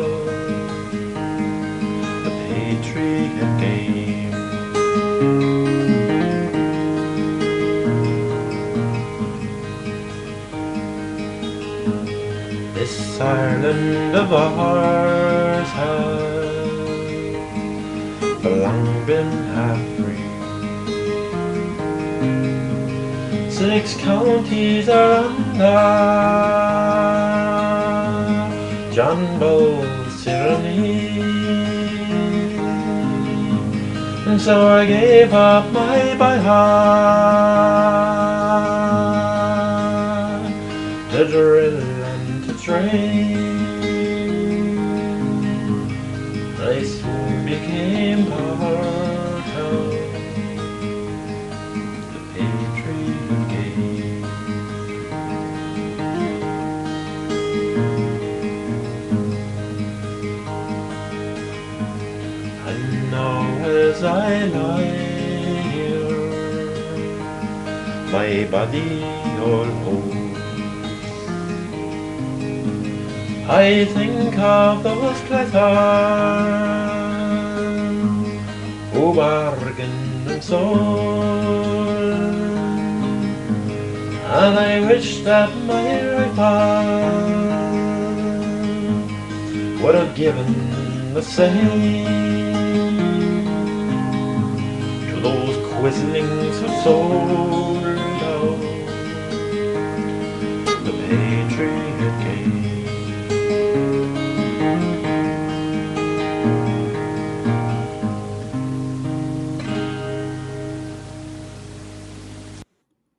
the patriot game. This Ireland of ours has long been half free. 6 counties are under John Bowles' tyranny, and so I gave up my by heart to drill and to train. I soon became part of the patriot game. And now as I lie here, my body all whole, I think of those cleathers who bargained and sold, and I wish that my rifle would given the same to those quislings who sold out the Patriot game.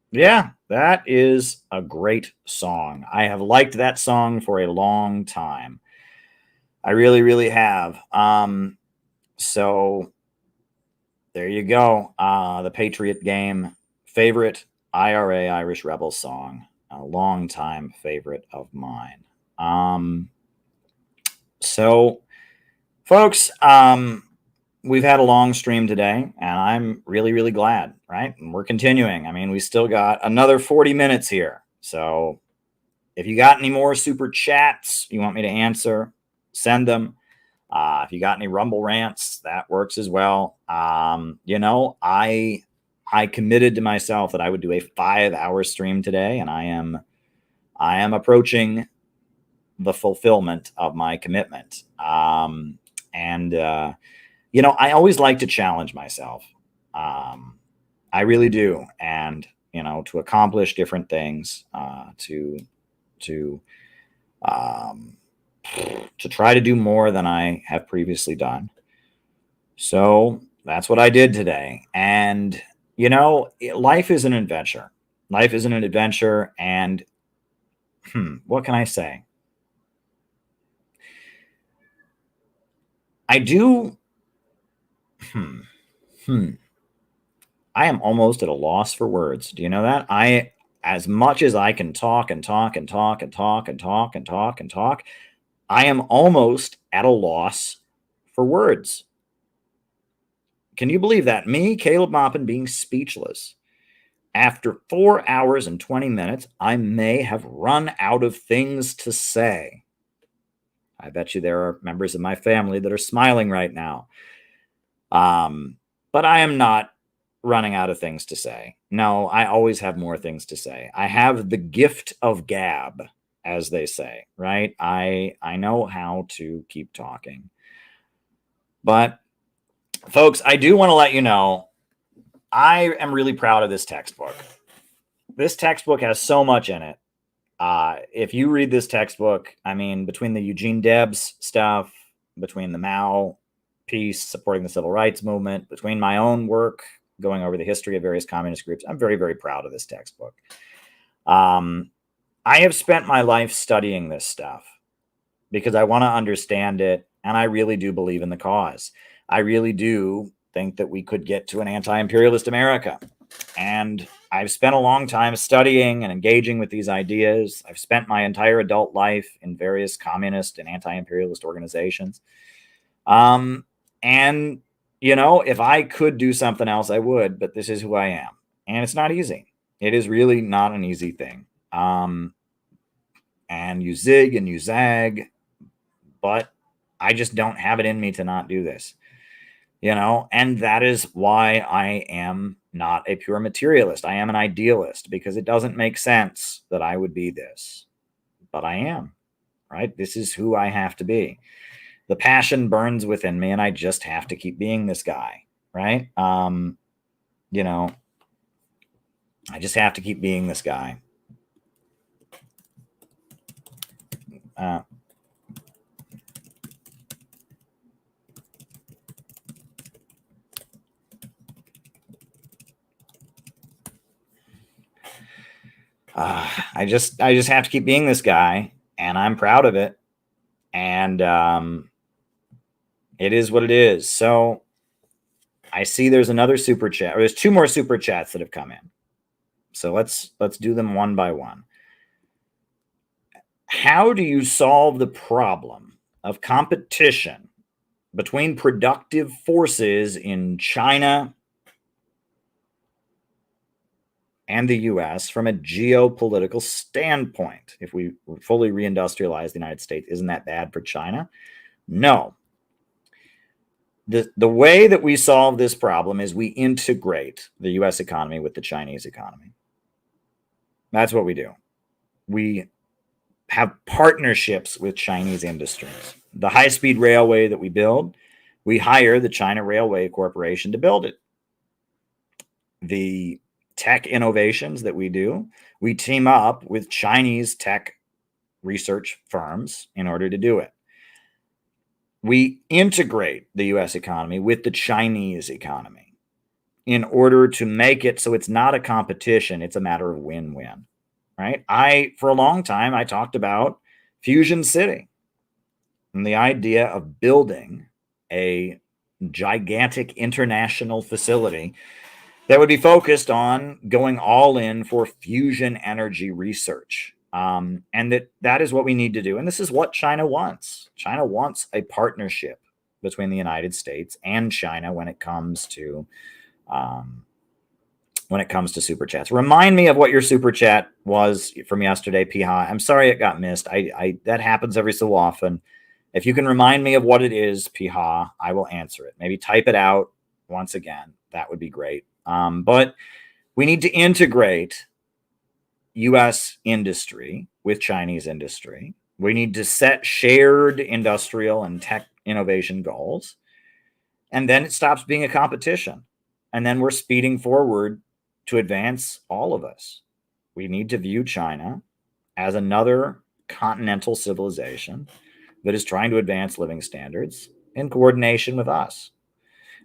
Yeah, that is a great song. I have liked that song for a long time. I really, really have. So there you go. The Patriot Game, favorite IRA Irish Rebel song, a long time favorite of mine. So folks, we've had a long stream today, and I'm really, really glad, right? And we're continuing. I mean, we still got another 40 minutes here. So if you got any more super chats you want me to answer, send them. If you got any Rumble rants, that works as well. You know, I committed to myself that I would do a 5-hour stream today, and I am approaching the fulfillment of my commitment. You know, I always like to challenge myself. I really do. And, you know, to accomplish different things, to try to do more than I have previously done. So that's what I did today. And, you know, life is an adventure. Life is an adventure. And what can I say? I do. I am almost at a loss for words. Do you know that? As much as I can talk and talk and talk and talk and talk and talk and talk, I am almost at a loss for words. Can you believe that? Me, Caleb Maupin, being speechless. After 4 hours and 20 minutes, I may have run out of things to say. I bet you there are members of my family that are smiling right now. But I am not running out of things to say. No, I always have more things to say. I have the gift of gab, as they say, right? I know how to keep talking. But folks, I do want to let you know, I am really proud of this textbook. This textbook has so much in it. If you read this textbook, I mean, between the Eugene Debs stuff, between the Mao piece supporting the civil rights movement, between my own work going over the history of various communist groups, I'm very, very proud of this textbook. I have spent my life studying this stuff because I want to understand it, and I really do believe in the cause. I really do think that we could get to an anti-imperialist America. And I've spent a long time studying and engaging with these ideas. I've spent my entire adult life in various communist and anti-imperialist organizations. And, you know, if I could do something else, I would, but this is who I am. And it's not easy. It is really not an easy thing. And you zig and you zag, but I just don't have it in me to not do this, you know, and that is why I am not a pure materialist. I am an idealist because it doesn't make sense that I would be this, but I am, right? This is who I have to be. The passion burns within me, and I just have to keep being this guy, right? You know, I just have to keep being this guy. I just have to keep being this guy, and I'm proud of it. And it is what it is. So I see there's another super chat, or there's 2 more super chats that have come in. So let's do them one by one. How do you solve the problem of competition between productive forces in China and the US from a geopolitical standpoint? If we fully reindustrialize the United States, isn't that bad for China? No. The way that we solve this problem is we integrate the US economy with the Chinese economy. That's what we do. We have partnerships with Chinese industries. The high-speed railway that we build, we hire the China Railway Corporation to build it. The tech innovations that we do, we team up with Chinese tech research firms in order to do it. We integrate the US economy with the Chinese economy in order to make it so it's not a competition, it's a matter of win-win, right? For a long time, I talked about Fusion City and the idea of building a gigantic international facility that would be focused on going all in for fusion energy research. And that is what we need to do. And this is what China wants. China wants a partnership between the United States and China when it comes to super chats. Remind me of what your super chat was from yesterday, Piha. I'm sorry it got missed. That happens every so often. If you can remind me of what it is, Piha, I will answer it. Maybe type it out once again. That would be great. But we need to integrate U.S. industry with Chinese industry. We need to set shared industrial and tech innovation goals. And then it stops being a competition. And then we're speeding forward to advance all of us. We need to view China as another continental civilization that is trying to advance living standards in coordination with us.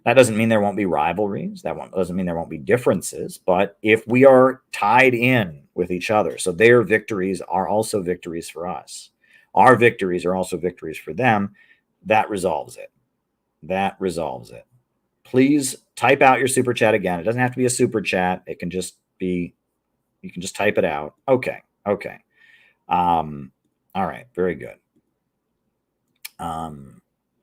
That doesn't mean there won't be rivalries. Doesn't mean there won't be differences. But if we are tied in with each other, so their victories are also victories for us, our victories are also victories for them, that resolves it. That resolves it. Please type out your super chat again. It doesn't have to be a super chat. It can just be, you can just type it out. Okay. All right. Very good.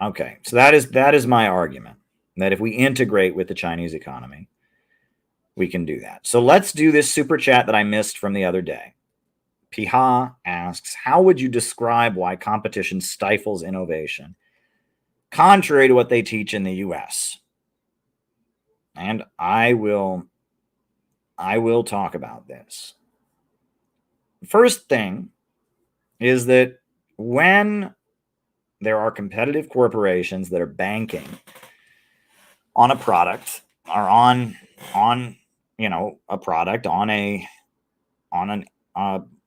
Okay. So that is my argument, that if we integrate with the Chinese economy, we can do that. So let's do this super chat that I missed from the other day. Piha asks, how would you describe why competition stifles innovation, contrary to what they teach in the US? And I will talk about this. First thing is that when there are competitive corporations that are banking on a product or on a product, on a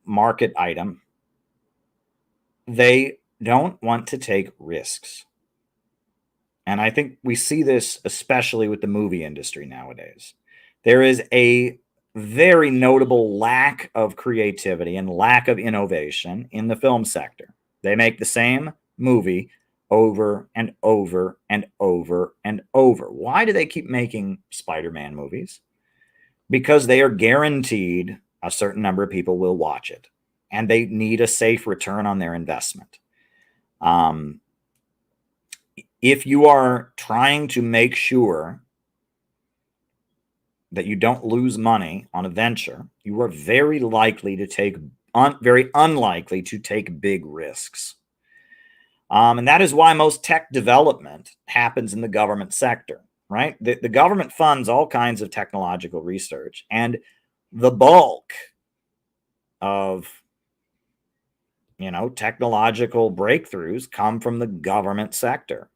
market item, they don't want to take risks. And I think we see this especially with the movie industry nowadays. There is a very notable lack of creativity and lack of innovation in the film sector. They make the same movie over and over and over and over. Why do they keep making Spider-Man movies? Because they are guaranteed a certain number of people will watch it, and they need a safe return on their investment. If you are trying to make sure that you don't lose money on a venture, you are very likely to take very unlikely to take big risks. And that is why most tech development happens in the government sector, right? The government funds all kinds of technological research, and the bulk of technological breakthroughs come from the government sector,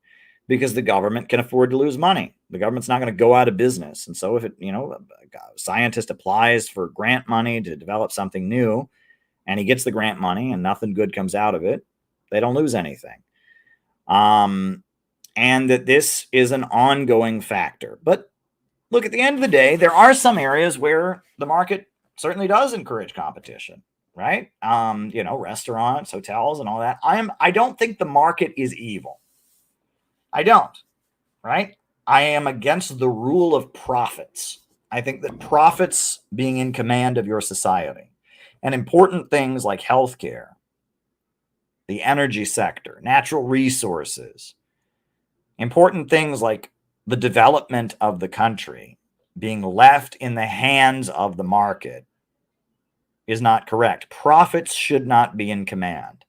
because the government can afford to lose money. The government's not going to go out of business. And so if a scientist applies for grant money to develop something new and he gets the grant money and nothing good comes out of it, they don't lose anything. And that this is an ongoing factor. But look, at the end of the day, there are some areas where the market certainly does encourage competition, right? Restaurants, hotels, and all that. I don't think the market is evil. I don't, right? I am against the rule of profits. I think that profits being in command of your society, and important things like healthcare, the energy sector, natural resources, important things like the development of the country being left in the hands of the market is not correct. Profits should not be in command.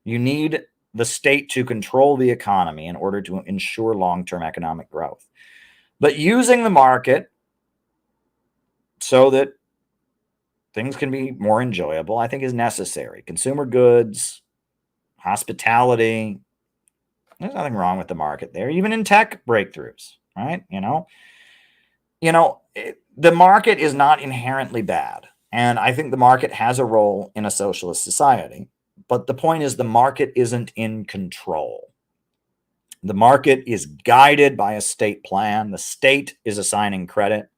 You need the state to control the economy in order to ensure long-term economic growth. But using the market so that things can be more enjoyable, I think is necessary. Consumer goods, hospitality, there's nothing wrong with the market there, even in tech breakthroughs, right? The market is not inherently bad. And I think the market has a role in a socialist society. But the point is the market isn't in control. The market is guided by a state plan. The state is assigning credit.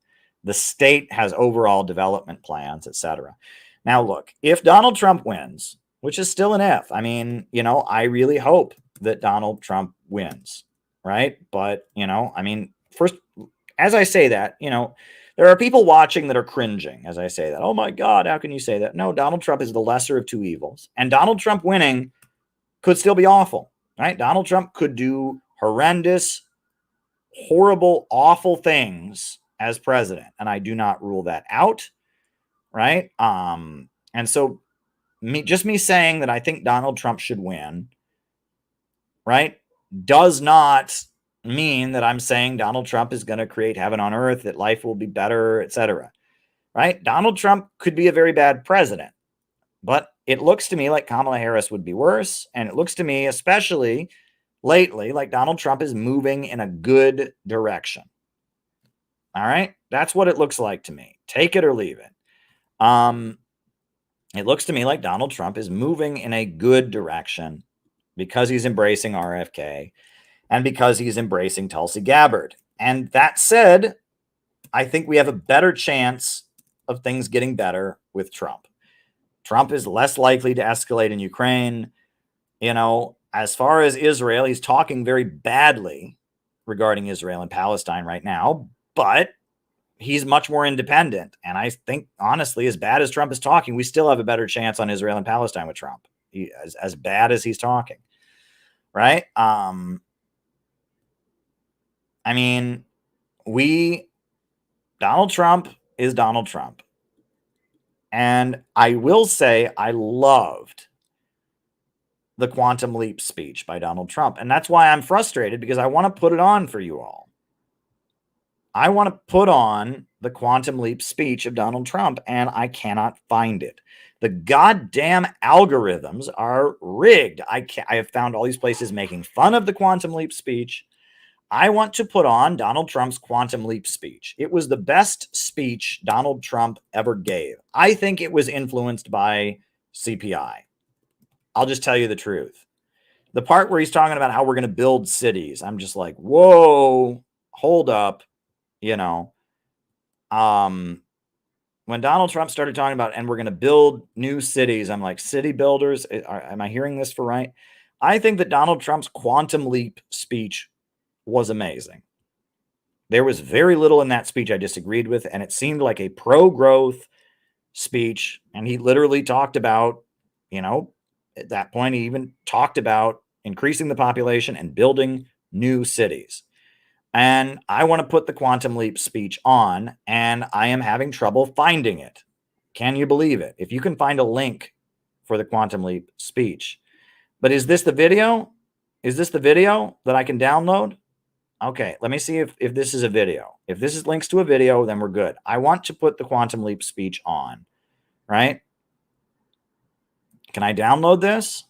The state has overall development plans, etc. Now, look, if Donald Trump wins, which is still an if, I mean, I really hope that Donald Trump wins, right? But, first, as I say that, there are people watching that are cringing as I say that. Oh my God, how can you say that? No, Donald Trump is the lesser of two evils. And Donald Trump winning could still be awful, right? Donald Trump could do horrendous, horrible, awful things as president. And I do not rule that out, right? And so me saying that I think Donald Trump should win, right, does not mean that I'm saying Donald Trump is going to create heaven on earth, that life will be better, etc. Right? Donald Trump could be a very bad president, but it looks to me like Kamala Harris would be worse. And it looks to me, especially lately, like Donald Trump is moving in a good direction. All right. That's what it looks like to me. Take it or leave it. It looks to me like Donald Trump is moving in a good direction because he's embracing RFK. And because he's embracing Tulsi Gabbard. And that said, I think we have a better chance of things getting better with Trump. Trump is less likely to escalate in Ukraine. As far as Israel, he's talking very badly regarding Israel and Palestine right now, but he's much more independent. And I think, honestly, as bad as Trump is talking, we still have a better chance on Israel and Palestine with Trump, as bad as he's talking, right? Donald Trump is Donald Trump. And I will say I loved the Quantum Leap speech by Donald Trump. And that's why I'm frustrated, because I want to put it on for you all. I want to put on the Quantum Leap speech of Donald Trump, and I cannot find it. The goddamn algorithms are rigged. I have found all these places making fun of the Quantum Leap speech. I want to put on Donald Trump's Quantum Leap speech. It was the best speech Donald Trump ever gave. I think it was influenced by CPI. I'll just tell you the truth. The part where he's talking about how we're going to build cities, I'm just like, whoa, hold up. When Donald Trump started talking about, and we're going to build new cities, I'm like, city builders? Am I hearing this for right? I think that Donald Trump's Quantum Leap speech was amazing. There was very little in that speech I disagreed with, and it seemed like a pro-growth speech. And he literally talked about, at that point, he even talked about increasing the population and building new cities. And I want to put the Quantum Leap speech on, and I am having trouble finding it. Can you believe it? If you can find a link for the Quantum Leap speech. But is this the video? Is this the video that I can download? Okay, let me see if this is a video. If this is links to a video, then we're good. I want to put the Quantum Leap speech on, right? Can I download this?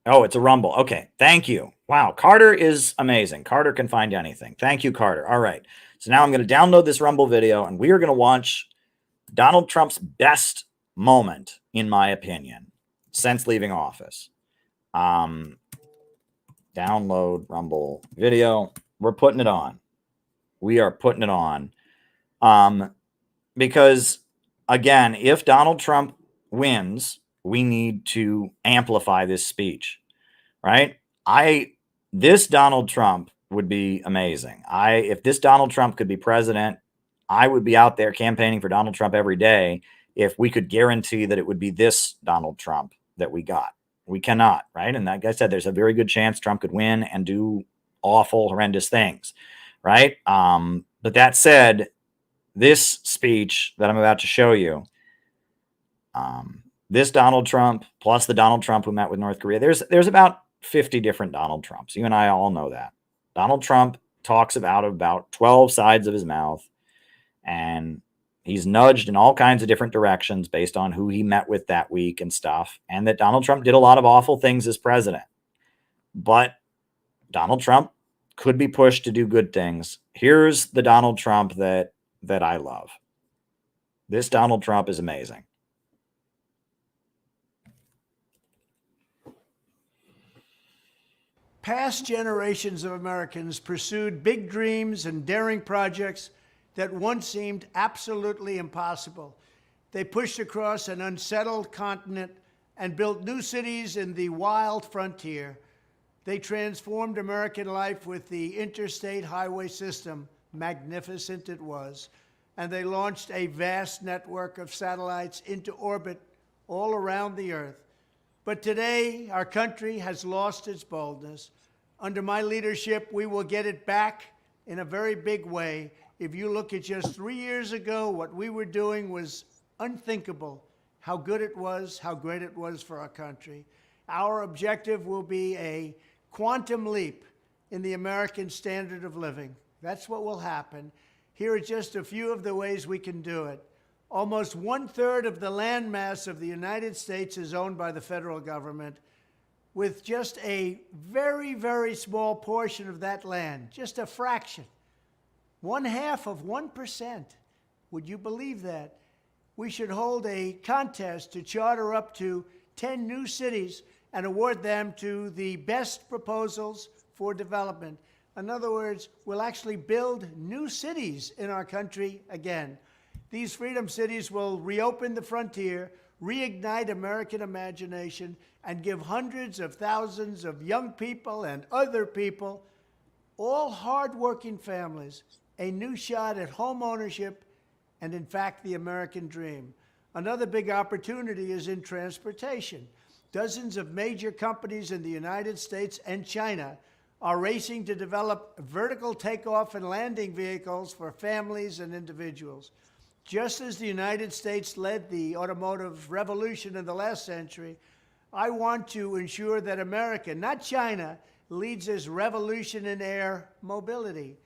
Oh, it's a Rumble. Okay, thank you. Wow, Carter is amazing. Carter can find anything. Thank you, Carter. All right, so now I'm going to download this Rumble video, and we are going to watch Donald Trump's best moment, in my opinion, since leaving office. Download Rumble video. We're putting it on. We are putting it on. Because, again, if Donald Trump wins, we need to amplify this speech, right? This Donald Trump would be amazing. If this Donald Trump could be president, I would be out there campaigning for Donald Trump every day if we could guarantee that it would be this Donald Trump that we got. We cannot, right? And like I said, there's a very good chance Trump could win and do awful, horrendous things, right? But that said, this speech that I'm about to show you, this Donald Trump plus the Donald Trump who met with North Korea, there's about 50 different Donald Trumps. You and I all know that. Donald Trump talks about 12 sides of his mouth, and He's nudged in all kinds of different directions based on who he met with that week and stuff, and that Donald Trump did a lot of awful things as president. But Donald Trump could be pushed to do good things. Here's the Donald Trump that I love. This Donald Trump is amazing. Past generations of Americans pursued big dreams and daring projects that once seemed absolutely impossible. They pushed across an unsettled continent and built new cities in the wild frontier. They transformed American life with the interstate highway system. Magnificent it was. And they launched a vast network of satellites into orbit all around the Earth. But today, our country has lost its boldness. Under my leadership, we will get it back in a very big way. If you look at just 3 years ago, what we were doing was unthinkable. How good it was, how great it was for our country. Our objective will be a quantum leap in the American standard of living. That's what will happen. Here are just a few of the ways we can do it. Almost 1/3 of the landmass of the United States is owned by the federal government, with just a very, very small portion of that land, just a fraction, 1/2 of 1%. Would you believe that? We should hold a contest to charter up to 10 new cities and award them to the best proposals for development. In other words, we'll actually build new cities in our country again. These freedom cities will reopen the frontier, reignite American imagination, and give hundreds of thousands of young people and other people, all hardworking families, a new shot at home ownership and, in fact, the American dream. Another big opportunity is in transportation. Dozens of major companies in the United States and China are racing to develop vertical takeoff and landing vehicles for families and individuals. Just as the United States led the automotive revolution in the last century, I want to ensure that America, not China, leads this revolution in air mobility.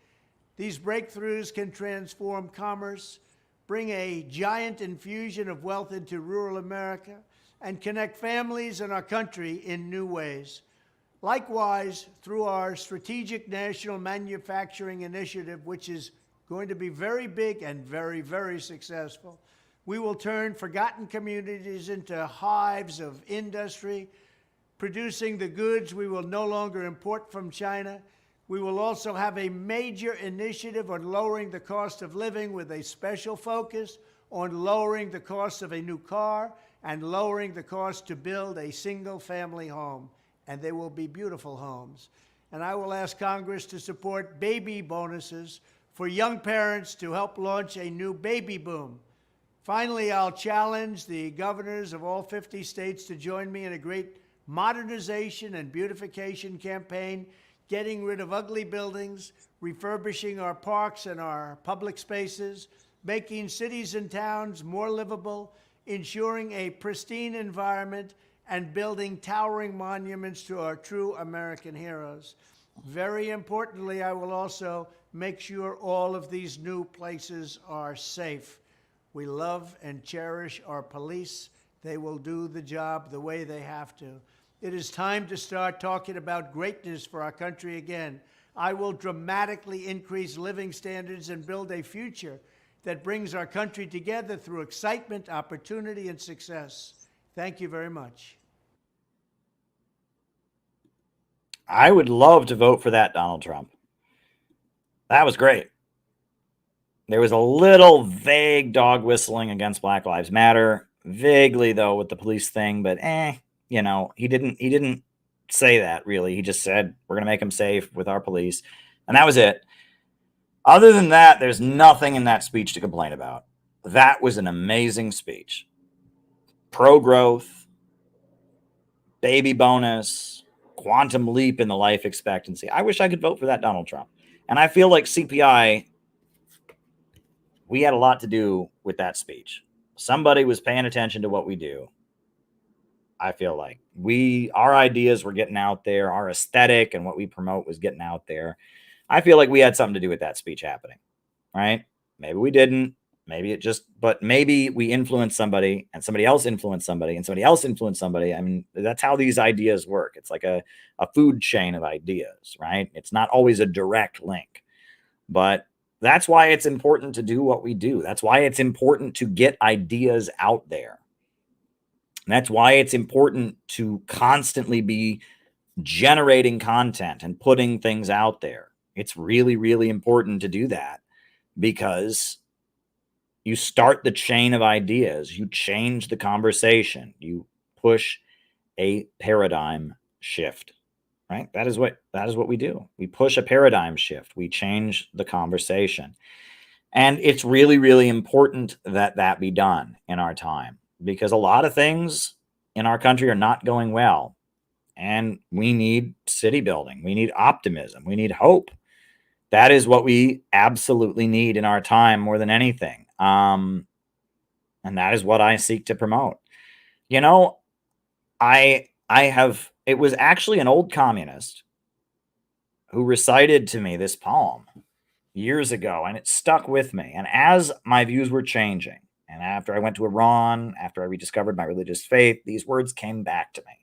These breakthroughs can transform commerce, bring a giant infusion of wealth into rural America, and connect families and our country in new ways. Likewise, through our Strategic National Manufacturing Initiative, which is going to be very big and very, very successful, we will turn forgotten communities into hives of industry, producing the goods we will no longer import from China. We will also have a major initiative on lowering the cost of living with a special focus on lowering the cost of a new car and lowering the cost to build a single-family home. And they will be beautiful homes. And I will ask Congress to support baby bonuses for young parents to help launch a new baby boom. Finally, I'll challenge the governors of all 50 states to join me in a great modernization and beautification campaign, getting rid of ugly buildings, refurbishing our parks and our public spaces, making cities and towns more livable, ensuring a pristine environment, and building towering monuments to our true American heroes. Very importantly, I will also make sure all of these new places are safe. We love and cherish our police. They will do the job the way they have to. It is time to start talking about greatness for our country again. I will dramatically increase living standards and build a future that brings our country together through excitement, opportunity, and success. Thank you very much. I would love to vote for that, Donald Trump. That was great. There was a little vague dog whistling against Black Lives Matter, vaguely though with the police thing, but he didn't say that really. He just said we're going to make them safe with our police, and that was it. Other than that, there's nothing in that speech to complain about. That was an amazing speech. Pro-growth, baby bonus, quantum leap in the life expectancy. I wish I could vote for that Donald Trump. And I feel like CPI, we had a lot to do with that speech. Somebody was paying attention to what we do. I feel like our ideas were getting out there. Our aesthetic and what we promote was getting out there. I feel like we had something to do with that speech happening, right? Maybe we didn't. but maybe we influence somebody and somebody else influenced somebody and somebody else influenced somebody. I mean, that's how these ideas work. It's like a food chain of ideas, right? It's not always a direct link, but that's why it's important to do what we do. That's why it's important to get ideas out there. And that's why it's important to constantly be generating content and putting things out there. It's really, really important to do that because you start the chain of ideas, you change the conversation, you push a paradigm shift, right? That is what we do. We push a paradigm shift. We change the conversation. And it's really, really important that that be done in our time because a lot of things in our country are not going well. And we need city building. We need optimism. We need hope. That is what we absolutely need in our time more than anything. And that is what I seek to promote. You know, it was actually an old communist who recited to me this poem years ago, and it stuck with me. And as my views were changing, and after I went to Iran, after I rediscovered my religious faith, these words came back to me.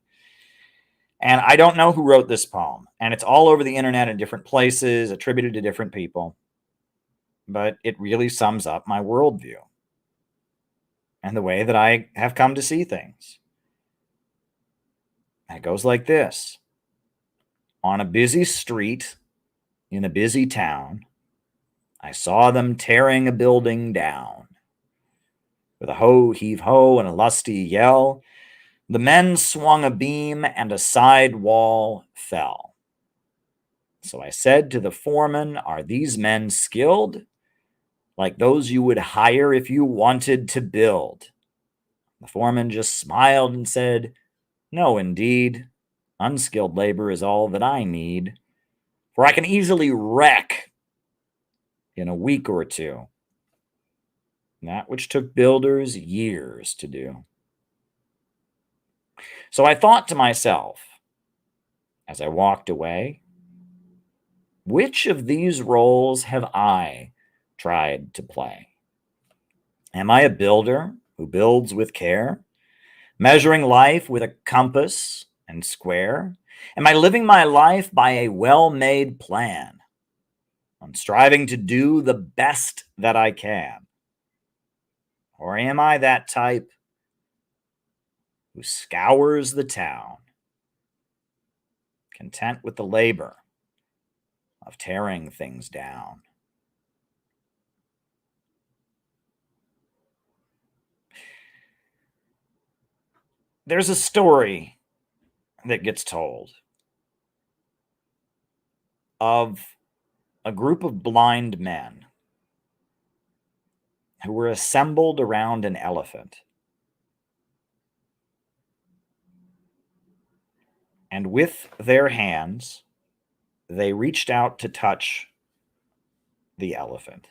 And I don't know who wrote this poem, and it's all over the internet in different places, attributed to different people, but it really sums up my worldview and the way that I have come to see things. And it goes like this. On a busy street in a busy town, I saw them tearing a building down. With a ho, heave ho, and a lusty yell, the men swung a beam and a side wall fell. So I said to the foreman, are these men skilled? Like those you would hire if you wanted to build? The foreman just smiled and said, no, indeed. Unskilled labor is all that I need, for I can easily wreck in a week or two that which took builders years to do. So I thought to myself, as I walked away, which of these roles have I tried to play? Am I a builder who builds with care, measuring life with a compass and square? Am I living my life by a well-made plan, on striving to do the best that I can? Or am I that type who scours the town, content with the labor of tearing things down? There's a story that gets told of a group of blind men who were assembled around an elephant. And with their hands, they reached out to touch the elephant.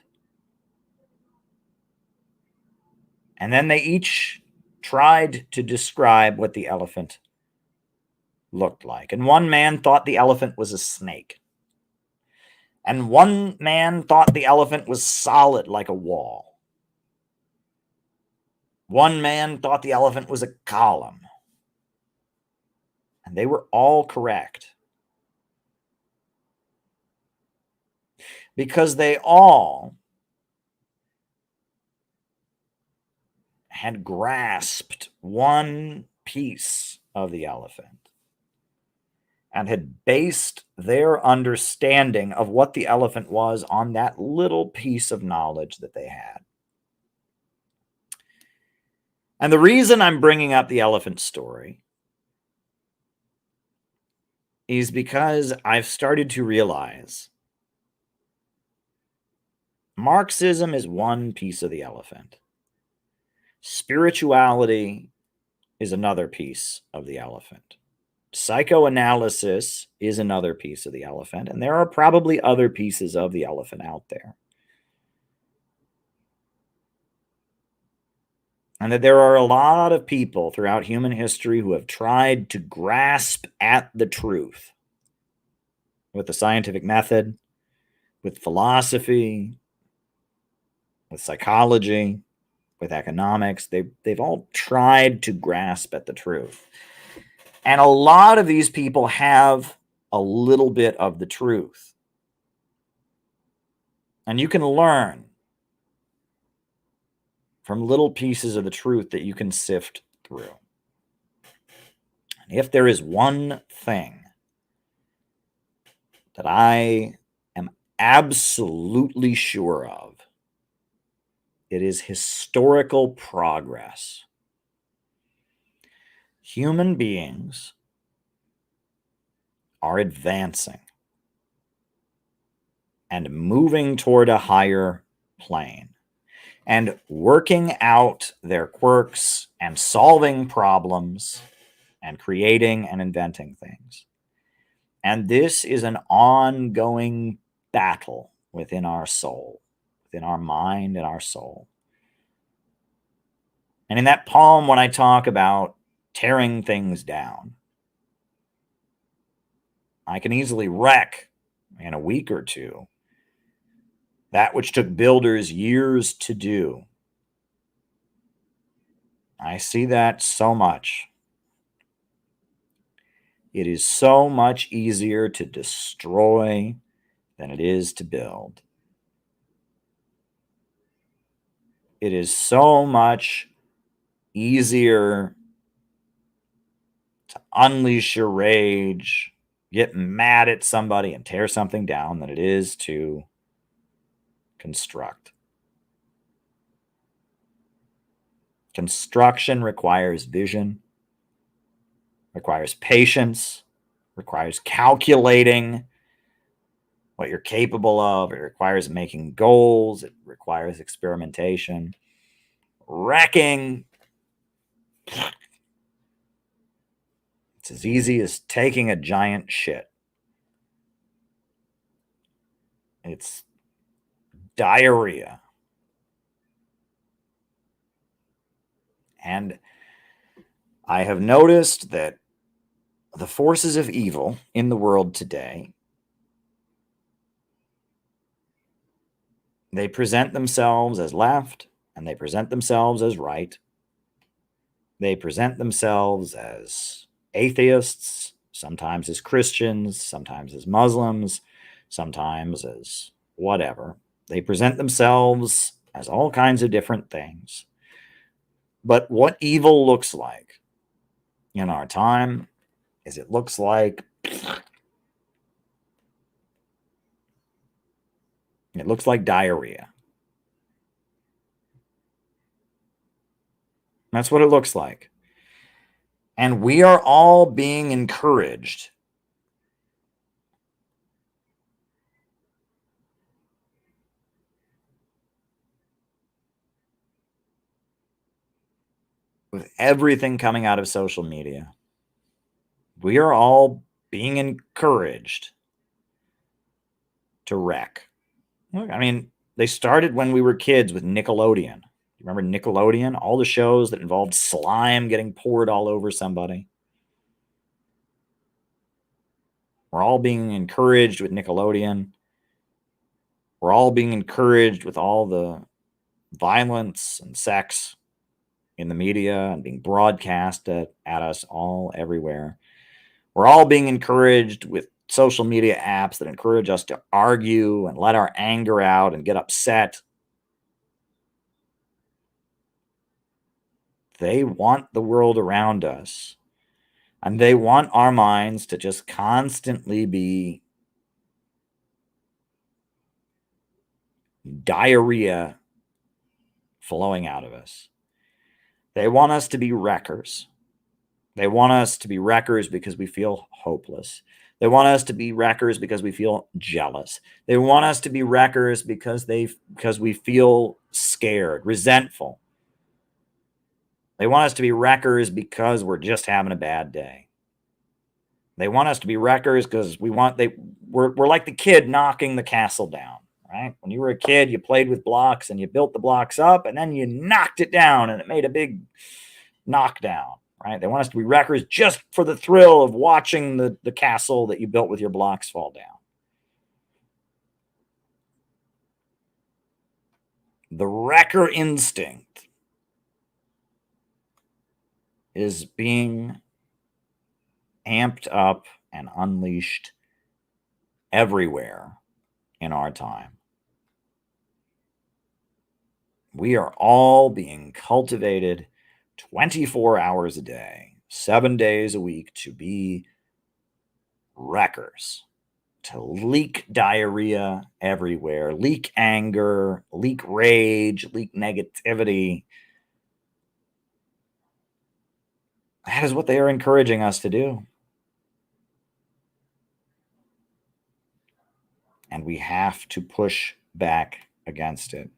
And then they each tried to describe what the elephant looked like. And one man thought the elephant was a snake. And one man thought the elephant was solid like a wall. One man thought the elephant was a column. And they were all correct. Because they all had grasped one piece of the elephant and had based their understanding of what the elephant was on that little piece of knowledge that they had. And the reason I'm bringing up the elephant story is because I've started to realize Marxism is one piece of the elephant. Spirituality is another piece of the elephant. Psychoanalysis is another piece of the elephant, and there are probably other pieces of the elephant out there. And that there are a lot of people throughout human history who have tried to grasp at the truth with the scientific method, with philosophy, with psychology, with economics. They've all tried to grasp at the truth. And a lot of these people have a little bit of the truth. And you can learn from little pieces of the truth that you can sift through. And if there is one thing that I am absolutely sure of, it is historical progress. Human beings are advancing and moving toward a higher plane and working out their quirks and solving problems and creating and inventing things. And this is an ongoing battle within our soul, within our mind and our soul. And in that poem, when I talk about tearing things down, I can easily wreck in a week or two that which took builders years to do. I see that so much. It is so much easier to destroy than it is to build. It is so much easier to unleash your rage, get mad at somebody, and tear something down than it is to construct. Construction requires vision, requires patience, requires calculating what you're capable of. It requires making goals. It requires experimentation. Wrecking, it's as easy as taking a giant shit. It's diarrhea. And I have noticed that the forces of evil in the world today, they present themselves as left and they present themselves as right. They present themselves as atheists, sometimes as Christians, sometimes as Muslims, sometimes as whatever. They present themselves as all kinds of different things. But what evil looks like in our time is it looks like diarrhea. That's what it looks like. And we are all being encouraged with everything coming out of social media. We are all being encouraged to wreck. Look, I mean, they started when we were kids with Nickelodeon. You remember Nickelodeon? All the shows that involved slime getting poured all over somebody. We're all being encouraged with Nickelodeon. We're all being encouraged with all the violence and sex in the media and being broadcast at us all everywhere. We're all being encouraged with social media apps that encourage us to argue and let our anger out and get upset. They want the world around us, and they want our minds to just constantly be diarrhea flowing out of us. They want us to be wreckers. They want us to be wreckers because we feel hopeless. They want us to be wreckers because we feel jealous. They want us to be wreckers because we feel scared, resentful. They want us to be wreckers because we're just having a bad day. They want us to be wreckers because we're like the kid knocking the castle down, right? When you were a kid, you played with blocks and you built the blocks up and then you knocked it down and it made a big knockdown, right? They want us to be wreckers just for the thrill of watching the castle that you built with your blocks fall down. The wrecker instinct is being amped up and unleashed everywhere in our time. We are all being cultivated 24 hours a day, 7 days a week to be wreckers, to leak diarrhea everywhere, leak anger, leak rage, leak negativity. That is what they are encouraging us to do. And we have to push back against it.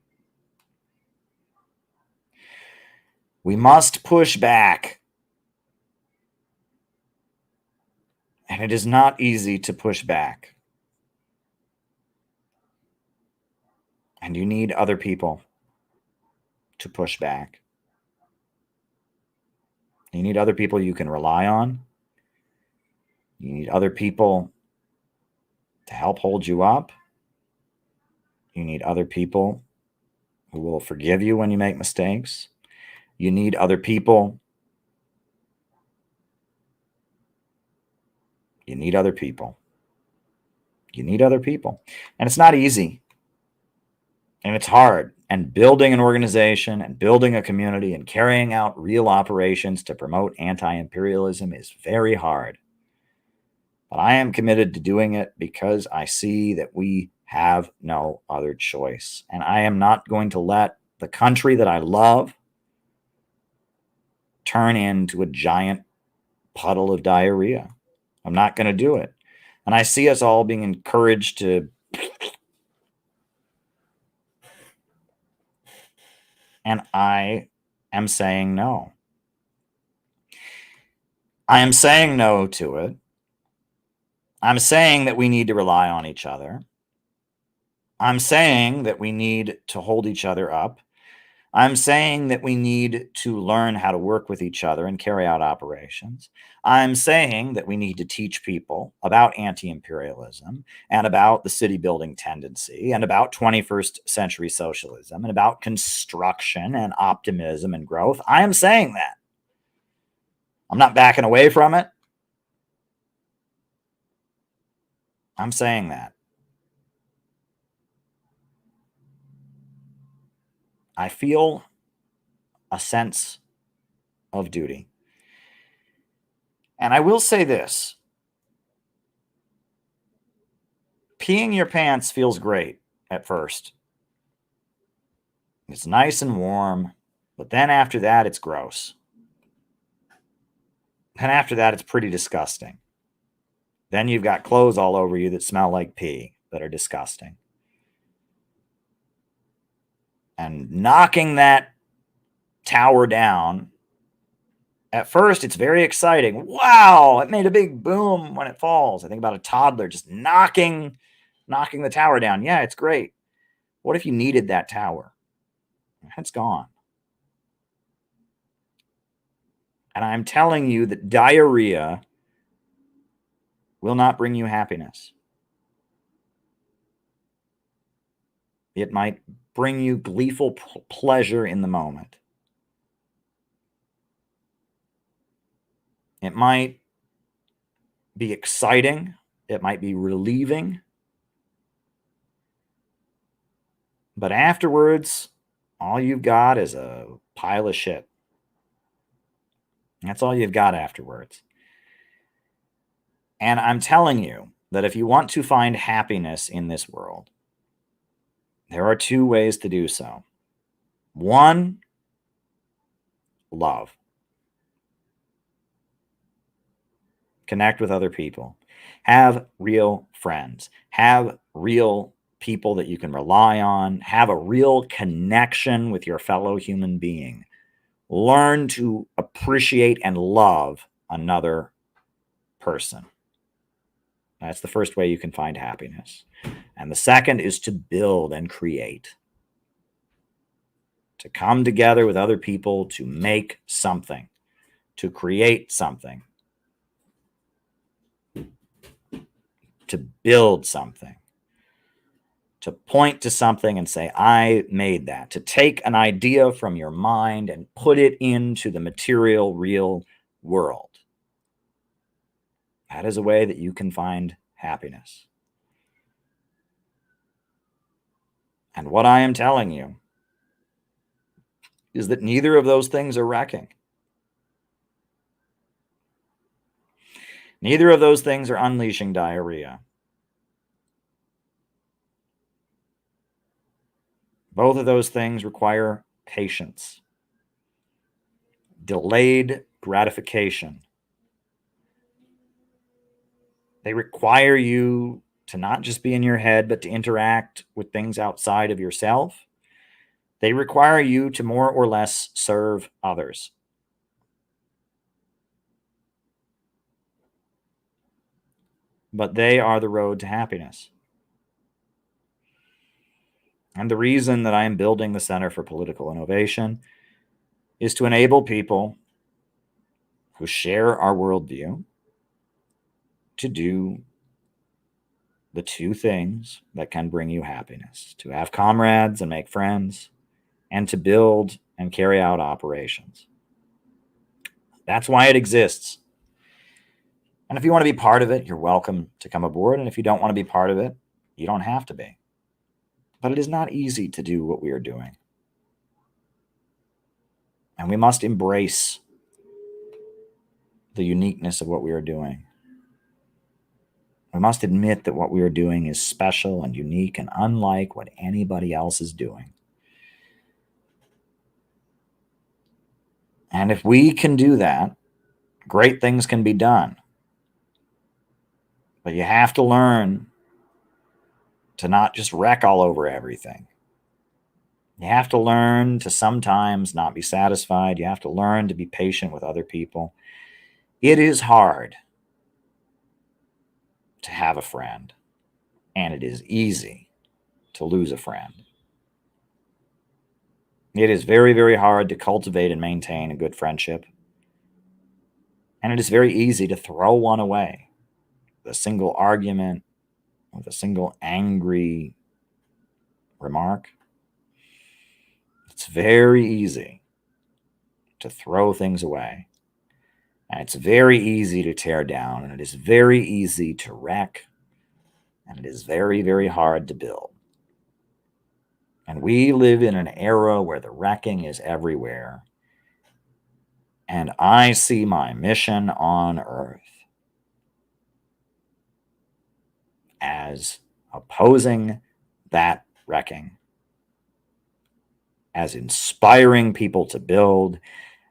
We must push back. And it is not easy to push back. And you need other people to push back. You need other people you can rely on. You need other people to help hold you up. You need other people who will forgive you when you make mistakes. You need other people. You need other people. You need other people. And it's not easy. And it's hard. And building an organization and building a community and carrying out real operations to promote anti-imperialism is very hard. But I am committed to doing it because I see that we have no other choice. And I am not going to let the country that I love turn into a giant puddle of diarrhea. I'm not going to do it. And I see us all being encouraged to and I am saying no. I am saying no to it. I'm saying that we need to rely on each other. I'm saying that we need to hold each other up. I'm saying that we need to learn how to work with each other and carry out operations. I'm saying that we need to teach people about anti-imperialism and about the city building tendency and about 21st century socialism and about construction and optimism and growth. I am saying that. I'm not backing away from it. I'm saying that. I feel a sense of duty. And I will say this. Peeing your pants feels great at first. It's nice and warm, but then after that, it's gross. And after that, it's pretty disgusting. Then you've got clothes all over you that smell like pee, that are disgusting. And knocking that tower down, at first, it's very exciting. Wow, it made a big boom when it falls. I think about a toddler just knocking the tower down. Yeah, it's great. What if you needed that tower? It's gone. And I'm telling you that diarrhea will not bring you happiness. It might bring you gleeful pleasure in the moment. It might be exciting. It might be relieving. But afterwards, all you've got is a pile of shit. That's all you've got afterwards. And I'm telling you that if you want to find happiness in this world, there are two ways to do so. One, love. Connect with other people. Have real friends. Have real people that you can rely on. Have a real connection with your fellow human being. Learn to appreciate and love another person. That's the first way you can find happiness. And the second is to build and create. To come together with other people to make something. To create something. To build something. to point to something and say, I made that, to take an idea from your mind and put it into the material, real world. That is a way that you can find happiness. And what I am telling you is that neither of those things are wrecking. Neither of those things are unleashing diarrhea. Both of those things require patience, delayed gratification. They require you to not just be in your head, but to interact with things outside of yourself. They require you to more or less serve others. But they are the road to happiness. And the reason that I am building the Center for Political Innovation is to enable people who share our worldview to do the two things that can bring you happiness: to have comrades and make friends, and to build and carry out operations. That's why it exists. And if you want to be part of it, you're welcome to come aboard. And if you don't want to be part of it, you don't have to be. But it is not easy to do what we are doing. And we must embrace the uniqueness of what we are doing. We must admit that what we are doing is special and unique and unlike what anybody else is doing. And if we can do that, great things can be done. But you have to learn to not just wreck all over everything. You have to learn to sometimes not be satisfied. You have to learn to be patient with other people. It is hard to have a friend, and it is easy to lose a friend. It is very, very hard to cultivate and maintain a good friendship. And it is very easy to throw one away with a single argument, with a single angry remark. It's very easy to throw things away. And it's very easy to tear down. And it is very easy to wreck. And it is very, very hard to build. And we live in an era where the wrecking is everywhere. And I see my mission on Earth as opposing that wrecking, as inspiring people to build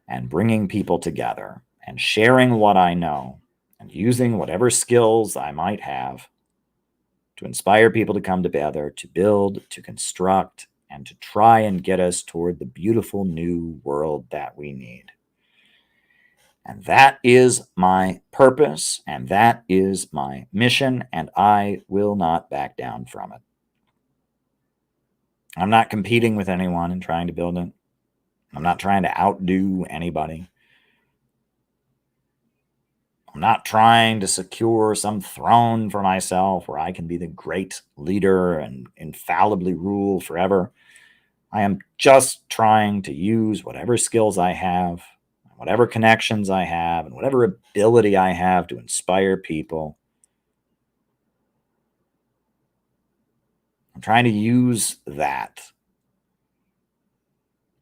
and bringing people together and sharing what I know and using whatever skills I might have to inspire people to come together, to build, to construct, and to try and get us toward the beautiful new world that we need. And that is my purpose, and that is my mission, and I will not back down from it. I'm not competing with anyone in trying to build it. I'm not trying to outdo anybody. I'm not trying to secure some throne for myself where I can be the great leader and infallibly rule forever. I am just trying to use whatever skills I have, whatever connections I have, and whatever ability I have to inspire people. I'm trying to use that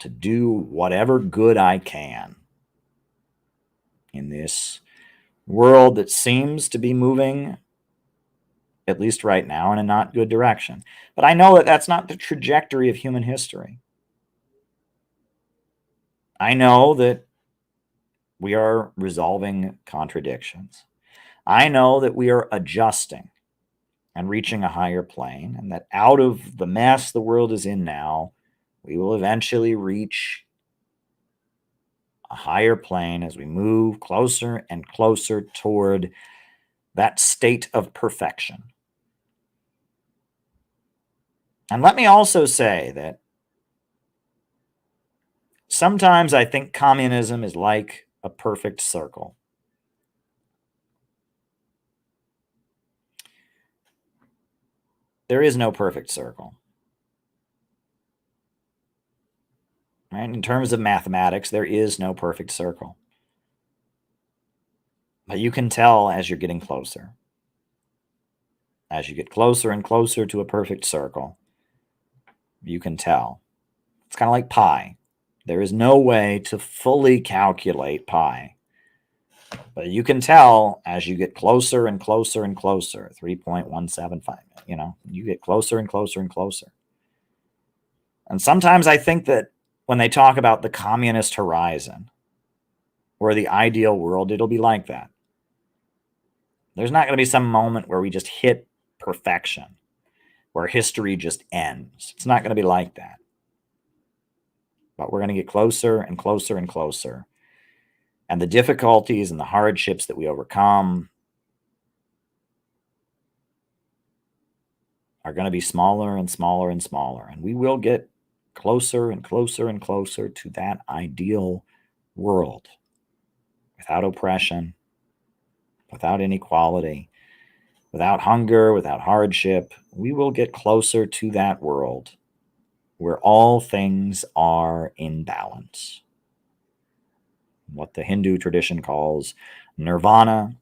to do whatever good I can in this world that seems to be moving, at least right now, in a not good direction. But I know that that's not the trajectory of human history. I know that we are resolving contradictions. I know that we are adjusting and reaching a higher plane, and that out of the mess the world is in now, we will eventually reach a higher plane as we move closer and closer toward that state of perfection. And let me also say that sometimes I think communism is like a perfect circle. There is no perfect circle. Right? In terms of mathematics, there is no perfect circle. But you can tell as you're getting closer. As you get closer and closer to a perfect circle, you can tell. It's kind of like pi. There is no way to fully calculate pi. But you can tell as you get closer and closer and closer, 3.175, you get closer and closer and closer. And sometimes I think that when they talk about the communist horizon or the ideal world, it'll be like that. There's not going to be some moment where we just hit perfection, where history just ends. It's not going to be like that. But we're going to get closer and closer and closer. And the difficulties and the hardships that we overcome are going to be smaller and smaller and smaller. And we will get closer and closer and closer to that ideal world without oppression, without inequality, without hunger, without hardship. We will get closer to that world where all things are in balance. What the Hindu tradition calls nirvana,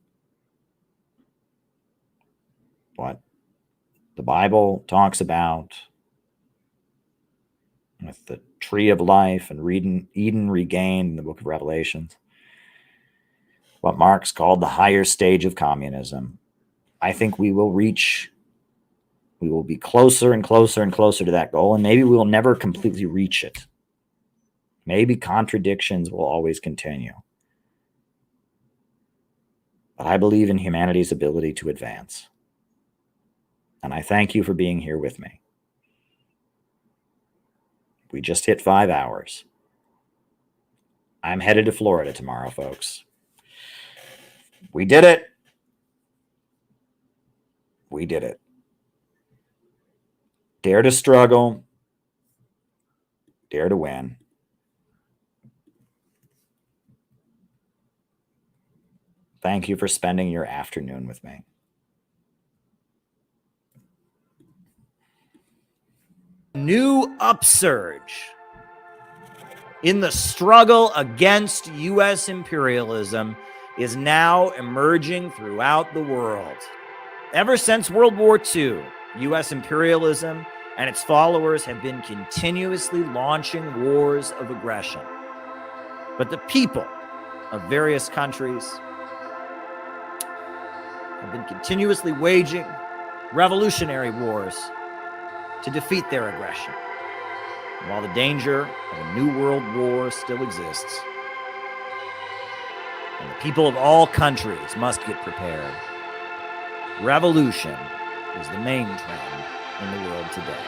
what the Bible talks about with the tree of life and Eden regained in the book of Revelations, what Marx called the higher stage of communism. I think we will be closer and closer and closer to that goal, and maybe we will never completely reach it. Maybe contradictions will always continue. But I believe in humanity's ability to advance. And I thank you for being here with me. We just hit 5 hours. I'm headed to Florida tomorrow, folks. We did it. We did it. Dare to struggle. Dare to win. Thank you for spending your afternoon with me. New upsurge in the struggle against U.S. imperialism is now emerging throughout the world. Ever since World War II, U.S. imperialism and its followers have been continuously launching wars of aggression. But the people of various countries have been continuously waging revolutionary wars to defeat their aggression. And while the danger of a new world war still exists, and the people of all countries must get prepared, revolution is the main trend in the world today.